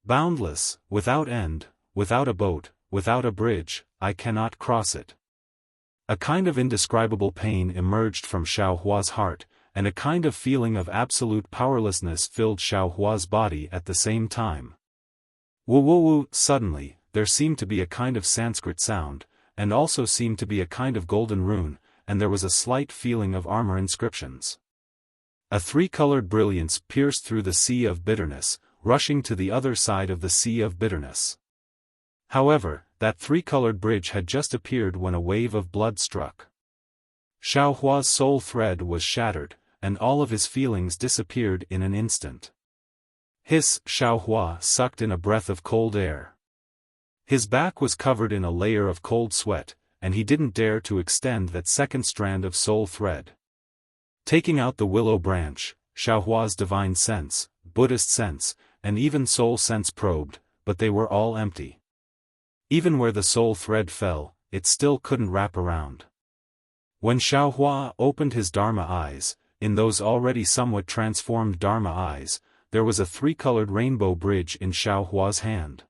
Boundless, without end, without a boat, without a bridge, I cannot cross it. A kind of indescribable pain emerged from Xiaohua's heart, and a kind of feeling of absolute powerlessness filled Xiaohua's body at the same time. Woo! Suddenly, there seemed to be a kind of Sanskrit sound, and also seemed to be a kind of golden rune, and there was a slight feeling of armor inscriptions. A three-colored brilliance pierced through the sea of bitterness, rushing to the other side of the sea of bitterness. However, that three-colored bridge had just appeared when a wave of blood struck. Xiaohua's soul thread was shattered, and all of his feelings disappeared in an instant. Hiss! Xiaohua sucked in a breath of cold air. His back was covered in a layer of cold sweat, and he didn't dare to extend that second strand of soul thread. Taking out the willow branch, Xiaohua's divine sense, Buddhist sense, and even soul sense probed, but they were all empty. Even where the soul thread fell, it still couldn't wrap around. When Xiaohua opened his Dharma eyes, in those already somewhat transformed Dharma eyes, there was a three-colored rainbow bridge in Xiaohua's hand.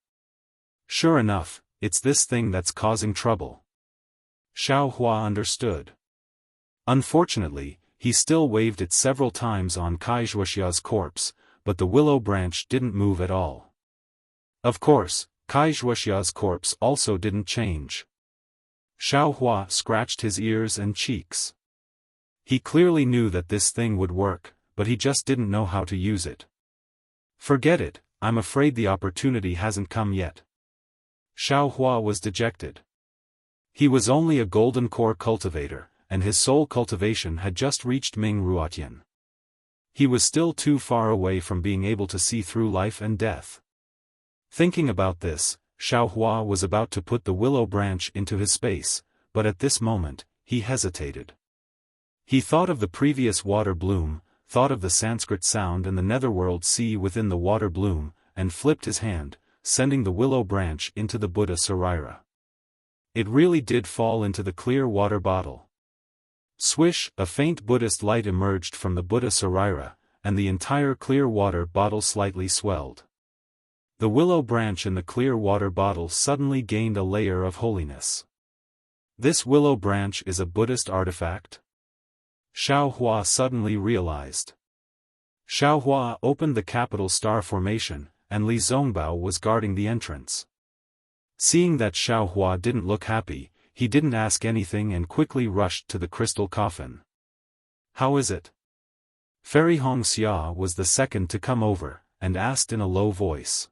Sure enough, it's this thing that's causing trouble. Xiaohua understood. Unfortunately, he still waved it several times on Wuxia's corpse, but the willow branch didn't move at all. Of course, Wuxia's corpse also didn't change. Xiaohua scratched his ears and cheeks. He clearly knew that this thing would work, but he just didn't know how to use it. Forget it, I'm afraid the opportunity hasn't come yet. Xiaohua was dejected. He was only a golden core cultivator, and his soul cultivation had just reached Ming Ruotian. He was still too far away from being able to see through life and death. Thinking about this, Xiaohua was about to put the willow branch into his space, but at this moment, he hesitated. He thought of the previous water bloom, thought of the Sanskrit sound and the netherworld sea within the water bloom, and flipped his hand, sending the willow branch into the Buddha Sarira. It really did fall into the clear water bottle. Swish, a faint Buddhist light emerged from the Buddha Sarira, and the entire clear water bottle slightly swelled. The willow branch in the clear water bottle suddenly gained a layer of holiness. This willow branch is a Buddhist artifact? Xiaohua suddenly realized. Xiaohua opened the capital star formation, and Li Zongbao was guarding the entrance. Seeing that Xiaohua didn't look happy, he didn't ask anything and quickly rushed to the crystal coffin. How is it? Fairy Hongxia was the second to come over, and asked in a low voice.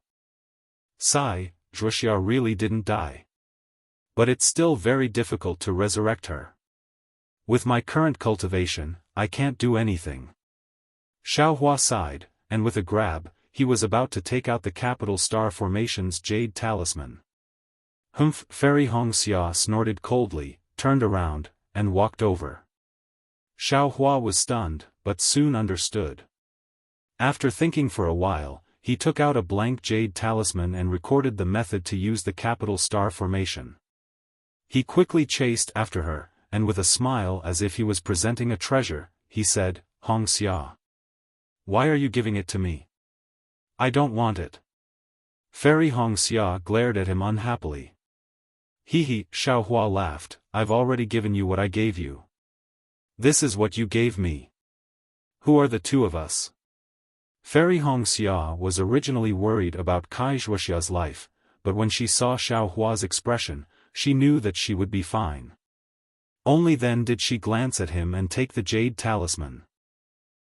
Sigh, Wuxia really didn't die. But it's still very difficult to resurrect her. With my current cultivation, I can't do anything. Xiaohua sighed, and with a grab, he was about to take out the capital star formation's jade talisman. Humph! Fairy Hongxia snorted coldly, turned around, and walked over. Xiaohua was stunned, but soon understood. After thinking for a while, he took out a blank jade talisman and recorded the method to use the capital star formation. He quickly chased after her, and with a smile as if he was presenting a treasure, he said, Hongxia. Why are you giving it to me? I don't want it. Fairy Hongxia glared at him unhappily. Hee, Xiaohua laughed, I've already given you what I gave you. This is what you gave me. Who are the two of us? Fairy Hongxia was originally worried about Wuxia's life, but when she saw Xiaohua's expression, she knew that she would be fine. Only then did she glance at him and take the jade talisman.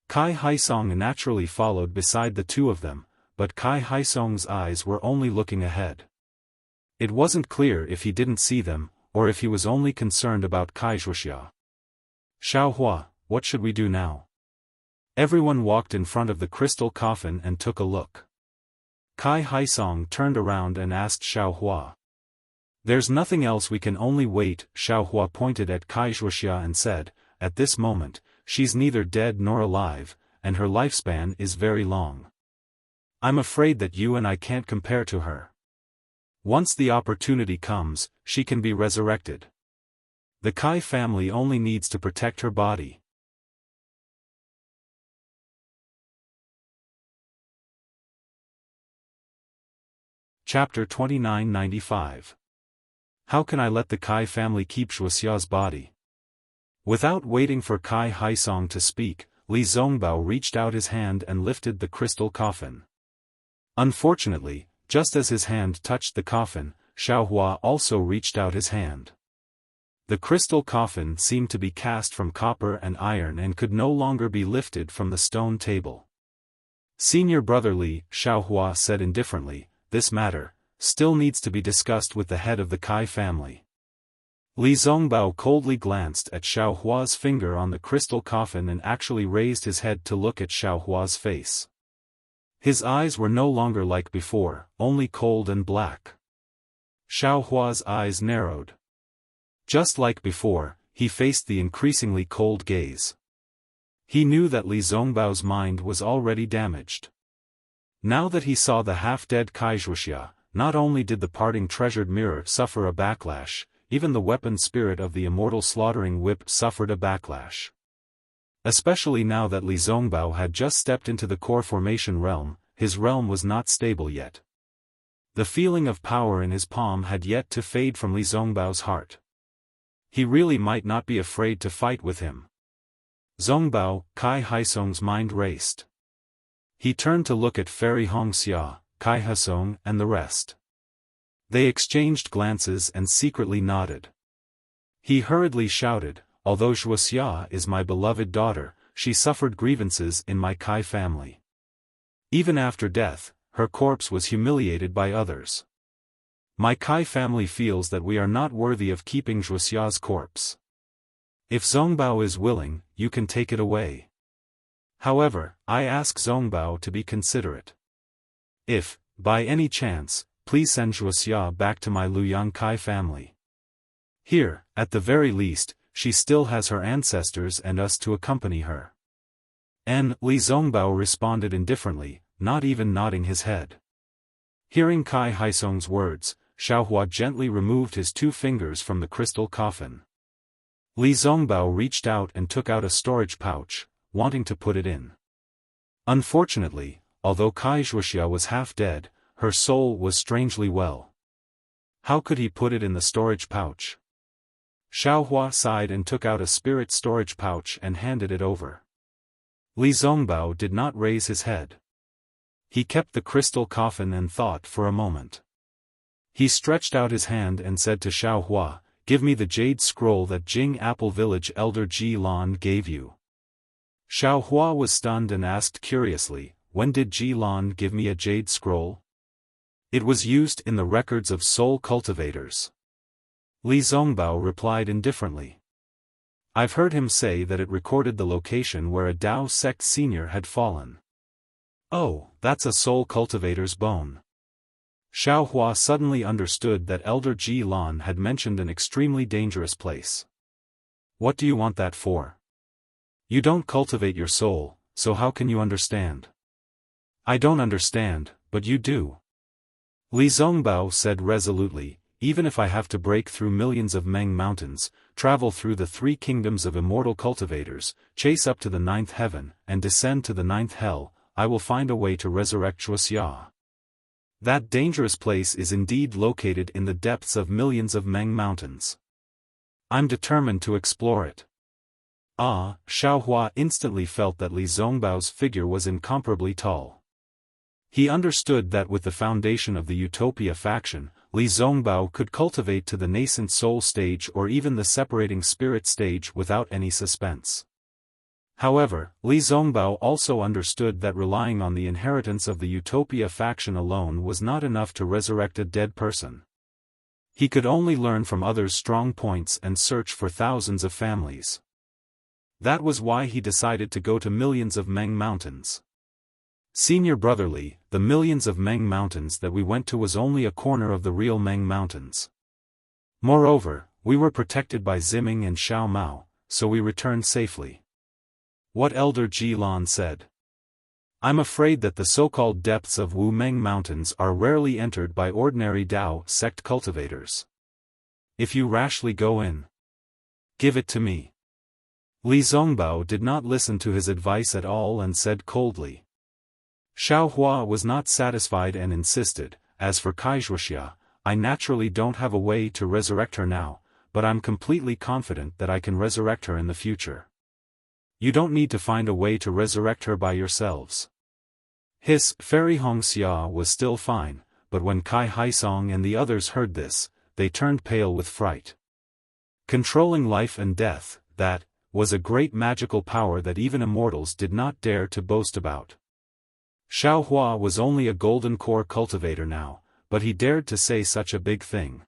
Kai Haisong naturally followed beside the two of them, but Kai Haisong's eyes were only looking ahead. It wasn't clear if he didn't see them, or if he was only concerned about Wuxia. Xiaohua, what should we do now? Everyone walked in front of the crystal coffin and took a look. Kai Haisong turned around and asked Xiaohua. There's nothing else, we can only wait. Xiaohua pointed at Wuxia and said, at this moment, she's neither dead nor alive, and her lifespan is very long. I'm afraid that you and I can't compare to her. Once the opportunity comes, she can be resurrected. The Kai family only needs to protect her body. Chapter 2995. How can I let the Kai family keep Wuxia's body? Without waiting for Kai Haisong to speak, Li Zongbao reached out his hand and lifted the crystal coffin. Unfortunately, just as his hand touched the coffin, Xiaohua also reached out his hand. The crystal coffin seemed to be cast from copper and iron and could no longer be lifted from the stone table. Senior brother Li, Xiaohua said indifferently, this matter still needs to be discussed with the head of the Kai family. Li Zongbao coldly glanced at Xiaohua's finger on the crystal coffin and actually raised his head to look at Xiaohua's face. His eyes were no longer like before, only cold and black. Xiaohua's eyes narrowed. Just like before, he faced the increasingly cold gaze. He knew that Li Zongbao's mind was already damaged. Now that he saw the half-dead Wuxia, not only did the parting treasured mirror suffer a backlash, even the weapon spirit of the immortal slaughtering whip suffered a backlash. Especially now that Li Zongbao had just stepped into the core formation realm, his realm was not stable yet. The feeling of power in his palm had yet to fade from Li Zongbao's heart. He really might not be afraid to fight with him. Zongbao, Kai Haisong's mind raced. He turned to look at Fairy Hongxia, Kai Haisong and the rest. They exchanged glances and secretly nodded. He hurriedly shouted, "Although Wuxia is my beloved daughter, she suffered grievances in my Kai family. Even after death, her corpse was humiliated by others. My Kai family feels that we are not worthy of keeping Wuxia's corpse. If Zongbao is willing, you can take it away. However, I ask Zongbao to be considerate. If, by any chance, please send Wuxia back to my Luyang Kai family. Here, at the very least, she still has her ancestors and us to accompany her." Li Zongbao responded indifferently, not even nodding his head. Hearing Kai Haisong's words, Xiaohua gently removed his 2 fingers from the crystal coffin. Li Zongbao reached out and took out a storage pouch, wanting to put it in. Unfortunately, although Kai Wuxia was half dead, her soul was strangely well. How could he put it in the storage pouch? Xiaohua sighed and took out a spirit storage pouch and handed it over. Li Zongbao did not raise his head. He kept the crystal coffin and thought for a moment. He stretched out his hand and said to Xiaohua, "Give me the jade scroll that Jing Apple Village elder Ji Lan gave you." Xiaohua was stunned and asked curiously, "When did Ji Lan give me a jade scroll?" "It was used in the records of soul cultivators." Li Zongbao replied indifferently. "I've heard him say that it recorded the location where a Dao sect senior had fallen." "Oh, that's a soul cultivator's bone." Xiaohua suddenly understood that Elder Ji Lan had mentioned an extremely dangerous place. "What do you want that for? You don't cultivate your soul, so how can you understand?" "I don't understand, but you do." Li Zongbao said resolutely, "Even if I have to break through millions of Meng mountains, travel through the 3 kingdoms of immortal cultivators, chase up to the 9th heaven, and descend to the 9th hell, I will find a way to resurrect Wuxia. That dangerous place is indeed located in the depths of millions of Meng mountains. I'm determined to explore it." Xiaohua instantly felt that Li Zongbao's figure was incomparably tall. He understood that with the foundation of the Utopia faction, Li Zongbao could cultivate to the nascent soul stage or even the separating spirit stage without any suspense. However, Li Zongbao also understood that relying on the inheritance of the Utopia faction alone was not enough to resurrect a dead person. He could only learn from others' strong points and search for thousands of families. That was why he decided to go to millions of Meng mountains. "Senior Brotherly, the millions of Meng mountains that we went to was only a corner of the real Meng mountains. Moreover, we were protected by Ziming and Xiao Mao, so we returned safely." What Elder Ji Lan said. "I'm afraid that the so-called depths of Wu Meng mountains are rarely entered by ordinary Dao sect cultivators. If you rashly go in, give it to me." Li Zongbao did not listen to his advice at all and said coldly. Xiaohua was not satisfied and insisted, "As for Kai Wuxia, I naturally don't have a way to resurrect her now, but I'm completely confident that I can resurrect her in the future. You don't need to find a way to resurrect her by yourselves." His Fairy Hongxia was still fine, but when Kai Haisong and the others heard this, they turned pale with fright. Controlling life and death, that was a great magical power that even immortals did not dare to boast about. Xiaohua was only a golden core cultivator now, but he dared to say such a big thing.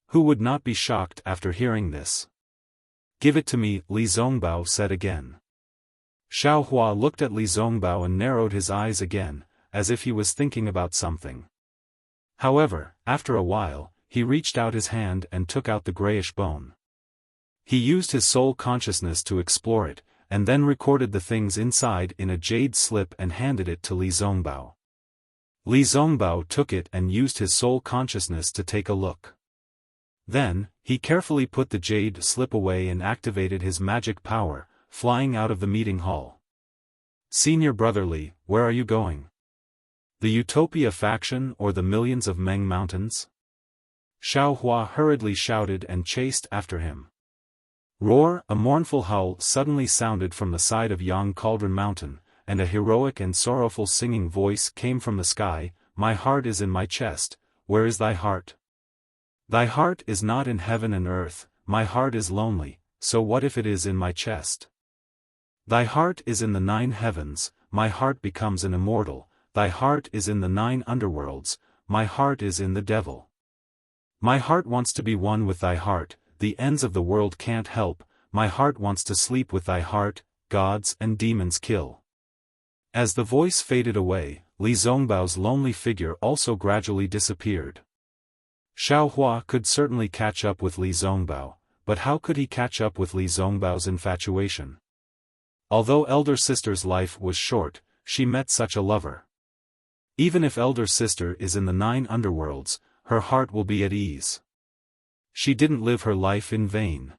Who would not be shocked after hearing this? "Give it to me," Li Zongbao said again. Xiaohua looked at Li Zongbao and narrowed his eyes again, as if he was thinking about something. However, after a while, he reached out his hand and took out the grayish bone. He used his soul consciousness to explore it, and then recorded the things inside in a jade slip and handed it to Li Zongbao. Li Zongbao took it and used his soul consciousness to take a look. Then, he carefully put the jade slip away and activated his magic power, flying out of the meeting hall. "Senior Brother Li, where are you going? The Utopia faction or the millions of Meng Mountains?" Xiaohua hurriedly shouted and chased after him. Roar! A mournful howl suddenly sounded from the side of Yang Cauldron Mountain, and a heroic and sorrowful singing voice came from the sky. "My heart is in my chest, where is thy heart? Thy heart is not in heaven and earth, my heart is lonely, so what if it is in my chest? Thy heart is in the 9 heavens, my heart becomes an immortal, thy heart is in the 9 underworlds, my heart is in the devil. My heart wants to be one with thy heart, the ends of the world can't help, my heart wants to sleep with thy heart, gods and demons kill." As the voice faded away, Li Zongbao's lonely figure also gradually disappeared. Xiaohua could certainly catch up with Li Zongbao, but how could he catch up with Li Zongbao's infatuation? Although elder sister's life was short, she met such a lover. Even if elder sister is in the 9 underworlds, her heart will be at ease. She didn't live her life in vain.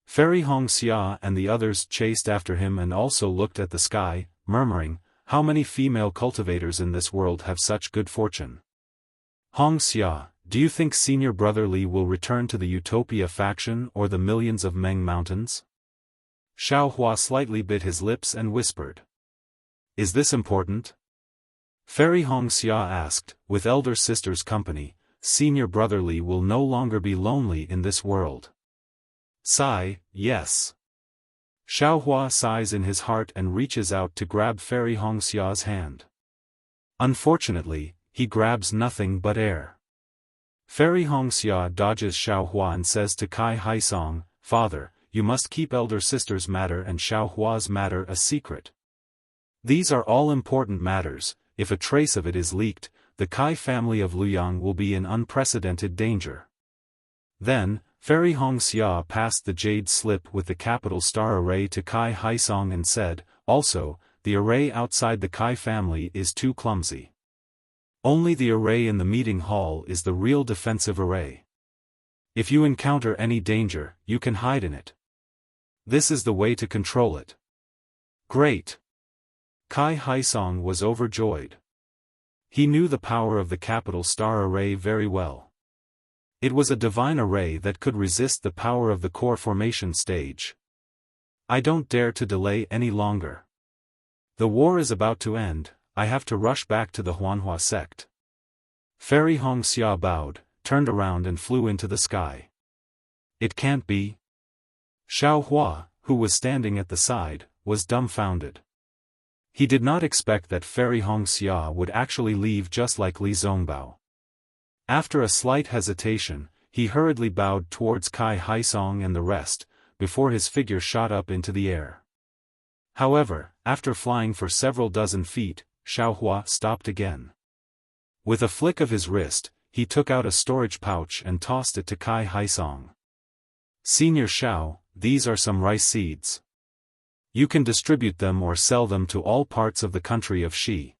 Fairy Hongxia and the others chased after him and also looked at the sky, murmuring, "How many female cultivators in this world have such good fortune? Hongxia, do you think Senior Brother Li will return to the Utopia faction or the millions of Meng Mountains?" Xiaohua slightly bit his lips and whispered. "Is this important?" Fairy Hongxia asked. "With elder sister's company, Senior Brother Li will no longer be lonely in this world." Sigh, yes. Xiaohua sighs in his heart and reaches out to grab Fairy Hongxia's hand. Unfortunately, he grabs nothing but air. Fairy Hongxia dodges Xiaohua and says to Kai Haisong, "Father, you must keep elder sister's matter and Xiaohua's matter a secret. These are all important matters, if a trace of it is leaked, the Kai family of Luyang will be in unprecedented danger." Then, Fairy Hongxia passed the jade slip with the capital star array to Kai Haisong and said, "Also, the array outside the Kai family is too clumsy. Only the array in the meeting hall is the real defensive array. If you encounter any danger, you can hide in it. This is the way to control it." "Great!" Kai Haisong was overjoyed. He knew the power of the capital star array very well. It was a divine array that could resist the power of the core formation stage. "I don't dare to delay any longer. The war is about to end, I have to rush back to the Huanhua sect." Fairy Hongxia bowed, turned around and flew into the sky. "It can't be." Xiaohua, who was standing at the side, was dumbfounded. He did not expect that Fairy Hongxia would actually leave just like Li Zongbao. After a slight hesitation, he hurriedly bowed towards Kai Haisong and the rest, before his figure shot up into the air. However, after flying for several dozen feet, Xiaohua stopped again. With a flick of his wrist, he took out a storage pouch and tossed it to Kai Haisong. "Senior Xiao, these are some rice seeds. You can distribute them or sell them to all parts of the country of Xi.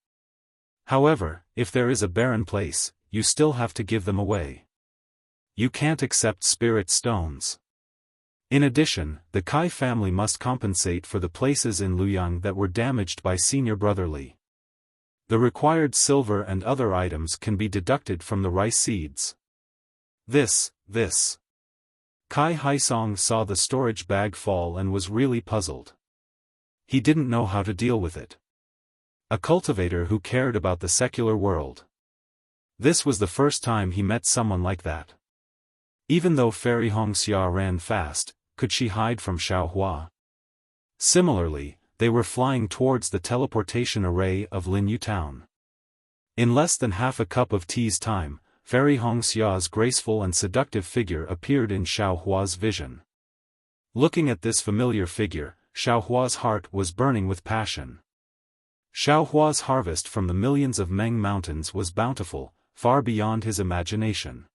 However, if there is a barren place, you still have to give them away. You can't accept spirit stones. In addition, the Kai family must compensate for the places in Luyang that were damaged by Senior Brother Li. The required silver and other items can be deducted from the rice seeds." This. Kai Haisong saw the storage bag fall and was really puzzled. He didn't know how to deal with it. A cultivator who cared about the secular world. This was the first time he met someone like that. Even though Fairy Hongxia ran fast, could she hide from Xiaohua? Similarly, they were flying towards the teleportation array of Linyu Town. In less than half a cup of tea's time, Fairy Hongxia's graceful and seductive figure appeared in Xiaohua's vision. Looking at this familiar figure, Xiaohua's heart was burning with passion. Xiaohua's harvest from the millions of Meng Mountains was bountiful, far beyond his imagination.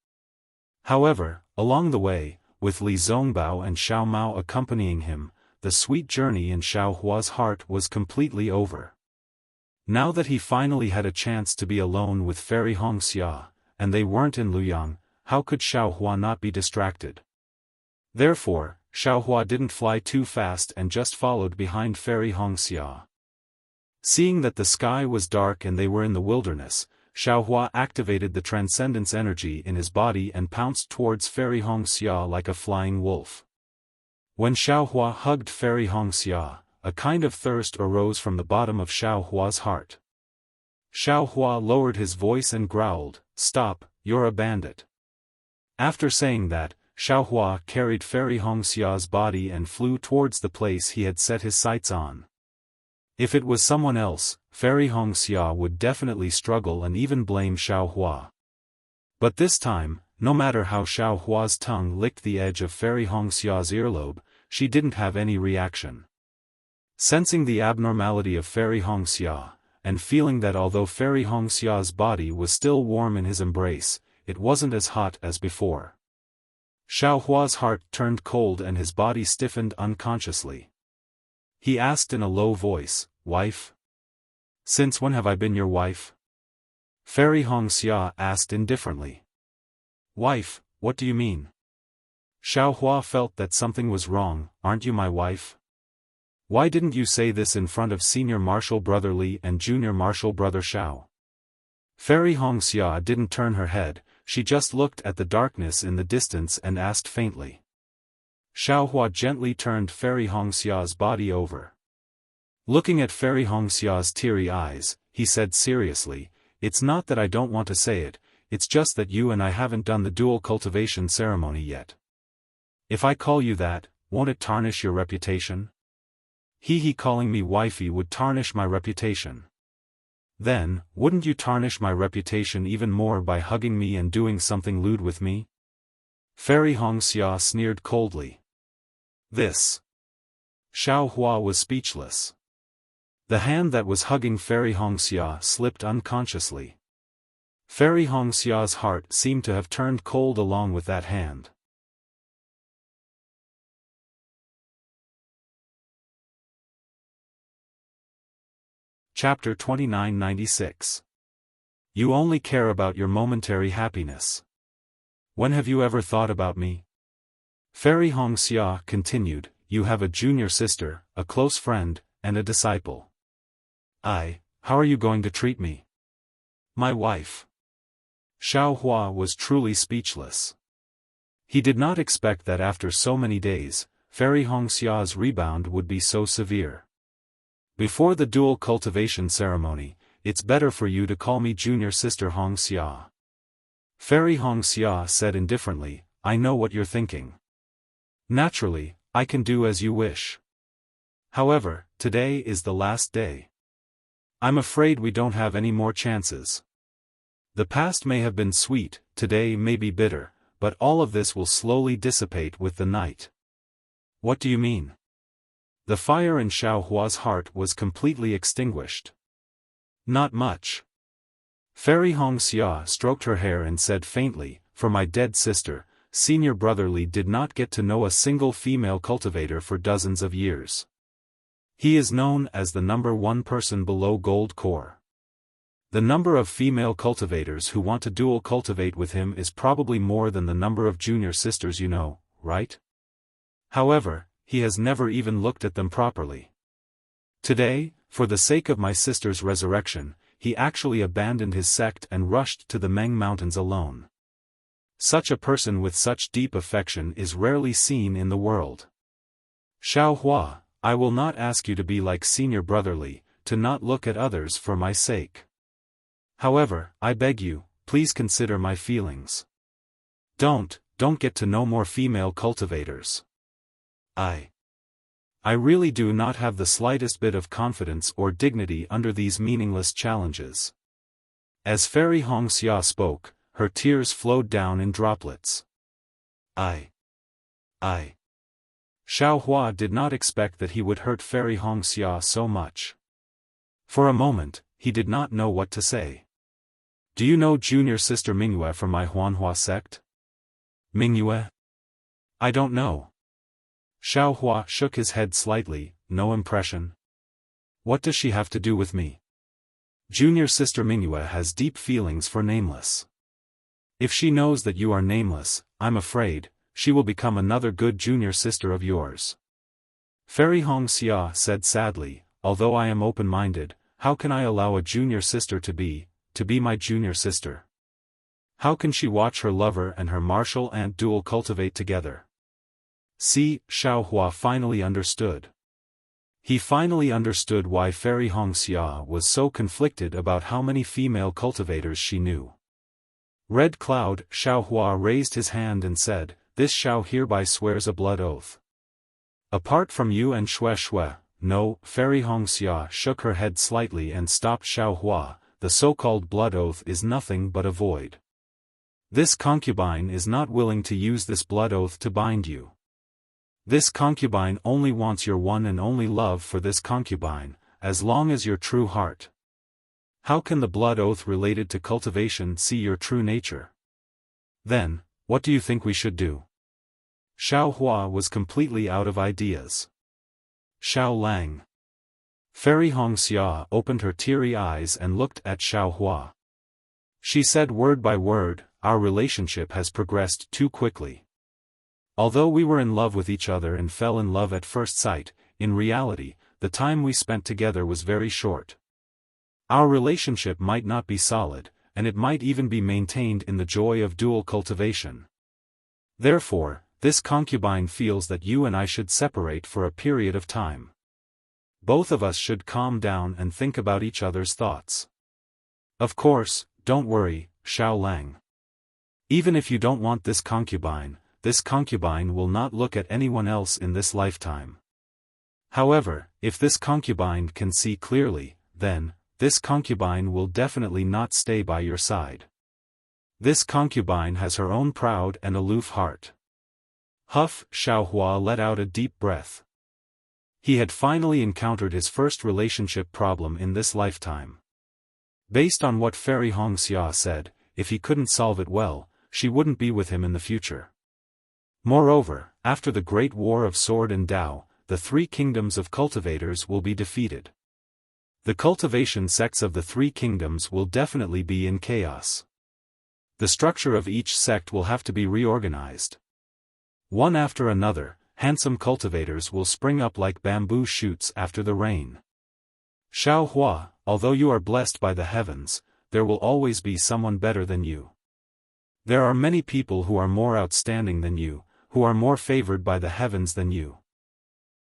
However, along the way, with Li Zongbao and Xiao Mao accompanying him, the sweet journey in Xiao Hua's heart was completely over. Now that he finally had a chance to be alone with Fairy Hongxia, and they weren't in Luoyang, how could Xiao Hua not be distracted? Therefore, Xiao Hua didn't fly too fast and just followed behind Fairy Hongxia. Seeing that the sky was dark and they were in the wilderness, Xiao Hua activated the transcendence energy in his body and pounced towards Fairy Hongxia like a flying wolf. When Xiao Hua hugged Fairy Hongxia, a kind of thirst arose from the bottom of Xiao Hua's heart. Xiao Hua lowered his voice and growled, "Stop, you're a bandit." After saying that, Xiao Hua carried Fairy Hongxia's body and flew towards the place he had set his sights on. If it was someone else, Fairy Hongxia would definitely struggle and even blame Xiao Hua. But this time, no matter how Xiao Hua's tongue licked the edge of Fairy Hongxia's earlobe, she didn't have any reaction. Sensing the abnormality of Fairy Hongxia, and feeling that although Fairy Hongxia's body was still warm in his embrace, it wasn't as hot as before. Xiao Hua's heart turned cold and his body stiffened unconsciously. He asked in a low voice, "Wife? Since when have I been your wife?" Fairy Hongxia asked indifferently. "Wife, what do you mean?" Xiao Hua felt that something was wrong. "Aren't you my wife? Why didn't you say this in front of Senior Marshal Brother Li and Junior Marshal Brother Xiao?" Fairy Hongxia didn't turn her head, she just looked at the darkness in the distance and asked faintly. Xiao Hua gently turned Fairy Hongxia's body over. Looking at Fairy Hongxia's teary eyes, he said seriously, "It's not that I don't want to say it, it's just that you and I haven't done the dual cultivation ceremony yet. If I call you that, won't it tarnish your reputation? He calling me wifey would tarnish my reputation. Then, wouldn't you tarnish my reputation even more by hugging me and doing something lewd with me?" Fairy Hongxia sneered coldly. This. Xiao Hua was speechless. The hand that was hugging Fairy Hongxia slipped unconsciously. Fairy Hongxia's heart seemed to have turned cold along with that hand. Chapter 2996. You only care about your momentary happiness. When have you ever thought about me? Fairy Hongxia continued, "You have a junior sister, a close friend, and a disciple. How are you going to treat me? My wife?" Xiao Hua was truly speechless. He did not expect that after so many days, Fairy Hongxia's rebound would be so severe. "Before the dual cultivation ceremony, it's better for you to call me Junior Sister Hongxia." Fairy Hongxia said indifferently, "I know what you're thinking. Naturally, I can do as you wish. However, today is the last day. I'm afraid we don't have any more chances. The past may have been sweet, today may be bitter, but all of this will slowly dissipate with the night." "What do you mean?" The fire in Xiao Hua's heart was completely extinguished. "Not much." Fairy Hongxia stroked her hair and said faintly, "For my dead sister, Senior Brother Li did not get to know a single female cultivator for dozens of years. He is known as the #1 person below Gold Core. The number of female cultivators who want to dual cultivate with him is probably more than the number of junior sisters you know, right? However, he has never even looked at them properly. Today, for the sake of my sister's resurrection, he actually abandoned his sect and rushed to the Meng Mountains alone. Such a person with such deep affection is rarely seen in the world. Xiao Hua, I will not ask you to be like Senior Brother Li, to not look at others for my sake. However, I beg you, please consider my feelings. Don't get to know more female cultivators. I really do not have the slightest bit of confidence or dignity under these meaningless challenges." As Fairy Hongxia spoke, her tears flowed down in droplets. I. Xiao Hua did not expect that he would hurt Fairy Hongxia so much. For a moment, he did not know what to say. "Do you know Junior Sister Mingyue from my Huanhua sect?" Mingyue? I don't know. Xiaohua shook his head slightly. No impression. What does she have to do with me? Junior sister Mingyue has deep feelings for Nameless. If she knows that you are Nameless, I'm afraid, she will become another good junior sister of yours. Fairy Hongxia said sadly, although I am open-minded, how can I allow a junior sister to be my junior sister? How can she watch her lover and her martial aunt duel cultivate together? See, Xiaohua finally understood. He finally understood why Fairy Hongxia was so conflicted about how many female cultivators she knew. Red Cloud, Xiaohua raised his hand and said, "This Xiao hereby swears a blood oath. Apart from you and Shui. No." Fairy Hongxia shook her head slightly and stopped Xiaohua. The so-called blood oath is nothing but a void. This concubine is not willing to use this blood oath to bind you. This concubine only wants your one and only love for this concubine, as long as your true heart. How can the blood oath related to cultivation see your true nature? Then, what do you think we should do? Xiaohua was completely out of ideas. Xiao Lang. Fairy Hongxia opened her teary eyes and looked at Xiaohua. She said word by word, "Our relationship has progressed too quickly. Although we were in love with each other and fell in love at first sight, in reality, the time we spent together was very short. Our relationship might not be solid, and it might even be maintained in the joy of dual cultivation. Therefore, this concubine feels that you and I should separate for a period of time. Both of us should calm down and think about each other's thoughts. Of course, don't worry, Xiao Lang. Even if you don't want this concubine will not look at anyone else in this lifetime. However, if this concubine can see clearly, then, this concubine will definitely not stay by your side. This concubine has her own proud and aloof heart." Huff, Xiaohua let out a deep breath. He had finally encountered his first relationship problem in this lifetime. Based on what Fairy Hongxia said, if he couldn't solve it well, she wouldn't be with him in the future. Moreover, after the Great War of Sword and Dao, the three kingdoms of cultivators will be defeated. The cultivation sects of the three kingdoms will definitely be in chaos. The structure of each sect will have to be reorganized. One after another, handsome cultivators will spring up like bamboo shoots after the rain. Xiaohua, although you are blessed by the heavens, there will always be someone better than you. There are many people who are more outstanding than you, who are more favored by the heavens than you.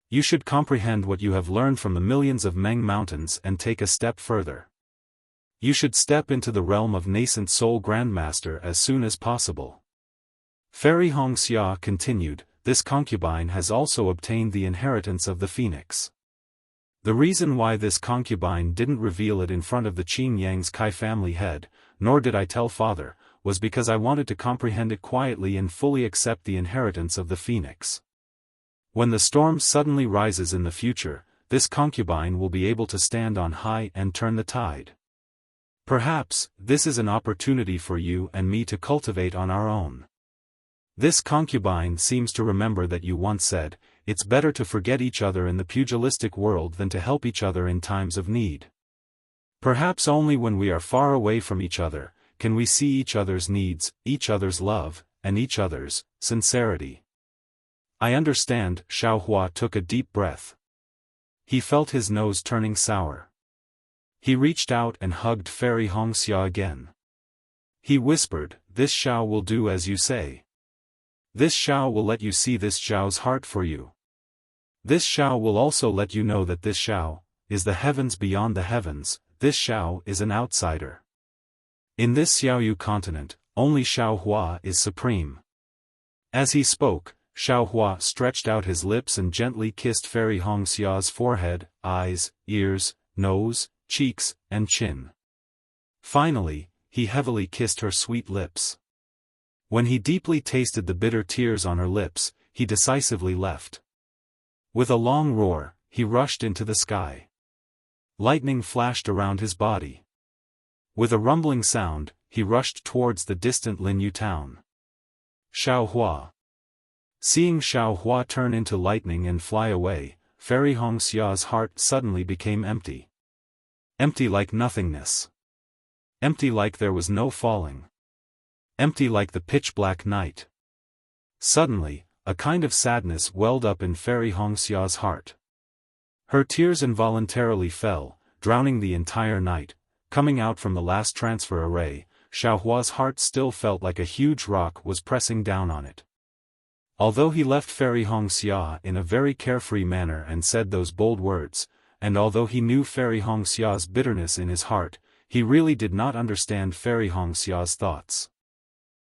You should comprehend what you have learned from the millions of Meng mountains and take a step further. You should step into the realm of nascent soul grandmaster as soon as possible. Fairy Hongxia continued, this concubine has also obtained the inheritance of the phoenix. The reason why this concubine didn't reveal it in front of the Qin Yang's Kai family head, nor did I tell father, was because I wanted to comprehend it quietly and fully accept the inheritance of the phoenix. When the storm suddenly rises in the future, this concubine will be able to stand on high and turn the tide. Perhaps, this is an opportunity for you and me to cultivate on our own. This concubine seems to remember that you once said, it's better to forget each other in the pugilistic world than to help each other in times of need. Perhaps only when we are far away from each other, can we see each other's needs, each other's love, and each other's sincerity. I understand. Xiaohua took a deep breath. He felt his nose turning sour. He reached out and hugged Fairy Hongxia again. He whispered, this Xiao will do as you say. This Xiao will let you see this Xiao's heart for you. This Xiao will also let you know that this Xiao is the heavens beyond the heavens. This Xiao is an outsider. In this Xiaoyu continent, only Xiaohua is supreme. As he spoke, Xiaohua stretched out his lips and gently kissed Fairy Hongxia's forehead, eyes, ears, nose, cheeks, and chin. Finally, he heavily kissed her sweet lips. When he deeply tasted the bitter tears on her lips, he decisively left. With a long roar, he rushed into the sky. Lightning flashed around his body. With a rumbling sound, he rushed towards the distant Linyu town. Xiaohua. Seeing Xiaohua turn into lightning and fly away, Fairy Hongxia's heart suddenly became empty. Empty like nothingness. Empty like there was no falling. Empty like the pitch-black night. Suddenly, a kind of sadness welled up in Fairy Hongxia's heart. Her tears involuntarily fell, drowning the entire night. Coming out from the last transfer array, Xiaohua's heart still felt like a huge rock was pressing down on it. Although he left Fairy Hongxia in a very carefree manner and said those bold words, and although he knew Fairy Hongxia's bitterness in his heart, he really did not understand Fairy Hongxia's thoughts.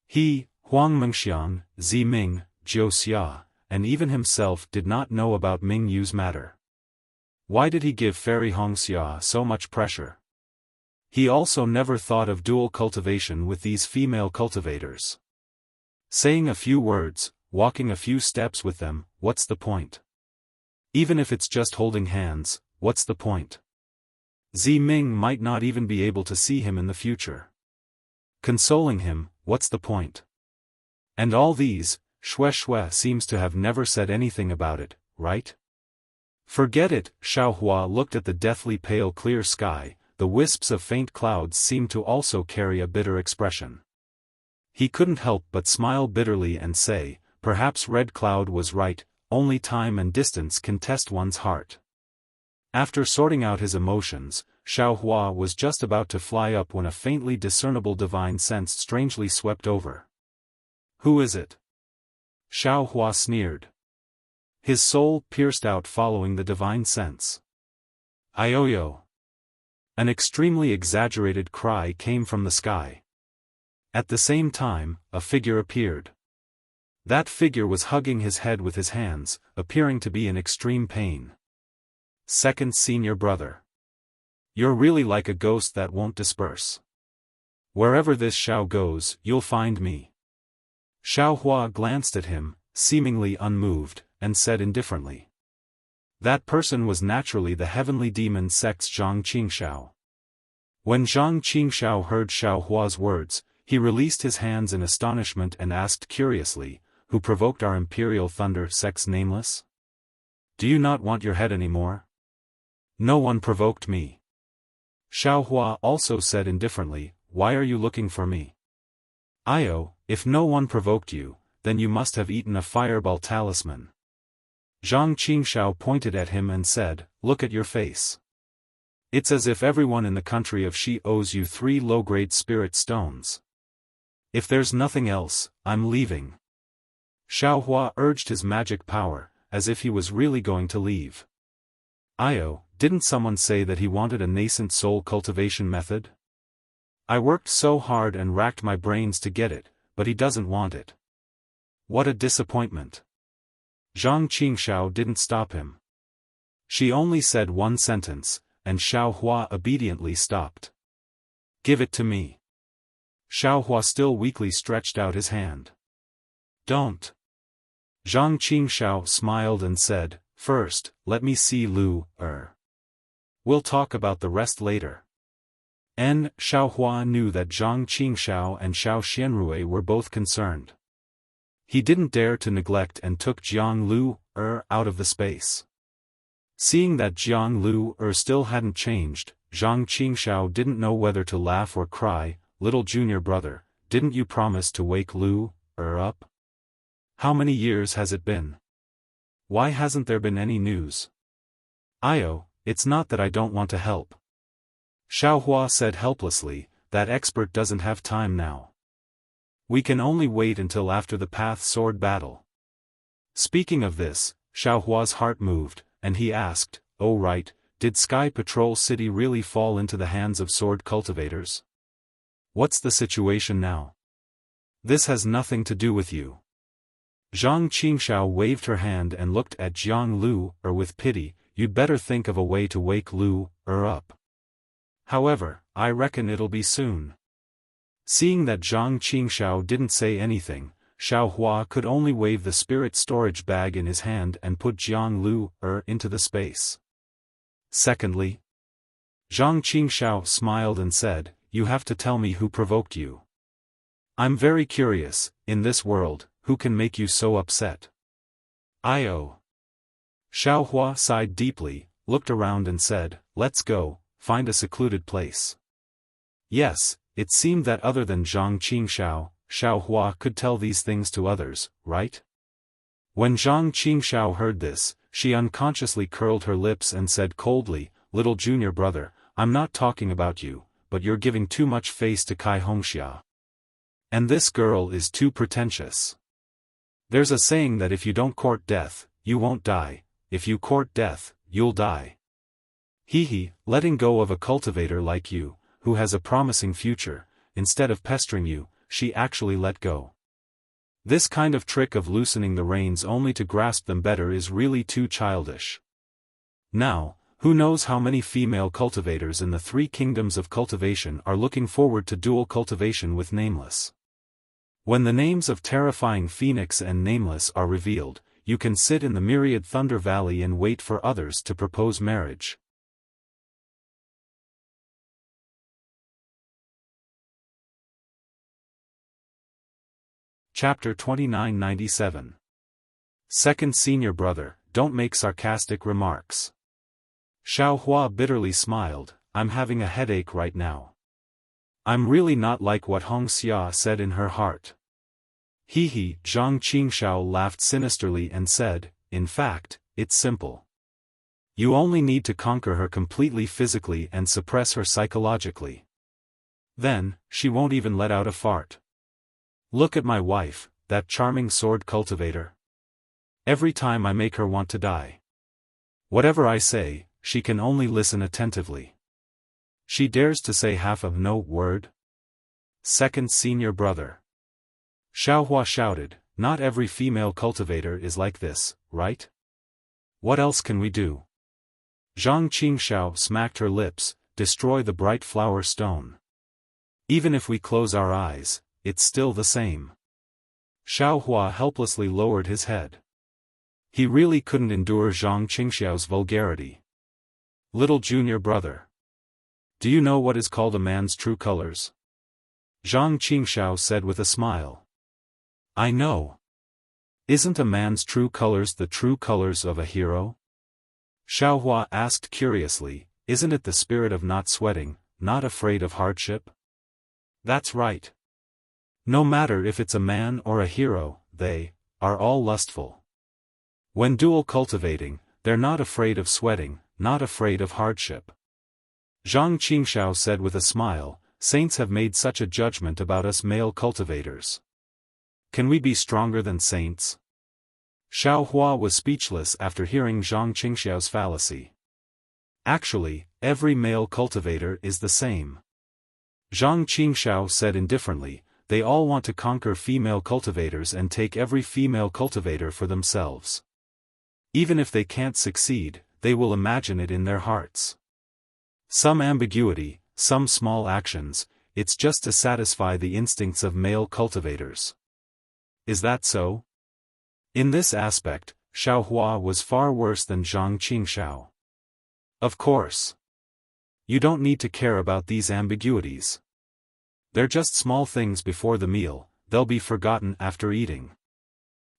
He, Huang Mengxiang, Zi Ming, Jiu Xia, and even himself did not know about Ming Yu's matter. Why did he give Fairy Hongxia so much pressure? He also never thought of dual cultivation with these female cultivators. Saying a few words, walking a few steps with them, what's the point? Even if it's just holding hands, what's the point? Zi Ming might not even be able to see him in the future. Consoling him, what's the point? And all these, Shui seems to have never said anything about it, right? Forget it. Xiaohua looked at the deathly pale clear sky. The wisps of faint clouds seemed to also carry a bitter expression. He couldn't help but smile bitterly and say, perhaps Red Cloud was right, only time and distance can test one's heart. After sorting out his emotions, Xiaohua was just about to fly up when a faintly discernible divine sense strangely swept over. Who is it? Xiaohua sneered. His soul pierced out following the divine sense. Ioyo. An extremely exaggerated cry came from the sky. At the same time, a figure appeared. That figure was hugging his head with his hands, appearing to be in extreme pain. Second senior brother. You're really like a ghost that won't disperse. Wherever this Xiao goes, you'll find me. Xiaohua glanced at him, seemingly unmoved, and said indifferently. That person was naturally the heavenly demon sect's Zhang Qingxiao. When Zhang Qingxiao heard Xiaohua's words, he released his hands in astonishment and asked curiously, who provoked our imperial thunder sect's nameless? Do you not want your head anymore? No one provoked me. Xiaohua also said indifferently, why are you looking for me? Io, if no one provoked you, then you must have eaten a fireball talisman. Zhang Qingxiao pointed at him and said, look at your face. It's as if everyone in the country of Shi owes you 3 low-grade spirit stones. If there's nothing else, I'm leaving. Xiaohua urged his magic power, as if he was really going to leave. Io, didn't someone say that he wanted a nascent soul cultivation method? I worked so hard and racked my brains to get it, but he doesn't want it. What a disappointment. Zhang Qingxiao didn't stop him. She only said one sentence, and Xiaohua obediently stopped. Give it to me. Xiaohua still weakly stretched out his hand. Don't. Zhang Qingxiao smiled and said, first, let me see Lu. We'll talk about the rest later. Xiaohua knew that Zhang Qingxiao and Xiao Xianrui were both concerned. He didn't dare to neglect and took Jiang Lu out of the space. Seeing that Jiang Lu still hadn't changed, Zhang Qingxiao didn't know whether to laugh or cry. Little junior brother, didn't you promise to wake Lu up? How many years has it been? Why hasn't there been any news? Io, it's not that I don't want to help. Xiaohua said helplessly, that expert doesn't have time now. We can only wait until after the Path Sword battle. Speaking of this, Xiaohua's heart moved, and he asked, oh right, did Sky Patrol City really fall into the hands of sword cultivators? What's the situation now? This has nothing to do with you. Zhang Qingxiao waved her hand and looked at Jiang Lu with pity. You'd better think of a way to wake Lu up. However, I reckon it'll be soon. Seeing that Zhang Qingxiao didn't say anything, Xiaohua could only wave the spirit storage bag in his hand and put Jiang Lu into the space. Secondly, Zhang Qingxiao smiled and said, you have to tell me who provoked you. I'm very curious. In this world, who can make you so upset? I.O. Xiaohua sighed deeply, looked around and said, let's go, find a secluded place. Yes, it seemed that other than Zhang Qingxiao, Xiaohua could tell these things to others, right? When Zhang Qingxiao heard this, she unconsciously curled her lips and said coldly, little junior brother, I'm not talking about you, but you're giving too much face to Kai Hongxia. And this girl is too pretentious. There's a saying that if you don't court death, you won't die, if you court death, you'll die. Hee, letting go of a cultivator like you, who has a promising future, instead of pestering you, she actually let go. This kind of trick of loosening the reins only to grasp them better is really too childish. Now, who knows how many female cultivators in the 3 kingdoms of cultivation are looking forward to dual cultivation with Nameless. When the names of terrifying Phoenix and Nameless are revealed, you can sit in the myriad Thunder Valley and wait for others to propose marriage. Chapter 2997. Second senior brother, don't make sarcastic remarks. Xiaohua bitterly smiled, I'm having a headache right now. I'm really not like what Hongxia said in her heart. Hee, Zhang Qingxiao laughed sinisterly and said, in fact, it's simple. You only need to conquer her completely physically and suppress her psychologically. Then, she won't even let out a fart. Look at my wife, that charming sword cultivator. Every time I make her want to die. Whatever I say, she can only listen attentively. She dares to say half of no word? Second senior brother. Xiaohua shouted, not every female cultivator is like this, right? What else can we do? Zhang Qingxiao smacked her lips, destroy the bright flower stone. Even if we close our eyes, it's still the same. Xiaohua helplessly lowered his head. He really couldn't endure Zhang Qingxiao's vulgarity. Little junior brother. Do you know what is called a man's true colors? Zhang Qingxiao said with a smile. I know. Isn't a man's true colors the true colors of a hero? Xiaohua asked curiously, isn't it the spirit of not sweating, not afraid of hardship? That's right. No matter if it's a man or a hero, they are all lustful. When dual cultivating, they're not afraid of sweating, not afraid of hardship. Zhang Qingxiao said with a smile, saints have made such a judgment about us male cultivators. Can we be stronger than saints? Xiaohua was speechless after hearing Zhang Qingxiao's fallacy. Actually, every male cultivator is the same. Zhang Qingxiao said indifferently, they all want to conquer female cultivators and take every female cultivator for themselves. Even if they can't succeed, they will imagine it in their hearts. Some ambiguity, some small actions, it's just to satisfy the instincts of male cultivators. Is that so? In this aspect, Xiaohua was far worse than Zhang Qingxiao. Of course. You don't need to care about these ambiguities. They're just small things before the meal, they'll be forgotten after eating.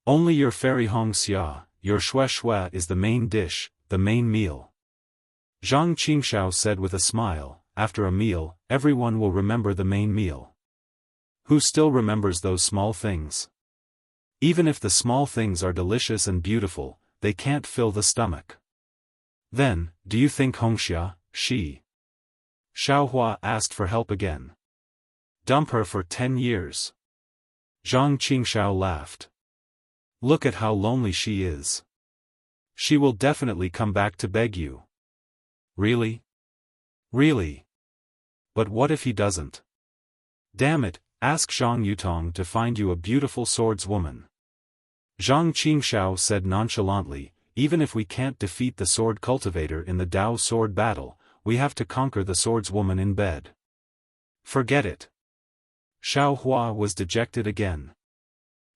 Only your fairy Hongxia, your shui is the main dish, the main meal. Zhang Qingxiao said with a smile, after a meal, everyone will remember the main meal. Who still remembers those small things? Even if the small things are delicious and beautiful, they can't fill the stomach. Then, do you think Hongxia, she? Xiaohua asked for help again. Dump her for 10 years. Zhang Qingxiao laughed. Look at how lonely she is. She will definitely come back to beg you. Really? Really? But what if he doesn't? Damn it, ask Zhang Yutong to find you a beautiful swordswoman. Zhang Qingxiao said nonchalantly, even if we can't defeat the sword cultivator in the Dao sword battle, we have to conquer the swordswoman in bed. Forget it. Xiaohua was dejected again.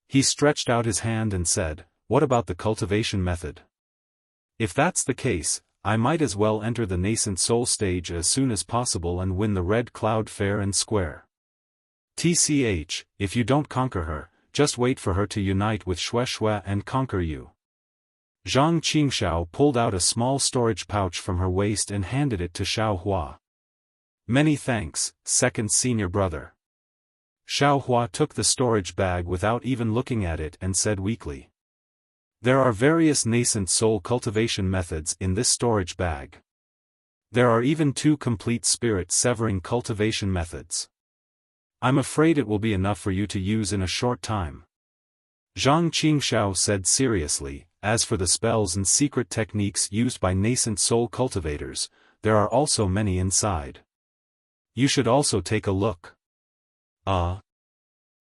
He stretched out his hand and said, what about the cultivation method? If that's the case, I might as well enter the nascent soul stage as soon as possible and win the Red Cloud fair and square. TCH, if you don't conquer her, just wait for her to unite with Shui and conquer you. Zhang Qingxiao pulled out a small storage pouch from her waist and handed it to Xiaohua. Many thanks, second senior brother. Xiaohua took the storage bag without even looking at it and said weakly. There are various nascent soul cultivation methods in this storage bag. There are even 2 complete spirit-severing cultivation methods. I'm afraid it will be enough for you to use in a short time. Zhang Qingxiao said seriously, as for the spells and secret techniques used by nascent soul cultivators, there are also many inside. You should also take a look.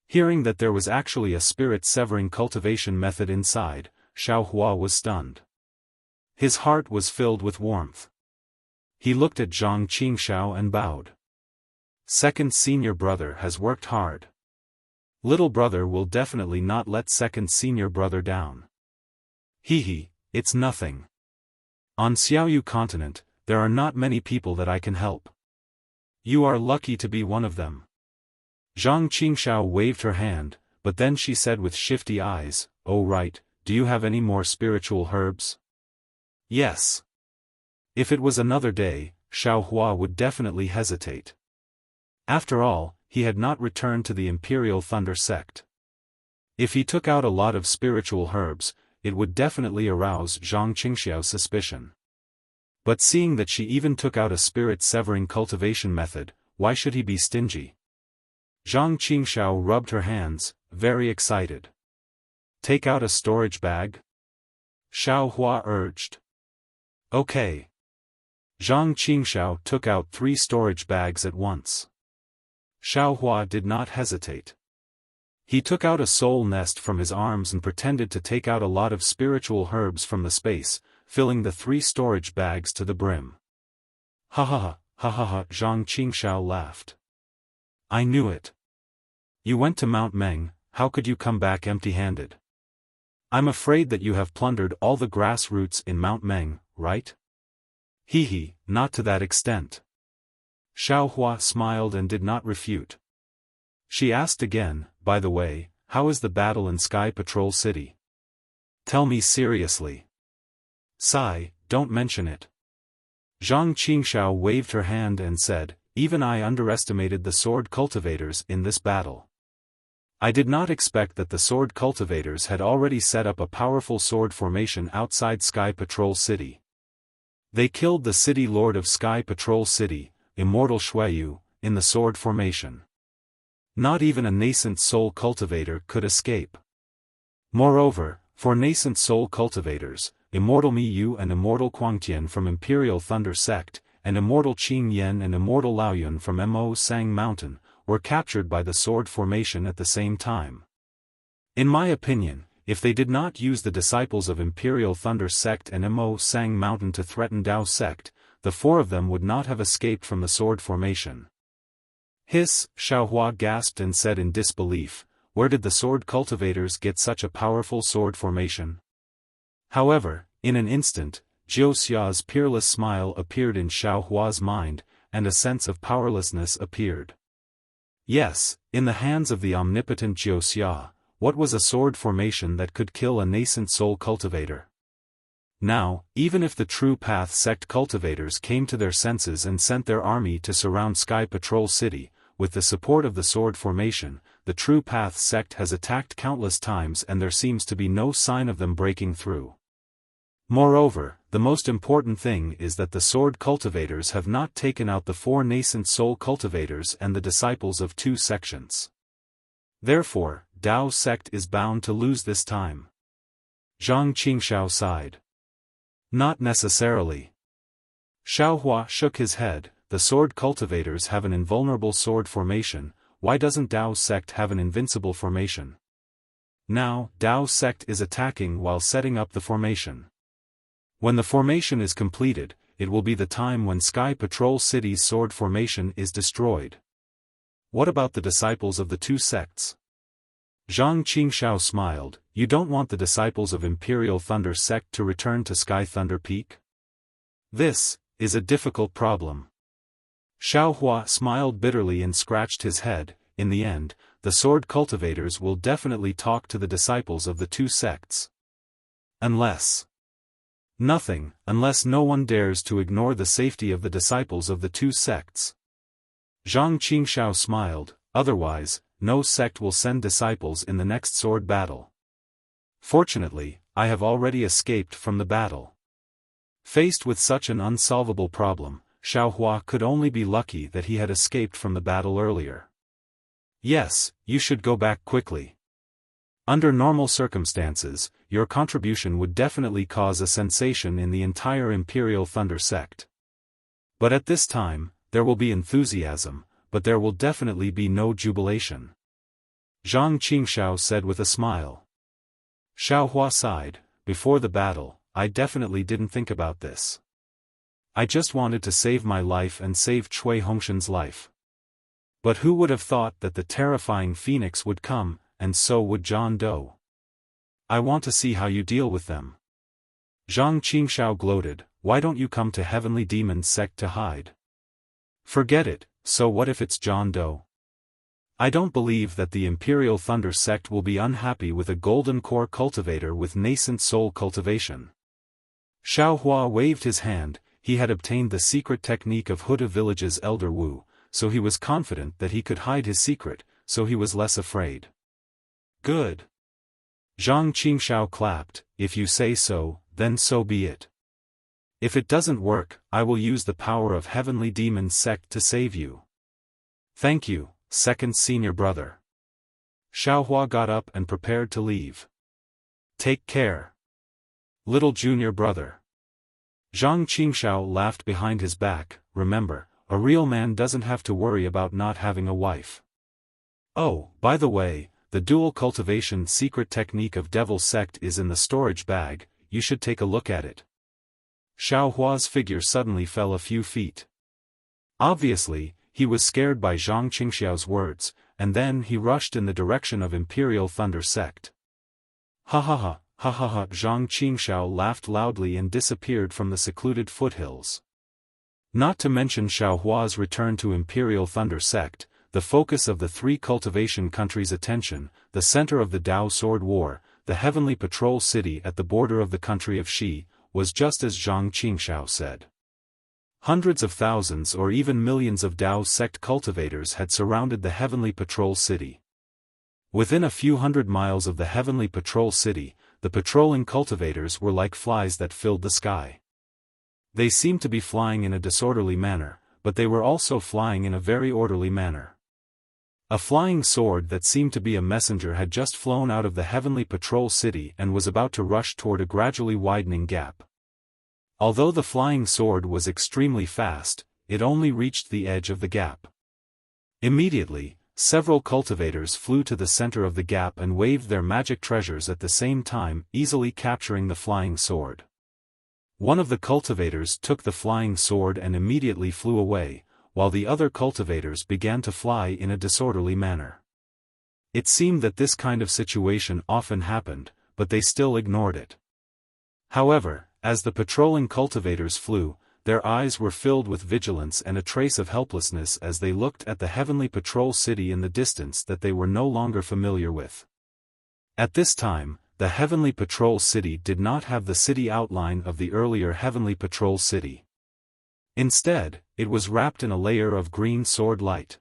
Hearing that there was actually a spirit-severing cultivation method inside, Xiaohua was stunned. His heart was filled with warmth. He looked at Zhang Qingxiao and bowed. Second senior brother has worked hard. Little brother will definitely not let second senior brother down. Hehe, it's nothing. On Xiaoyu continent, there are not many people that I can help. You are lucky to be one of them. Zhang Qingxiao waved her hand, but then she said with shifty eyes, oh right, do you have any more spiritual herbs? Yes. If it was another day, Xiaohua would definitely hesitate. After all, he had not returned to the Imperial Thunder sect. If he took out a lot of spiritual herbs, it would definitely arouse Zhang Qingxiao's suspicion. But seeing that she even took out a spirit-severing cultivation method, why should he be stingy? Zhang Qingxiao rubbed her hands, very excited. Take out a storage bag? Xiaohua urged. Okay. Zhang Qingxiao took out 3 storage bags at once. Xiaohua did not hesitate. He took out a soul nest from his arms and pretended to take out a lot of spiritual herbs from the space, filling the 3 storage bags to the brim. Ha ha ha, ha ha ha, Zhang Qingxiao laughed. I knew it. You went to Mount Meng, how could you come back empty-handed? I'm afraid that you have plundered all the grass roots in Mount Meng, right? Hehe, not to that extent. Xiaohua smiled and did not refute. She asked again, by the way, how is the battle in Sky Patrol City? Tell me seriously. Sigh, don't mention it. Zhang Qingxiao waved her hand and said, even I underestimated the sword cultivators in this battle. I did not expect that the sword cultivators had already set up a powerful sword formation outside Sky Patrol City. They killed the city lord of Sky Patrol City, Immortal Shuiyu, in the sword formation. Not even a nascent soul cultivator could escape. Moreover, for nascent soul cultivators, Immortal Mi Yu and Immortal Quangtian from Imperial Thunder Sect, and Immortal Qing Yen and Immortal Laoyun from Mo Sang Mountain, were captured by the sword formation at the same time. In my opinion, if they did not use the disciples of Imperial Thunder Sect and Mo Sang Mountain to threaten Dao Sect, the 4 of them would not have escaped from the sword formation. Hiss, Xiaohua gasped and said in disbelief, where did the sword cultivators get such a powerful sword formation? However, in an instant, Jiu Xia's peerless smile appeared in Xiaohua's mind, and a sense of powerlessness appeared. Yes, in the hands of the omnipotent Jiu Xia, what was a sword formation that could kill a nascent soul cultivator? Now, even if the True Path sect cultivators came to their senses and sent their army to surround Sky Patrol City, with the support of the sword formation, the True Path sect has attacked countless times and there seems to be no sign of them breaking through. Moreover, the most important thing is that the sword cultivators have not taken out the 4 nascent soul cultivators and the disciples of 2 sections. Therefore, Dao sect is bound to lose this time. Zhang Qingxiao sighed. Not necessarily. Xiaohua shook his head, the sword cultivators have an invulnerable sword formation, why doesn't Dao sect have an invincible formation? Now, Dao sect is attacking while setting up the formation. When the formation is completed, it will be the time when Sky Patrol City's sword formation is destroyed. What about the disciples of the 2 sects? Zhang Qingxiao smiled, you don't want the disciples of Imperial Thunder sect to return to Sky Thunder Peak? This is a difficult problem. Xiaohua smiled bitterly and scratched his head. In the end, the sword cultivators will definitely talk to the disciples of the two sects. Unless no one dares to ignore the safety of the disciples of the two sects. Zhang Qingshao smiled, otherwise, no sect will send disciples in the next sword battle. Fortunately, I have already escaped from the battle. Faced with such an unsolvable problem, Xiaohua could only be lucky that he had escaped from the battle earlier. Yes, you should go back quickly. Under normal circumstances, your contribution would definitely cause a sensation in the entire Imperial Thunder sect. But at this time, there will be enthusiasm, but there will definitely be no jubilation. Zhang Qingshao said with a smile. Xiaohua sighed, before the battle, I definitely didn't think about this. I just wanted to save my life and save Cui Hongshan's life. But who would have thought that the terrifying phoenix would come, and so would John Doe. I want to see how you deal with them. Zhang Qingshao gloated, why don't you come to Heavenly Demon's sect to hide? Forget it, so what if it's John Doe? I don't believe that the Imperial Thunder sect will be unhappy with a golden core cultivator with nascent soul cultivation. Xiaohua waved his hand. He had obtained the secret technique of Huda Village's Elder Wu, so he was confident that he could hide his secret, so he was less afraid. Good. Zhang Qingshao clapped, if you say so, then so be it. If it doesn't work, I will use the power of Heavenly Demon's sect to save you. Thank you, second senior brother. Xiaohua got up and prepared to leave. Take care. Little junior brother. Zhang Qingshao laughed behind his back, remember, a real man doesn't have to worry about not having a wife. Oh, by the way, the dual cultivation secret technique of Devil's Sect is in the storage bag, you should take a look at it. Xiaohua's figure suddenly fell a few feet. Obviously, he was scared by Zhang Qingxiao's words, and then he rushed in the direction of Imperial Thunder Sect. Ha ha ha. Ha ha ha! Zhang Qingxiao laughed loudly and disappeared from the secluded foothills. Not to mention Xiaohua's return to Imperial Thunder Sect, the focus of the three cultivation countries' attention, the center of the Dao Sword War, the Heavenly Patrol City at the border of the country of Xi, was just as Zhang Qingxiao said. Hundreds of thousands or even millions of Dao sect cultivators had surrounded the Heavenly Patrol City. Within a few hundred miles of the Heavenly Patrol City, the patrolling cultivators were like flies that filled the sky. They seemed to be flying in a disorderly manner, but they were also flying in a very orderly manner. A flying sword that seemed to be a messenger had just flown out of the Heavenly Patrol City and was about to rush toward a gradually widening gap. Although the flying sword was extremely fast, it only reached the edge of the gap. Immediately, several cultivators flew to the center of the gap and waved their magic treasures at the same time, easily capturing the flying sword. One of the cultivators took the flying sword and immediately flew away, while the other cultivators began to fly in a disorderly manner. It seemed that this kind of situation often happened, but they still ignored it. However, as the patrolling cultivators flew, their eyes were filled with vigilance and a trace of helplessness as they looked at the Heavenly Patrol City in the distance that they were no longer familiar with. At this time, the Heavenly Patrol City did not have the city outline of the earlier Heavenly Patrol City. Instead, it was wrapped in a layer of green sword light.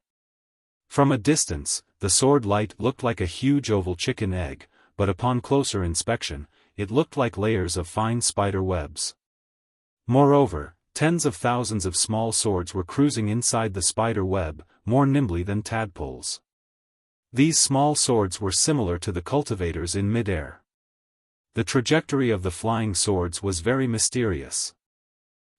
From a distance, the sword light looked like a huge oval chicken egg, but upon closer inspection, it looked like layers of fine spider webs. Moreover, tens of thousands of small swords were cruising inside the spider web, more nimbly than tadpoles. These small swords were similar to the cultivators in midair. The trajectory of the flying swords was very mysterious.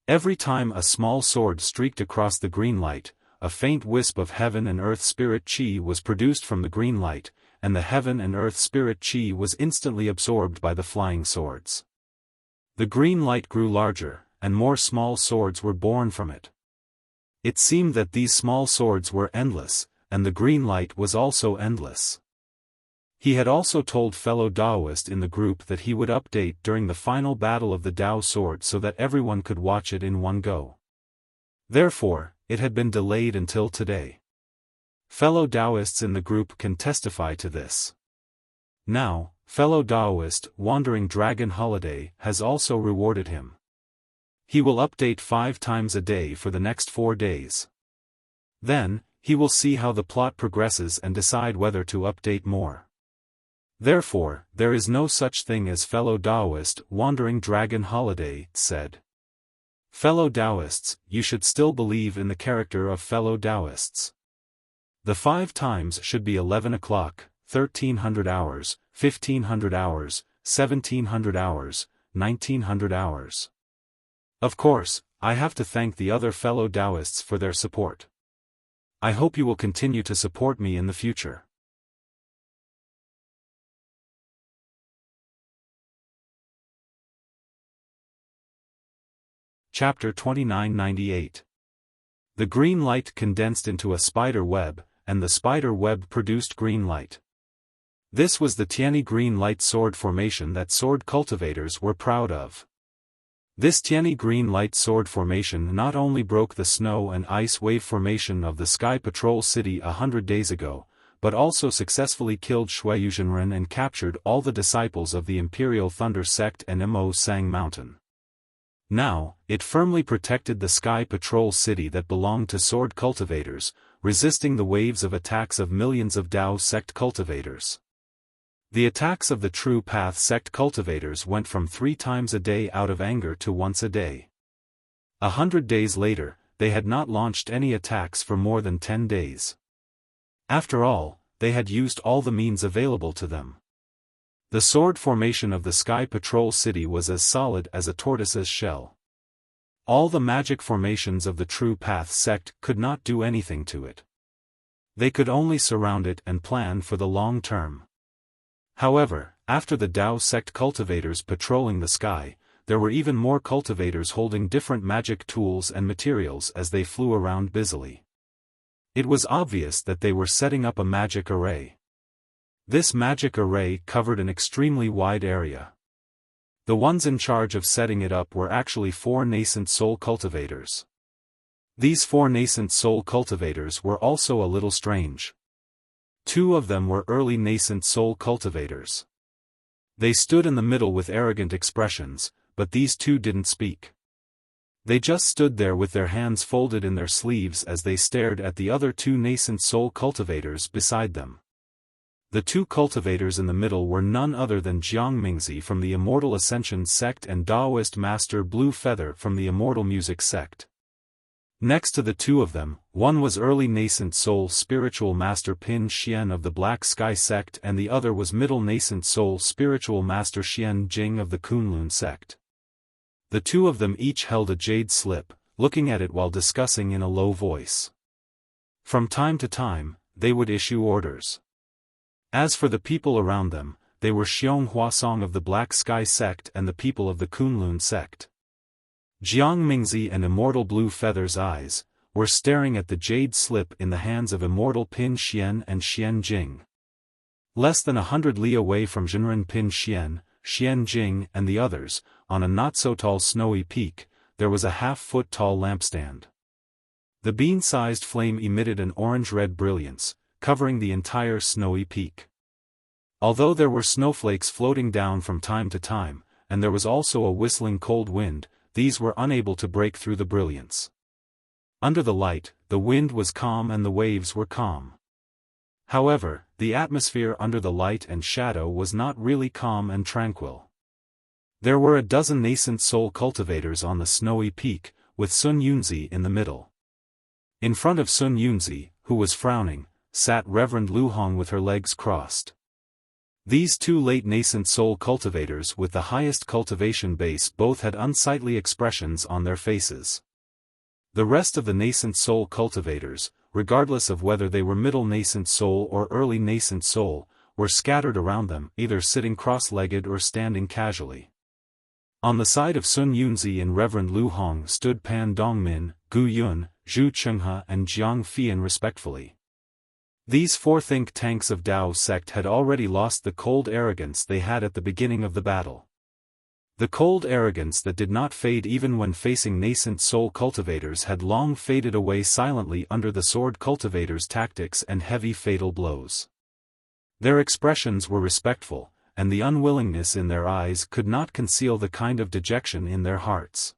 Every time a small sword streaked across the green light, a faint wisp of heaven and earth spirit chi was produced from the green light, and the heaven and earth spirit chi was instantly absorbed by the flying swords. The green light grew larger, and more small swords were born from it. It seemed that these small swords were endless, and the green light was also endless. He had also told fellow Daoist in the group that he would update during the final battle of the Dao sword so that everyone could watch it in one go. Therefore, it had been delayed until today. Fellow Taoists in the group can testify to this. Now, fellow Taoist Wandering Dragon Holiday has also rewarded him. He will update 5 times a day for the next 4 days. Then, he will see how the plot progresses and decide whether to update more. Therefore, there is no such thing as fellow Taoist Wandering Dragon Holiday said. Fellow Taoists, you should still believe in the character of fellow Taoists. The 5 times should be 11 o'clock, 1300 hours, 1500 hours, 1700 hours, 1900 hours. Of course, I have to thank the other fellow Taoists for their support. I hope you will continue to support me in the future. Chapter 2998. The green light condensed into a spider web, and the spider web produced green light. This was the Tianyi green light sword formation that sword cultivators were proud of. This Tianyi green light sword formation not only broke the snow and ice wave formation of the Sky Patrol City 100 days ago, but also successfully killed Shuiyuzhenren and captured all the disciples of the Imperial Thunder Sect and Mo Sang Mountain. Now, it firmly protected the Sky Patrol City that belonged to sword cultivators, resisting the waves of attacks of millions of Dao sect cultivators. The attacks of the True Path sect cultivators went from 3 times a day out of anger to once a day. 100 days later, they had not launched any attacks for more than 10 days. After all, they had used all the means available to them. The sword formation of the Sky Patrol City was as solid as a tortoise's shell. All the magic formations of the True Path sect could not do anything to it. They could only surround it and plan for the long term. However, after the Dao sect cultivators patrolling the sky, there were even more cultivators holding different magic tools and materials as they flew around busily. It was obvious that they were setting up a magic array. This magic array covered an extremely wide area. The ones in charge of setting it up were actually 4 nascent soul cultivators. These 4 nascent soul cultivators were also a little strange. 2 of them were early nascent soul cultivators. They stood in the middle with arrogant expressions, but these 2 didn't speak. They just stood there with their hands folded in their sleeves as they stared at the other 2 nascent soul cultivators beside them. The 2 cultivators in the middle were none other than Jiang Mingzi from the Immortal Ascension sect and Taoist Master Blue Feather from the Immortal Music sect. Next to the 2 of them, one was early nascent soul spiritual master Pin Xian of the Black Sky sect and the other was middle nascent soul spiritual master Xian Jing of the Kunlun sect. The 2 of them each held a jade slip, looking at it while discussing in a low voice. From time to time, they would issue orders. As for the people around them, they were Xiong Huasong of the Black Sky sect and the people of the Kunlun sect. Jiang Mingzi and Immortal Blue Feather's eyes were staring at the jade slip in the hands of Immortal Pin Xian and Xian Jing. Less than 100 li away from Zhenren Pin Xian, Xian Jing and the others, on a not-so-tall snowy peak, there was a half-foot-tall lampstand. The bean-sized flame emitted an orange-red brilliance, covering the entire snowy peak. Although there were snowflakes floating down from time to time, and there was also a whistling cold wind, these were unable to break through the brilliance. Under the light, the wind was calm and the waves were calm. However, the atmosphere under the light and shadow was not really calm and tranquil. There were a dozen nascent soul cultivators on the snowy peak, with Sun Yunzi in the middle. In front of Sun Yunzi, who was frowning, sat Reverend Lu Hong with her legs crossed. These 2 late nascent soul cultivators with the highest cultivation base both had unsightly expressions on their faces. The rest of the nascent soul cultivators, regardless of whether they were middle nascent soul or early nascent soul, were scattered around them, either sitting cross-legged or standing casually. On the side of Sun Yunzi and Reverend Lu Hong stood Pan Dongmin, Gu Yun, Zhu Chenghe and Jiang Fian respectfully. These 4 think tanks of Dao sect had already lost the cold arrogance they had at the beginning of the battle. The cold arrogance that did not fade even when facing nascent soul cultivators had long faded away silently under the sword cultivators' tactics and heavy fatal blows. Their expressions were respectful, and the unwillingness in their eyes could not conceal the kind of dejection in their hearts.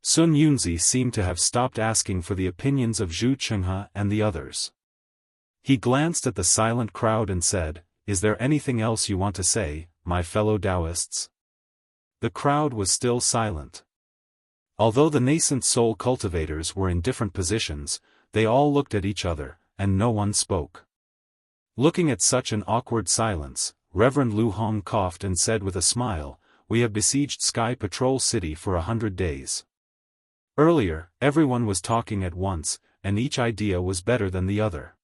Sun Yunzi seemed to have stopped asking for the opinions of Zhu Chenghe and the others. He glanced at the silent crowd and said, "Is there anything else you want to say, my fellow Taoists?" The crowd was still silent. Although the nascent soul cultivators were in different positions, they all looked at each other, and no one spoke. Looking at such an awkward silence, Reverend Lu Hong coughed and said with a smile, "We have besieged Sky Patrol City for 100 days. Earlier, everyone was talking at once, and each idea was better than the other.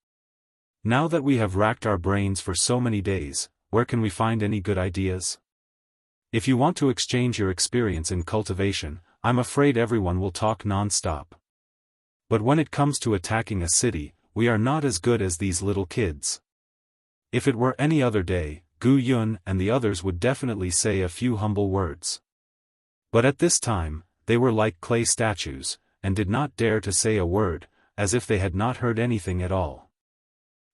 Now that we have racked our brains for so many days, where can we find any good ideas? If you want to exchange your experience in cultivation, I'm afraid everyone will talk non-stop. But when it comes to attacking a city, we are not as good as these little kids. If it were any other day, Gu Yun and the others would definitely say a few humble words. But at this time, they were like clay statues, and did not dare to say a word, as if they had not heard anything at all.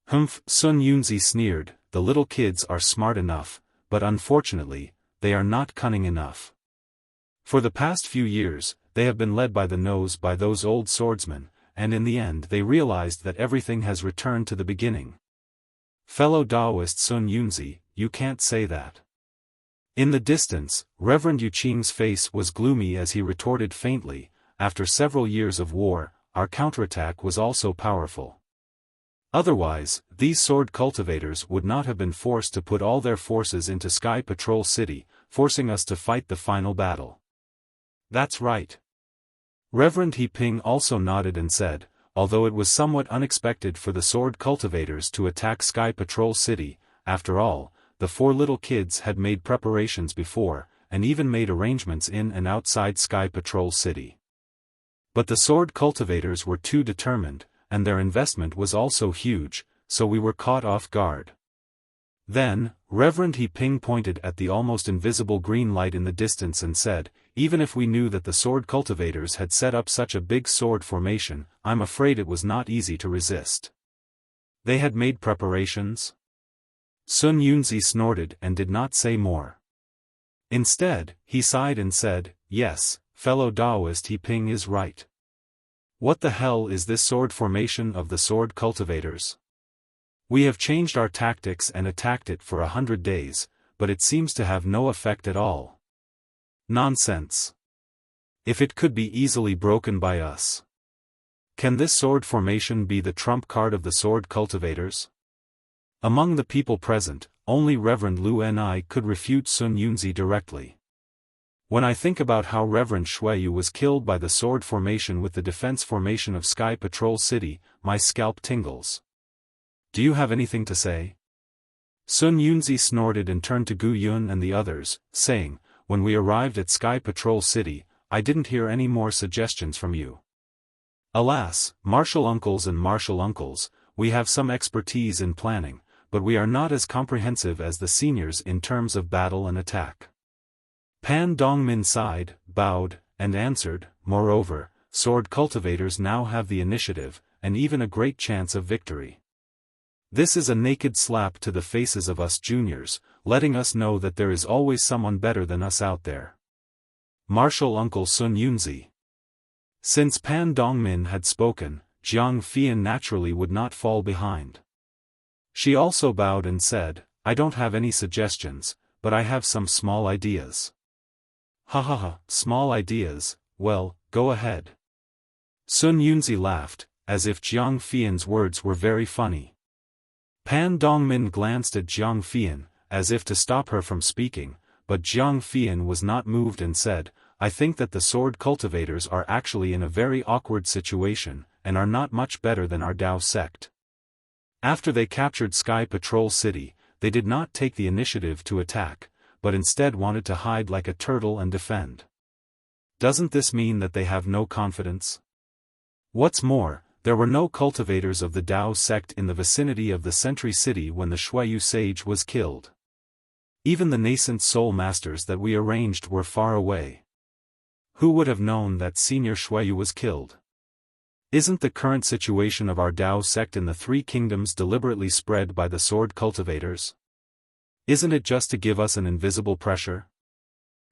Humph, Sun Yunzi sneered, "The little kids are smart enough, but unfortunately, they are not cunning enough. For the past few years, they have been led by the nose by those old swordsmen, and in the end they realized that everything has returned to the beginning." Fellow Taoist Sun Yunzi, you can't say that. In the distance, Reverend Yuqing's face was gloomy as he retorted faintly, "After several years of war, our counterattack was also powerful. Otherwise, these sword cultivators would not have been forced to put all their forces into Sky Patrol City, forcing us to fight the final battle." "That's right." Reverend He Ping also nodded and said, "Although it was somewhat unexpected for the sword cultivators to attack Sky Patrol City, after all, the four little kids had made preparations before, and even made arrangements in and outside Sky Patrol City. But the sword cultivators were too determined, and their investment was also huge, so we were caught off guard." Then, Reverend He Ping pointed at the almost invisible green light in the distance and said, "Even if we knew that the sword cultivators had set up such a big sword formation, I'm afraid it was not easy to resist." "They had made preparations?" Sun Yunzi snorted and did not say more. Instead, he sighed and said, "Yes, fellow Taoist He Ping is right. What the hell is this sword formation of the sword cultivators? We have changed our tactics and attacked it for 100 days, but it seems to have no effect at all. Nonsense. If it could be easily broken by us. Can this sword formation be the trump card of the sword cultivators?" Among the people present, only Reverend Lu Ni could refute Sun Yunzi directly. "When I think about how Reverend Shuiyu was killed by the sword formation with the defense formation of Sky Patrol City, my scalp tingles. Do you have anything to say?" Sun Yunzi snorted and turned to Gu Yun and the others, saying, "When we arrived at Sky Patrol City, I didn't hear any more suggestions from you. Alas, martial uncles and martial uncles, we have some expertise in planning, but we are not as comprehensive as the seniors in terms of battle and attack." Pan Dongmin sighed, bowed, and answered, "Moreover, sword cultivators now have the initiative, and even a great chance of victory. This is a naked slap to the faces of us juniors, letting us know that there is always someone better than us out there." Martial Uncle Sun Yunzi. Since Pan Dongmin had spoken, Jiang Fian naturally would not fall behind. She also bowed and said, "I don't have any suggestions, but I have some small ideas." "Ha ha ha, small ideas, well, go ahead." Sun Yunzi laughed, as if Jiang Fian's words were very funny. Pan Dongmin glanced at Jiang Fian, as if to stop her from speaking, but Jiang Fian was not moved and said, "I think that the sword cultivators are actually in a very awkward situation, and are not much better than our Dao sect. After they captured Sky Patrol City, they did not take the initiative to attack, but instead wanted to hide like a turtle and defend. Doesn't this mean that they have no confidence? What's more, there were no cultivators of the Dao sect in the vicinity of the Sentry City when the Shuiyu sage was killed. Even the nascent soul masters that we arranged were far away. Who would have known that Senior Shuiyu was killed? Isn't the current situation of our Dao sect in the Three Kingdoms deliberately spread by the sword cultivators? Isn't it just to give us an invisible pressure?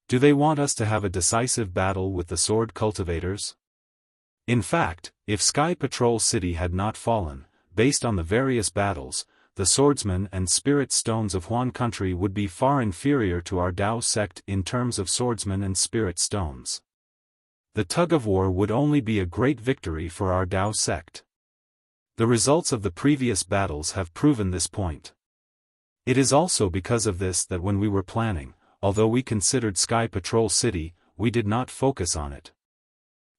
Do they want us to have a decisive battle with the sword cultivators? In fact, if Sky Patrol City had not fallen, based on the various battles, the swordsmen and spirit stones of Huan country would be far inferior to our Dao sect in terms of swordsmen and spirit stones. The tug-of-war would only be a great victory for our Dao sect. The results of the previous battles have proven this point. It is also because of this that when we were planning, although we considered Sky Patrol City, we did not focus on it.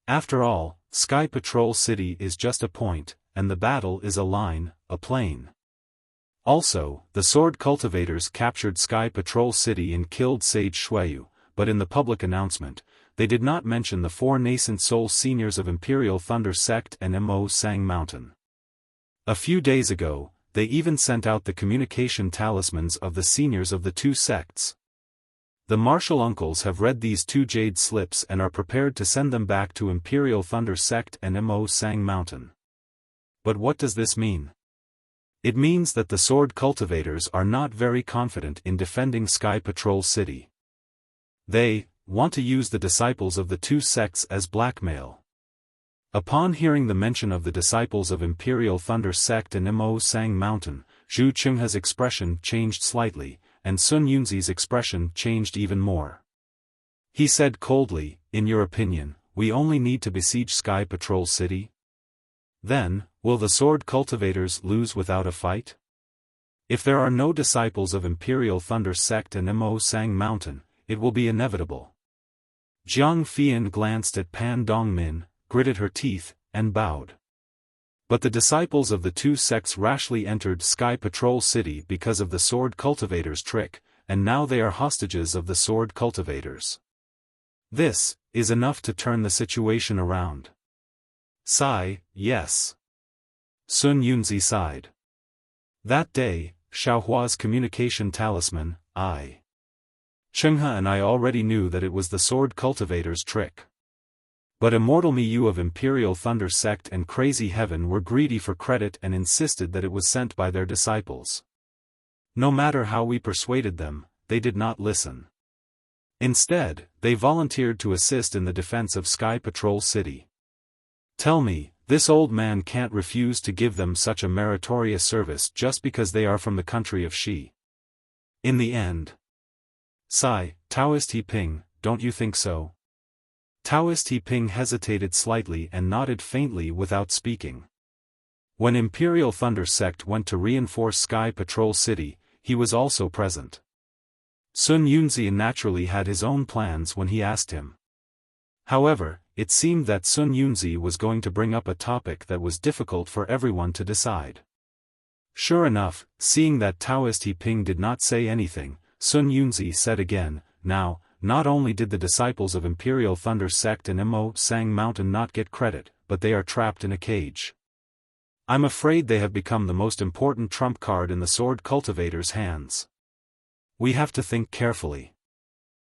After all, Sky Patrol City is just a point, and the battle is a line, a plane. Also, the sword cultivators captured Sky Patrol City and killed Sage Shuiyu, but in the public announcement, they did not mention the 4 nascent soul seniors of Imperial Thunder Sect and Mo Sang Mountain. A few days ago, they even sent out the communication talismans of the seniors of the 2 sects. The martial uncles have read these 2 jade slips and are prepared to send them back to Imperial Thunder Sect and Mo Sang Mountain. But what does this mean? It means that the sword cultivators are not very confident in defending Sky Patrol City. They want to use the disciples of the 2 sects as blackmail. Upon hearing the mention of the disciples of Imperial Thunder Sect and Mo Sang Mountain, Zhu Chenghe's expression changed slightly, and Sun Yunzi's expression changed even more. He said coldly, "In your opinion, we only need to besiege Sky Patrol City? Then, will the sword cultivators lose without a fight? If there are no disciples of Imperial Thunder Sect and Mo Sang Mountain, it will be inevitable." Jiang Fian glanced at Pan Dongmin, gritted her teeth, and bowed. But the disciples of the 2 sects rashly entered Sky Patrol City because of the sword cultivators' trick, and now they are hostages of the sword cultivators. This is enough to turn the situation around. Sigh, yes. Sun Yunzi sighed. That day, Xiaohua's communication talisman, Chenghe and I already knew that it was the sword cultivators' trick. But Immortal Miyu of Imperial Thunder Sect and Crazy Heaven were greedy for credit and insisted that it was sent by their disciples. No matter how we persuaded them, they did not listen. Instead, they volunteered to assist in the defense of Sky Patrol City. Tell me, this old man can't refuse to give them such a meritorious service just because they are from the country of Shi. In the end. Sigh, Taoist He Ping, don't you think so? Taoist He Ping hesitated slightly and nodded faintly without speaking. When Imperial Thunder Sect went to reinforce Sky Patrol City, he was also present. Sun Yunzi naturally had his own plans when he asked him. However, it seemed that Sun Yunzi was going to bring up a topic that was difficult for everyone to decide. Sure enough, seeing that Taoist He Ping did not say anything, Sun Yunzi said again, "Now, not only did the disciples of Imperial Thunder Sect and Mo Sang Mountain not get credit, but they are trapped in a cage. I'm afraid they have become the most important trump card in the sword cultivators' hands. We have to think carefully.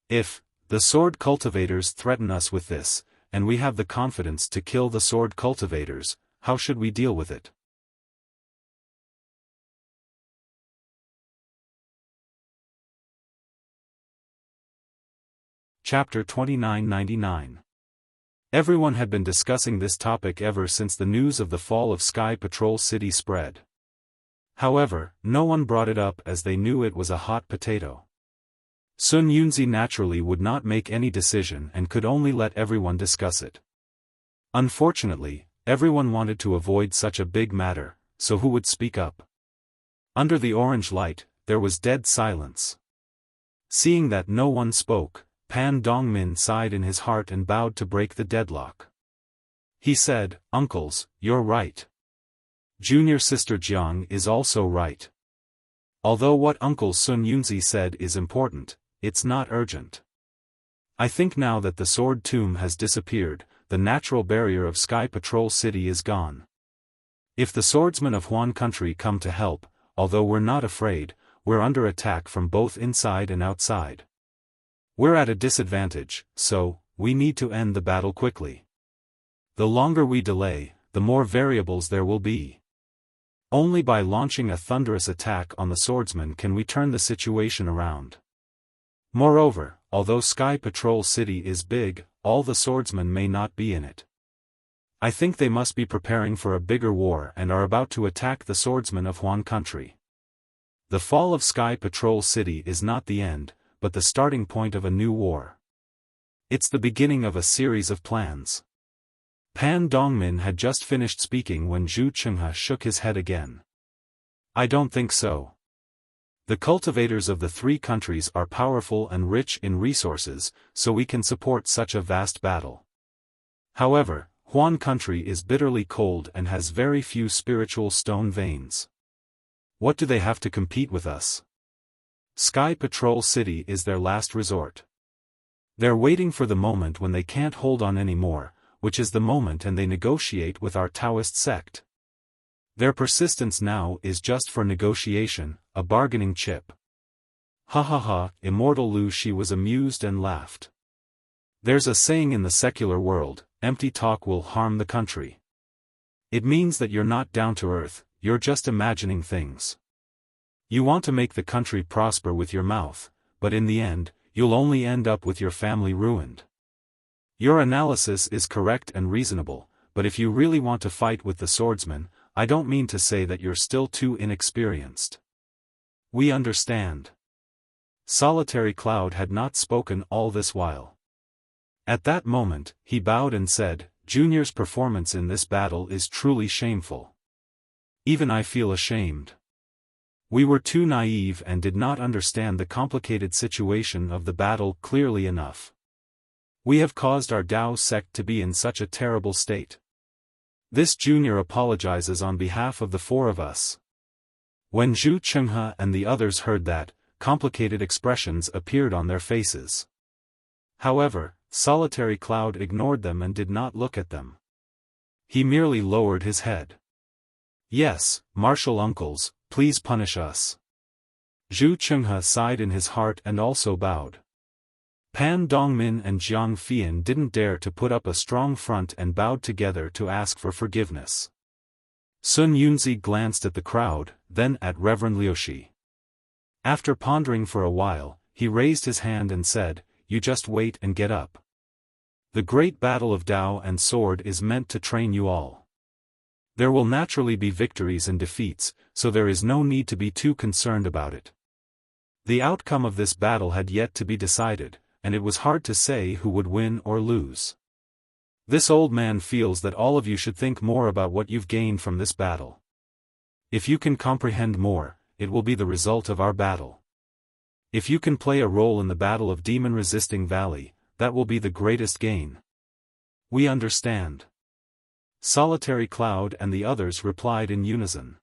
If the sword cultivators threaten us with this, and we have the confidence to kill the sword cultivators, how should we deal with it?" Chapter 2999. Everyone had been discussing this topic ever since the news of the fall of Sky Patrol City spread. However, no one brought it up as they knew it was a hot potato. Sun Yunzi naturally would not make any decision and could only let everyone discuss it. Unfortunately, everyone wanted to avoid such a big matter, so who would speak up? Under the orange light, there was dead silence. Seeing that no one spoke, Pan Dongmin sighed in his heart and bowed to break the deadlock. He said, "Uncles, you're right. Junior sister Jiang is also right. Although what Uncle Sun Yunzi said is important, it's not urgent. I think now that the sword tomb has disappeared, the natural barrier of Sky Patrol City is gone. If the swordsmen of Huan country come to help, although we're not afraid, we're under attack from both inside and outside. We're at a disadvantage, so, we need to end the battle quickly. The longer we delay, the more variables there will be. Only by launching a thunderous attack on the swordsmen can we turn the situation around. Moreover, although Sky Patrol City is big, all the swordsmen may not be in it. I think they must be preparing for a bigger war and are about to attack the swordsmen of Huan country. The fall of Sky Patrol City is not the end, but the starting point of a new war. It's the beginning of a series of plans. Pan Dongmin had just finished speaking when Zhu Chenghe shook his head again. I don't think so. The cultivators of the three countries are powerful and rich in resources, so we can support such a vast battle. However, Huan country is bitterly cold and has very few spiritual stone veins. What do they have to compete with us? Sky Patrol City is their last resort. They're waiting for the moment when they can't hold on anymore, which is the moment and they negotiate with our Taoist sect. Their persistence now is just for negotiation, a bargaining chip. Ha ha ha, Immortal Lu Shi was amused and laughed. There's a saying in the secular world, empty talk will harm the country. It means that you're not down to earth, you're just imagining things. You want to make the country prosper with your mouth, but in the end, you'll only end up with your family ruined. Your analysis is correct and reasonable, but if you really want to fight with the swordsmen, I don't mean to say that you're still too inexperienced. We understand. Solitary Cloud had not spoken all this while. At that moment, he bowed and said, Junior's performance in this battle is truly shameful. Even I feel ashamed. We were too naive and did not understand the complicated situation of the battle clearly enough. We have caused our Dao sect to be in such a terrible state. This junior apologizes on behalf of the four of us. When Zhu Chenghe and the others heard that, complicated expressions appeared on their faces. However, Solitary Cloud ignored them and did not look at them. He merely lowered his head. Yes, martial uncles, please punish us. Zhu Chenghe sighed in his heart and also bowed. Pan Dongmin and Jiang Fian didn't dare to put up a strong front and bowed together to ask for forgiveness. Sun Yunzi glanced at the crowd, then at Reverend Liushi. After pondering for a while, he raised his hand and said, You just wait and get up. The great battle of Dao and sword is meant to train you all. There will naturally be victories and defeats, so there is no need to be too concerned about it. The outcome of this battle had yet to be decided, and it was hard to say who would win or lose. This old man feels that all of you should think more about what you've gained from this battle. If you can comprehend more, it will be the result of our battle. If you can play a role in the battle of demon-resisting Valley, that will be the greatest gain. We understand. Solitary Cloud and the others replied in unison.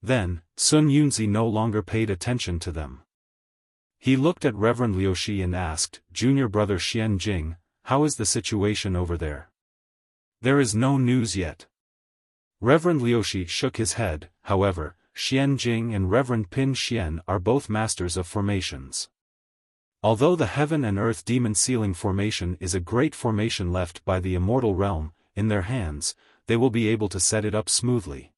Then, Sun Yunzi no longer paid attention to them. He looked at Reverend Liushi and asked, Junior brother Xian Jing, how is the situation over there? There is no news yet. Reverend Liushi shook his head, however, Xian Jing and Reverend Pin Xian are both masters of formations. Although the Heaven and Earth Demon Sealing formation is a great formation left by the immortal realm, in their hands, they will be able to set it up smoothly.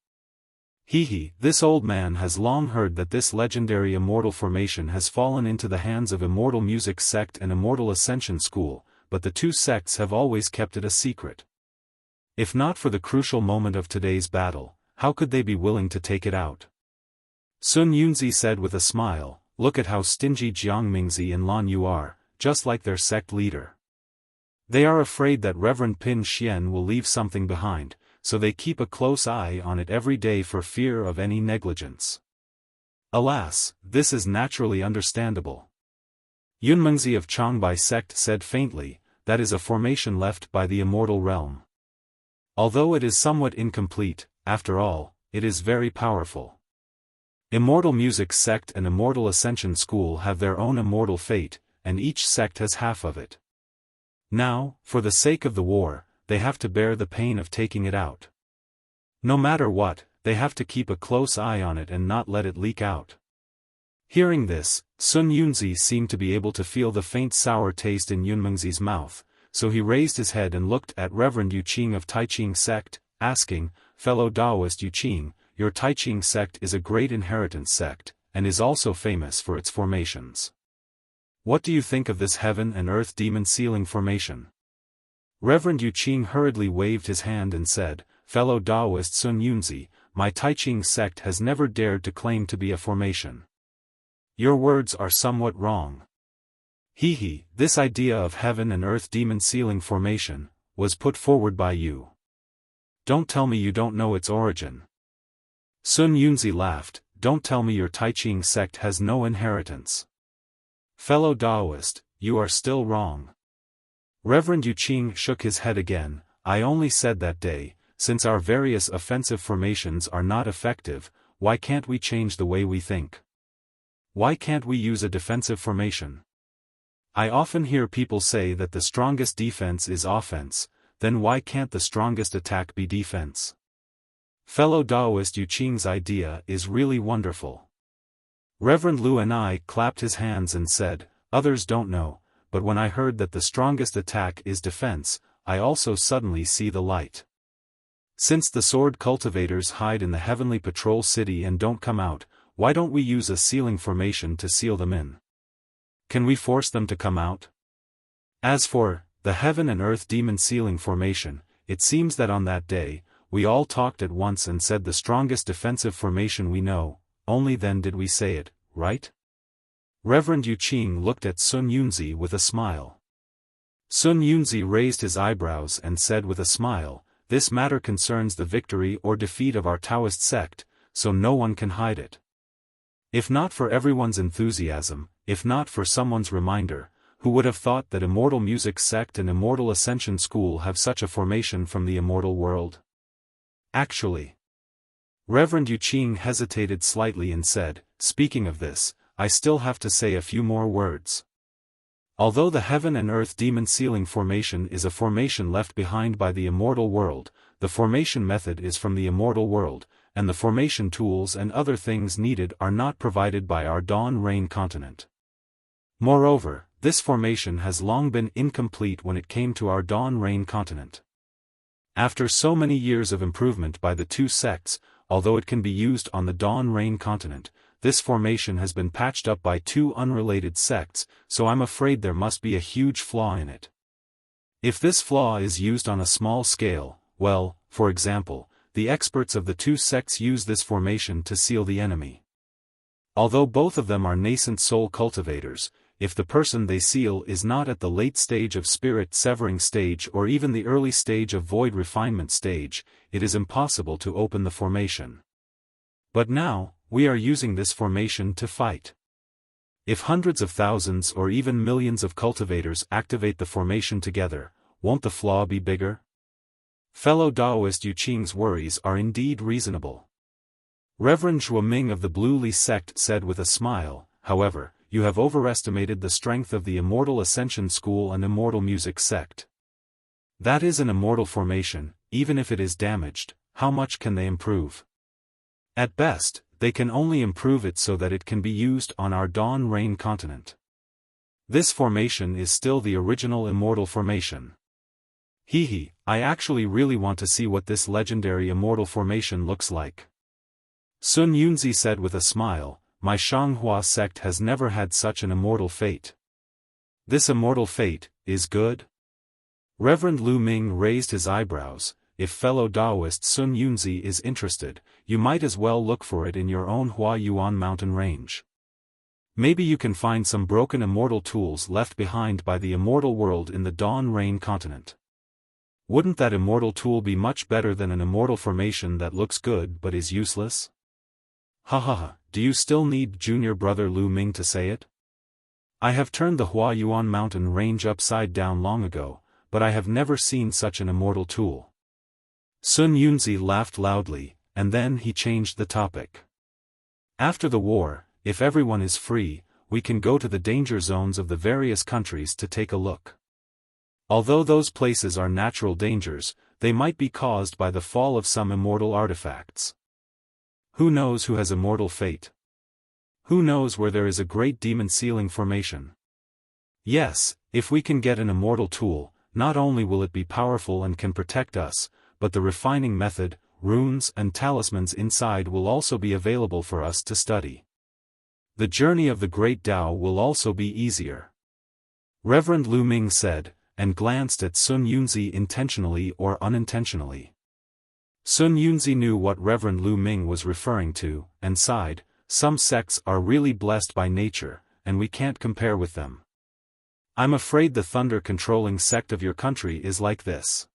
This old man has long heard that this legendary immortal formation has fallen into the hands of Immortal Music Sect and Immortal Ascension School, but the two sects have always kept it a secret. If not for the crucial moment of today's battle, how could they be willing to take it out? Sun Yunzi said with a smile, Look at how stingy Jiang Mingzi and Lan Yu are, just like their sect leader. They are afraid that Reverend Pin Xian will leave something behind, so they keep a close eye on it every day for fear of any negligence. Alas, this is naturally understandable. Yunmengzi of Changbai sect said faintly, that is a formation left by the immortal realm. Although it is somewhat incomplete, after all, it is very powerful. Immortal Music Sect and Immortal Ascension School have their own immortal fate, and each sect has half of it. Now, for the sake of the war, they have to bear the pain of taking it out. No matter what, they have to keep a close eye on it and not let it leak out. Hearing this, Sun Yunzi seemed to be able to feel the faint sour taste in Yunmengzi's mouth, so he raised his head and looked at Reverend Yuqing of Taiqing sect, asking, "Fellow Taoist Yuqing, your Taiqing sect is a great inheritance sect, and is also famous for its formations. What do you think of this heaven and earth demon sealing formation?" Reverend Yuqing hurriedly waved his hand and said, "Fellow Taoist Sun Yunzi, my Taiqing sect has never dared to claim to be a formation. Your words are somewhat wrong. This idea of heaven and earth demon sealing formation was put forward by you. Don't tell me you don't know its origin." Sun Yunzi laughed, "Don't tell me your Taiqing sect has no inheritance. Fellow Taoist, you are still wrong." Reverend Yuqing shook his head again. "I only said that day, since our various offensive formations are not effective, why can't we change the way we think? Why can't we use a defensive formation? I often hear people say that the strongest defense is offense, then why can't the strongest attack be defense? Fellow Taoist Yuqing's idea is really wonderful." Reverend Lu and I clapped his hands and said, "Others don't know, but when I heard that the strongest attack is defense, I also suddenly see the light. Since the sword cultivators hide in the heavenly patrol city and don't come out, why don't we use a sealing formation to seal them in? Can we force them to come out? As for the heaven and earth demon sealing formation, it seems that on that day, we all talked at once and said the strongest defensive formation we know, only then did we say it, right?" Reverend Yuqing looked at Sun Yunzi with a smile. Sun Yunzi raised his eyebrows and said with a smile, "This matter concerns the victory or defeat of our Taoist sect, so no one can hide it. If not for everyone's enthusiasm, if not for someone's reminder, who would have thought that Immortal Music Sect and Immortal Ascension School have such a formation from the immortal world? Actually." Reverend Yuqing hesitated slightly and said, "Speaking of this, I still have to say a few more words. Although the heaven and earth demon sealing formation is a formation left behind by the immortal world, the formation method is from the immortal world, and the formation tools and other things needed are not provided by our Dawn Rain continent. Moreover, this formation has long been incomplete when it came to our Dawn Rain continent. After so many years of improvement by the two sects, although it can be used on the Dawn Rain continent, this formation has been patched up by two unrelated sects, so I'm afraid there must be a huge flaw in it. If this flaw is used on a small scale, well, for example, the experts of the two sects use this formation to seal the enemy. Although both of them are nascent soul cultivators, if the person they seal is not at the late stage of spirit severing stage or even the early stage of void refinement stage, it is impossible to open the formation. But now, we are using this formation to fight. If hundreds of thousands or even millions of cultivators activate the formation together, won't the flaw be bigger? Fellow Taoist Yuqing's worries are indeed reasonable. Reverend Zhuoming of the Blue Li sect said with a smile, "However, you have overestimated the strength of the Immortal Ascension School and Immortal Music sect. That is an immortal formation, even if it is damaged, how much can they improve? At best, they can only improve it so that it can be used on our Dawn Rain continent. This formation is still the original immortal formation. I actually really want to see what this legendary immortal formation looks like." Sun Yunzi said with a smile, "My Shanghua sect has never had such an immortal fate. This immortal fate is good?" Reverend Lu Ming raised his eyebrows. "If fellow Taoist Sun Yunzi is interested, you might as well look for it in your own Hua Yuan mountain range. Maybe you can find some broken immortal tools left behind by the immortal world in the Dawn Rain continent. Wouldn't that immortal tool be much better than an immortal formation that looks good but is useless?" Do you still need junior brother Lu Ming to say it? I have turned the Hua Yuan mountain range upside down long ago, but I have never seen such an immortal tool. Sun Yunzi laughed loudly, and then he changed the topic. "After the war, if everyone is free, we can go to the danger zones of the various countries to take a look. Although those places are natural dangers, they might be caused by the fall of some immortal artifacts. Who knows who has immortal fate? Who knows where there is a great demon sealing formation? Yes, if we can get an immortal tool, not only will it be powerful and can protect us, but the refining method, runes and talismans inside will also be available for us to study. The journey of the great Tao will also be easier. Reverend Lu Ming said, and glanced at Sun Yunzi intentionally or unintentionally. Sun Yunzi knew what Reverend Lu Ming was referring to, and sighed. Some sects are really blessed by nature, and we can't compare with them. I'm afraid the thunder-controlling sect of your country is like this.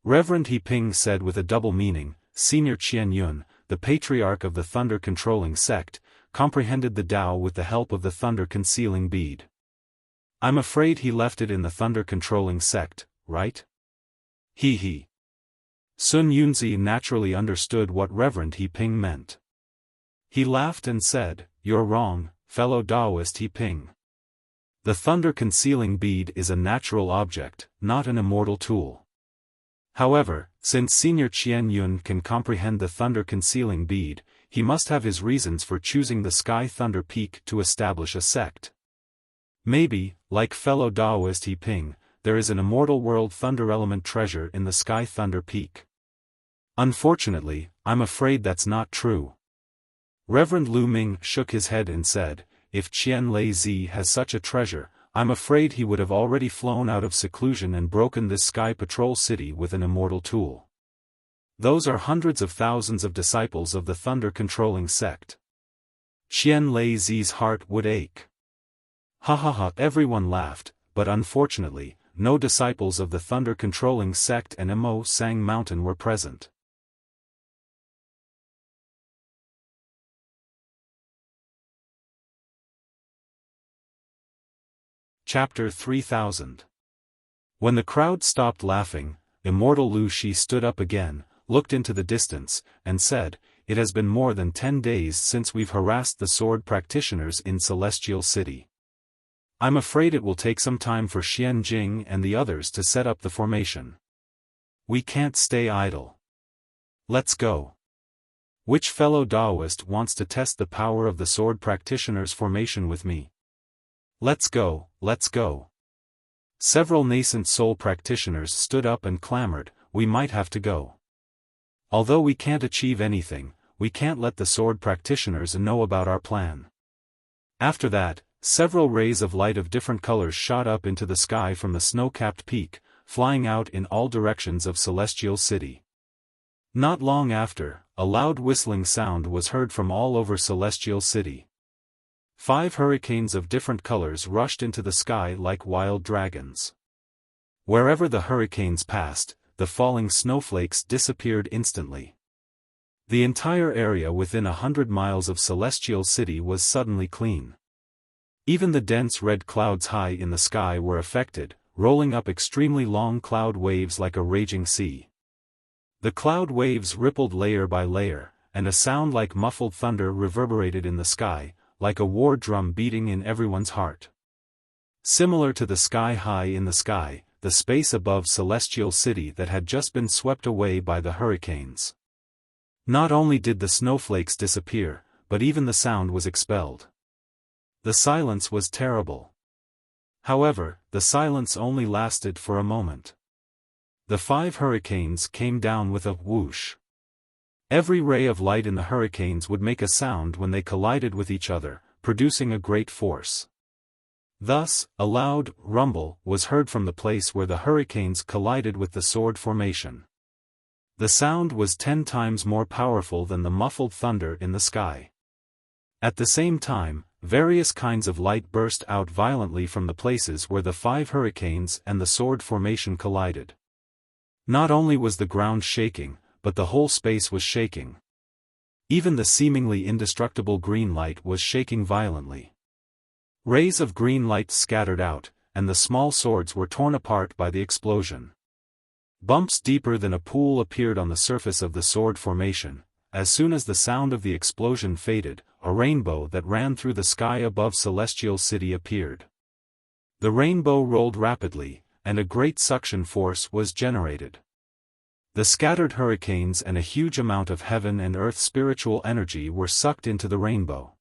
Reverend He Ping said with a double meaning. Senior Qian Yun, the patriarch of the thunder-controlling sect, comprehended the Tao with the help of the thunder-concealing bead. I'm afraid he left it in the thunder-controlling sect, right? He. Sun Yunzi naturally understood what Reverend He Ping meant. He laughed and said, "You're wrong, fellow Taoist He Ping. The thunder-concealing bead is a natural object, not an immortal tool. However, since Senior Qian Yun can comprehend the thunder-concealing bead, he must have his reasons for choosing the Sky Thunder Peak to establish a sect. Maybe, like fellow Taoist He Ping, there is an immortal world thunder element treasure in the Sky Thunder Peak. Unfortunately, I'm afraid that's not true." Reverend Lu Ming shook his head and said, "If Qian Lei Zi has such a treasure, I'm afraid he would have already flown out of seclusion and broken this Sky Patrol city with an immortal tool. Those are hundreds of thousands of disciples of the thunder-controlling sect. Qian Lei Zi's heart would ache." Ha, everyone laughed, but unfortunately, no disciples of the thunder-controlling sect and Mo Sang Mountain were present. Chapter 3000. When the crowd stopped laughing, Immortal Lu Shi stood up again, looked into the distance, and said, "It has been more than 10 days since we've harassed the sword practitioners in Celestial City. I'm afraid it will take some time for Xian Jing and the others to set up the formation. We can't stay idle. Let's go. Which fellow Taoist wants to test the power of the sword practitioners' formation with me? Let's go, let's go." Several nascent soul practitioners stood up and clamored, "We might have to go. Although we can't achieve anything, we can't let the sword practitioners know about our plan." After that, several rays of light of different colors shot up into the sky from the snow-capped peak, flying out in all directions of Celestial City. Not long after, a loud whistling sound was heard from all over Celestial City. 5 hurricanes of different colors rushed into the sky like wild dragons. Wherever the hurricanes passed, the falling snowflakes disappeared instantly. The entire area within 100 miles of Celestial City was suddenly clean. Even the dense red clouds high in the sky were affected, rolling up extremely long cloud waves like a raging sea. The cloud waves rippled layer by layer, and a sound like muffled thunder reverberated in the sky, like a war drum beating in everyone's heart. Similar to the sky high in the sky, the space above Celestial City that had just been swept away by the hurricanes. Not only did the snowflakes disappear, but even the sound was expelled. The silence was terrible. However, the silence only lasted for a moment. The 5 hurricanes came down with a whoosh. Every ray of light in the hurricanes would make a sound when they collided with each other, producing a great force. Thus, a loud rumble was heard from the place where the hurricanes collided with the sword formation. The sound was 10 times more powerful than the muffled thunder in the sky. At the same time, various kinds of light burst out violently from the places where the 5 hurricanes and the sword formation collided. Not only was the ground shaking, but the whole space was shaking. Even the seemingly indestructible green light was shaking violently. Rays of green light scattered out, and the small swords were torn apart by the explosion. Bumps deeper than a pool appeared on the surface of the sword formation. As soon as the sound of the explosion faded, a rainbow that ran through the sky above Celestial City appeared. The rainbow rolled rapidly, and a great suction force was generated. The scattered hurricanes and a huge amount of heaven and earth spiritual energy were sucked into the rainbow.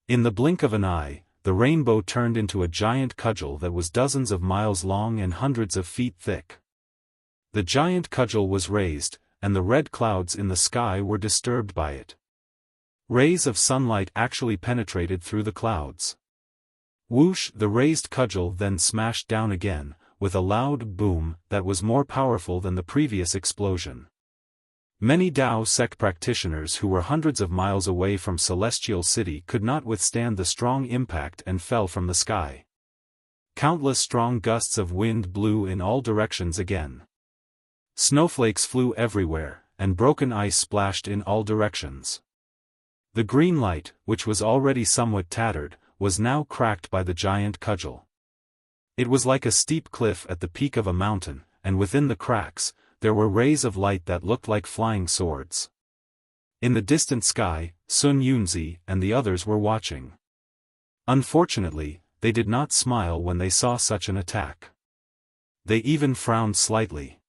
In the blink of an eye, the rainbow turned into a giant cudgel that was dozens of miles long and hundreds of feet thick. The giant cudgel was raised, and the red clouds in the sky were disturbed by it. Rays of sunlight actually penetrated through the clouds. Whoosh! The raised cudgel then smashed down again, with a loud boom that was more powerful than the previous explosion. Many Tao sect practitioners who were hundreds of miles away from Celestial City could not withstand the strong impact and fell from the sky. Countless strong gusts of wind blew in all directions again. Snowflakes flew everywhere, and broken ice splashed in all directions. The green light, which was already somewhat tattered, was now cracked by the giant cudgel. It was like a steep cliff at the peak of a mountain, and within the cracks, there were rays of light that looked like flying swords. In the distant sky, Sun Yunzi and the others were watching. Unfortunately, they did not smile when they saw such an attack. They even frowned slightly.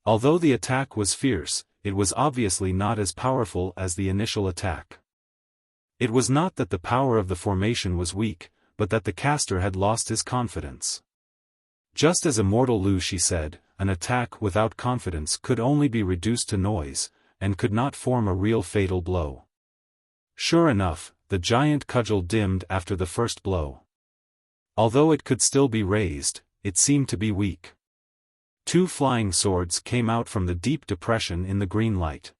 Although the attack was fierce, it was obviously not as powerful as the initial attack. It was not that the power of the formation was weak, but that the caster had lost his confidence. Just as Immortal Lu Shi said, an attack without confidence could only be reduced to noise, and could not form a real fatal blow. Sure enough, the giant cudgel dimmed after the first blow. Although it could still be raised, it seemed to be weak. Two flying swords came out from the deep depression in the green light.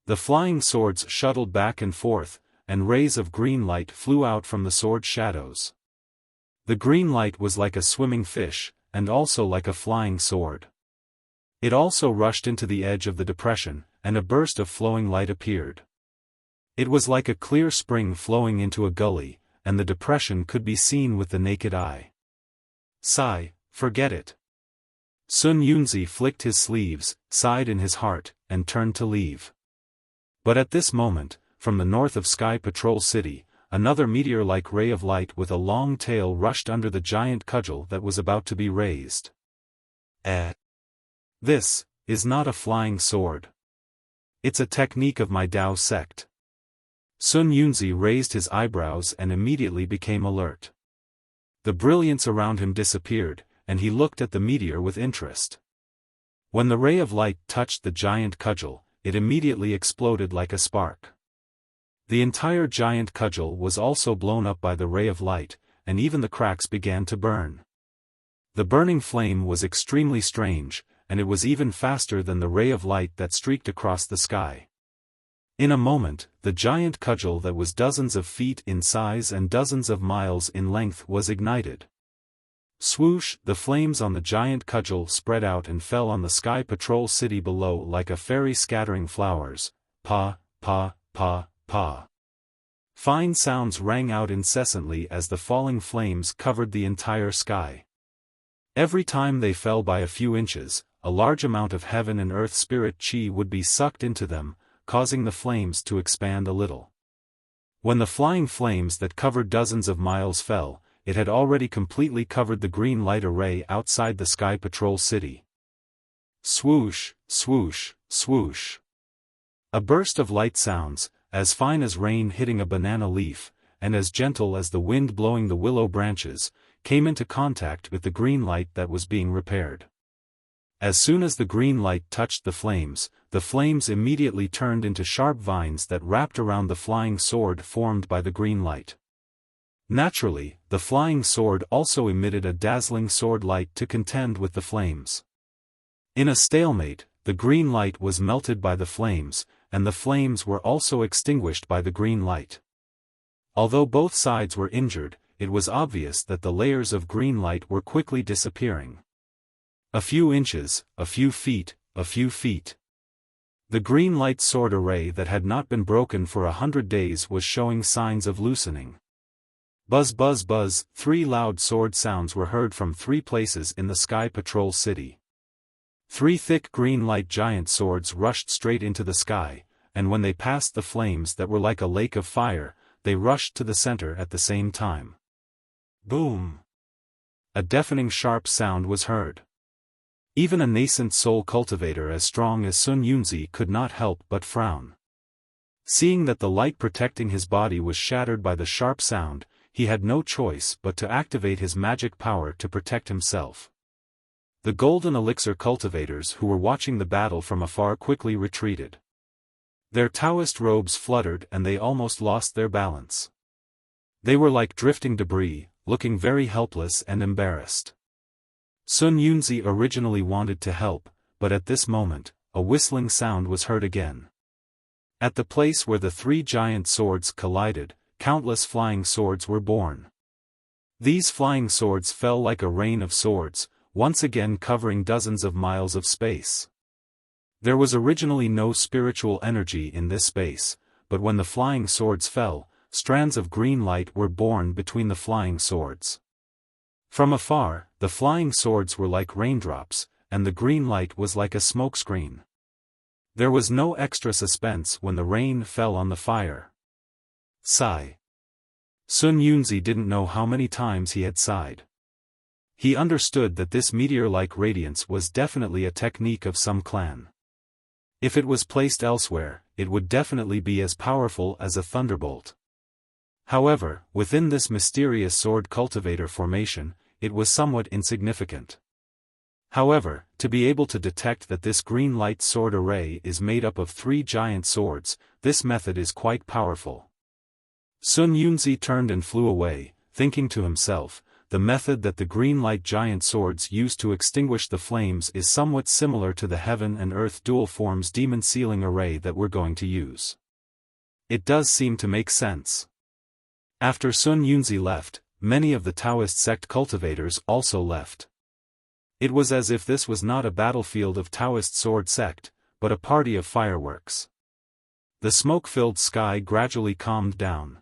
The flying swords shuttled back and forth, and rays of green light flew out from the sword shadows. The green light was like a swimming fish, and also like a flying sword. It also rushed into the edge of the depression, and a burst of flowing light appeared. It was like a clear spring flowing into a gully, and the depression could be seen with the naked eye. Sigh, forget it. Sun Yunzi flicked his sleeves, sighed in his heart, and turned to leave. But at this moment, from the north of Sky Patrol City, another meteor-like ray of light with a long tail rushed under the giant cudgel that was about to be raised. This is not a flying sword. It's a technique of my Tao sect. Sun Yunzi raised his eyebrows and immediately became alert. The brilliance around him disappeared, and he looked at the meteor with interest. When the ray of light touched the giant cudgel, it immediately exploded like a spark. The entire giant cudgel was also blown up by the ray of light, and even the cracks began to burn. The burning flame was extremely strange, and it was even faster than the ray of light that streaked across the sky. In a moment, the giant cudgel that was dozens of feet in size and dozens of miles in length was ignited. Swoosh! The flames on the giant cudgel spread out and fell on the Sky Patrol City below like a fairy scattering flowers. Pa, pa, pa, pa. Fine sounds rang out incessantly as the falling flames covered the entire sky. Every time they fell by a few inches, a large amount of heaven and earth spirit chi would be sucked into them, causing the flames to expand a little. When the flying flames that covered dozens of miles fell, it had already completely covered the green light array outside the Sky Patrol City. Swoosh, swoosh, swoosh. A burst of light sounds, as fine as rain hitting a banana leaf, and as gentle as the wind blowing the willow branches, came into contact with the green light that was being repaired. As soon as the green light touched the flames immediately turned into sharp vines that wrapped around the flying sword formed by the green light. Naturally, the flying sword also emitted a dazzling sword light to contend with the flames. In a stalemate, the green light was melted by the flames, and the flames were also extinguished by the green light. Although both sides were injured, it was obvious that the layers of green light were quickly disappearing. A few inches, a few feet, a few feet. The green light sword array that had not been broken for 100 days was showing signs of loosening. Buzz buzz buzz, 3 loud sword sounds were heard from 3 places in the Sky Patrol City. 3 thick green light giant swords rushed straight into the sky, and when they passed the flames that were like a lake of fire, they rushed to the center at the same time. Boom! A deafening sharp sound was heard. Even a nascent soul cultivator as strong as Sun Yunzi could not help but frown. Seeing that the light protecting his body was shattered by the sharp sound, he had no choice but to activate his magic power to protect himself. The golden elixir cultivators who were watching the battle from afar quickly retreated. Their Taoist robes fluttered and they almost lost their balance. They were like drifting debris, looking very helpless and embarrassed. Sun Yunzi originally wanted to help, but at this moment, a whistling sound was heard again. At the place where the three giant swords collided, countless flying swords were born. These flying swords fell like a rain of swords, once again covering dozens of miles of space. There was originally no spiritual energy in this space, but when the flying swords fell, strands of green light were born between the flying swords. From afar, the flying swords were like raindrops, and the green light was like a smokescreen. There was no extra suspense when the rain fell on the fire. Sigh. Sun Yunzi didn't know how many times he had sighed. He understood that this meteor-like radiance was definitely a technique of some clan. If it was placed elsewhere, it would definitely be as powerful as a thunderbolt. However, within this mysterious sword cultivator formation, it was somewhat insignificant. However, to be able to detect that this green light sword array is made up of three giant swords, this method is quite powerful. Sun Yunzi turned and flew away, thinking to himself, the method that the green light giant swords use to extinguish the flames is somewhat similar to the heaven and earth dual forms demon sealing array that we're going to use. It does seem to make sense. After Sun Yunzi left, many of the Taoist sect cultivators also left. It was as if this was not a battlefield of Taoist sword sect, but a party of fireworks. The smoke-filled sky gradually calmed down.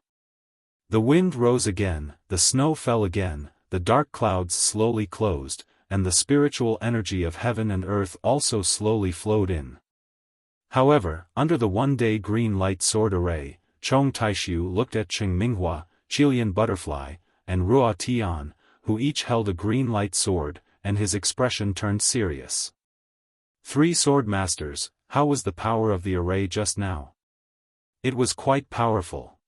The wind rose again, the snow fell again, the dark clouds slowly closed, and the spiritual energy of heaven and earth also slowly flowed in. However, under the one-day green light sword array, Chong Taishu looked at Cheng Minghua, Qilian Butterfly, and Ruo Tian, who each held a green light sword, and his expression turned serious. Three sword masters, how was the power of the array just now? It was quite powerful.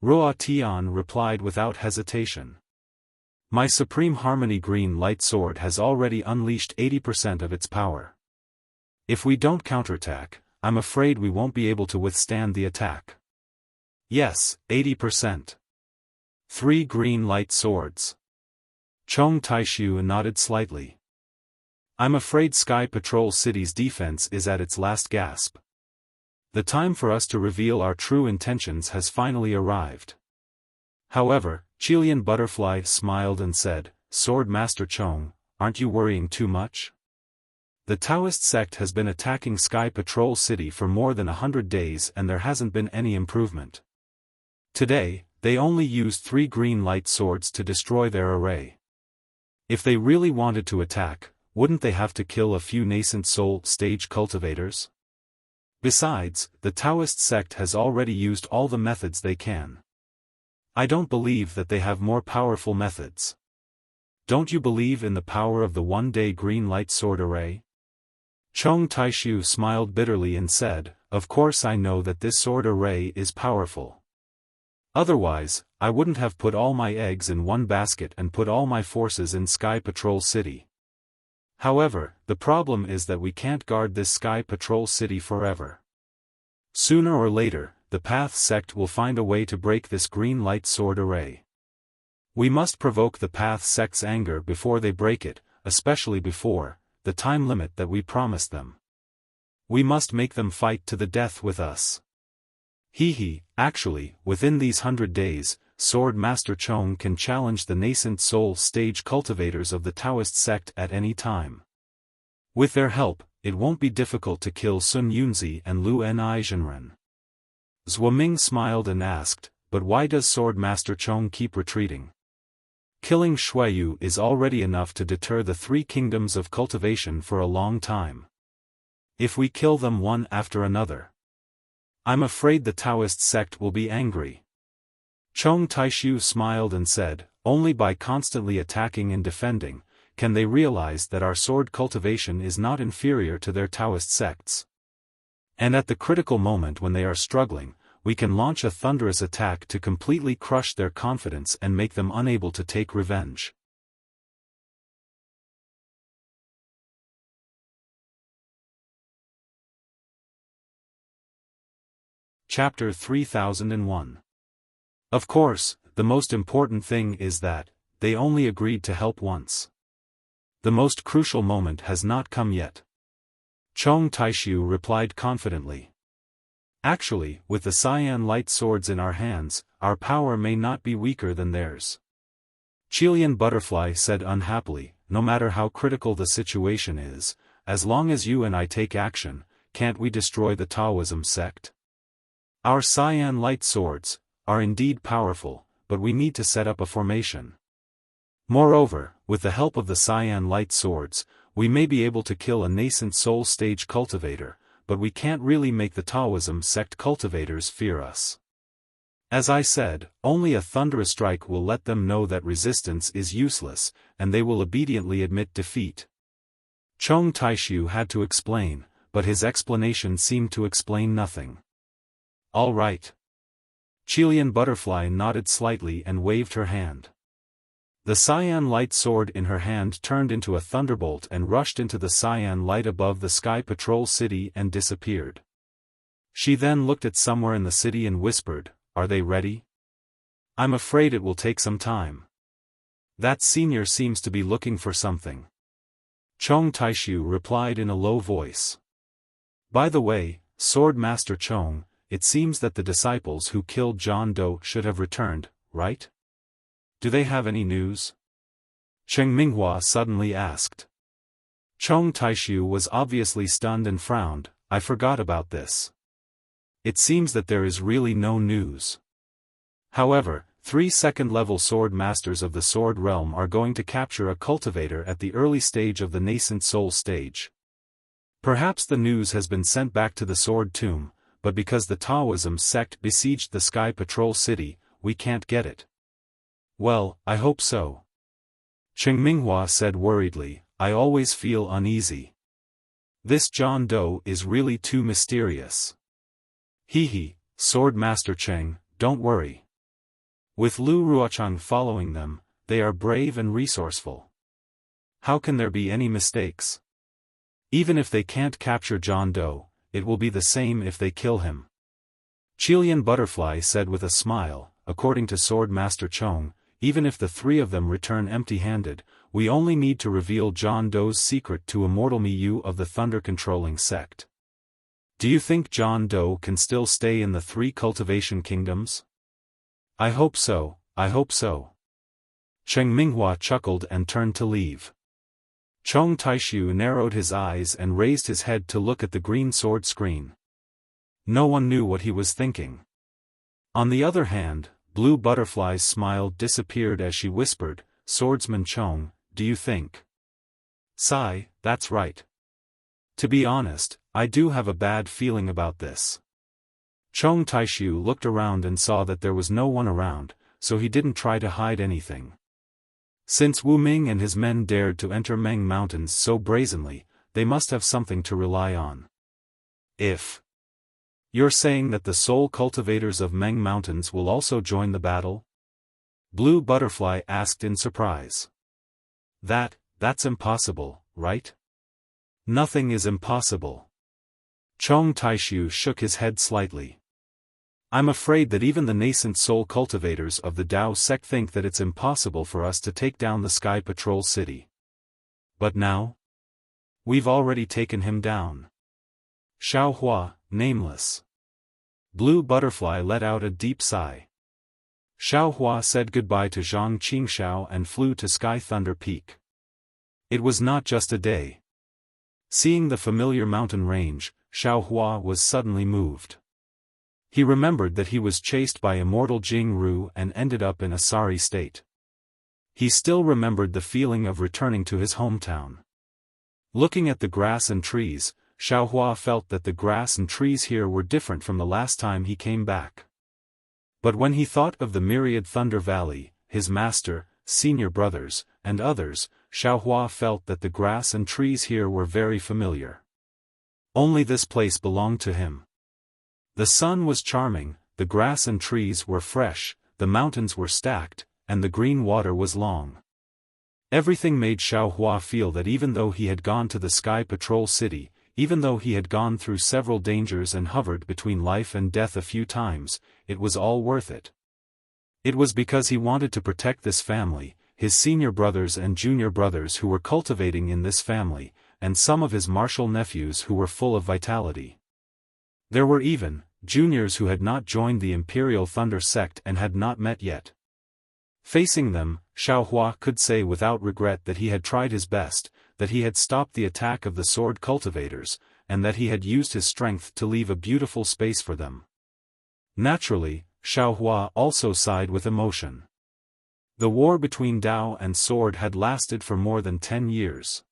Ruo Tian replied without hesitation. My Supreme Harmony green light sword has already unleashed 80% of its power. If we don't counterattack, I'm afraid we won't be able to withstand the attack. Yes, 80%. Three green light swords. Chong Taishu nodded slightly. I'm afraid Sky Patrol City's defense is at its last gasp. The time for us to reveal our true intentions has finally arrived. However, Qilian Butterfly smiled and said, Sword Master Chong, aren't you worrying too much? The Taoist sect has been attacking Sky Patrol City for more than 100 days and there hasn't been any improvement. Today, they only used 3 green light swords to destroy their array. If they really wanted to attack, wouldn't they have to kill a few nascent soul stage cultivators? Besides, the Taoist sect has already used all the methods they can. I don't believe that they have more powerful methods. Don't you believe in the power of the one-day green light sword array? Chong Taishu smiled bitterly and said, Of course I know that this sword array is powerful. Otherwise, I wouldn't have put all my eggs in one basket and put all my forces in Sky Patrol City. However, the problem is that we can't guard this Sky Patrol City forever. Sooner or later, the Path sect will find a way to break this green light sword array. We must provoke the Path sect's anger before they break it, especially before the time limit that we promised them. We must make them fight to the death with us. Actually, within these 100 days, Sword Master Chong can challenge the nascent soul stage cultivators of the Taoist sect at any time. With their help, it won't be difficult to kill Sun Yunzi and Lu Ni Zhenren. Zhuo Ming smiled and asked, but why does Sword Master Chong keep retreating? Killing Shuiyu is already enough to deter the 3 kingdoms of cultivation for a long time. If we kill them one after another, I'm afraid the Taoist sect will be angry. Chong Taishu smiled and said, only by constantly attacking and defending, can they realize that our sword cultivation is not inferior to their Taoist sects. And at the critical moment when they are struggling, we can launch a thunderous attack to completely crush their confidence and make them unable to take revenge. Chapter 3001. Of course, the most important thing is that they only agreed to help once. The most crucial moment has not come yet. Chong Taishu replied confidently. Actually, with the cyan light swords in our hands, our power may not be weaker than theirs. Chilean Butterfly said unhappily, no matter how critical the situation is, as long as you and I take action, can't we destroy the Taoism sect? Our cyan light swords are indeed powerful, but we need to set up a formation. Moreover, with the help of the cyan light swords, we may be able to kill a nascent soul stage cultivator, but we can't really make the Taoism sect cultivators fear us. As I said, only a thunderous strike will let them know that resistance is useless, and they will obediently admit defeat. Chong Taishu had to explain, but his explanation seemed to explain nothing. All right. Chilean Butterfly nodded slightly and waved her hand. The cyan light sword in her hand turned into a thunderbolt and rushed into the cyan light above the Sky Patrol City and disappeared. She then looked at somewhere in the city and whispered, "Are they ready? I'm afraid it will take some time. That senior seems to be looking for something." Chong Taishu replied in a low voice. "By the way, Sword Master Chong, it seems that the disciples who killed John Doe should have returned, right? Do they have any news?" Cheng Minghua suddenly asked. Chong Taishu was obviously stunned and frowned. "I forgot about this. It seems that there is really no news. However, 3 second-level sword masters of the Sword Realm are going to capture a cultivator at the early stage of the nascent soul stage. Perhaps the news has been sent back to the Sword Tomb, but because the Taoism sect besieged the Sky Patrol City, we can't get it." "Well, I hope so." Cheng Minghua said worriedly, "I always feel uneasy. This John Doe is really too mysterious." "Hee, Sword Master Cheng, don't worry. With Lu Ruochang following them, they are brave and resourceful. How can there be any mistakes? Even if they can't capture John Doe, it will be the same if they kill him." Chilean Butterfly said with a smile, "According to Sword Master Chong, even if the 3 of them return empty-handed, we only need to reveal John Doe's secret to Immortal Miyu of the Thunder-controlling sect. Do you think John Doe can still stay in the 3 cultivation kingdoms?" "I hope so, I hope so." Cheng Minghua chuckled and turned to leave. Chong Taishu narrowed his eyes and raised his head to look at the green sword screen. No one knew what he was thinking. On the other hand, Blue Butterfly's smile disappeared as she whispered, "Swordsman Chong, do you think?" "Sigh, that's right. To be honest, I do have a bad feeling about this." Chong Taishu looked around and saw that there was no one around, so he didn't try to hide anything. Since Wu Ming and his men dared to enter Meng Mountains so brazenly, they must have something to rely on. "If you're saying that the soul cultivators of Meng Mountains will also join the battle?" Blue Butterfly asked in surprise. That's impossible, right?" "Nothing is impossible." Chong Taishu shook his head slightly. "I'm afraid that even the nascent soul cultivators of the Dao sect think that it's impossible for us to take down the Sky Patrol City. But now? We've already taken him down." Xiaofan, nameless. Blue Butterfly let out a deep sigh. Xiaofan said goodbye to Zhang Qingxiao and flew to Sky Thunder Peak. It was not just a day. Seeing the familiar mountain range, Xiaofan was suddenly moved. He remembered that he was chased by immortal Jing Ru and ended up in a sorry state. He still remembered the feeling of returning to his hometown. Looking at the grass and trees, Xiaofan felt that the grass and trees here were different from the last time he came back. But when he thought of the myriad Thunder Valley, his master, senior brothers, and others, Xiaofan felt that the grass and trees here were very familiar. Only this place belonged to him. The sun was charming, the grass and trees were fresh, the mountains were stacked, and the green water was long. Everything made Xiaohua feel that even though he had gone to the Sky Patrol City, even though he had gone through several dangers and hovered between life and death a few times, it was all worth it. It was because he wanted to protect this family, his senior brothers and junior brothers who were cultivating in this family, and some of his martial nephews who were full of vitality. There were even juniors who had not joined the Imperial Thunder sect and had not met yet. Facing them, Xiaohua could say without regret that he had tried his best, that he had stopped the attack of the sword cultivators, and that he had used his strength to leave a beautiful space for them. Naturally, Xiaohua also sighed with emotion. The war between Dao and sword had lasted for more than 10 years.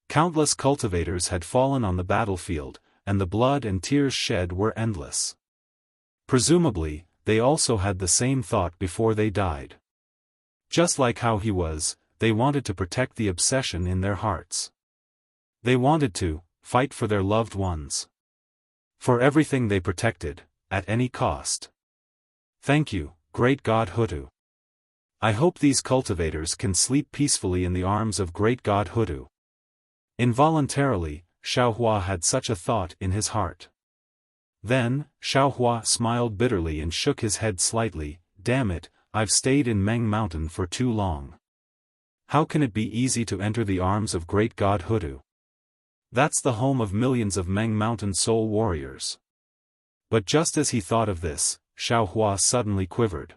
Countless cultivators had fallen on the battlefield, and the blood and tears shed were endless. Presumably, they also had the same thought before they died. Just like how he was, they wanted to protect the obsession in their hearts. They wanted to fight for their loved ones. For everything they protected, at any cost. Thank you, great God Hutu. I hope these cultivators can sleep peacefully in the arms of great God Hutu. Involuntarily, Xiaohua had such a thought in his heart. Then, Xiaohua smiled bitterly and shook his head slightly. Damn it, I've stayed in Meng Mountain for too long. How can it be easy to enter the arms of great God Hutu? That's the home of millions of Meng Mountain soul warriors. But just as he thought of this, Xiaohua suddenly quivered.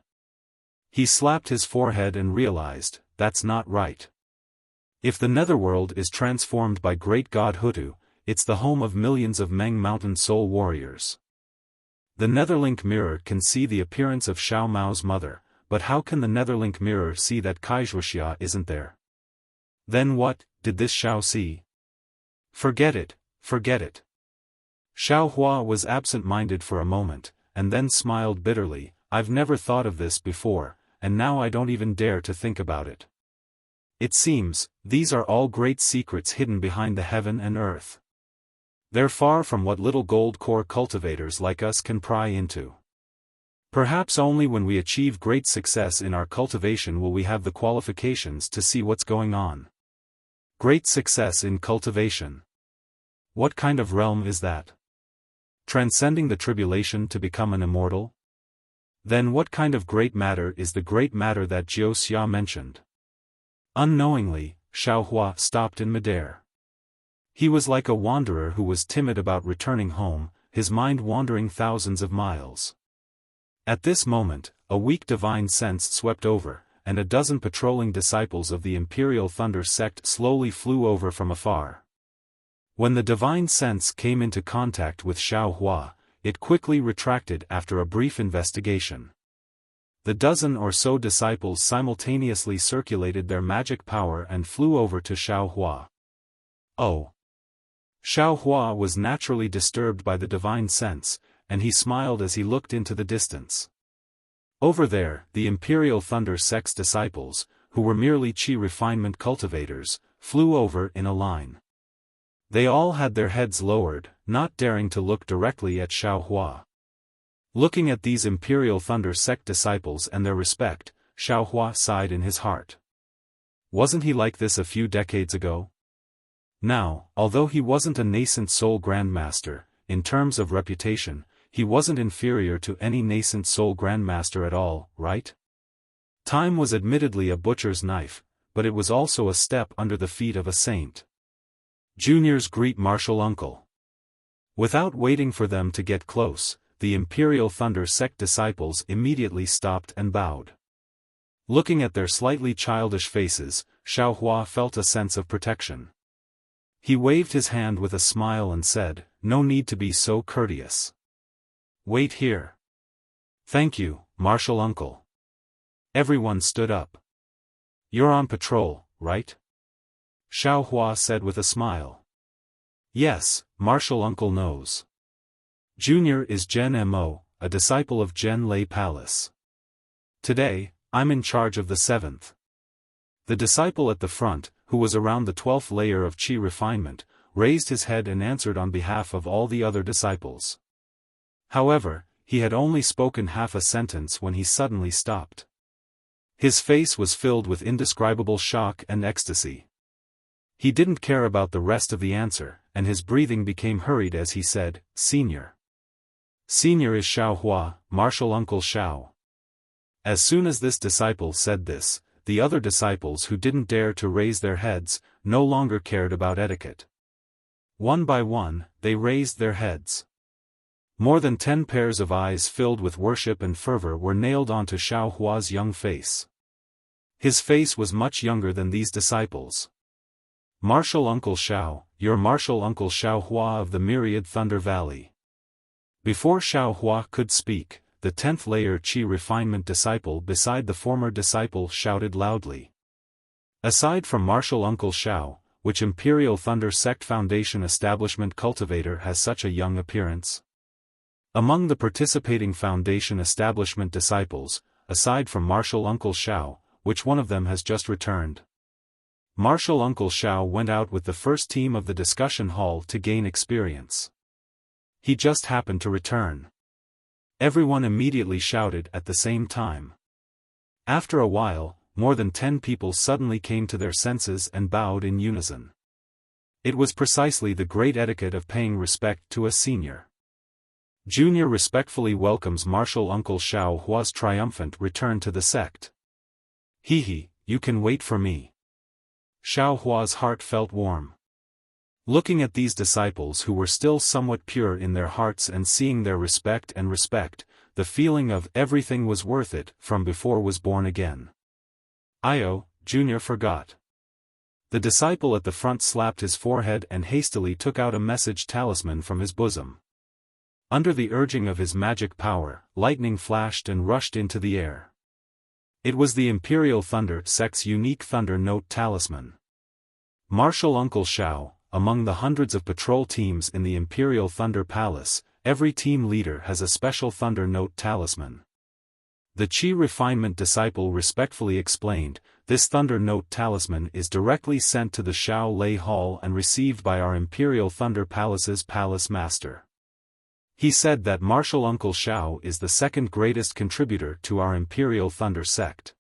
He slapped his forehead and realized, that's not right. If the netherworld is transformed by great God Hutu, it's the home of millions of Meng Mountain soul warriors. The Netherlink mirror can see the appearance of Xiao Mao's mother, but how can the Netherlink mirror see that Wuxia isn't there? Then what did this Xiao see? Forget it, forget it. Xiaohua was absent-minded for a moment, and then smiled bitterly. I've never thought of this before, and now I don't even dare to think about it. It seems, these are all great secrets hidden behind the heaven and earth. They're far from what little gold core cultivators like us can pry into. Perhaps only when we achieve great success in our cultivation will we have the qualifications to see what's going on. Great success in cultivation. What kind of realm is that? Transcending the tribulation to become an immortal? Then what kind of great matter is the great matter that Jiu Xia mentioned? Unknowingly, Xiaohua stopped in midair. He was like a wanderer who was timid about returning home, his mind wandering thousands of miles. At this moment, a weak divine sense swept over, and a dozen patrolling disciples of the Imperial Thunder sect slowly flew over from afar. When the divine sense came into contact with Xiaohua, it quickly retracted after a brief investigation. The dozen or so disciples simultaneously circulated their magic power and flew over to Xiaohua. Oh! Xiaohua was naturally disturbed by the divine sense, and he smiled as he looked into the distance. Over there, the Imperial Thunder sect's disciples, who were merely chi refinement cultivators, flew over in a line. They all had their heads lowered, not daring to look directly at Xiaohua. Looking at these Imperial Thunder sect disciples and their respect, Xiaohua sighed in his heart. Wasn't he like this a few decades ago? Now, although he wasn't a nascent soul grandmaster, in terms of reputation, he wasn't inferior to any nascent soul grandmaster at all, right? Time was admittedly a butcher's knife, but it was also a step under the feet of a saint. Juniors greet martial uncle. Without waiting for them to get close, the Imperial Thunder sect disciples immediately stopped and bowed. Looking at their slightly childish faces, Xiaohua felt a sense of protection. He waved his hand with a smile and said, "No need to be so courteous. Wait here." "Thank you, martial uncle." Everyone stood up. "You're on patrol, right?" Xiaohua said with a smile. "Yes, martial uncle knows. Junior is Gen Mo, a disciple of Gen Lei Palace. Today, I'm in charge of the 7th. The disciple at the front, who was around the 12th layer of chi refinement, raised his head and answered on behalf of all the other disciples. However, he had only spoken half a sentence when he suddenly stopped. His face was filled with indescribable shock and ecstasy. He didn't care about the rest of the answer, and his breathing became hurried as he said, "Senior. Senior is Xiaohua, Martial Uncle Xiao." As soon as this disciple said this, the other disciples who didn't dare to raise their heads, no longer cared about etiquette. One by one, they raised their heads. More than 10 pairs of eyes filled with worship and fervor were nailed onto Xiaohua's young face. His face was much younger than these disciples. "Martial Uncle Xiao, your martial Uncle Xiaohua of the Myriad Thunder Valley." Before Xiaohua could speak, the 10th layer Qi refinement disciple beside the former disciple shouted loudly. Aside from martial Uncle Xiao, which Imperial Thunder Sect Foundation establishment cultivator has such a young appearance? Among the participating Foundation establishment disciples, aside from Martial Uncle Xiao, which one of them has just returned? Martial Uncle Xiao went out with the first team of the discussion hall to gain experience. He just happened to return. Everyone immediately shouted at the same time. After a while, more than 10 people suddenly came to their senses and bowed in unison. It was precisely the great etiquette of paying respect to a senior. Junior respectfully welcomes Martial Uncle Xiaohua's triumphant return to the sect. "He, you can wait for me." Xiaohua's heart felt warm. Looking at these disciples who were still somewhat pure in their hearts and seeing their respect, the feeling of everything was worth it from before was born again. "Io, Junior forgot." The disciple at the front slapped his forehead and hastily took out a message talisman from his bosom. Under the urging of his magic power, lightning flashed and rushed into the air. It was the Imperial Thunder Sect's unique Thunder Note talisman. Martial Uncle Xiao, among the hundreds of patrol teams in the Imperial Thunder Palace, every team leader has a special Thunder Note talisman. The Qi refinement disciple respectfully explained, "This Thunder Note talisman is directly sent to the Xiao Lei Hall and received by our Imperial Thunder Palace's Palace Master. He said that Martial Uncle Xiao is the second greatest contributor to our Imperial Thunder Sect.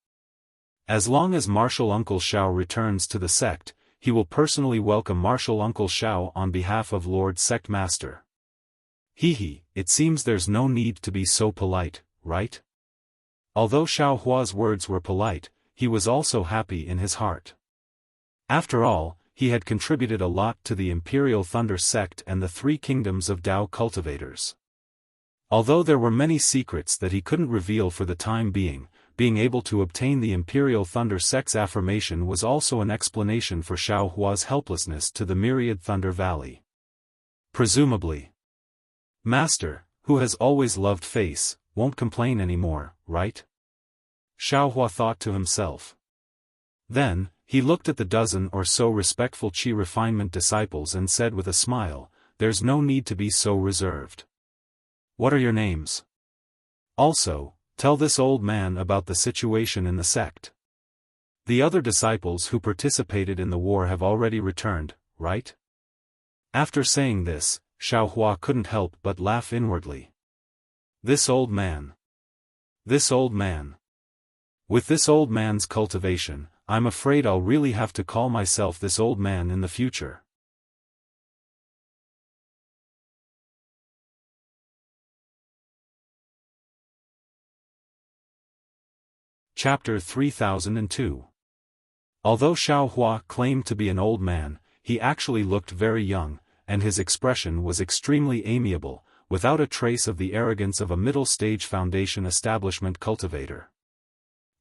As long as Martial Uncle Xiao returns to the sect, he will personally welcome Martial Uncle Xiao on behalf of Lord Sect Master." It seems there's no need to be so polite, right? Although Xiaohua's words were polite, he was also happy in his heart. After all, he had contributed a lot to the Imperial Thunder Sect and the 3 kingdoms of Dao cultivators. Although there were many secrets that he couldn't reveal for the time being able to obtain the Imperial Thunder Sect's affirmation was also an explanation for Xiaohua's helplessness to the Myriad Thunder Valley. Presumably, Master, who has always loved face, won't complain anymore, right? Xiaohua thought to himself. Then, he looked at the dozen or so respectful Qi refinement disciples and said with a smile, "There's no need to be so reserved. What are your names? Also, tell this old man about the situation in the sect. The other disciples who participated in the war have already returned, right?" After saying this, Xiaohua couldn't help but laugh inwardly. This old man. This old man. With this old man's cultivation, I'm afraid I'll really have to call myself this old man in the future. Chapter 3002. Although Xiaohua claimed to be an old man, he actually looked very young, and his expression was extremely amiable, without a trace of the arrogance of a middle-stage Foundation establishment cultivator.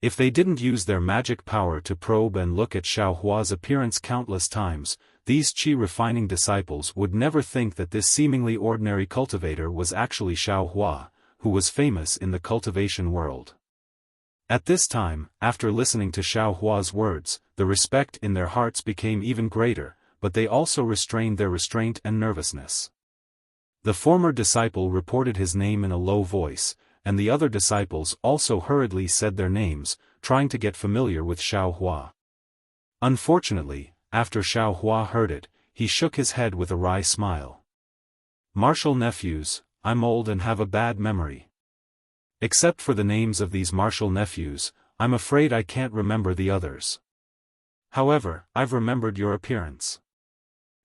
If they didn't use their magic power to probe and look at Xiaohua's appearance countless times, these Qi refining disciples would never think that this seemingly ordinary cultivator was actually Xiaohua, who was famous in the cultivation world. At this time, after listening to Xiaohua's words, the respect in their hearts became even greater, but they also restrained their restraint and nervousness. The former disciple reported his name in a low voice, and the other disciples also hurriedly said their names, trying to get familiar with Xiaohua. Unfortunately, after Xiaohua heard it, he shook his head with a wry smile. "Martial nephews, I'm old and have a bad memory. Except for the names of these martial nephews, I'm afraid I can't remember the others. However, I've remembered your appearance.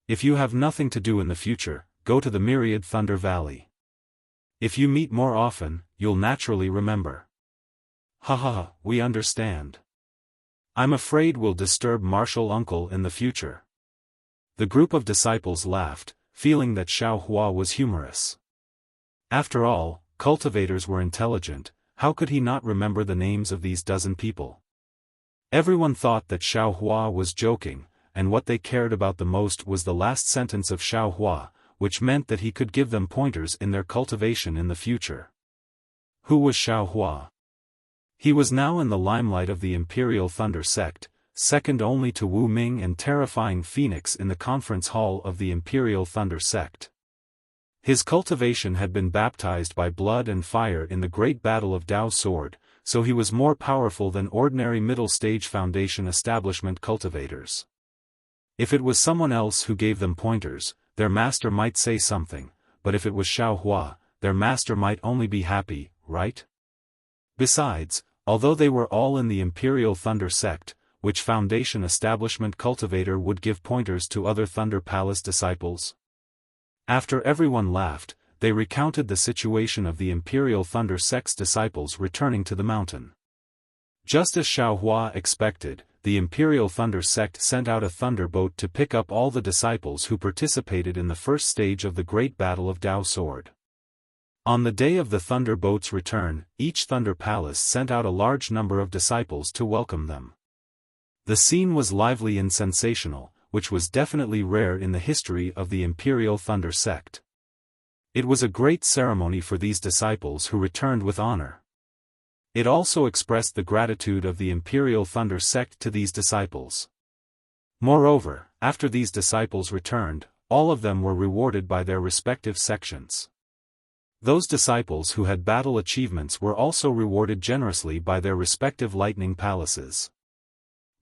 If you have nothing to do in the future, go to the Myriad Thunder Valley. If you meet more often, you'll naturally remember." "Ha ha ha, we understand. I'm afraid we'll disturb Martial Uncle in the future." The group of disciples laughed, feeling that Xiaohua was humorous. After all, cultivators were intelligent, how could he not remember the names of these dozen people? Everyone thought that Xiaohua was joking, and what they cared about the most was the last sentence of Xiaohua, which meant that he could give them pointers in their cultivation in the future. Who was Xiaohua? He was now in the limelight of the Imperial Thunder sect, second only to Wu Ming and terrifying Phoenix in the conference hall of the Imperial Thunder sect. His cultivation had been baptized by blood and fire in the great battle of Dao Sword, so he was more powerful than ordinary middle-stage Foundation establishment cultivators. If it was someone else who gave them pointers, their master might say something, but if it was Xiaohua, their master might only be happy, right? Besides, although they were all in the Imperial Thunder sect, which Foundation establishment cultivator would give pointers to other Thunder Palace disciples? After everyone laughed, they recounted the situation of the Imperial Thunder sect's disciples returning to the mountain. Just as Xiaohua expected, the Imperial Thunder sect sent out a thunderboat to pick up all the disciples who participated in the first stage of the Great Battle of Dao Sword. On the day of the thunderboat's return, each Thunder Palace sent out a large number of disciples to welcome them. The scene was lively and sensational, which was definitely rare in the history of the Imperial Thunder sect. It was a great ceremony for these disciples who returned with honor. It also expressed the gratitude of the Imperial Thunder sect to these disciples. Moreover, after these disciples returned, all of them were rewarded by their respective sections. Those disciples who had battle achievements were also rewarded generously by their respective lightning palaces.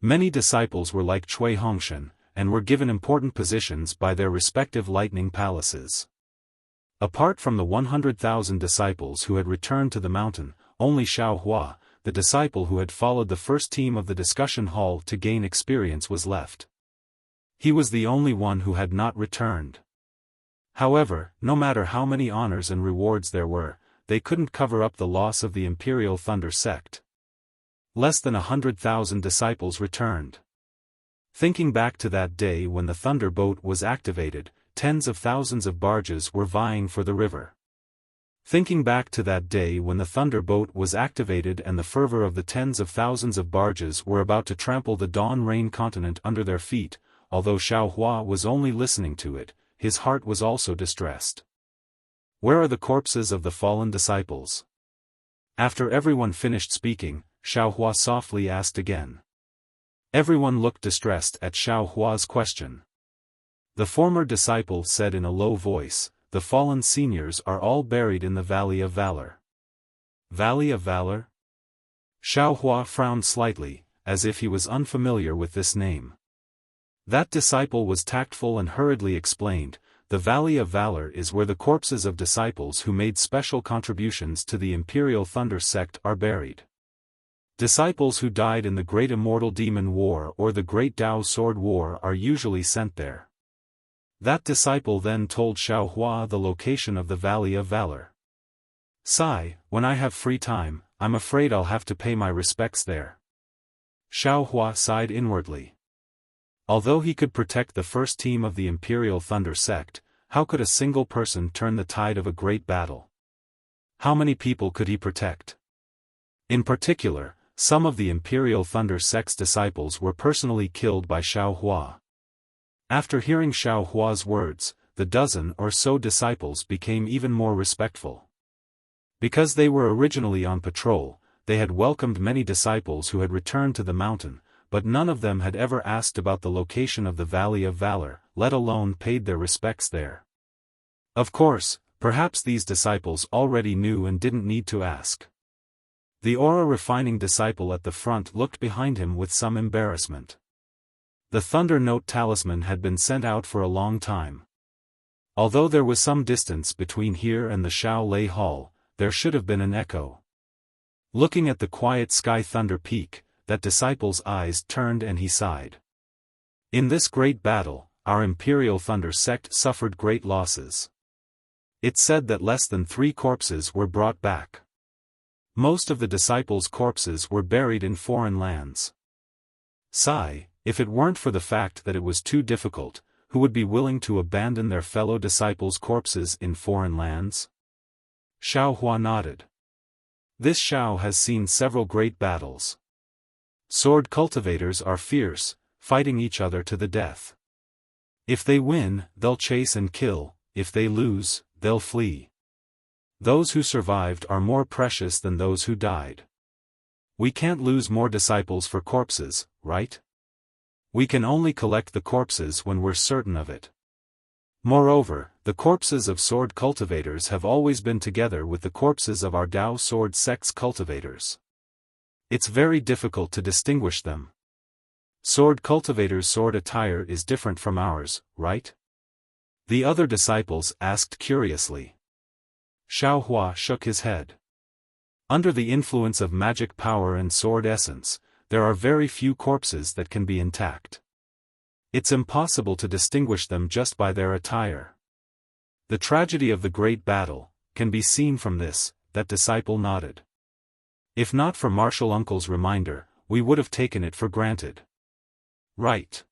Many disciples were like Cui Hongshan, and were given important positions by their respective lightning palaces. Apart from the 100,000 disciples who had returned to the mountain, only Xiaohua, the disciple who had followed the first team of the discussion hall to gain experience, was left. He was the only one who had not returned. However, no matter how many honors and rewards there were, they couldn't cover up the loss of the Imperial Thunder sect. Less than 100,000 disciples returned. Thinking back to that day when the Thunder Boat was activated, tens of thousands of barges were vying for the river. Thinking back to that day when the Thunder Boat was activated and the fervor of the tens of thousands of barges were about to trample the Dawn Rain continent under their feet, although Xiaohua was only listening to it, his heart was also distressed. Where are the corpses of the fallen disciples? After everyone finished speaking, Xiaohua softly asked again. Everyone looked distressed at Xiaohua's question. The former disciple said in a low voice, "The fallen seniors are all buried in the Valley of Valor." Valley of Valor? Xiaohua frowned slightly, as if he was unfamiliar with this name. That disciple was tactful and hurriedly explained, "The Valley of Valor is where the corpses of disciples who made special contributions to the Imperial Thunder sect are buried. Disciples who died in the Great Immortal Demon War or the Great Dao Sword War are usually sent there." That disciple then told Xiaohua the location of the Valley of Valor. "Sigh, when I have free time, I'm afraid I'll have to pay my respects there." Xiaohua sighed inwardly. Although he could protect the first team of the Imperial Thunder sect, how could a single person turn the tide of a great battle? How many people could he protect? In particular, some of the Imperial Thunder sect's disciples were personally killed by Xiaohua. After hearing Xiaohua's words, the dozen or so disciples became even more respectful. Because they were originally on patrol, they had welcomed many disciples who had returned to the mountain, but none of them had ever asked about the location of the Valley of Valor, let alone paid their respects there. Of course, perhaps these disciples already knew and didn't need to ask. The aura-refining disciple at the front looked behind him with some embarrassment. The Thunder Note talisman had been sent out for a long time. Although there was some distance between here and the Shao Lei Hall, there should have been an echo. Looking at the quiet sky Thunder Peak, that disciple's eyes turned and he sighed. In this great battle, our Imperial Thunder sect suffered great losses. It said that less than 3 corpses were brought back. Most of the disciples' corpses were buried in foreign lands. Sigh, if it weren't for the fact that it was too difficult, who would be willing to abandon their fellow disciples' corpses in foreign lands? Xiaofan nodded. This Xiao has seen several great battles. Sword cultivators are fierce, fighting each other to the death. If they win, they'll chase and kill, if they lose, they'll flee. Those who survived are more precious than those who died. We can't lose more disciples for corpses, right? We can only collect the corpses when we're certain of it. Moreover, the corpses of sword cultivators have always been together with the corpses of our Dao sword sect's cultivators. It's very difficult to distinguish them. Sword cultivators' sword attire is different from ours, right? The other disciples asked curiously. Xiaofan shook his head. Under the influence of magic power and sword essence, there are very few corpses that can be intact. It's impossible to distinguish them just by their attire. The tragedy of the great battle can be seen from this, that disciple nodded. If not for Martial Uncle's reminder, we would have taken it for granted. Right.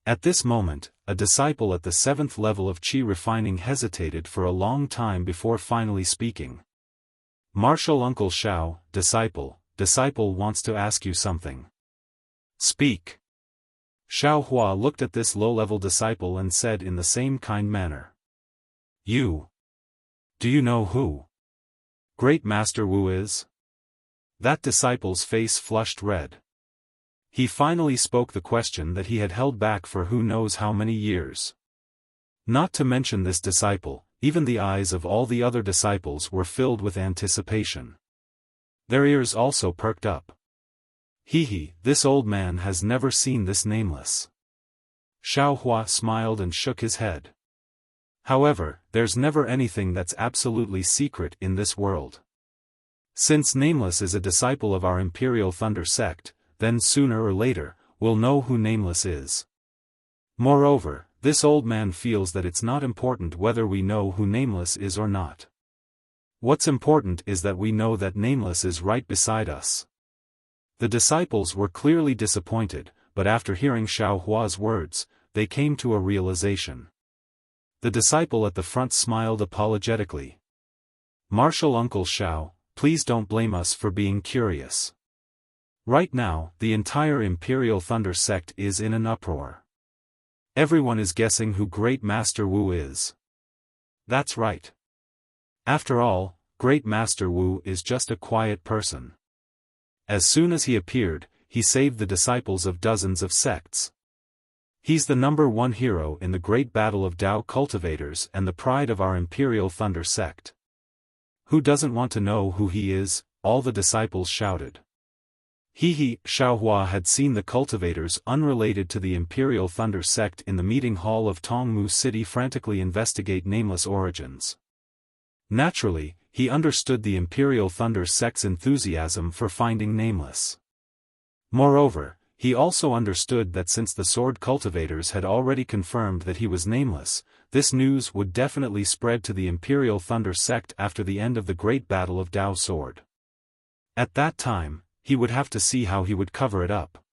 At this moment, a disciple at the 7th level of Qi refining hesitated for a long time before finally speaking. Martial Uncle Xiao, disciple wants to ask you something. Speak. Xiaofan looked at this low-level disciple and said in the same kind manner. Do you know who Great Master Wu is? That disciple's face flushed red. He finally spoke the question that he had held back for who knows how many years. Not to mention this disciple, even the eyes of all the other disciples were filled with anticipation. Their ears also perked up. This old man has never seen this nameless. Xiaofan smiled and shook his head. However, there's never anything that's absolutely secret in this world. Since Nameless is a disciple of our Imperial Thunder sect, then sooner or later, we'll know who Nameless is. Moreover, this old man feels that it's not important whether we know who Nameless is or not. What's important is that we know that Nameless is right beside us. The disciples were clearly disappointed, but after hearing Xiaohua's words, they came to a realization. The disciple at the front smiled apologetically. Martial Uncle Xiao, please don't blame us for being curious. Right now, the entire Imperial Thunder sect is in an uproar. Everyone is guessing who Great Master Wu is. That's right. After all, Great Master Wu is just a quiet person. As soon as he appeared, he saved the disciples of dozens of sects. He's the #1 hero in the great battle of Dao cultivators and the pride of our Imperial Thunder sect. Who doesn't want to know who he is? All the disciples shouted. Xiaohua had seen the cultivators unrelated to the Imperial Thunder sect in the meeting hall of Tongmu City frantically investigate Nameless origins. Naturally, he understood the Imperial Thunder sect's enthusiasm for finding Nameless. Moreover, he also understood that since the sword cultivators had already confirmed that he was Nameless, this news would definitely spread to the Imperial Thunder sect after the end of the great battle of Dao Sword. At that time, he would have to see how he would cover it up.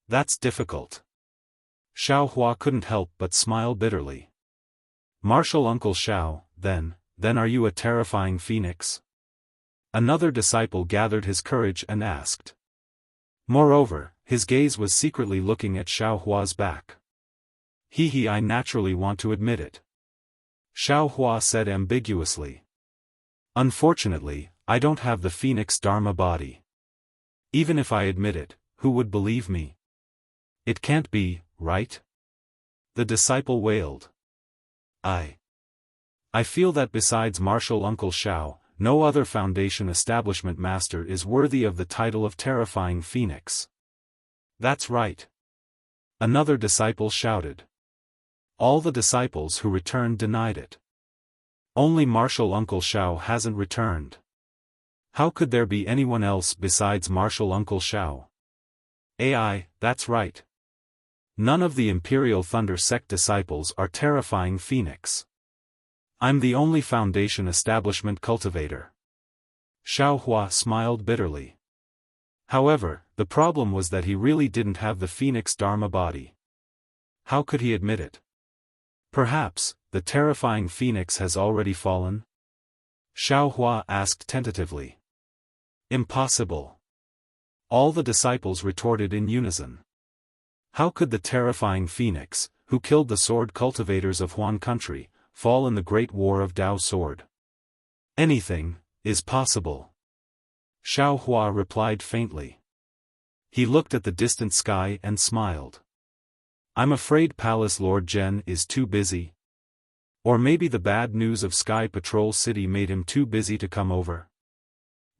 That's difficult. Xiaohua couldn't help but smile bitterly. Martial Uncle Xiao, then are you a terrifying phoenix? Another disciple gathered his courage and asked. Moreover, his gaze was secretly looking at Xiaohua's back. I naturally want to admit it. Xiaohua said ambiguously. Unfortunately, I don't have the Phoenix Dharma body. Even if I admit it, who would believe me? It can't be, right? The disciple wailed. I feel that besides Martial Uncle Xiao, no other Foundation establishment master is worthy of the title of Terrifying Phoenix. That's right. Another disciple shouted. All the disciples who returned denied it. Only Martial Uncle Xiao hasn't returned. How could there be anyone else besides Martial Uncle Xiao? AI, that's right. None of the Imperial Thunder Sect disciples are terrifying Phoenix. I'm the only Foundation establishment cultivator. Xiao Hua smiled bitterly. However, the problem was that he really didn't have the Phoenix Dharma body. How could he admit it? Perhaps, the terrifying Phoenix has already fallen? Xiao Hua asked tentatively. Impossible. All the disciples retorted in unison. How could the terrifying Phoenix, who killed the sword cultivators of Huan country, fall in the Great War of Dao Sword? Anything is possible. Xiao Hua replied faintly. He looked at the distant sky and smiled. I'm afraid Palace Lord Zhen is too busy. Or maybe the bad news of Sky Patrol City made him too busy to come over.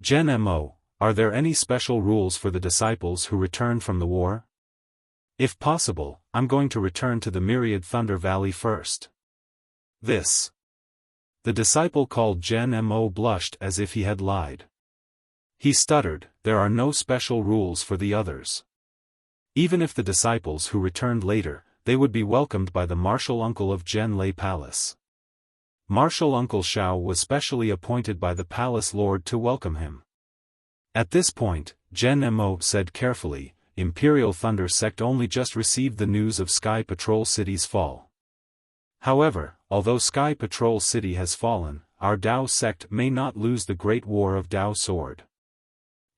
Zhen Mo, are there any special rules for the disciples who return from the war? If possible, I'm going to return to the Myriad Thunder Valley first. This. The disciple called Zhen Mo blushed as if he had lied. He stuttered, there are no special rules for the others. Even if the disciples who returned later, they would be welcomed by the martial uncle of Zhen Lei Palace. Martial Uncle Xiao was specially appointed by the Palace Lord to welcome him. At this point, Zhen Mo said carefully, Imperial Thunder Sect only just received the news of Sky Patrol City's fall. However, although Sky Patrol City has fallen, our Dao Sect may not lose the Great War of Dao Sword.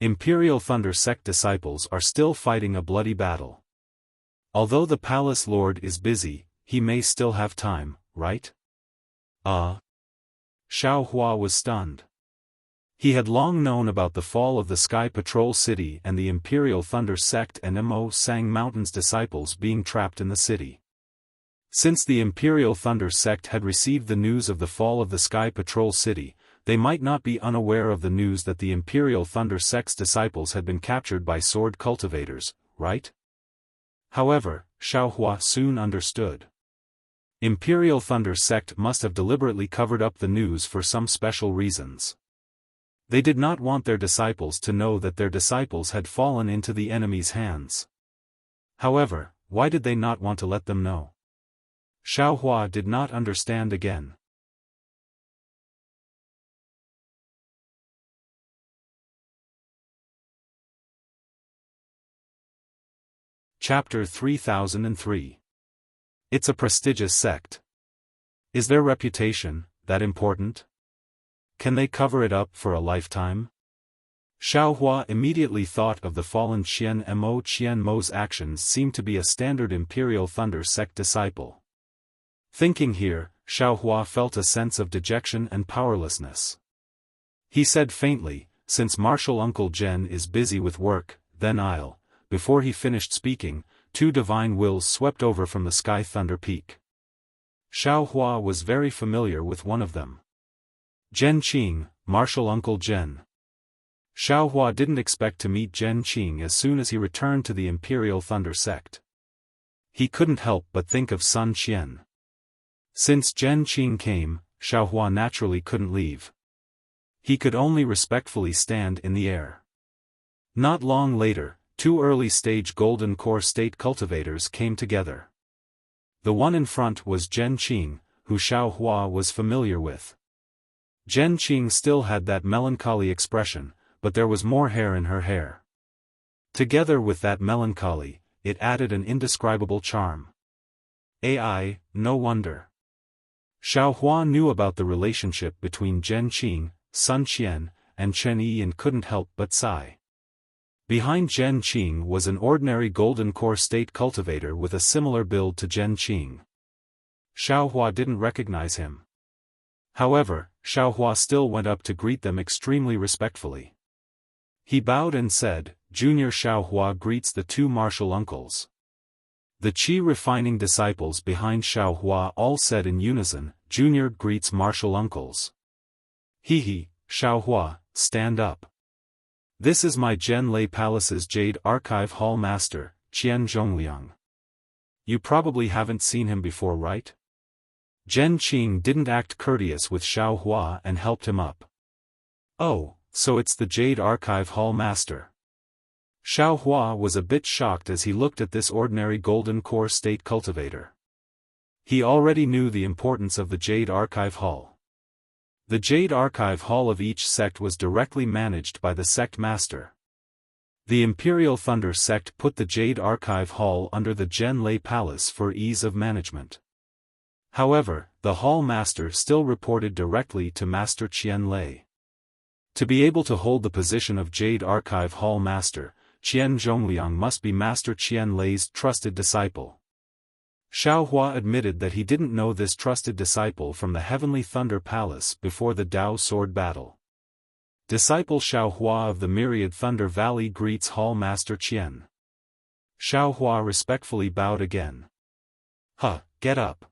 Imperial Thunder Sect disciples are still fighting a bloody battle. Although the Palace Lord is busy, he may still have time, right? Xiao Hua was stunned. He had long known about the fall of the Sky Patrol City and the Imperial Thunder Sect and Mo Sang Mountain's disciples being trapped in the city. Since the Imperial Thunder Sect had received the news of the fall of the Sky Patrol City, they might not be unaware of the news that the Imperial Thunder Sect's disciples had been captured by sword cultivators, right? However, Xiao Hua soon understood. Imperial Thunder Sect must have deliberately covered up the news for some special reasons. They did not want their disciples to know that their disciples had fallen into the enemy's hands. However, why did they not want to let them know? Xiao Hua did not understand again. Chapter 3003. It's a prestigious sect. Is their reputation that important? Can they cover it up for a lifetime? Xiao Hua immediately thought of the fallen Qian Mo's actions seemed to be a standard Imperial Thunder Sect disciple. Thinking here, Xiao Hua felt a sense of dejection and powerlessness. He said faintly, since Martial Uncle Zhen is busy with work, then I'll. Before he finished speaking, two divine wills swept over from the Sky Thunder Peak. Xiao Hua was very familiar with one of them. Zhen Qing, Martial Uncle Zhen. Xiao Hua didn't expect to meet Zhen Qing as soon as he returned to the Imperial Thunder Sect. He couldn't help but think of Sun Qian. Since Zhen Qing came, Xiao Hua naturally couldn't leave. He could only respectfully stand in the air. Not long later, two early-stage Golden Core State cultivators came together. The one in front was Zhen Qing, who Xiao Hua was familiar with. Zhen Qing still had that melancholy expression, but there was more hair in her hair. Together with that melancholy, it added an indescribable charm. AI, no wonder. Xiao Hua knew about the relationship between Zhen Qing, Sun Qian, and Chen Yi and couldn't help but sigh. Behind Zhen Qing was an ordinary Golden Core State cultivator with a similar build to Zhen Qing. Xiao Hua didn't recognize him. However, Xiao Hua still went up to greet them extremely respectfully. He bowed and said, Junior Xiao Hua greets the two martial uncles. The Qi refining disciples behind Xiao Hua all said in unison, Junior greets martial uncles. He, Xiao Hua, stand up. This is my Zhen Lei Palace's Jade Archive Hall Master, Qian Zhongliang. You probably haven't seen him before, right? Zhen Qing didn't act courteous with Xiao Hua and helped him up. Oh, so it's the Jade Archive Hall Master. Xiao Hua was a bit shocked as he looked at this ordinary golden core state cultivator. He already knew the importance of the Jade Archive Hall. The Jade Archive Hall of each sect was directly managed by the sect master. The Imperial Thunder sect put the Jade Archive Hall under the Zhen Lei Palace for ease of management. However, the Hall Master still reported directly to Master Qian Lei. To be able to hold the position of Jade Archive Hall Master, Qian Zhongliang must be Master Qian Lei's trusted disciple. Xiao Hua admitted that he didn't know this trusted disciple from the Heavenly Thunder Palace before the Dao Sword battle. Disciple Xiao Hua of the Myriad Thunder Valley greets Hall Master Qian. Xiao Hua respectfully bowed again. Get up.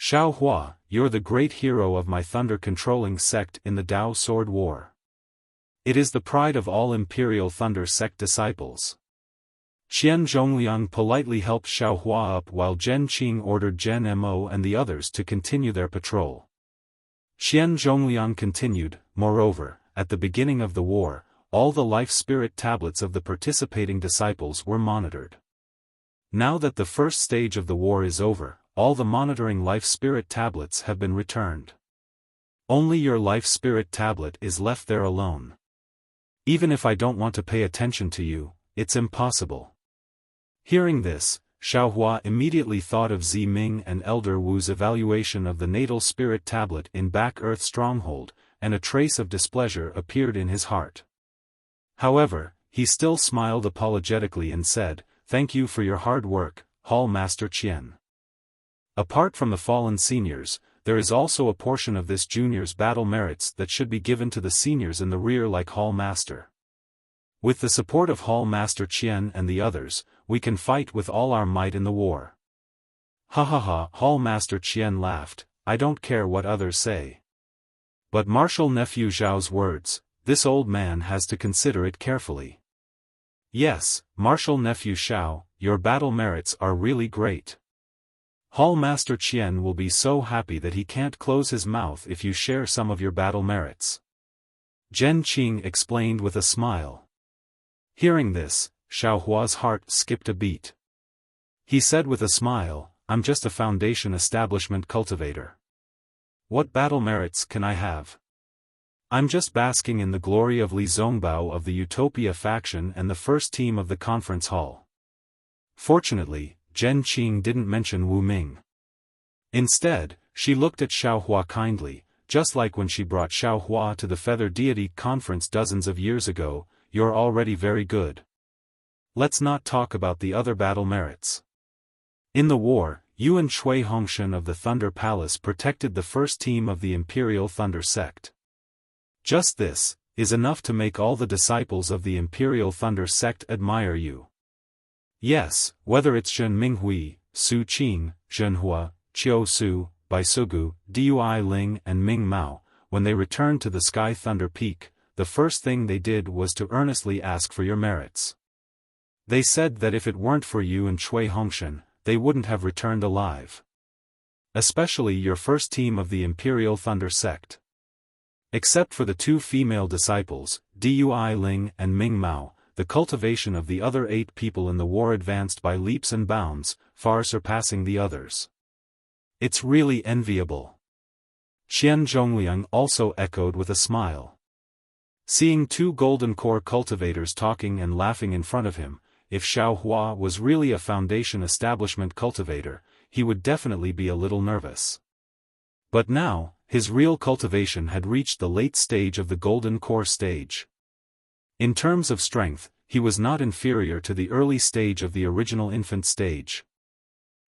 Xiao Hua, you're the great hero of my thunder-controlling sect in the Dao Sword War. It is the pride of all Imperial Thunder sect disciples. Qian Zhongliang politely helped Xiao Hua up while Zhen Qing ordered Zhen Mo and the others to continue their patrol. Qian Zhongliang continued, moreover, at the beginning of the war, all the life spirit tablets of the participating disciples were monitored. Now that the first stage of the war is over, all the monitoring life spirit tablets have been returned. Only your life spirit tablet is left there alone. Even if I don't want to pay attention to you, it's impossible. Hearing this, Xiao Hua immediately thought of Zi Ming and Elder Wu's evaluation of the natal spirit tablet in Back Earth Stronghold, and a trace of displeasure appeared in his heart. However, he still smiled apologetically and said, "Thank you for your hard work, Hall Master Qian. Apart from the fallen seniors, there is also a portion of this junior's battle merits that should be given to the seniors in the rear like Hall Master. With the support of Hall Master Qian and the others, we can fight with all our might in the war." Hall Master Qian laughed, "I don't care what others say. But Marshal Nephew Zhao's words, this old man has to consider it carefully. Yes, Marshal Nephew Xiao, your battle merits are really great. Hall Master Qian will be so happy that he can't close his mouth if you share some of your battle merits." Zhen Qing explained with a smile. Hearing this, Xiao Hua's heart skipped a beat. He said with a smile, "I'm just a foundation establishment cultivator. What battle merits can I have? I'm just basking in the glory of Li Zongbao of the Utopia faction and the first team of the conference hall." Fortunately, Zhen Qing didn't mention Wu Ming. Instead, she looked at Xiao Hua kindly, just like when she brought Xiao Hua to the Feather Deity conference dozens of years ago. "You're already very good. Let's not talk about the other battle merits. In the war, you and Shui Hongshan of the Thunder Palace protected the first team of the Imperial Thunder sect. Just this is enough to make all the disciples of the Imperial Thunder sect admire you. Yes, whether it's Zhen Minghui, Su Qing, Zhenhua, Qiu Su, Baisugu, Dui Ling and Ming Mao, when they returned to the Sky Thunder Peak, the first thing they did was to earnestly ask for your merits. They said that if it weren't for you and Shui Hongshan, they wouldn't have returned alive. Especially your first team of the Imperial Thunder sect. Except for the two female disciples, Dui Ling and Ming Mao, the cultivation of the other 8 people in the war advanced by leaps and bounds, far surpassing the others. It's really enviable." Qian Zhongliang also echoed with a smile. Seeing 2 golden core cultivators talking and laughing in front of him, if Xiao Hua was really a foundation establishment cultivator, he would definitely be a little nervous. But now, his real cultivation had reached the late stage of the golden core stage. In terms of strength, he was not inferior to the early stage of the original infant stage.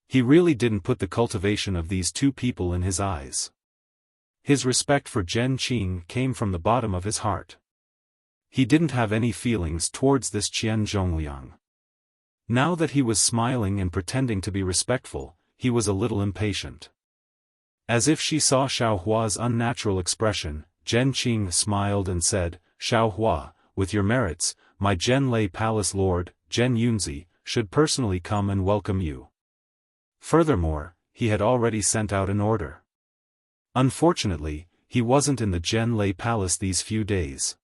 He really didn't put the cultivation of these 2 people in his eyes. His respect for Zhen Qing came from the bottom of his heart. He didn't have any feelings towards this Qian Zhongliang. Now that he was smiling and pretending to be respectful, he was a little impatient. As if she saw Xiao Hua's unnatural expression, Zhen Qing smiled and said, "Xiao Hua, with your merits, my Zhen Lei Palace Lord, Zhen Yunzi, should personally come and welcome you. Furthermore, he had already sent out an order. Unfortunately, he wasn't in the Zhenlei Palace these few days.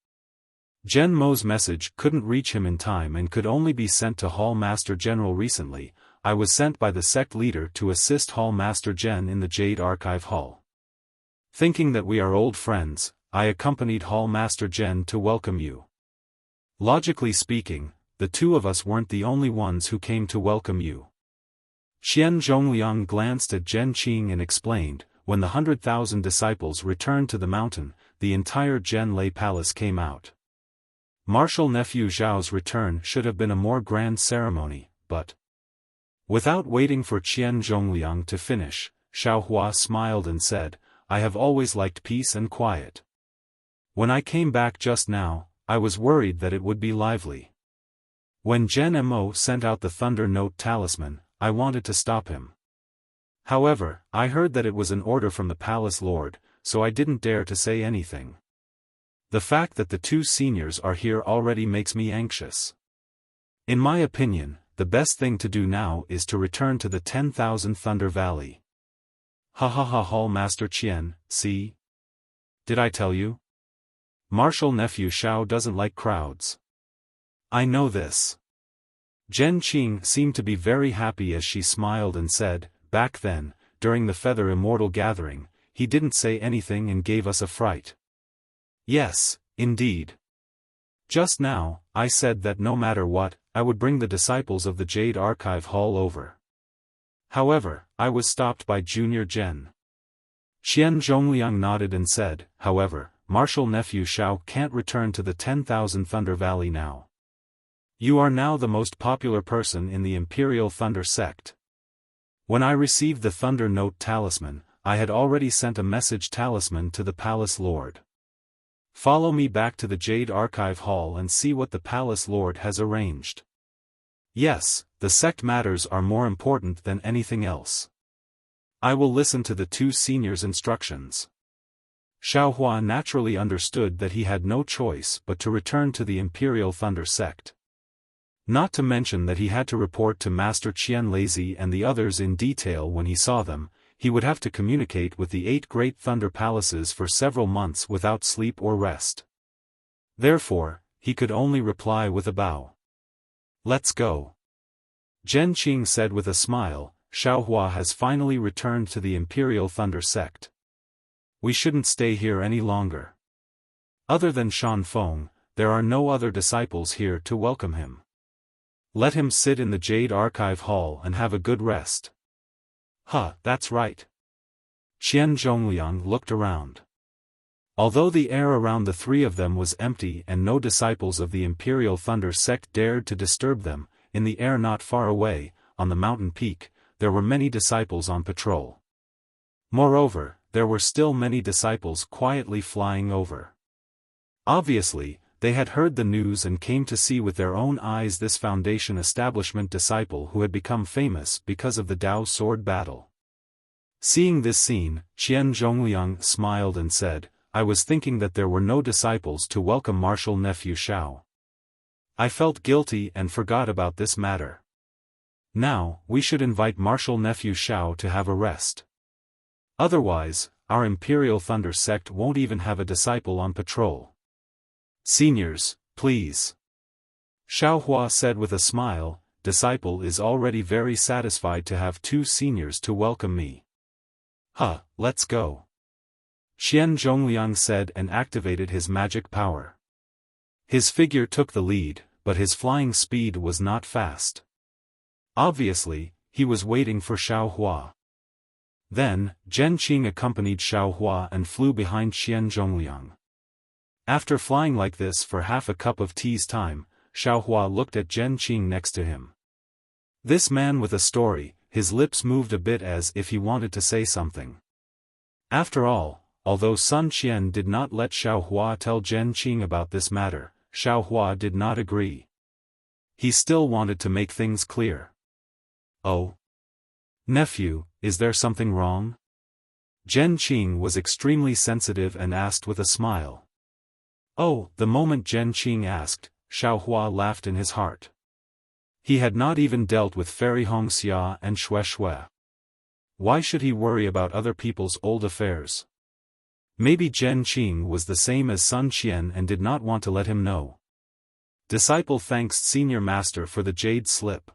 Zhen Mo's message couldn't reach him in time and could only be sent to Hall Master General recently. I was sent by the sect leader to assist Hall Master Zhen in the Jade Archive Hall. Thinking that we are old friends, I accompanied Hall Master Zhen to welcome you. Logically speaking, the two of us weren't the only ones who came to welcome you. Qian Zhongliang glanced at Zhen Qing and explained, when the 100,000 disciples returned to the mountain, the entire Zhenlei Palace came out. Martial nephew Zhao's return should have been a more grand ceremony, but... Without waiting for Qian Zhongliang to finish, Xiaofan smiled and said, I have always liked peace and quiet. When I came back just now, I was worried that it would be lively. When Zhen Mo sent out the Thunder Note talisman, I wanted to stop him. However, I heard that it was an order from the palace lord, so I didn't dare to say anything. The fact that the two seniors are here already makes me anxious. In my opinion, the best thing to do now is to return to the 10,000 Thunder Valley. Ha ha ha, Hall Master Qian, see? Did I tell you? Martial nephew Xiao doesn't like crowds. I know this. Zhen Qing seemed to be very happy as she smiled and said, back then, during the Feather Immortal gathering, he didn't say anything and gave us a fright. Yes, indeed. Just now, I said that no matter what, I would bring the disciples of the Jade Archive Hall over. However, I was stopped by Junior Zhen. Qian Zhongliang nodded and said, however, martial nephew Xiao can't return to the 10,000 Thunder Valley now. You are now the most popular person in the Imperial Thunder sect. When I received the Thunder Note talisman, I had already sent a message talisman to the Palace Lord. Follow me back to the Jade Archive Hall and see what the Palace Lord has arranged. Yes, the sect matters are more important than anything else. I will listen to the two seniors' instructions. Xiaofan naturally understood that he had no choice but to return to the Imperial Thunder sect. Not to mention that he had to report to Master Qian Lazy and the others in detail when he saw them. He would have to communicate with the 8 great thunder palaces for several months without sleep or rest. Therefore, he could only reply with a bow. Let's go. Zhen Qing said with a smile, Xiaofan has finally returned to the Imperial Thunder sect. We shouldn't stay here any longer. Other than Shan Feng, there are no other disciples here to welcome him. Let him sit in the Jade Archive Hall and have a good rest. That's right. Qian Zhongliang looked around. Although the air around the three of them was empty and no disciples of the Imperial Thunder sect dared to disturb them, in the air not far away, on the mountain peak, there were many disciples on patrol. Moreover, there were still many disciples quietly flying over. Obviously, they had heard the news and came to see with their own eyes this Foundation establishment disciple who had become famous because of the Dao sword battle. Seeing this scene, Qian Zhongliang smiled and said, I was thinking that there were no disciples to welcome martial nephew Xiao. I felt guilty and forgot about this matter. Now, we should invite martial nephew Xiao to have a rest. Otherwise, our Imperial Thunder sect won't even have a disciple on patrol. Seniors, please. Xiaofan said with a smile, disciple is already very satisfied to have 2 seniors to welcome me. Let's go. Qian Zhongliang said and activated his magic power. His figure took the lead, but his flying speed was not fast. Obviously, he was waiting for Xiaofan. Then, Zhen Qing accompanied Xiaofan and flew behind Qian Zhongliang. After flying like this for half a cup of tea's time, Xiaofan looked at Zhen Qing next to him. This man with a story, his lips moved a bit as if he wanted to say something. After all, although Sun Qian did not let Xiaofan tell Zhen Qing about this matter, Xiaofan did not agree. He still wanted to make things clear. Oh? Nephew, is there something wrong? Zhen Qing was extremely sensitive and asked with a smile. Oh, the moment Zhen Qing asked, Xiaofan laughed in his heart. He had not even dealt with Fairy Hongxia and Xue Xue. Why should he worry about other people's old affairs? Maybe Zhen Qing was the same as Sun Qian and did not want to let him know. Disciple thanks Senior Master for the jade slip.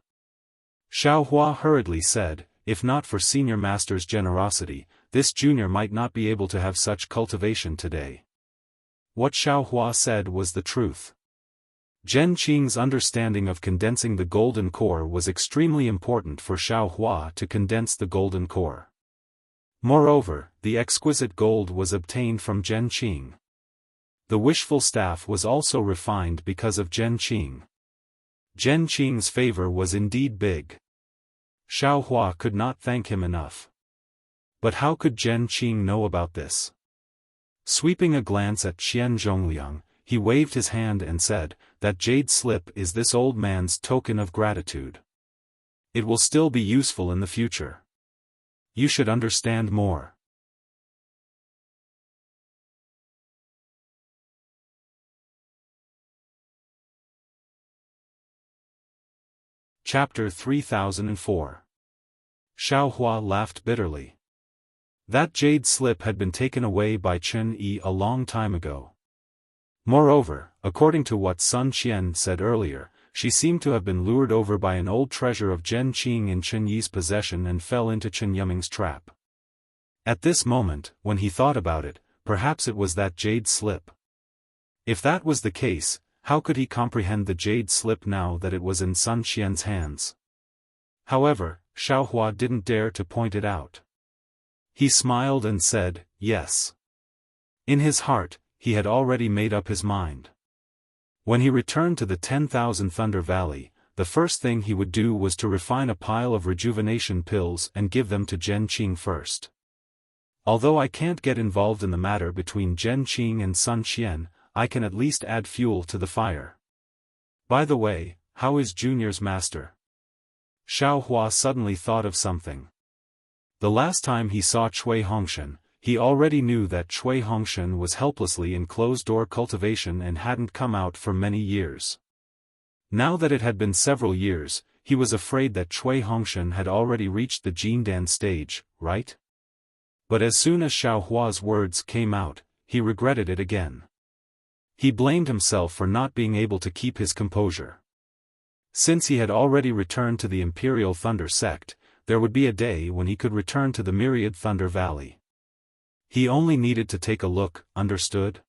Xiaohua hurriedly said, if not for Senior Master's generosity, this junior might not be able to have such cultivation today. What Xiaohua said was the truth. Zhen Qing's understanding of condensing the golden core was extremely important for Xiaohua to condense the golden core. Moreover, the exquisite gold was obtained from Zhen Qing. The wishful staff was also refined because of Zhen Qing. Zhen Qing's favor was indeed big. Xiaohua could not thank him enough. But how could Zhen Qing know about this? Sweeping a glance at Qian Zhongliang, he waved his hand and said, that jade slip is this old man's token of gratitude. It will still be useful in the future. You should understand more. Chapter 3004. Xiaohua laughed bitterly. That jade slip had been taken away by Chen Yi a long time ago. Moreover, according to what Sun Qian said earlier, she seemed to have been lured over by an old treasure of Zhen Qing in Chen Yi's possession and fell into Chen Yuming's trap. At this moment, when he thought about it, perhaps it was that jade slip. If that was the case, how could he comprehend the jade slip now that it was in Sun Qian's hands? However, Xiaohua didn't dare to point it out. He smiled and said, yes. In his heart, he had already made up his mind. When he returned to the 10,000 Thunder Valley, the first thing he would do was to refine a pile of rejuvenation pills and give them to Zhen Qing first. Although I can't get involved in the matter between Zhen Qing and Sun Qian, I can at least add fuel to the fire. By the way, how is Junior's master? Xiaohua suddenly thought of something. The last time he saw Cui Hongshan, he already knew that Cui Hongshan was helplessly in closed-door cultivation and hadn't come out for many years. Now that it had been several years, he was afraid that Cui Hongshan had already reached the Jindan stage, right? But as soon as Xiaohua's words came out, he regretted it again. He blamed himself for not being able to keep his composure. Since he had already returned to the Imperial Thunder Sect, there would be a day when he could return to the Myriad Thunder Valley. He only needed to take a look, understood?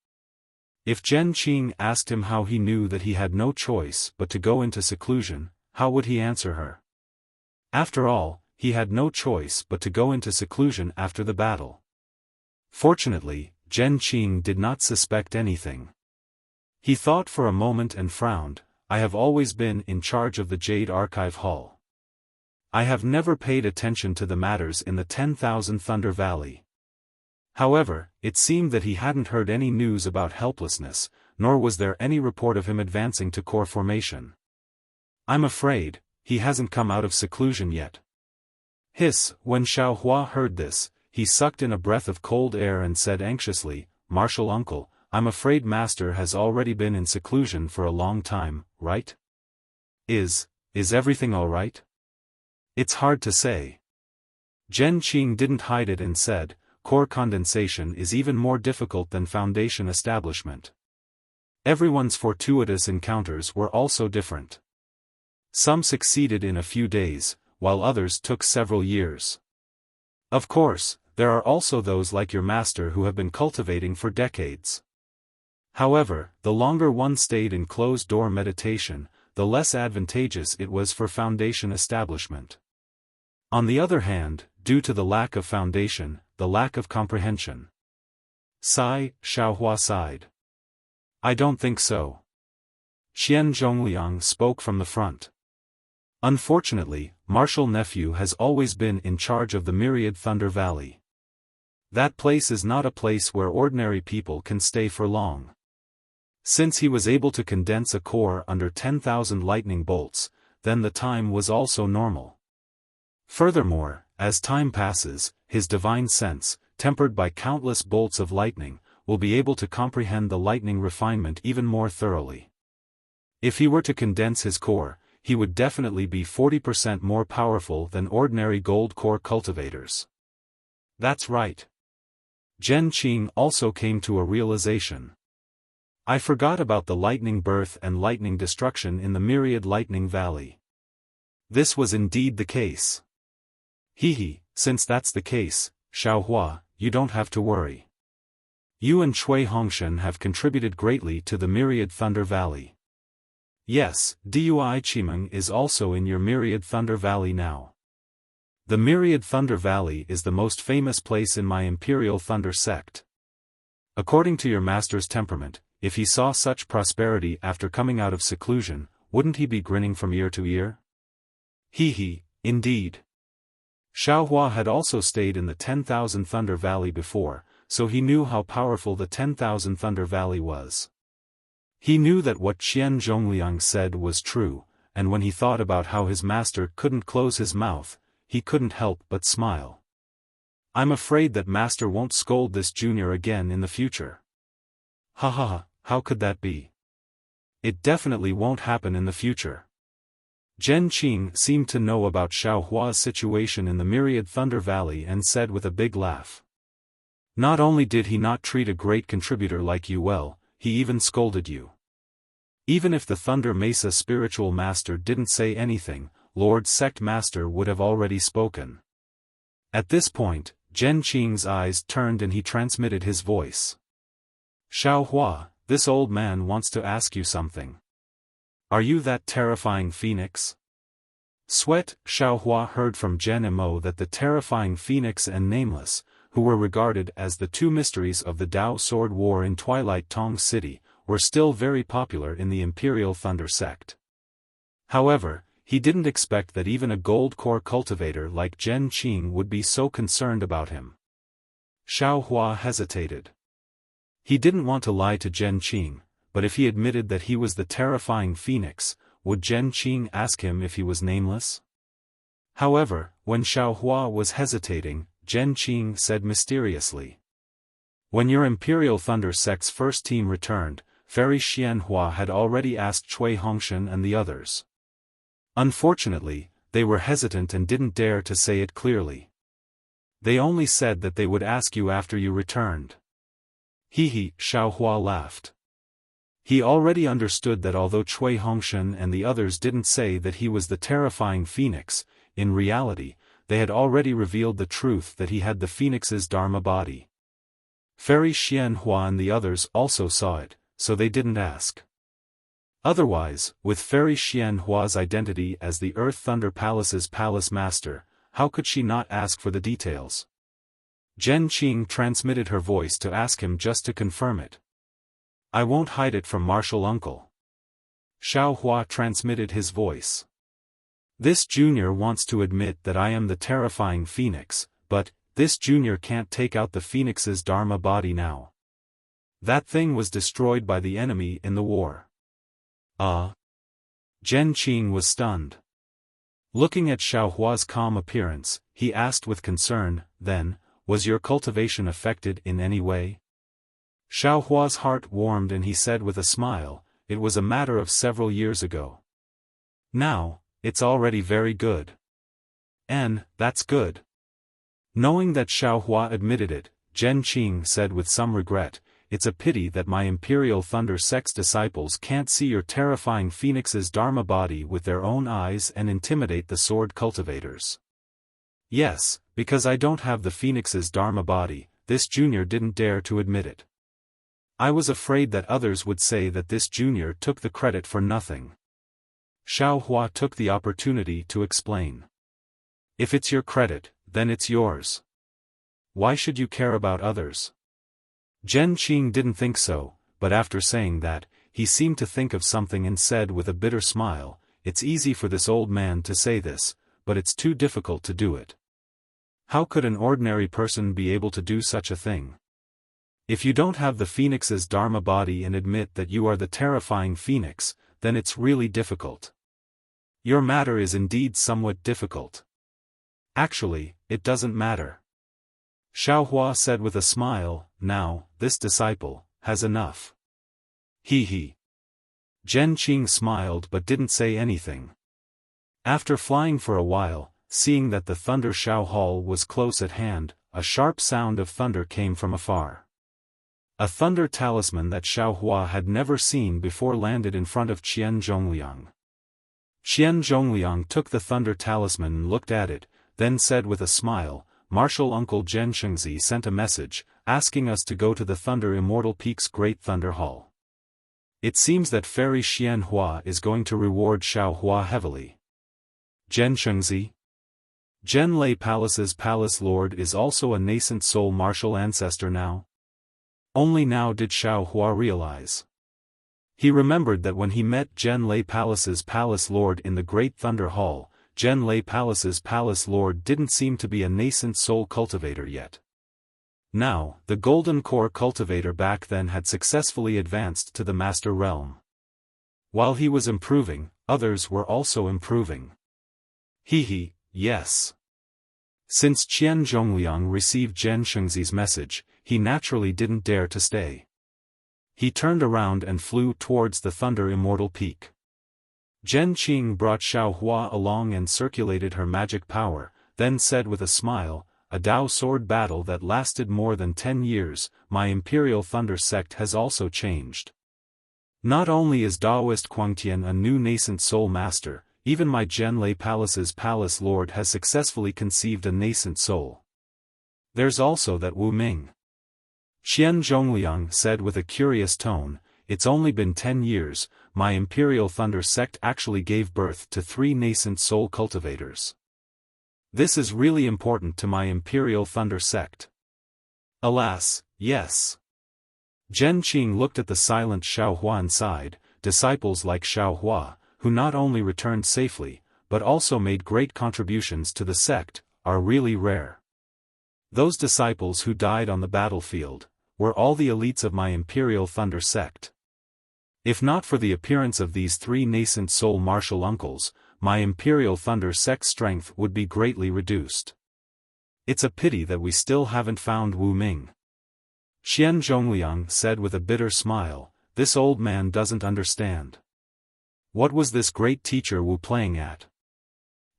If Zhen Qing asked him how he knew that he had no choice but to go into seclusion, how would he answer her? After all, he had no choice but to go into seclusion after the battle. Fortunately, Zhen Qing did not suspect anything. He thought for a moment and frowned. I have always been in charge of the Jade Archive Hall. I have never paid attention to the matters in the 10,000 Thunder Valley. However, it seemed that he hadn't heard any news about helplessness, nor was there any report of him advancing to core formation. I'm afraid, he hasn't come out of seclusion yet. Hiss, when Xiaohua heard this, he sucked in a breath of cold air and said anxiously, Martial Uncle, I'm afraid Master has already been in seclusion for a long time, right? Is everything all right? It's hard to say. Zhen Qing didn't hide it and said, core condensation is even more difficult than foundation establishment. Everyone's fortuitous encounters were also different. Some succeeded in a few days, while others took several years. Of course, there are also those like your master who have been cultivating for decades. However, the longer one stayed in closed-door meditation, the less advantageous it was for foundation establishment. On the other hand, due to the lack of foundation, the lack of comprehension. Xiaohua sighed. I don't think so. Qian Zhongliang spoke from the front. Unfortunately, Martial Nephew has always been in charge of the Myriad Thunder Valley. That place is not a place where ordinary people can stay for long. Since he was able to condense a core under 10,000 lightning bolts, then the time was also normal. Furthermore, as time passes, his divine sense, tempered by countless bolts of lightning, will be able to comprehend the lightning refinement even more thoroughly. If he were to condense his core, he would definitely be 40% more powerful than ordinary gold core cultivators. That's right. Zhen Qing also came to a realization. I forgot about the lightning birth and lightning destruction in the myriad lightning valley. This was indeed the case. Since that's the case, Xiaohua, you don't have to worry. You and Cui Hongshan have contributed greatly to the myriad thunder valley. Yes, Dui Qimeng is also in your myriad thunder valley now. The myriad thunder valley is the most famous place in my imperial thunder sect. According to your master's temperament, if he saw such prosperity after coming out of seclusion, wouldn't he be grinning from ear to ear? Indeed. Xiaohua had also stayed in the 10,000 Thunder Valley before, so he knew how powerful the 10,000 Thunder Valley was. He knew that what Qian Zhongliang said was true, and when he thought about how his master couldn't close his mouth, he couldn't help but smile. I'm afraid that master won't scold this junior again in the future. How could that be? It definitely won't happen in the future. Zhen Qing seemed to know about Xiaohua's situation in the myriad Thunder Valley and said with a big laugh. Not only did he not treat a great contributor like you well, he even scolded you. Even if the Thunder Mesa spiritual master didn't say anything, Lord Sect Master would have already spoken. At this point, Zhen Qing's eyes turned and he transmitted his voice. Xiaohua, this old man wants to ask you something. Are you that terrifying phoenix? Sweat. Xiaohua heard from Zhen Imo that the terrifying phoenix and Nameless, who were regarded as the two mysteries of the Dao Sword War in Twilight Tong City, were still very popular in the Imperial Thunder sect. However, he didn't expect that even a gold core cultivator like Zhen Qing would be so concerned about him. Xiaohua hesitated. He didn't want to lie to Zhen Qing, but if he admitted that he was the terrifying phoenix, would Zhen Qing ask him if he was nameless? However, when Xiaohua was hesitating, Zhen Qing said mysteriously. When your Imperial Thunder Sect's first team returned, Fairy Xianhua had already asked Cui Hongshan and the others. Unfortunately, they were hesitant and didn't dare to say it clearly. They only said that they would ask you after you returned. Xiaohua laughed. He already understood that although Cui Hongshan and the others didn't say that he was the terrifying phoenix, in reality, they had already revealed the truth that he had the phoenix's Dharma body. Fairy Xianhua and the others also saw it, so they didn't ask. Otherwise, with Fairy Xianhua's identity as the Earth Thunder Palace's palace master, how could she not ask for the details? Zhen Qing transmitted her voice to ask him just to confirm it. I won't hide it from Martial Uncle. Xiaohua transmitted his voice. This junior wants to admit that I am the terrifying phoenix, but, this junior can't take out the phoenix's Dharma body now. That thing was destroyed by the enemy in the war. Zhen Qing was stunned. Looking at Xiaohua's calm appearance, he asked with concern, then, was your cultivation affected in any way? Xiaohua's heart warmed and he said with a smile, it was a matter of several years ago. Now, it's already very good. And, that's good. Knowing that Xiaohua admitted it, Zhen Qing said with some regret, it's a pity that my Imperial Thunder Sect's disciples can't see your terrifying phoenix's Dharma body with their own eyes and intimidate the sword cultivators. Yes, because I don't have the phoenix's Dharma body, this junior didn't dare to admit it. I was afraid that others would say that this junior took the credit for nothing. Xiaohua took the opportunity to explain. If it's your credit, then it's yours. Why should you care about others? Zhen Qing didn't think so, but after saying that, he seemed to think of something and said with a bitter smile, it's easy for this old man to say this, but it's too difficult to do it. How could an ordinary person be able to do such a thing? If you don't have the phoenix's Dharma body and admit that you are the terrifying phoenix, then it's really difficult. Your matter is indeed somewhat difficult. Actually, it doesn't matter. Xiaohua said with a smile, now, this disciple, has enough. Zhen Qing smiled but didn't say anything. After flying for a while, seeing that the Thunder Shao Hall was close at hand, a sharp sound of thunder came from afar. A thunder talisman that Xiao Hua had never seen before landed in front of Qian Zhongliang. Qian Zhongliang took the thunder talisman and looked at it, then said with a smile, "Martial Uncle Zhen Shengzi sent a message, asking us to go to the Thunder Immortal Peak's Great Thunder Hall. It seems that Fairy Xian Hua is going to reward Xiao Hua heavily." Zhen Shengzi? Zhen Lei Palace's Palace Lord is also a nascent soul martial ancestor now? Only now did Xiao Hua realize. He remembered that when he met Zhen Lei Palace's Palace Lord in the Great Thunder Hall, Zhen Lei Palace's Palace Lord didn't seem to be a nascent soul cultivator yet. Now, the Golden Core cultivator back then had successfully advanced to the Master Realm. While he was improving, others were also improving. Yes. Since Qian Zhongliang received Zhen Shengzi's message, he naturally didn't dare to stay. He turned around and flew towards the Thunder Immortal Peak. Zhen Qing brought Xiao Hua along and circulated her magic power, then said with a smile, "A Dao sword battle that lasted more than 10 years, my Imperial Thunder sect has also changed. Not only is Daoist Quangtian a new nascent soul master, even my Zhen Lei Palace's Palace Lord has successfully conceived a nascent soul. There's also that Wu Ming." Qian Zhongliang said with a curious tone, "It's only been 10 years, my Imperial Thunder sect actually gave birth to 3 nascent soul cultivators. This is really important to my Imperial Thunder sect." "Alas, yes." Zhen Qing looked at the silent Xiao Hua and sighed. Disciples like Xiao Hua, who not only returned safely, but also made great contributions to the sect, are really rare. Those disciples who died on the battlefield were all the elites of my Imperial Thunder sect. If not for the appearance of these 3 nascent soul martial uncles, my Imperial Thunder sect's strength would be greatly reduced. It's a pity that we still haven't found Wu Ming." Qian Zhongliang said with a bitter smile, "This old man doesn't understand. What was this great teacher Wu playing at?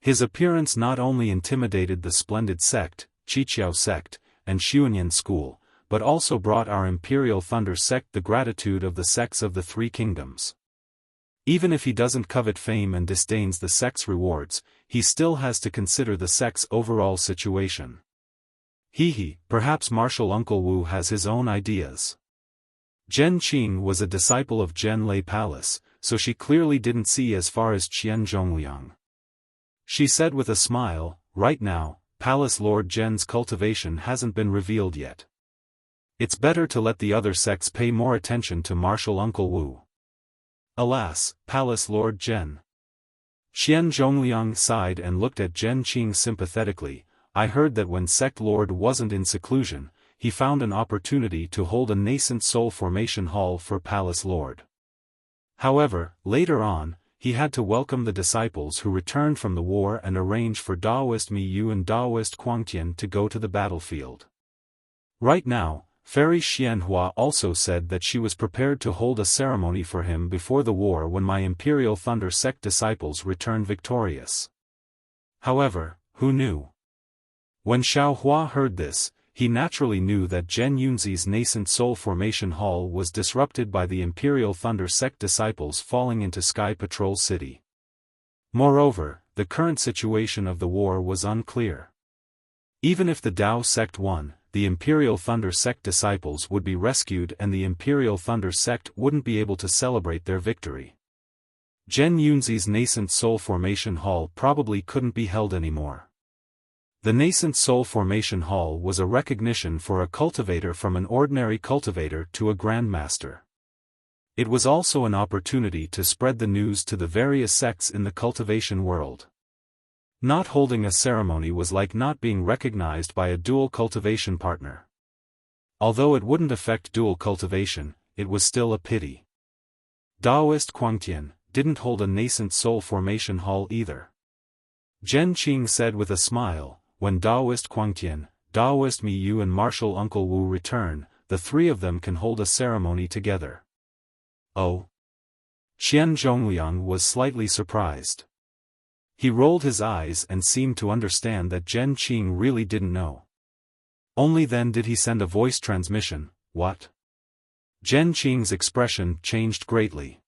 His appearance not only intimidated the splendid sect, Qiqiao sect, and Xuanyan school, but also brought our Imperial Thunder sect the gratitude of the sects of the 3 kingdoms. Even if he doesn't covet fame and disdains the sect's rewards, he still has to consider the sect's overall situation. Perhaps Martial Uncle Wu has his own ideas." Zhen Qing was a disciple of Zhen Lei Palace, so she clearly didn't see as far as Qian Zhongliang. She said with a smile, "Right now, Palace Lord Zhen's cultivation hasn't been revealed yet. It's better to let the other sects pay more attention to Martial Uncle Wu." "Alas, Palace Lord Zhen." Qian Zhongliang sighed and looked at Zhen Qing sympathetically. "I heard that when Sect Lord wasn't in seclusion, he found an opportunity to hold a nascent soul formation hall for Palace Lord. However, later on, he had to welcome the disciples who returned from the war and arrange for Daoist Mi Yu and Daoist Quangtian to go to the battlefield. Right now, Fairy Xianhua also said that she was prepared to hold a ceremony for him before the war when my Imperial Thunder sect disciples returned victorious." However, who knew? When Xiao Hua heard this, he naturally knew that Zhen Yunzi's nascent soul formation hall was disrupted by the Imperial Thunder sect disciples falling into Sky Patrol City. Moreover, the current situation of the war was unclear. Even if the Dao sect won, the Imperial Thunder sect disciples would be rescued and the Imperial Thunder sect wouldn't be able to celebrate their victory. Zhen Yunzi's nascent soul formation hall probably couldn't be held anymore. The Nascent Soul Formation Hall was a recognition for a cultivator from an ordinary cultivator to a grandmaster. It was also an opportunity to spread the news to the various sects in the cultivation world. Not holding a ceremony was like not being recognized by a dual cultivation partner. Although it wouldn't affect dual cultivation, it was still a pity. Daoist Quangtian didn't hold a Nascent Soul Formation Hall either. Zhen Qing said with a smile, "When Daoist Quangtian, Daoist Mi Yu and Martial Uncle Wu return, the 3 of them can hold a ceremony together." "Oh?" Qian Zhongliang was slightly surprised. He rolled his eyes and seemed to understand that Zhen Qing really didn't know. Only then did he send a voice transmission. What? Zhen Qing's expression changed greatly.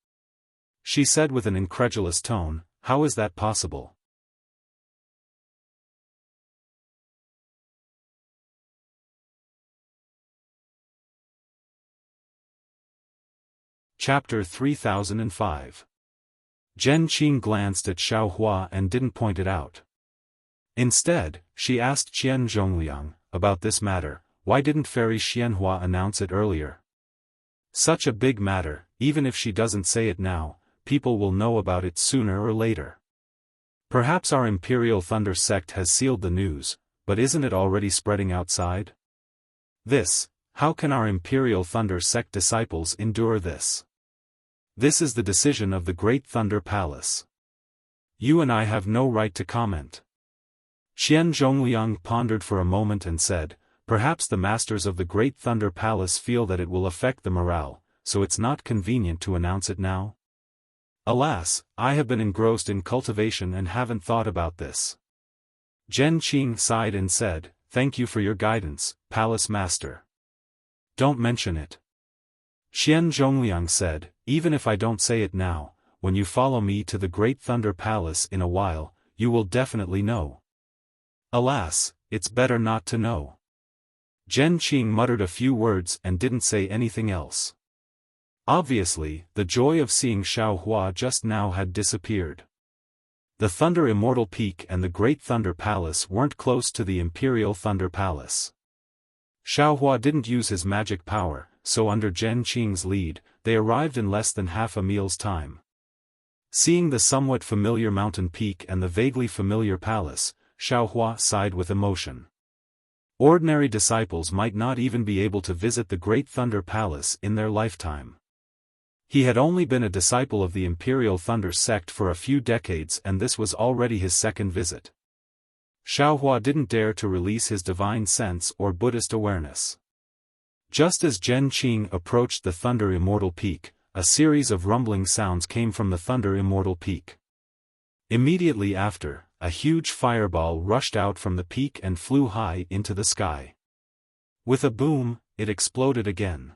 She said with an incredulous tone, how is that possible? Chapter 3005. Zhen Qing glanced at Xiaohua and didn't point it out. Instead, she asked Qian Zhongliang, about this matter, why didn't Fairy Xianhua announce it earlier? Such a big matter, even if she doesn't say it now, people will know about it sooner or later. Perhaps our Imperial Thunder sect has sealed the news, but isn't it already spreading outside? How can our Imperial Thunder sect disciples endure this? This is the decision of the Great Thunder Palace. You and I have no right to comment. Qian Zhongliang pondered for a moment and said, perhaps the masters of the Great Thunder Palace feel that it will affect the morale, so it's not convenient to announce it now? Alas, I have been engrossed in cultivation and haven't thought about this. Zhen Qing sighed and said, thank you for your guidance, Palace Master. Don't mention it. Qian Zhongliang said, even if I don't say it now, when you follow me to the Great Thunder Palace in a while, you will definitely know. Alas, it's better not to know. Zhen Qing muttered a few words and didn't say anything else. Obviously, the joy of seeing Xiaohua just now had disappeared. The Thunder Immortal Peak and the Great Thunder Palace weren't close to the Imperial Thunder Palace. Xiaohua didn't use his magic power, so under Zhen Qing's lead, they arrived in less than half a meal's time. Seeing the somewhat familiar mountain peak and the vaguely familiar palace, Xiaohua sighed with emotion. Ordinary disciples might not even be able to visit the Great Thunder Palace in their lifetime. He had only been a disciple of the Imperial Thunder sect for a few decades and this was already his second visit. Xiaohua didn't dare to release his divine sense or Buddhist awareness. Just as Zhen Qing approached the Thunder Immortal Peak, a series of rumbling sounds came from the Thunder Immortal Peak. Immediately after, a huge fireball rushed out from the peak and flew high into the sky. With a boom, it exploded again.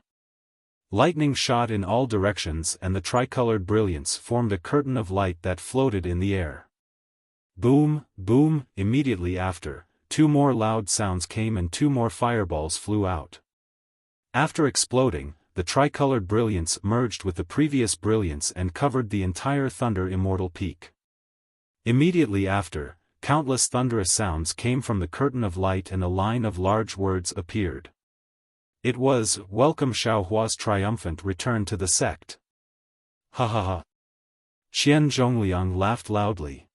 Lightning shot in all directions and the tricolored brilliance formed a curtain of light that floated in the air. Boom, boom, immediately after, two more loud sounds came and two more fireballs flew out. After exploding, the tricolored brilliance merged with the previous brilliance and covered the entire Thunder Immortal Peak. Immediately after, countless thunderous sounds came from the curtain of light and a line of large words appeared. It was, "Welcome Xiaohua's triumphant return to the sect." Ha ha ha. Qian Zhongliang laughed loudly.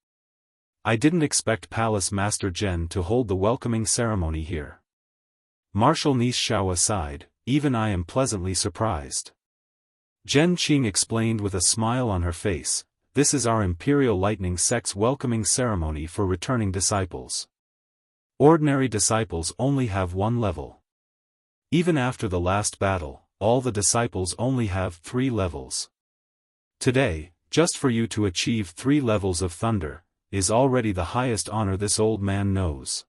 I didn't expect Palace Master Zhen to hold the welcoming ceremony here. Martial niece Xiao sighed, even I am pleasantly surprised. Zhen Qing explained with a smile on her face, this is our Imperial Lightning Sect's welcoming ceremony for returning disciples. Ordinary disciples only have one level. Even after the last battle, all the disciples only have 3 levels. Today, just for you to achieve 3 levels of thunder, is already the highest honor this old man knows.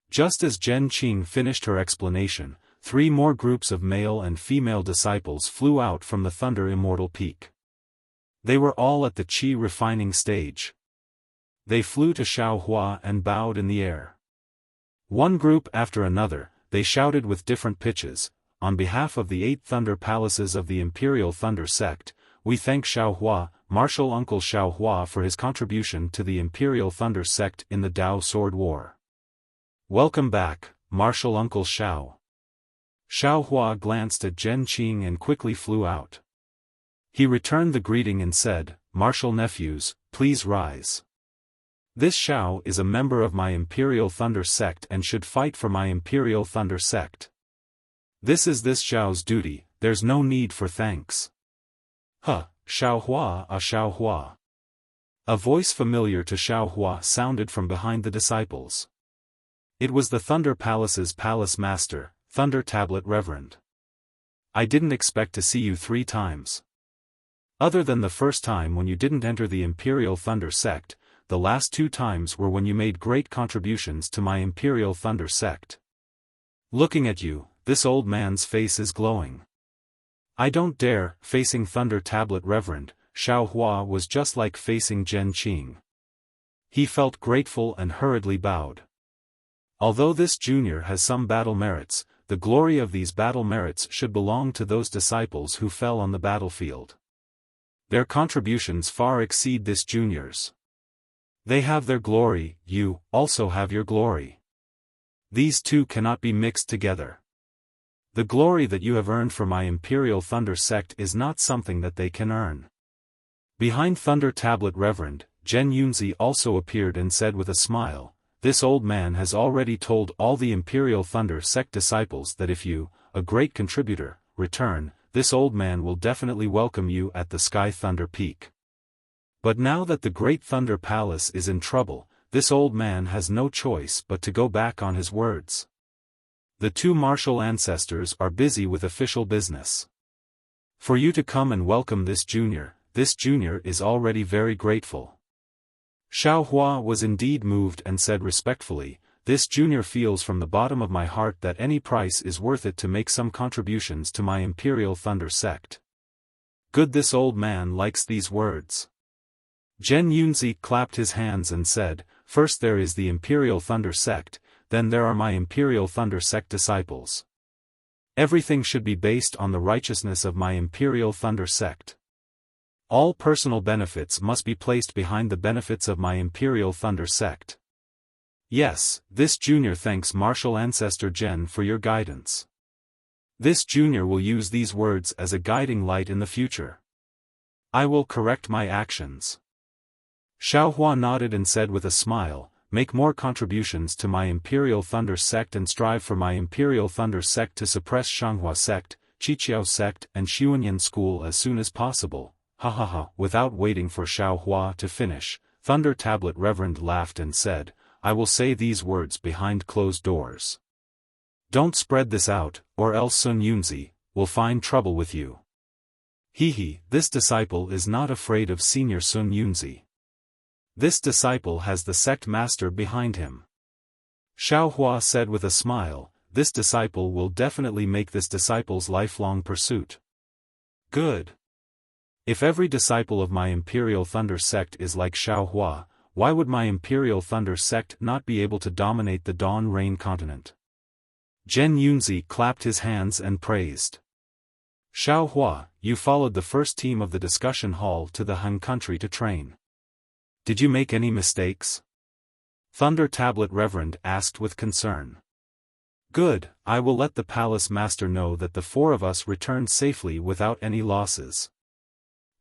Just as Zhen Qing finished her explanation, 3 more groups of male and female disciples flew out from the Thunder Immortal Peak. They were all at the Qi refining stage. They flew to Xiaohua and bowed in the air. One group after another, they shouted with different pitches, on behalf of the 8 Thunder Palaces of the Imperial Thunder Sect, we thank Xiaohua, Martial Uncle Xiaohua for his contribution to the Imperial Thunder Sect in the Dao Sword War. Welcome back, Martial Uncle Xiao. Xiaohua glanced at Zhen Qing and quickly flew out. He returned the greeting and said, Martial nephews, please rise. This Xiao is a member of my Imperial Thunder Sect and should fight for my Imperial Thunder Sect. This is this Xiao's duty, there's no need for thanks. Huh, Xiaohua, Xiaohua. A voice familiar to Xiaohua sounded from behind the disciples. It was the Thunder Palace's Palace Master, Thunder Tablet Reverend. I didn't expect to see you 3 times. Other than the first time when you didn't enter the Imperial Thunder Sect, the last 2 times were when you made great contributions to my Imperial Thunder sect. Looking at you, this old man's face is glowing. I don't dare, facing Thunder Tablet Reverend, Xiao Hua was just like facing Zhen Qing. He felt grateful and hurriedly bowed. Although this junior has some battle merits, the glory of these battle merits should belong to those disciples who fell on the battlefield. Their contributions far exceed this junior's. They have their glory, you also have your glory. These two cannot be mixed together. The glory that you have earned for my Imperial Thunder sect is not something that they can earn. Behind Thunder Tablet Reverend, Zhen Yunzi also appeared and said with a smile, "This old man has already told all the Imperial Thunder sect disciples that if you, a great contributor, return, this old man will definitely welcome you at the Sky Thunder Peak. But now that the Great Thunder Palace is in trouble, this old man has no choice but to go back on his words. The 2 martial ancestors are busy with official business. For you to come and welcome this junior is already very grateful." Xiao Hua was indeed moved and said respectfully, "This junior feels from the bottom of my heart that any price is worth it to make some contributions to my Imperial Thunder sect. Good, this old man likes these words." Zhen Yunzi clapped his hands and said, "First there is the Imperial Thunder sect, then there are my Imperial Thunder sect disciples. Everything should be based on the righteousness of my Imperial Thunder sect. All personal benefits must be placed behind the benefits of my Imperial Thunder sect. Yes, this junior thanks Martial Ancestor Zhen for your guidance. This junior will use these words as a guiding light in the future. I will correct my actions." Xiao Hua nodded and said with a smile, "Make more contributions to my Imperial Thunder sect and strive for my Imperial Thunder sect to suppress Shanghua sect, Qiqiao sect and Xuanyan school as soon as possible." Ha ha ha. Without waiting for Xiao Hua to finish, Thunder Tablet Reverend laughed and said, "I will say these words behind closed doors. Don't spread this out, or else Sun Yunzi will find trouble with you." He, this disciple is not afraid of Senior Sun Yunzi. This disciple has the sect master behind him. Xiao Hua said with a smile, "This disciple will definitely make this disciple's lifelong pursuit." Good. If every disciple of my Imperial Thunder sect is like Xiao Hua, why would my Imperial Thunder sect not be able to dominate the Dawn Rain continent? Zhen Yunzi clapped his hands and praised. "Xiao Hua, you followed the first team of the discussion hall to the Han country to train. Did you make any mistakes?" Thunder Tablet Reverend asked with concern. "Good, I will let the palace master know that the 4 of us returned safely without any losses."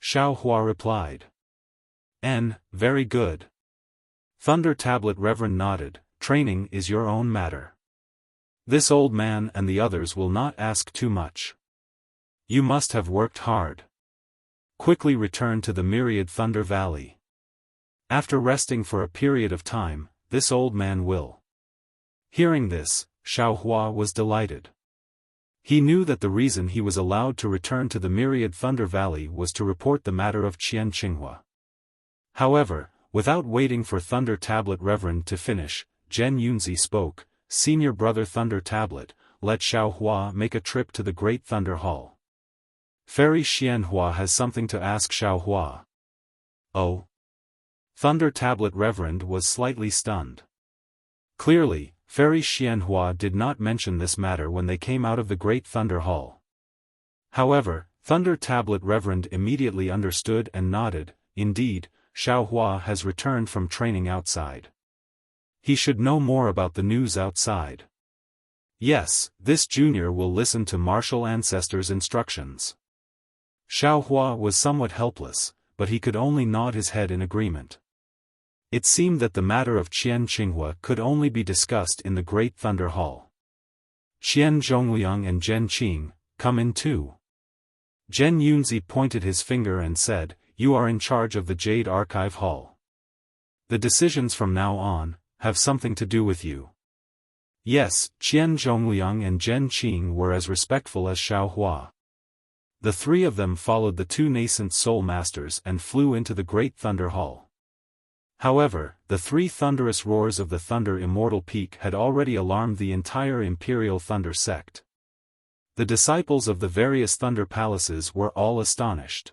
Xiao Hua replied. Very good." Thunder Tablet Reverend nodded, "Training is your own matter. This old man and the others will not ask too much. You must have worked hard. Quickly return to the Myriad Thunder Valley. After resting for a period of time, this old man will." Hearing this, Xiao Hua was delighted. He knew that the reason he was allowed to return to the Myriad Thunder Valley was to report the matter of Qian Qinghua. However, without waiting for Thunder Tablet Reverend to finish, Zhen Yunzi spoke, "Senior brother Thunder Tablet, let Xiao Hua make a trip to the Great Thunder Hall. Fairy Xianhua has something to ask Xiao Hua." "Oh?" Thunder Tablet Reverend was slightly stunned. Clearly, Fairy Xianhua did not mention this matter when they came out of the Great Thunder Hall. However, Thunder Tablet Reverend immediately understood and nodded. Indeed, Xiao Hua has returned from training outside. He should know more about the news outside. Yes, this junior will listen to Martial Ancestor's instructions. Xiao Hua was somewhat helpless, but he could only nod his head in agreement. It seemed that the matter of Qian Qinghua could only be discussed in the Great Thunder Hall. "Qian Zhongliang and Zhen Qing, come in too." Zhen Yunzi pointed his finger and said, "You are in charge of the Jade Archive Hall. The decisions from now on have something to do with you." Yes, Qian Zhongliang and Zhen Qing were as respectful as Xiao Hua. The 3 of them followed the 2 nascent soul masters and flew into the Great Thunder Hall. However, the 3 thunderous roars of the Thunder Immortal Peak had already alarmed the entire Imperial Thunder sect. The disciples of the various Thunder Palaces were all astonished.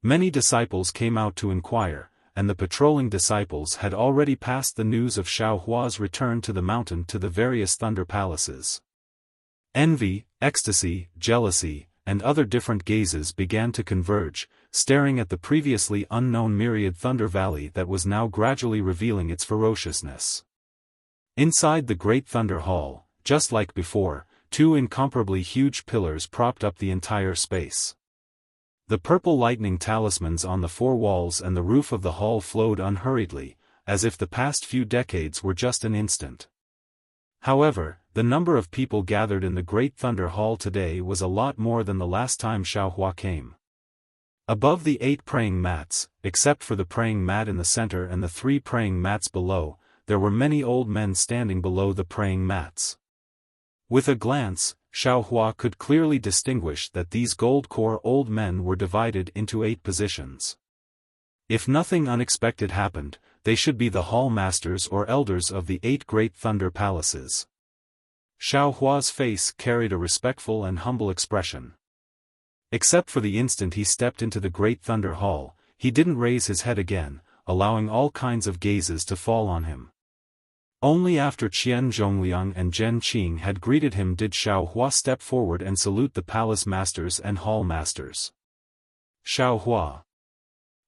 Many disciples came out to inquire, and the patrolling disciples had already passed the news of Xiaohua's return to the mountain to the various Thunder Palaces. Envy, ecstasy, jealousy, and other different gazes began to converge, staring at the previously unknown myriad Thunder Valley that was now gradually revealing its ferociousness. Inside the Great Thunder Hall, just like before, 2 incomparably huge pillars propped up the entire space. The purple lightning talismans on the 4 walls and the roof of the hall flowed unhurriedly, as if the past few decades were just an instant. However, the number of people gathered in the Great Thunder Hall today was a lot more than the last time Xiaohua came. Above the 8 praying mats, except for the praying mat in the center and the 3 praying mats below, there were many old men standing below the praying mats. With a glance, Xiaohua could clearly distinguish that these gold-core old men were divided into 8 positions. If nothing unexpected happened, they should be the hall masters or elders of the 8 great Thunder Palaces. Xiaohua's face carried a respectful and humble expression. Except for the instant he stepped into the Great Thunder Hall, he didn't raise his head again, allowing all kinds of gazes to fall on him. Only after Qian Zhongliang and Zhen Qing had greeted him did Xiaohua step forward and salute the palace masters and hall masters. Xiaohua.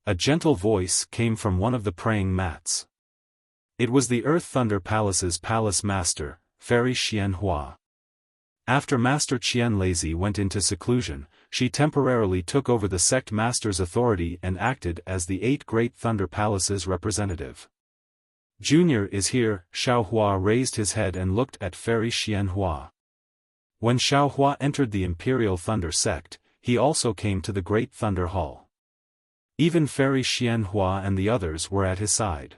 A gentle voice came from one of the praying mats. It was the Earth Thunder Palace's palace master, Fairy Xianhua. After Master Qian Lazy went into seclusion, she temporarily took over the sect master's authority and acted as the 8 great Thunder Palace's representative. Junior is here. Xiaohua raised his head and looked at Fairy Xianhua. When Xiaohua entered the Imperial Thunder sect, he also came to the Great Thunder Hall. Even Fairy Xianhua and the others were at his side.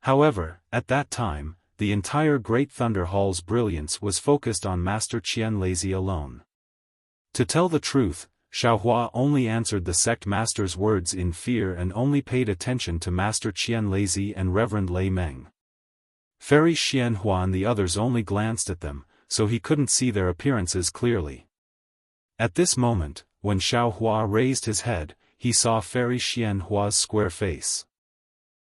However, at that time, the entire Great Thunder Hall's brilliance was focused on Master Qian Lazy alone. To tell the truth, Xiaohua only answered the sect master's words in fear and only paid attention to Master Qian Lazy and Reverend Lei Meng. Fairy Xianhua and the others only glanced at them, so he couldn't see their appearances clearly. At this moment, when Xiaohua raised his head, he saw Fairy Xianhua's square face.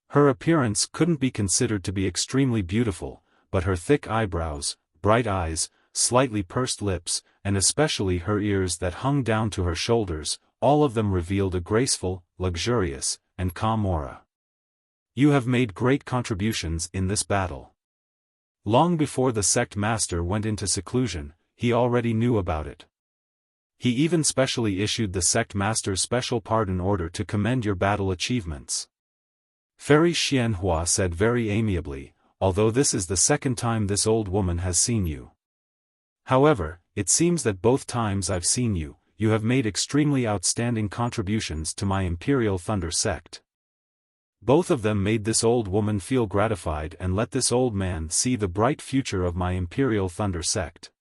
Her appearance couldn't be considered to be extremely beautiful, but her thick eyebrows, bright eyes, slightly pursed lips, and especially her ears that hung down to her shoulders, all of them revealed a graceful, luxurious, and calm aura. You have made great contributions in this battle. Long before the sect master went into seclusion, he already knew about it. He even specially issued the sect master's special pardon order to commend your battle achievements. Fairy Xianhua said very amiably, although this is the 2nd time this old woman has seen you. However, it seems that both times I've seen you, you have made extremely outstanding contributions to my Imperial Thunder sect. Both of them made this old woman feel gratified and let this old man see the bright future of my Imperial Thunder sect.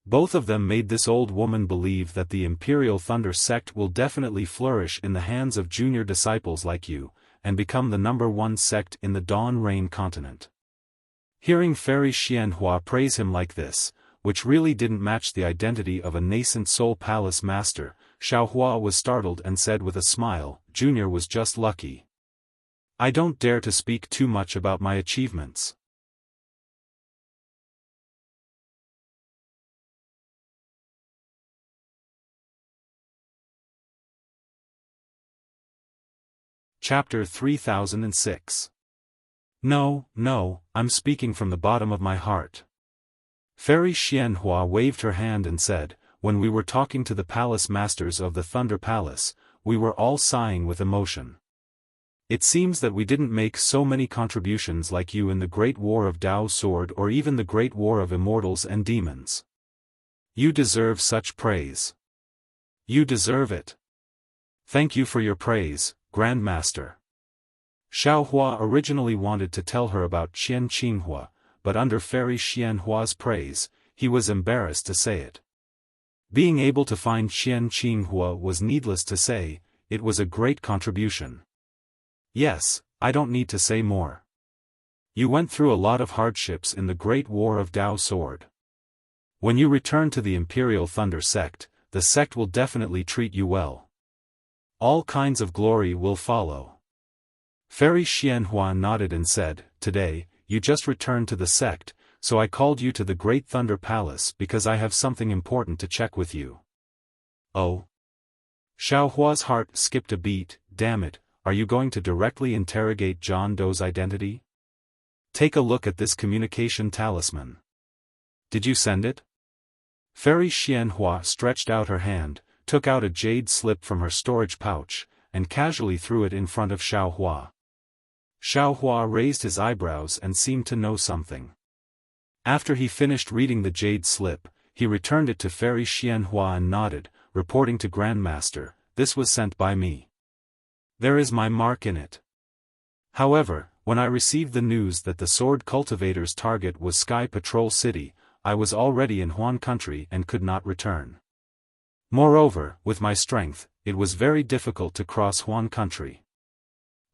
Both of them made this old woman believe that the Imperial Thunder sect will definitely flourish in the hands of junior disciples like you, and become the #1 sect in the Dawn Rain continent. Hearing Fairy Xianhua praise him like this, which really didn't match the identity of a nascent soul palace master, Xiaohua was startled and said with a smile, Junior was just lucky. I don't dare to speak too much about my achievements. Chapter 3006. No, I'm speaking from the bottom of my heart. Fairy Xianhua waved her hand and said, when we were talking to the palace masters of the Thunder Palace, we were all sighing with emotion. It seems that we didn't make so many contributions like you in the Great War of Dao Sword or even the Great War of Immortals and Demons. You deserve such praise. You deserve it. Thank you for your praise, Grand Master. Xiaohua originally wanted to tell her about Qian Qinghua, but under Fairy Xianhua's praise, he was embarrassed to say it. Being able to find Qian Qinghua was needless to say, it was a great contribution. Yes, I don't need to say more. You went through a lot of hardships in the Great War of Tao Sword. When you return to the Imperial Thunder Sect, the sect will definitely treat you well. All kinds of glory will follow. Fairy Xianhua nodded and said, "Today, you just returned to the sect, so I called you to the Great Thunder Palace because I have something important to check with you." Oh? Xiaohua's heart skipped a beat. Damn it, are you going to directly interrogate John Doe's identity? Take a look at this communication talisman. Did you send it? Fairy Xianhua stretched out her hand, took out a jade slip from her storage pouch, and casually threw it in front of Xiaohua. Xiaohua raised his eyebrows and seemed to know something. After he finished reading the jade slip, he returned it to Fairy Xianhua and nodded, reporting to Grandmaster, "This was sent by me. There is my mark in it." However, when I received the news that the Sword Cultivator's target was Sky Patrol City, I was already in Huan country and could not return. Moreover, with my strength, it was very difficult to cross Huan country.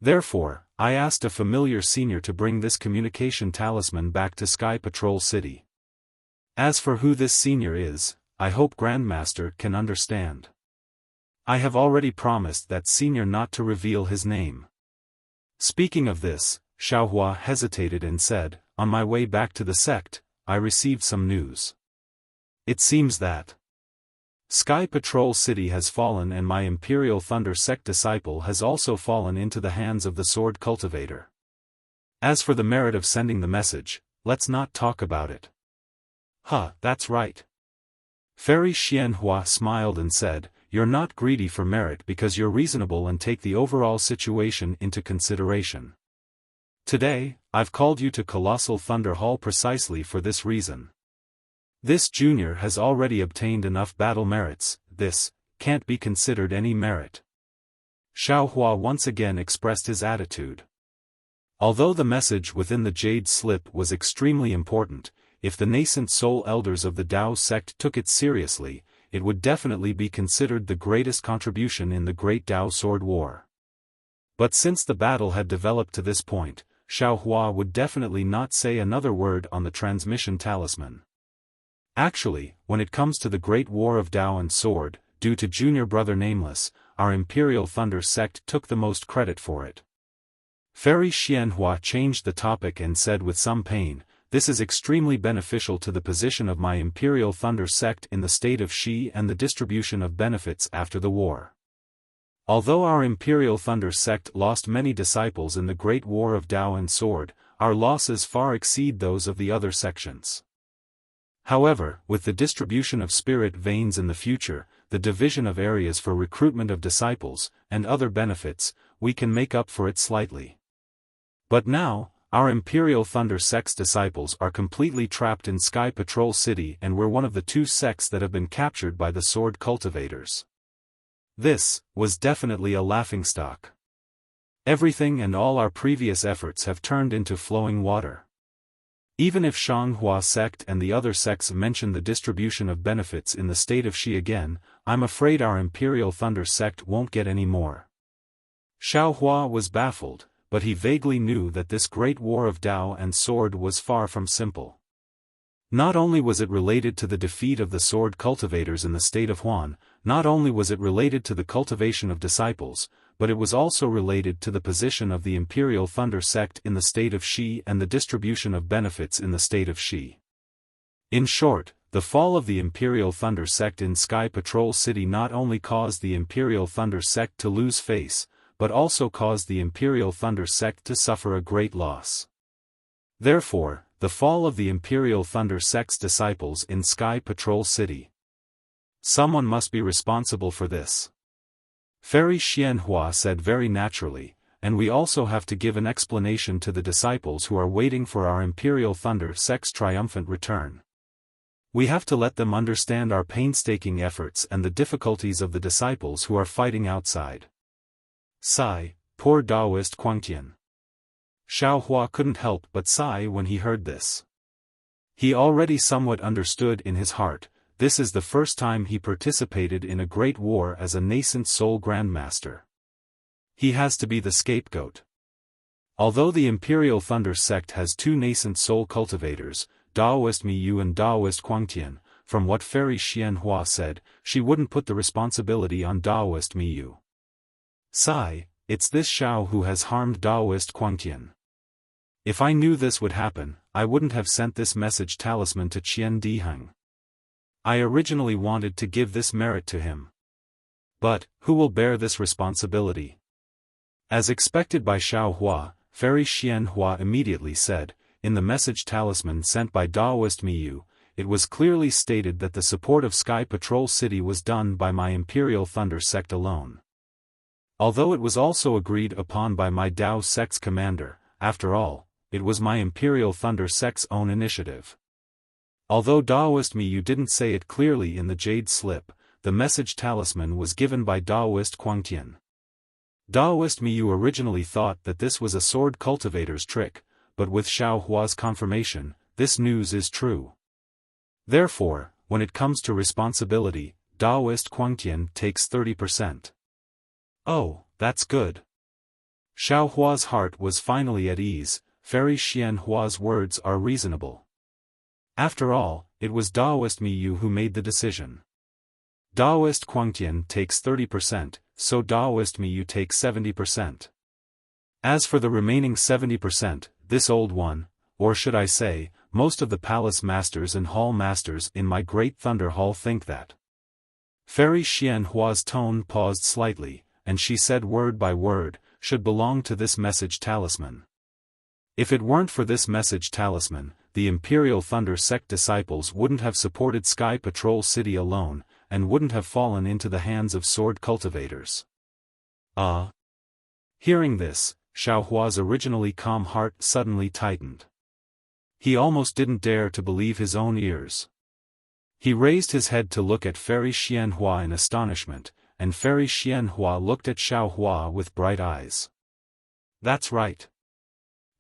Therefore, I asked a familiar senior to bring this communication talisman back to Sky Patrol City. As for who this senior is, I hope Grandmaster can understand. I have already promised that senior not to reveal his name. Speaking of this, Xiaohua hesitated and said, "On my way back to the sect, I received some news. It seems that Sky Patrol City has fallen and my Imperial Thunder Sect disciple has also fallen into the hands of the Sword Cultivator. As for the merit of sending the message, let's not talk about it." "Huh, that's right." Fairy Xianhua smiled and said, "You're not greedy for merit because you're reasonable and take the overall situation into consideration. Today, I've called you to Colossal Thunder Hall precisely for this reason. This junior has already obtained enough battle merits, this can't be considered any merit." Xiaohua once again expressed his attitude. Although the message within the jade slip was extremely important, if the nascent soul elders of the Tao sect took it seriously, it would definitely be considered the greatest contribution in the Great Tao Sword War. But since the battle had developed to this point, Xiaohua would definitely not say another word on the transmission talisman. Actually, when it comes to the Great War of Tao and Sword, due to Junior Brother Nameless, our Imperial Thunder Sect took the most credit for it. Fairy Xianhua changed the topic and said with some pain, "This is extremely beneficial to the position of my Imperial Thunder Sect in the state of Xi and the distribution of benefits after the war. Although our Imperial Thunder Sect lost many disciples in the Great War of Tao and Sword, our losses far exceed those of the other sections. However, with the distribution of spirit veins in the future, the division of areas for recruitment of disciples, and other benefits, we can make up for it slightly. But now, our Imperial Thunder Sect's disciples are completely trapped in Sky Patrol City and we're one of the 2 sects that have been captured by the Sword Cultivators." This was definitely a laughingstock. Everything and all our previous efforts have turned into flowing water. Even if Shanghua sect and the other sects mention the distribution of benefits in the state of Xi again, I'm afraid our Imperial Thunder Sect won't get any more. Xiaohua was baffled, but he vaguely knew that this great war of Tao and Sword was far from simple. Not only was it related to the defeat of the Sword Cultivators in the state of Huan, not only was it related to the cultivation of disciples, but it was also related to the position of the Imperial Thunder Sect in the state of Xi and the distribution of benefits in the state of Xi. In short, the fall of the Imperial Thunder Sect in Sky Patrol City not only caused the Imperial Thunder Sect to lose face, but also caused the Imperial Thunder Sect to suffer a great loss. Therefore, the fall of the Imperial Thunder Sect's disciples in Sky Patrol City. Someone must be responsible for this. Fairy Xianhua said very naturally, and we also have to give an explanation to the disciples who are waiting for our Imperial Thunder Sect's triumphant return. We have to let them understand our painstaking efforts and the difficulties of the disciples who are fighting outside. Sigh, poor Taoist Quangtian. Xiaohua couldn't help but sigh when he heard this. He already somewhat understood in his heart, this is the first time he participated in a great war as a nascent soul grandmaster. He has to be the scapegoat. Although the Imperial Thunder sect has two nascent soul cultivators, Daoist Miyu and Daoist Quangtian, from what Fairy Xianhua said, she wouldn't put the responsibility on Daoist Miyu. Sigh, it's this Xiao who has harmed Daoist Quangtian. If I knew this would happen, I wouldn't have sent this message talisman to Qian Diheng. I originally wanted to give this merit to him. But, who will bear this responsibility? As expected by Xiaohua, Fairy Xianhua immediately said, in the message talisman sent by Daoist Miyu, it was clearly stated that the support of Sky Patrol City was done by my Imperial Thunder sect alone. Although it was also agreed upon by my Dao sect's commander, after all, it was my Imperial Thunder sect's own initiative. Although Daoist Miyu didn't say it clearly in the jade slip, the message talisman was given by Daoist Quangtian. Daoist Miyu originally thought that this was a sword cultivator's trick, but with Xiaohua's confirmation, this news is true. Therefore, when it comes to responsibility, Daoist Quangtian takes 30%. Oh, that's good. Xiaohua's heart was finally at ease. Fairy Xianhua's words are reasonable. After all, it was Daoist Miyu who made the decision. Daoist Quangtian takes 30%, so Daoist Miyu takes 70%. As for the remaining 70%, this old one, or should I say, most of the palace masters and hall masters in my Great Thunder Hall think that. Fairy Xianhua's tone paused slightly, and she said word by word, should belong to this message talisman. If it weren't for this message talisman, the Imperial Thunder sect disciples wouldn't have supported Sky Patrol City alone, and wouldn't have fallen into the hands of sword cultivators. Hearing this, Xiaohua's originally calm heart suddenly tightened. He almost didn't dare to believe his own ears. He raised his head to look at Fairy Xianhua in astonishment, and Fairy Xianhua looked at Xiaohua with bright eyes. That's right.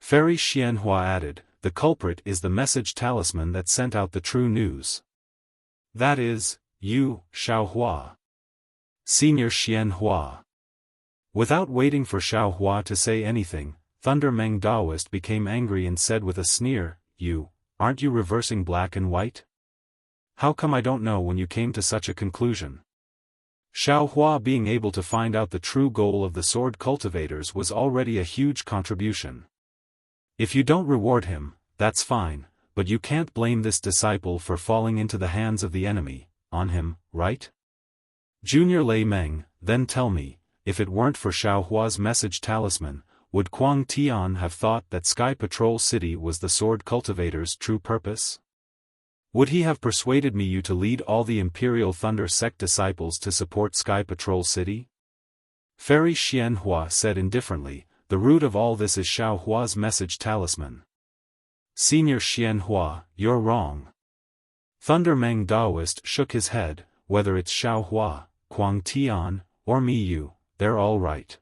Fairy Xianhua added, the culprit is the message talisman that sent out the true news. That is, you, Xiaohua. Senior Xianhua. Without waiting for Xiaohua to say anything, Thunder Meng Daoist became angry and said with a sneer, aren't you reversing black and white? How come I don't know when you came to such a conclusion? Xiaohua being able to find out the true goal of the sword cultivators was already a huge contribution. If you don't reward him, that's fine, but you can't blame this disciple for falling into the hands of the enemy, on him, right? Junior Lei Meng, then tell me, if it weren't for Xiaohua's message talisman, would Quang Tian have thought that Sky Patrol City was the sword cultivator's true purpose? Would he have persuaded Miyu to lead all the Imperial Thunder sect disciples to support Sky Patrol City? Fairy Xianhua said indifferently, the root of all this is Xiaohua's message talisman. Senior Xianhua, you're wrong. Thunder Meng Daoist shook his head, whether it's Xiaohua, Quang Tian, or Miyu, they're all right.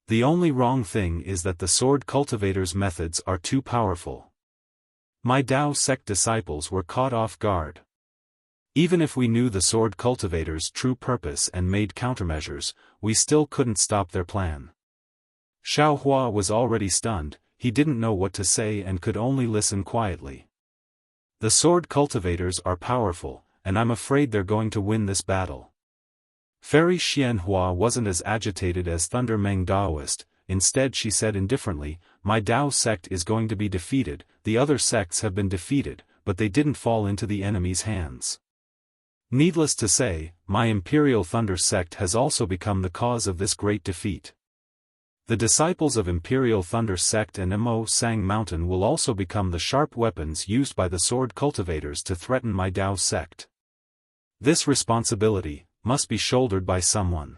The only wrong thing is that the sword cultivator's methods are too powerful. My Dao sect disciples were caught off guard. Even if we knew the sword cultivator's true purpose and made countermeasures, we still couldn't stop their plan. Xiaohua was already stunned, he didn't know what to say and could only listen quietly. The sword cultivators are powerful, and I'm afraid they're going to win this battle. Fairy Xianhua wasn't as agitated as Thunder Meng Daoist, instead she said indifferently, my Dao sect is going to be defeated, the other sects have been defeated, but they didn't fall into the enemy's hands. Needless to say, my Imperial Thunder sect has also become the cause of this great defeat. The disciples of Imperial Thunder sect and Mo Sang Mountain will also become the sharp weapons used by the sword cultivators to threaten my Dao sect. This responsibility must be shouldered by someone.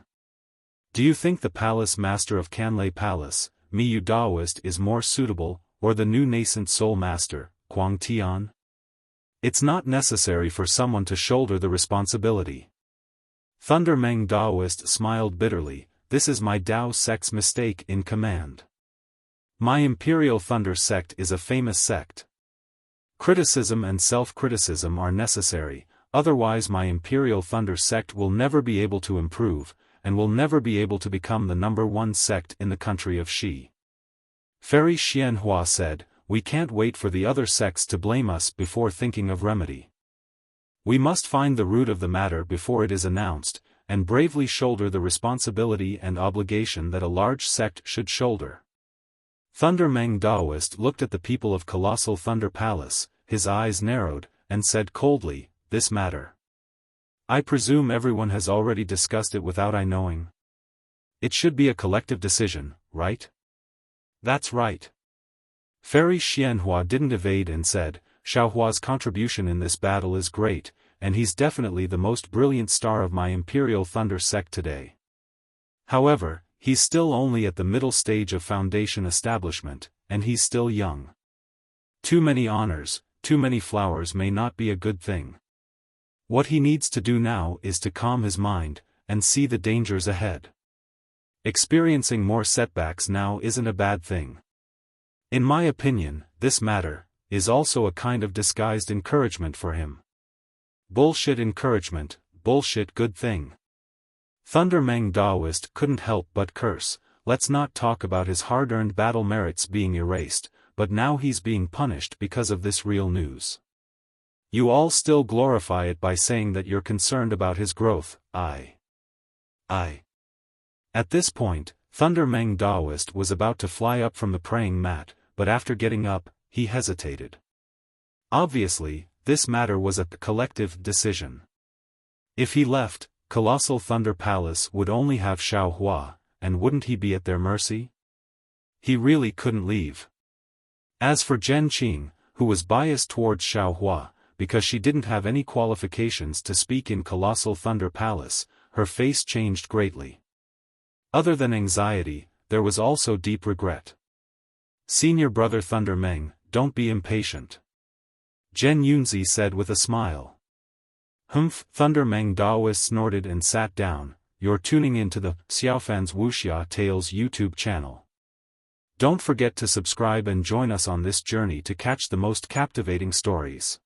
Do you think the palace master of Canlei Palace, Miyu Daoist, is more suitable, or the new nascent soul master, Quang Tian? It's not necessary for someone to shoulder the responsibility. Thunder Meng Daoist smiled bitterly, this is my Dao sect's mistake in command. My Imperial Thunder sect is a famous sect. Criticism and self-criticism are necessary, otherwise my Imperial Thunder sect will never be able to improve, and will never be able to become the #1 sect in the country of Xi. Fairy Xianhua said, "We can't wait for the other sects to blame us before thinking of remedy. We must find the root of the matter before it is announced, and bravely shoulder the responsibility and obligation that a large sect should shoulder." Thunder Meng Daoist looked at the people of Colossal Thunder Palace, his eyes narrowed, and said coldly, "This matter. I presume everyone has already discussed it without I knowing. It should be a collective decision, right?" "That's right." Fairy Xianhua didn't evade and said, "Xiaohua's contribution in this battle is great, and he's definitely the most brilliant star of my Imperial Thunder sect today. However, he's still only at the middle stage of foundation establishment, and he's still young. Too many honors, too many flowers may not be a good thing. What he needs to do now is to calm his mind, and see the dangers ahead. Experiencing more setbacks now isn't a bad thing. In my opinion, this matter is also a kind of disguised encouragement for him." Bullshit encouragement, bullshit good thing. Thunder Meng Daoist couldn't help but curse. Let's not talk about his hard-earned battle merits being erased, but now he's being punished because of this real news. You all still glorify it by saying that you're concerned about his growth. I. At this point, Thunder Meng Daoist was about to fly up from the praying mat, but after getting up, he hesitated. Obviously, this matter was a collective decision. If he left, Colossal Thunder Palace would only have Xiaohua, and wouldn't he be at their mercy? He really couldn't leave. As for Zhen Qing, who was biased towards Xiaohua, because she didn't have any qualifications to speak in Colossal Thunder Palace, her face changed greatly. Other than anxiety, there was also deep regret. "Senior brother Thunder Meng, don't be impatient," Zhen Yunzi said with a smile. "Humph," Thunder Meng Daoist snorted and sat down. "You're tuning into the Xiaofan's Wuxia Tales YouTube channel. Don't forget to subscribe and join us on this journey to catch the most captivating stories.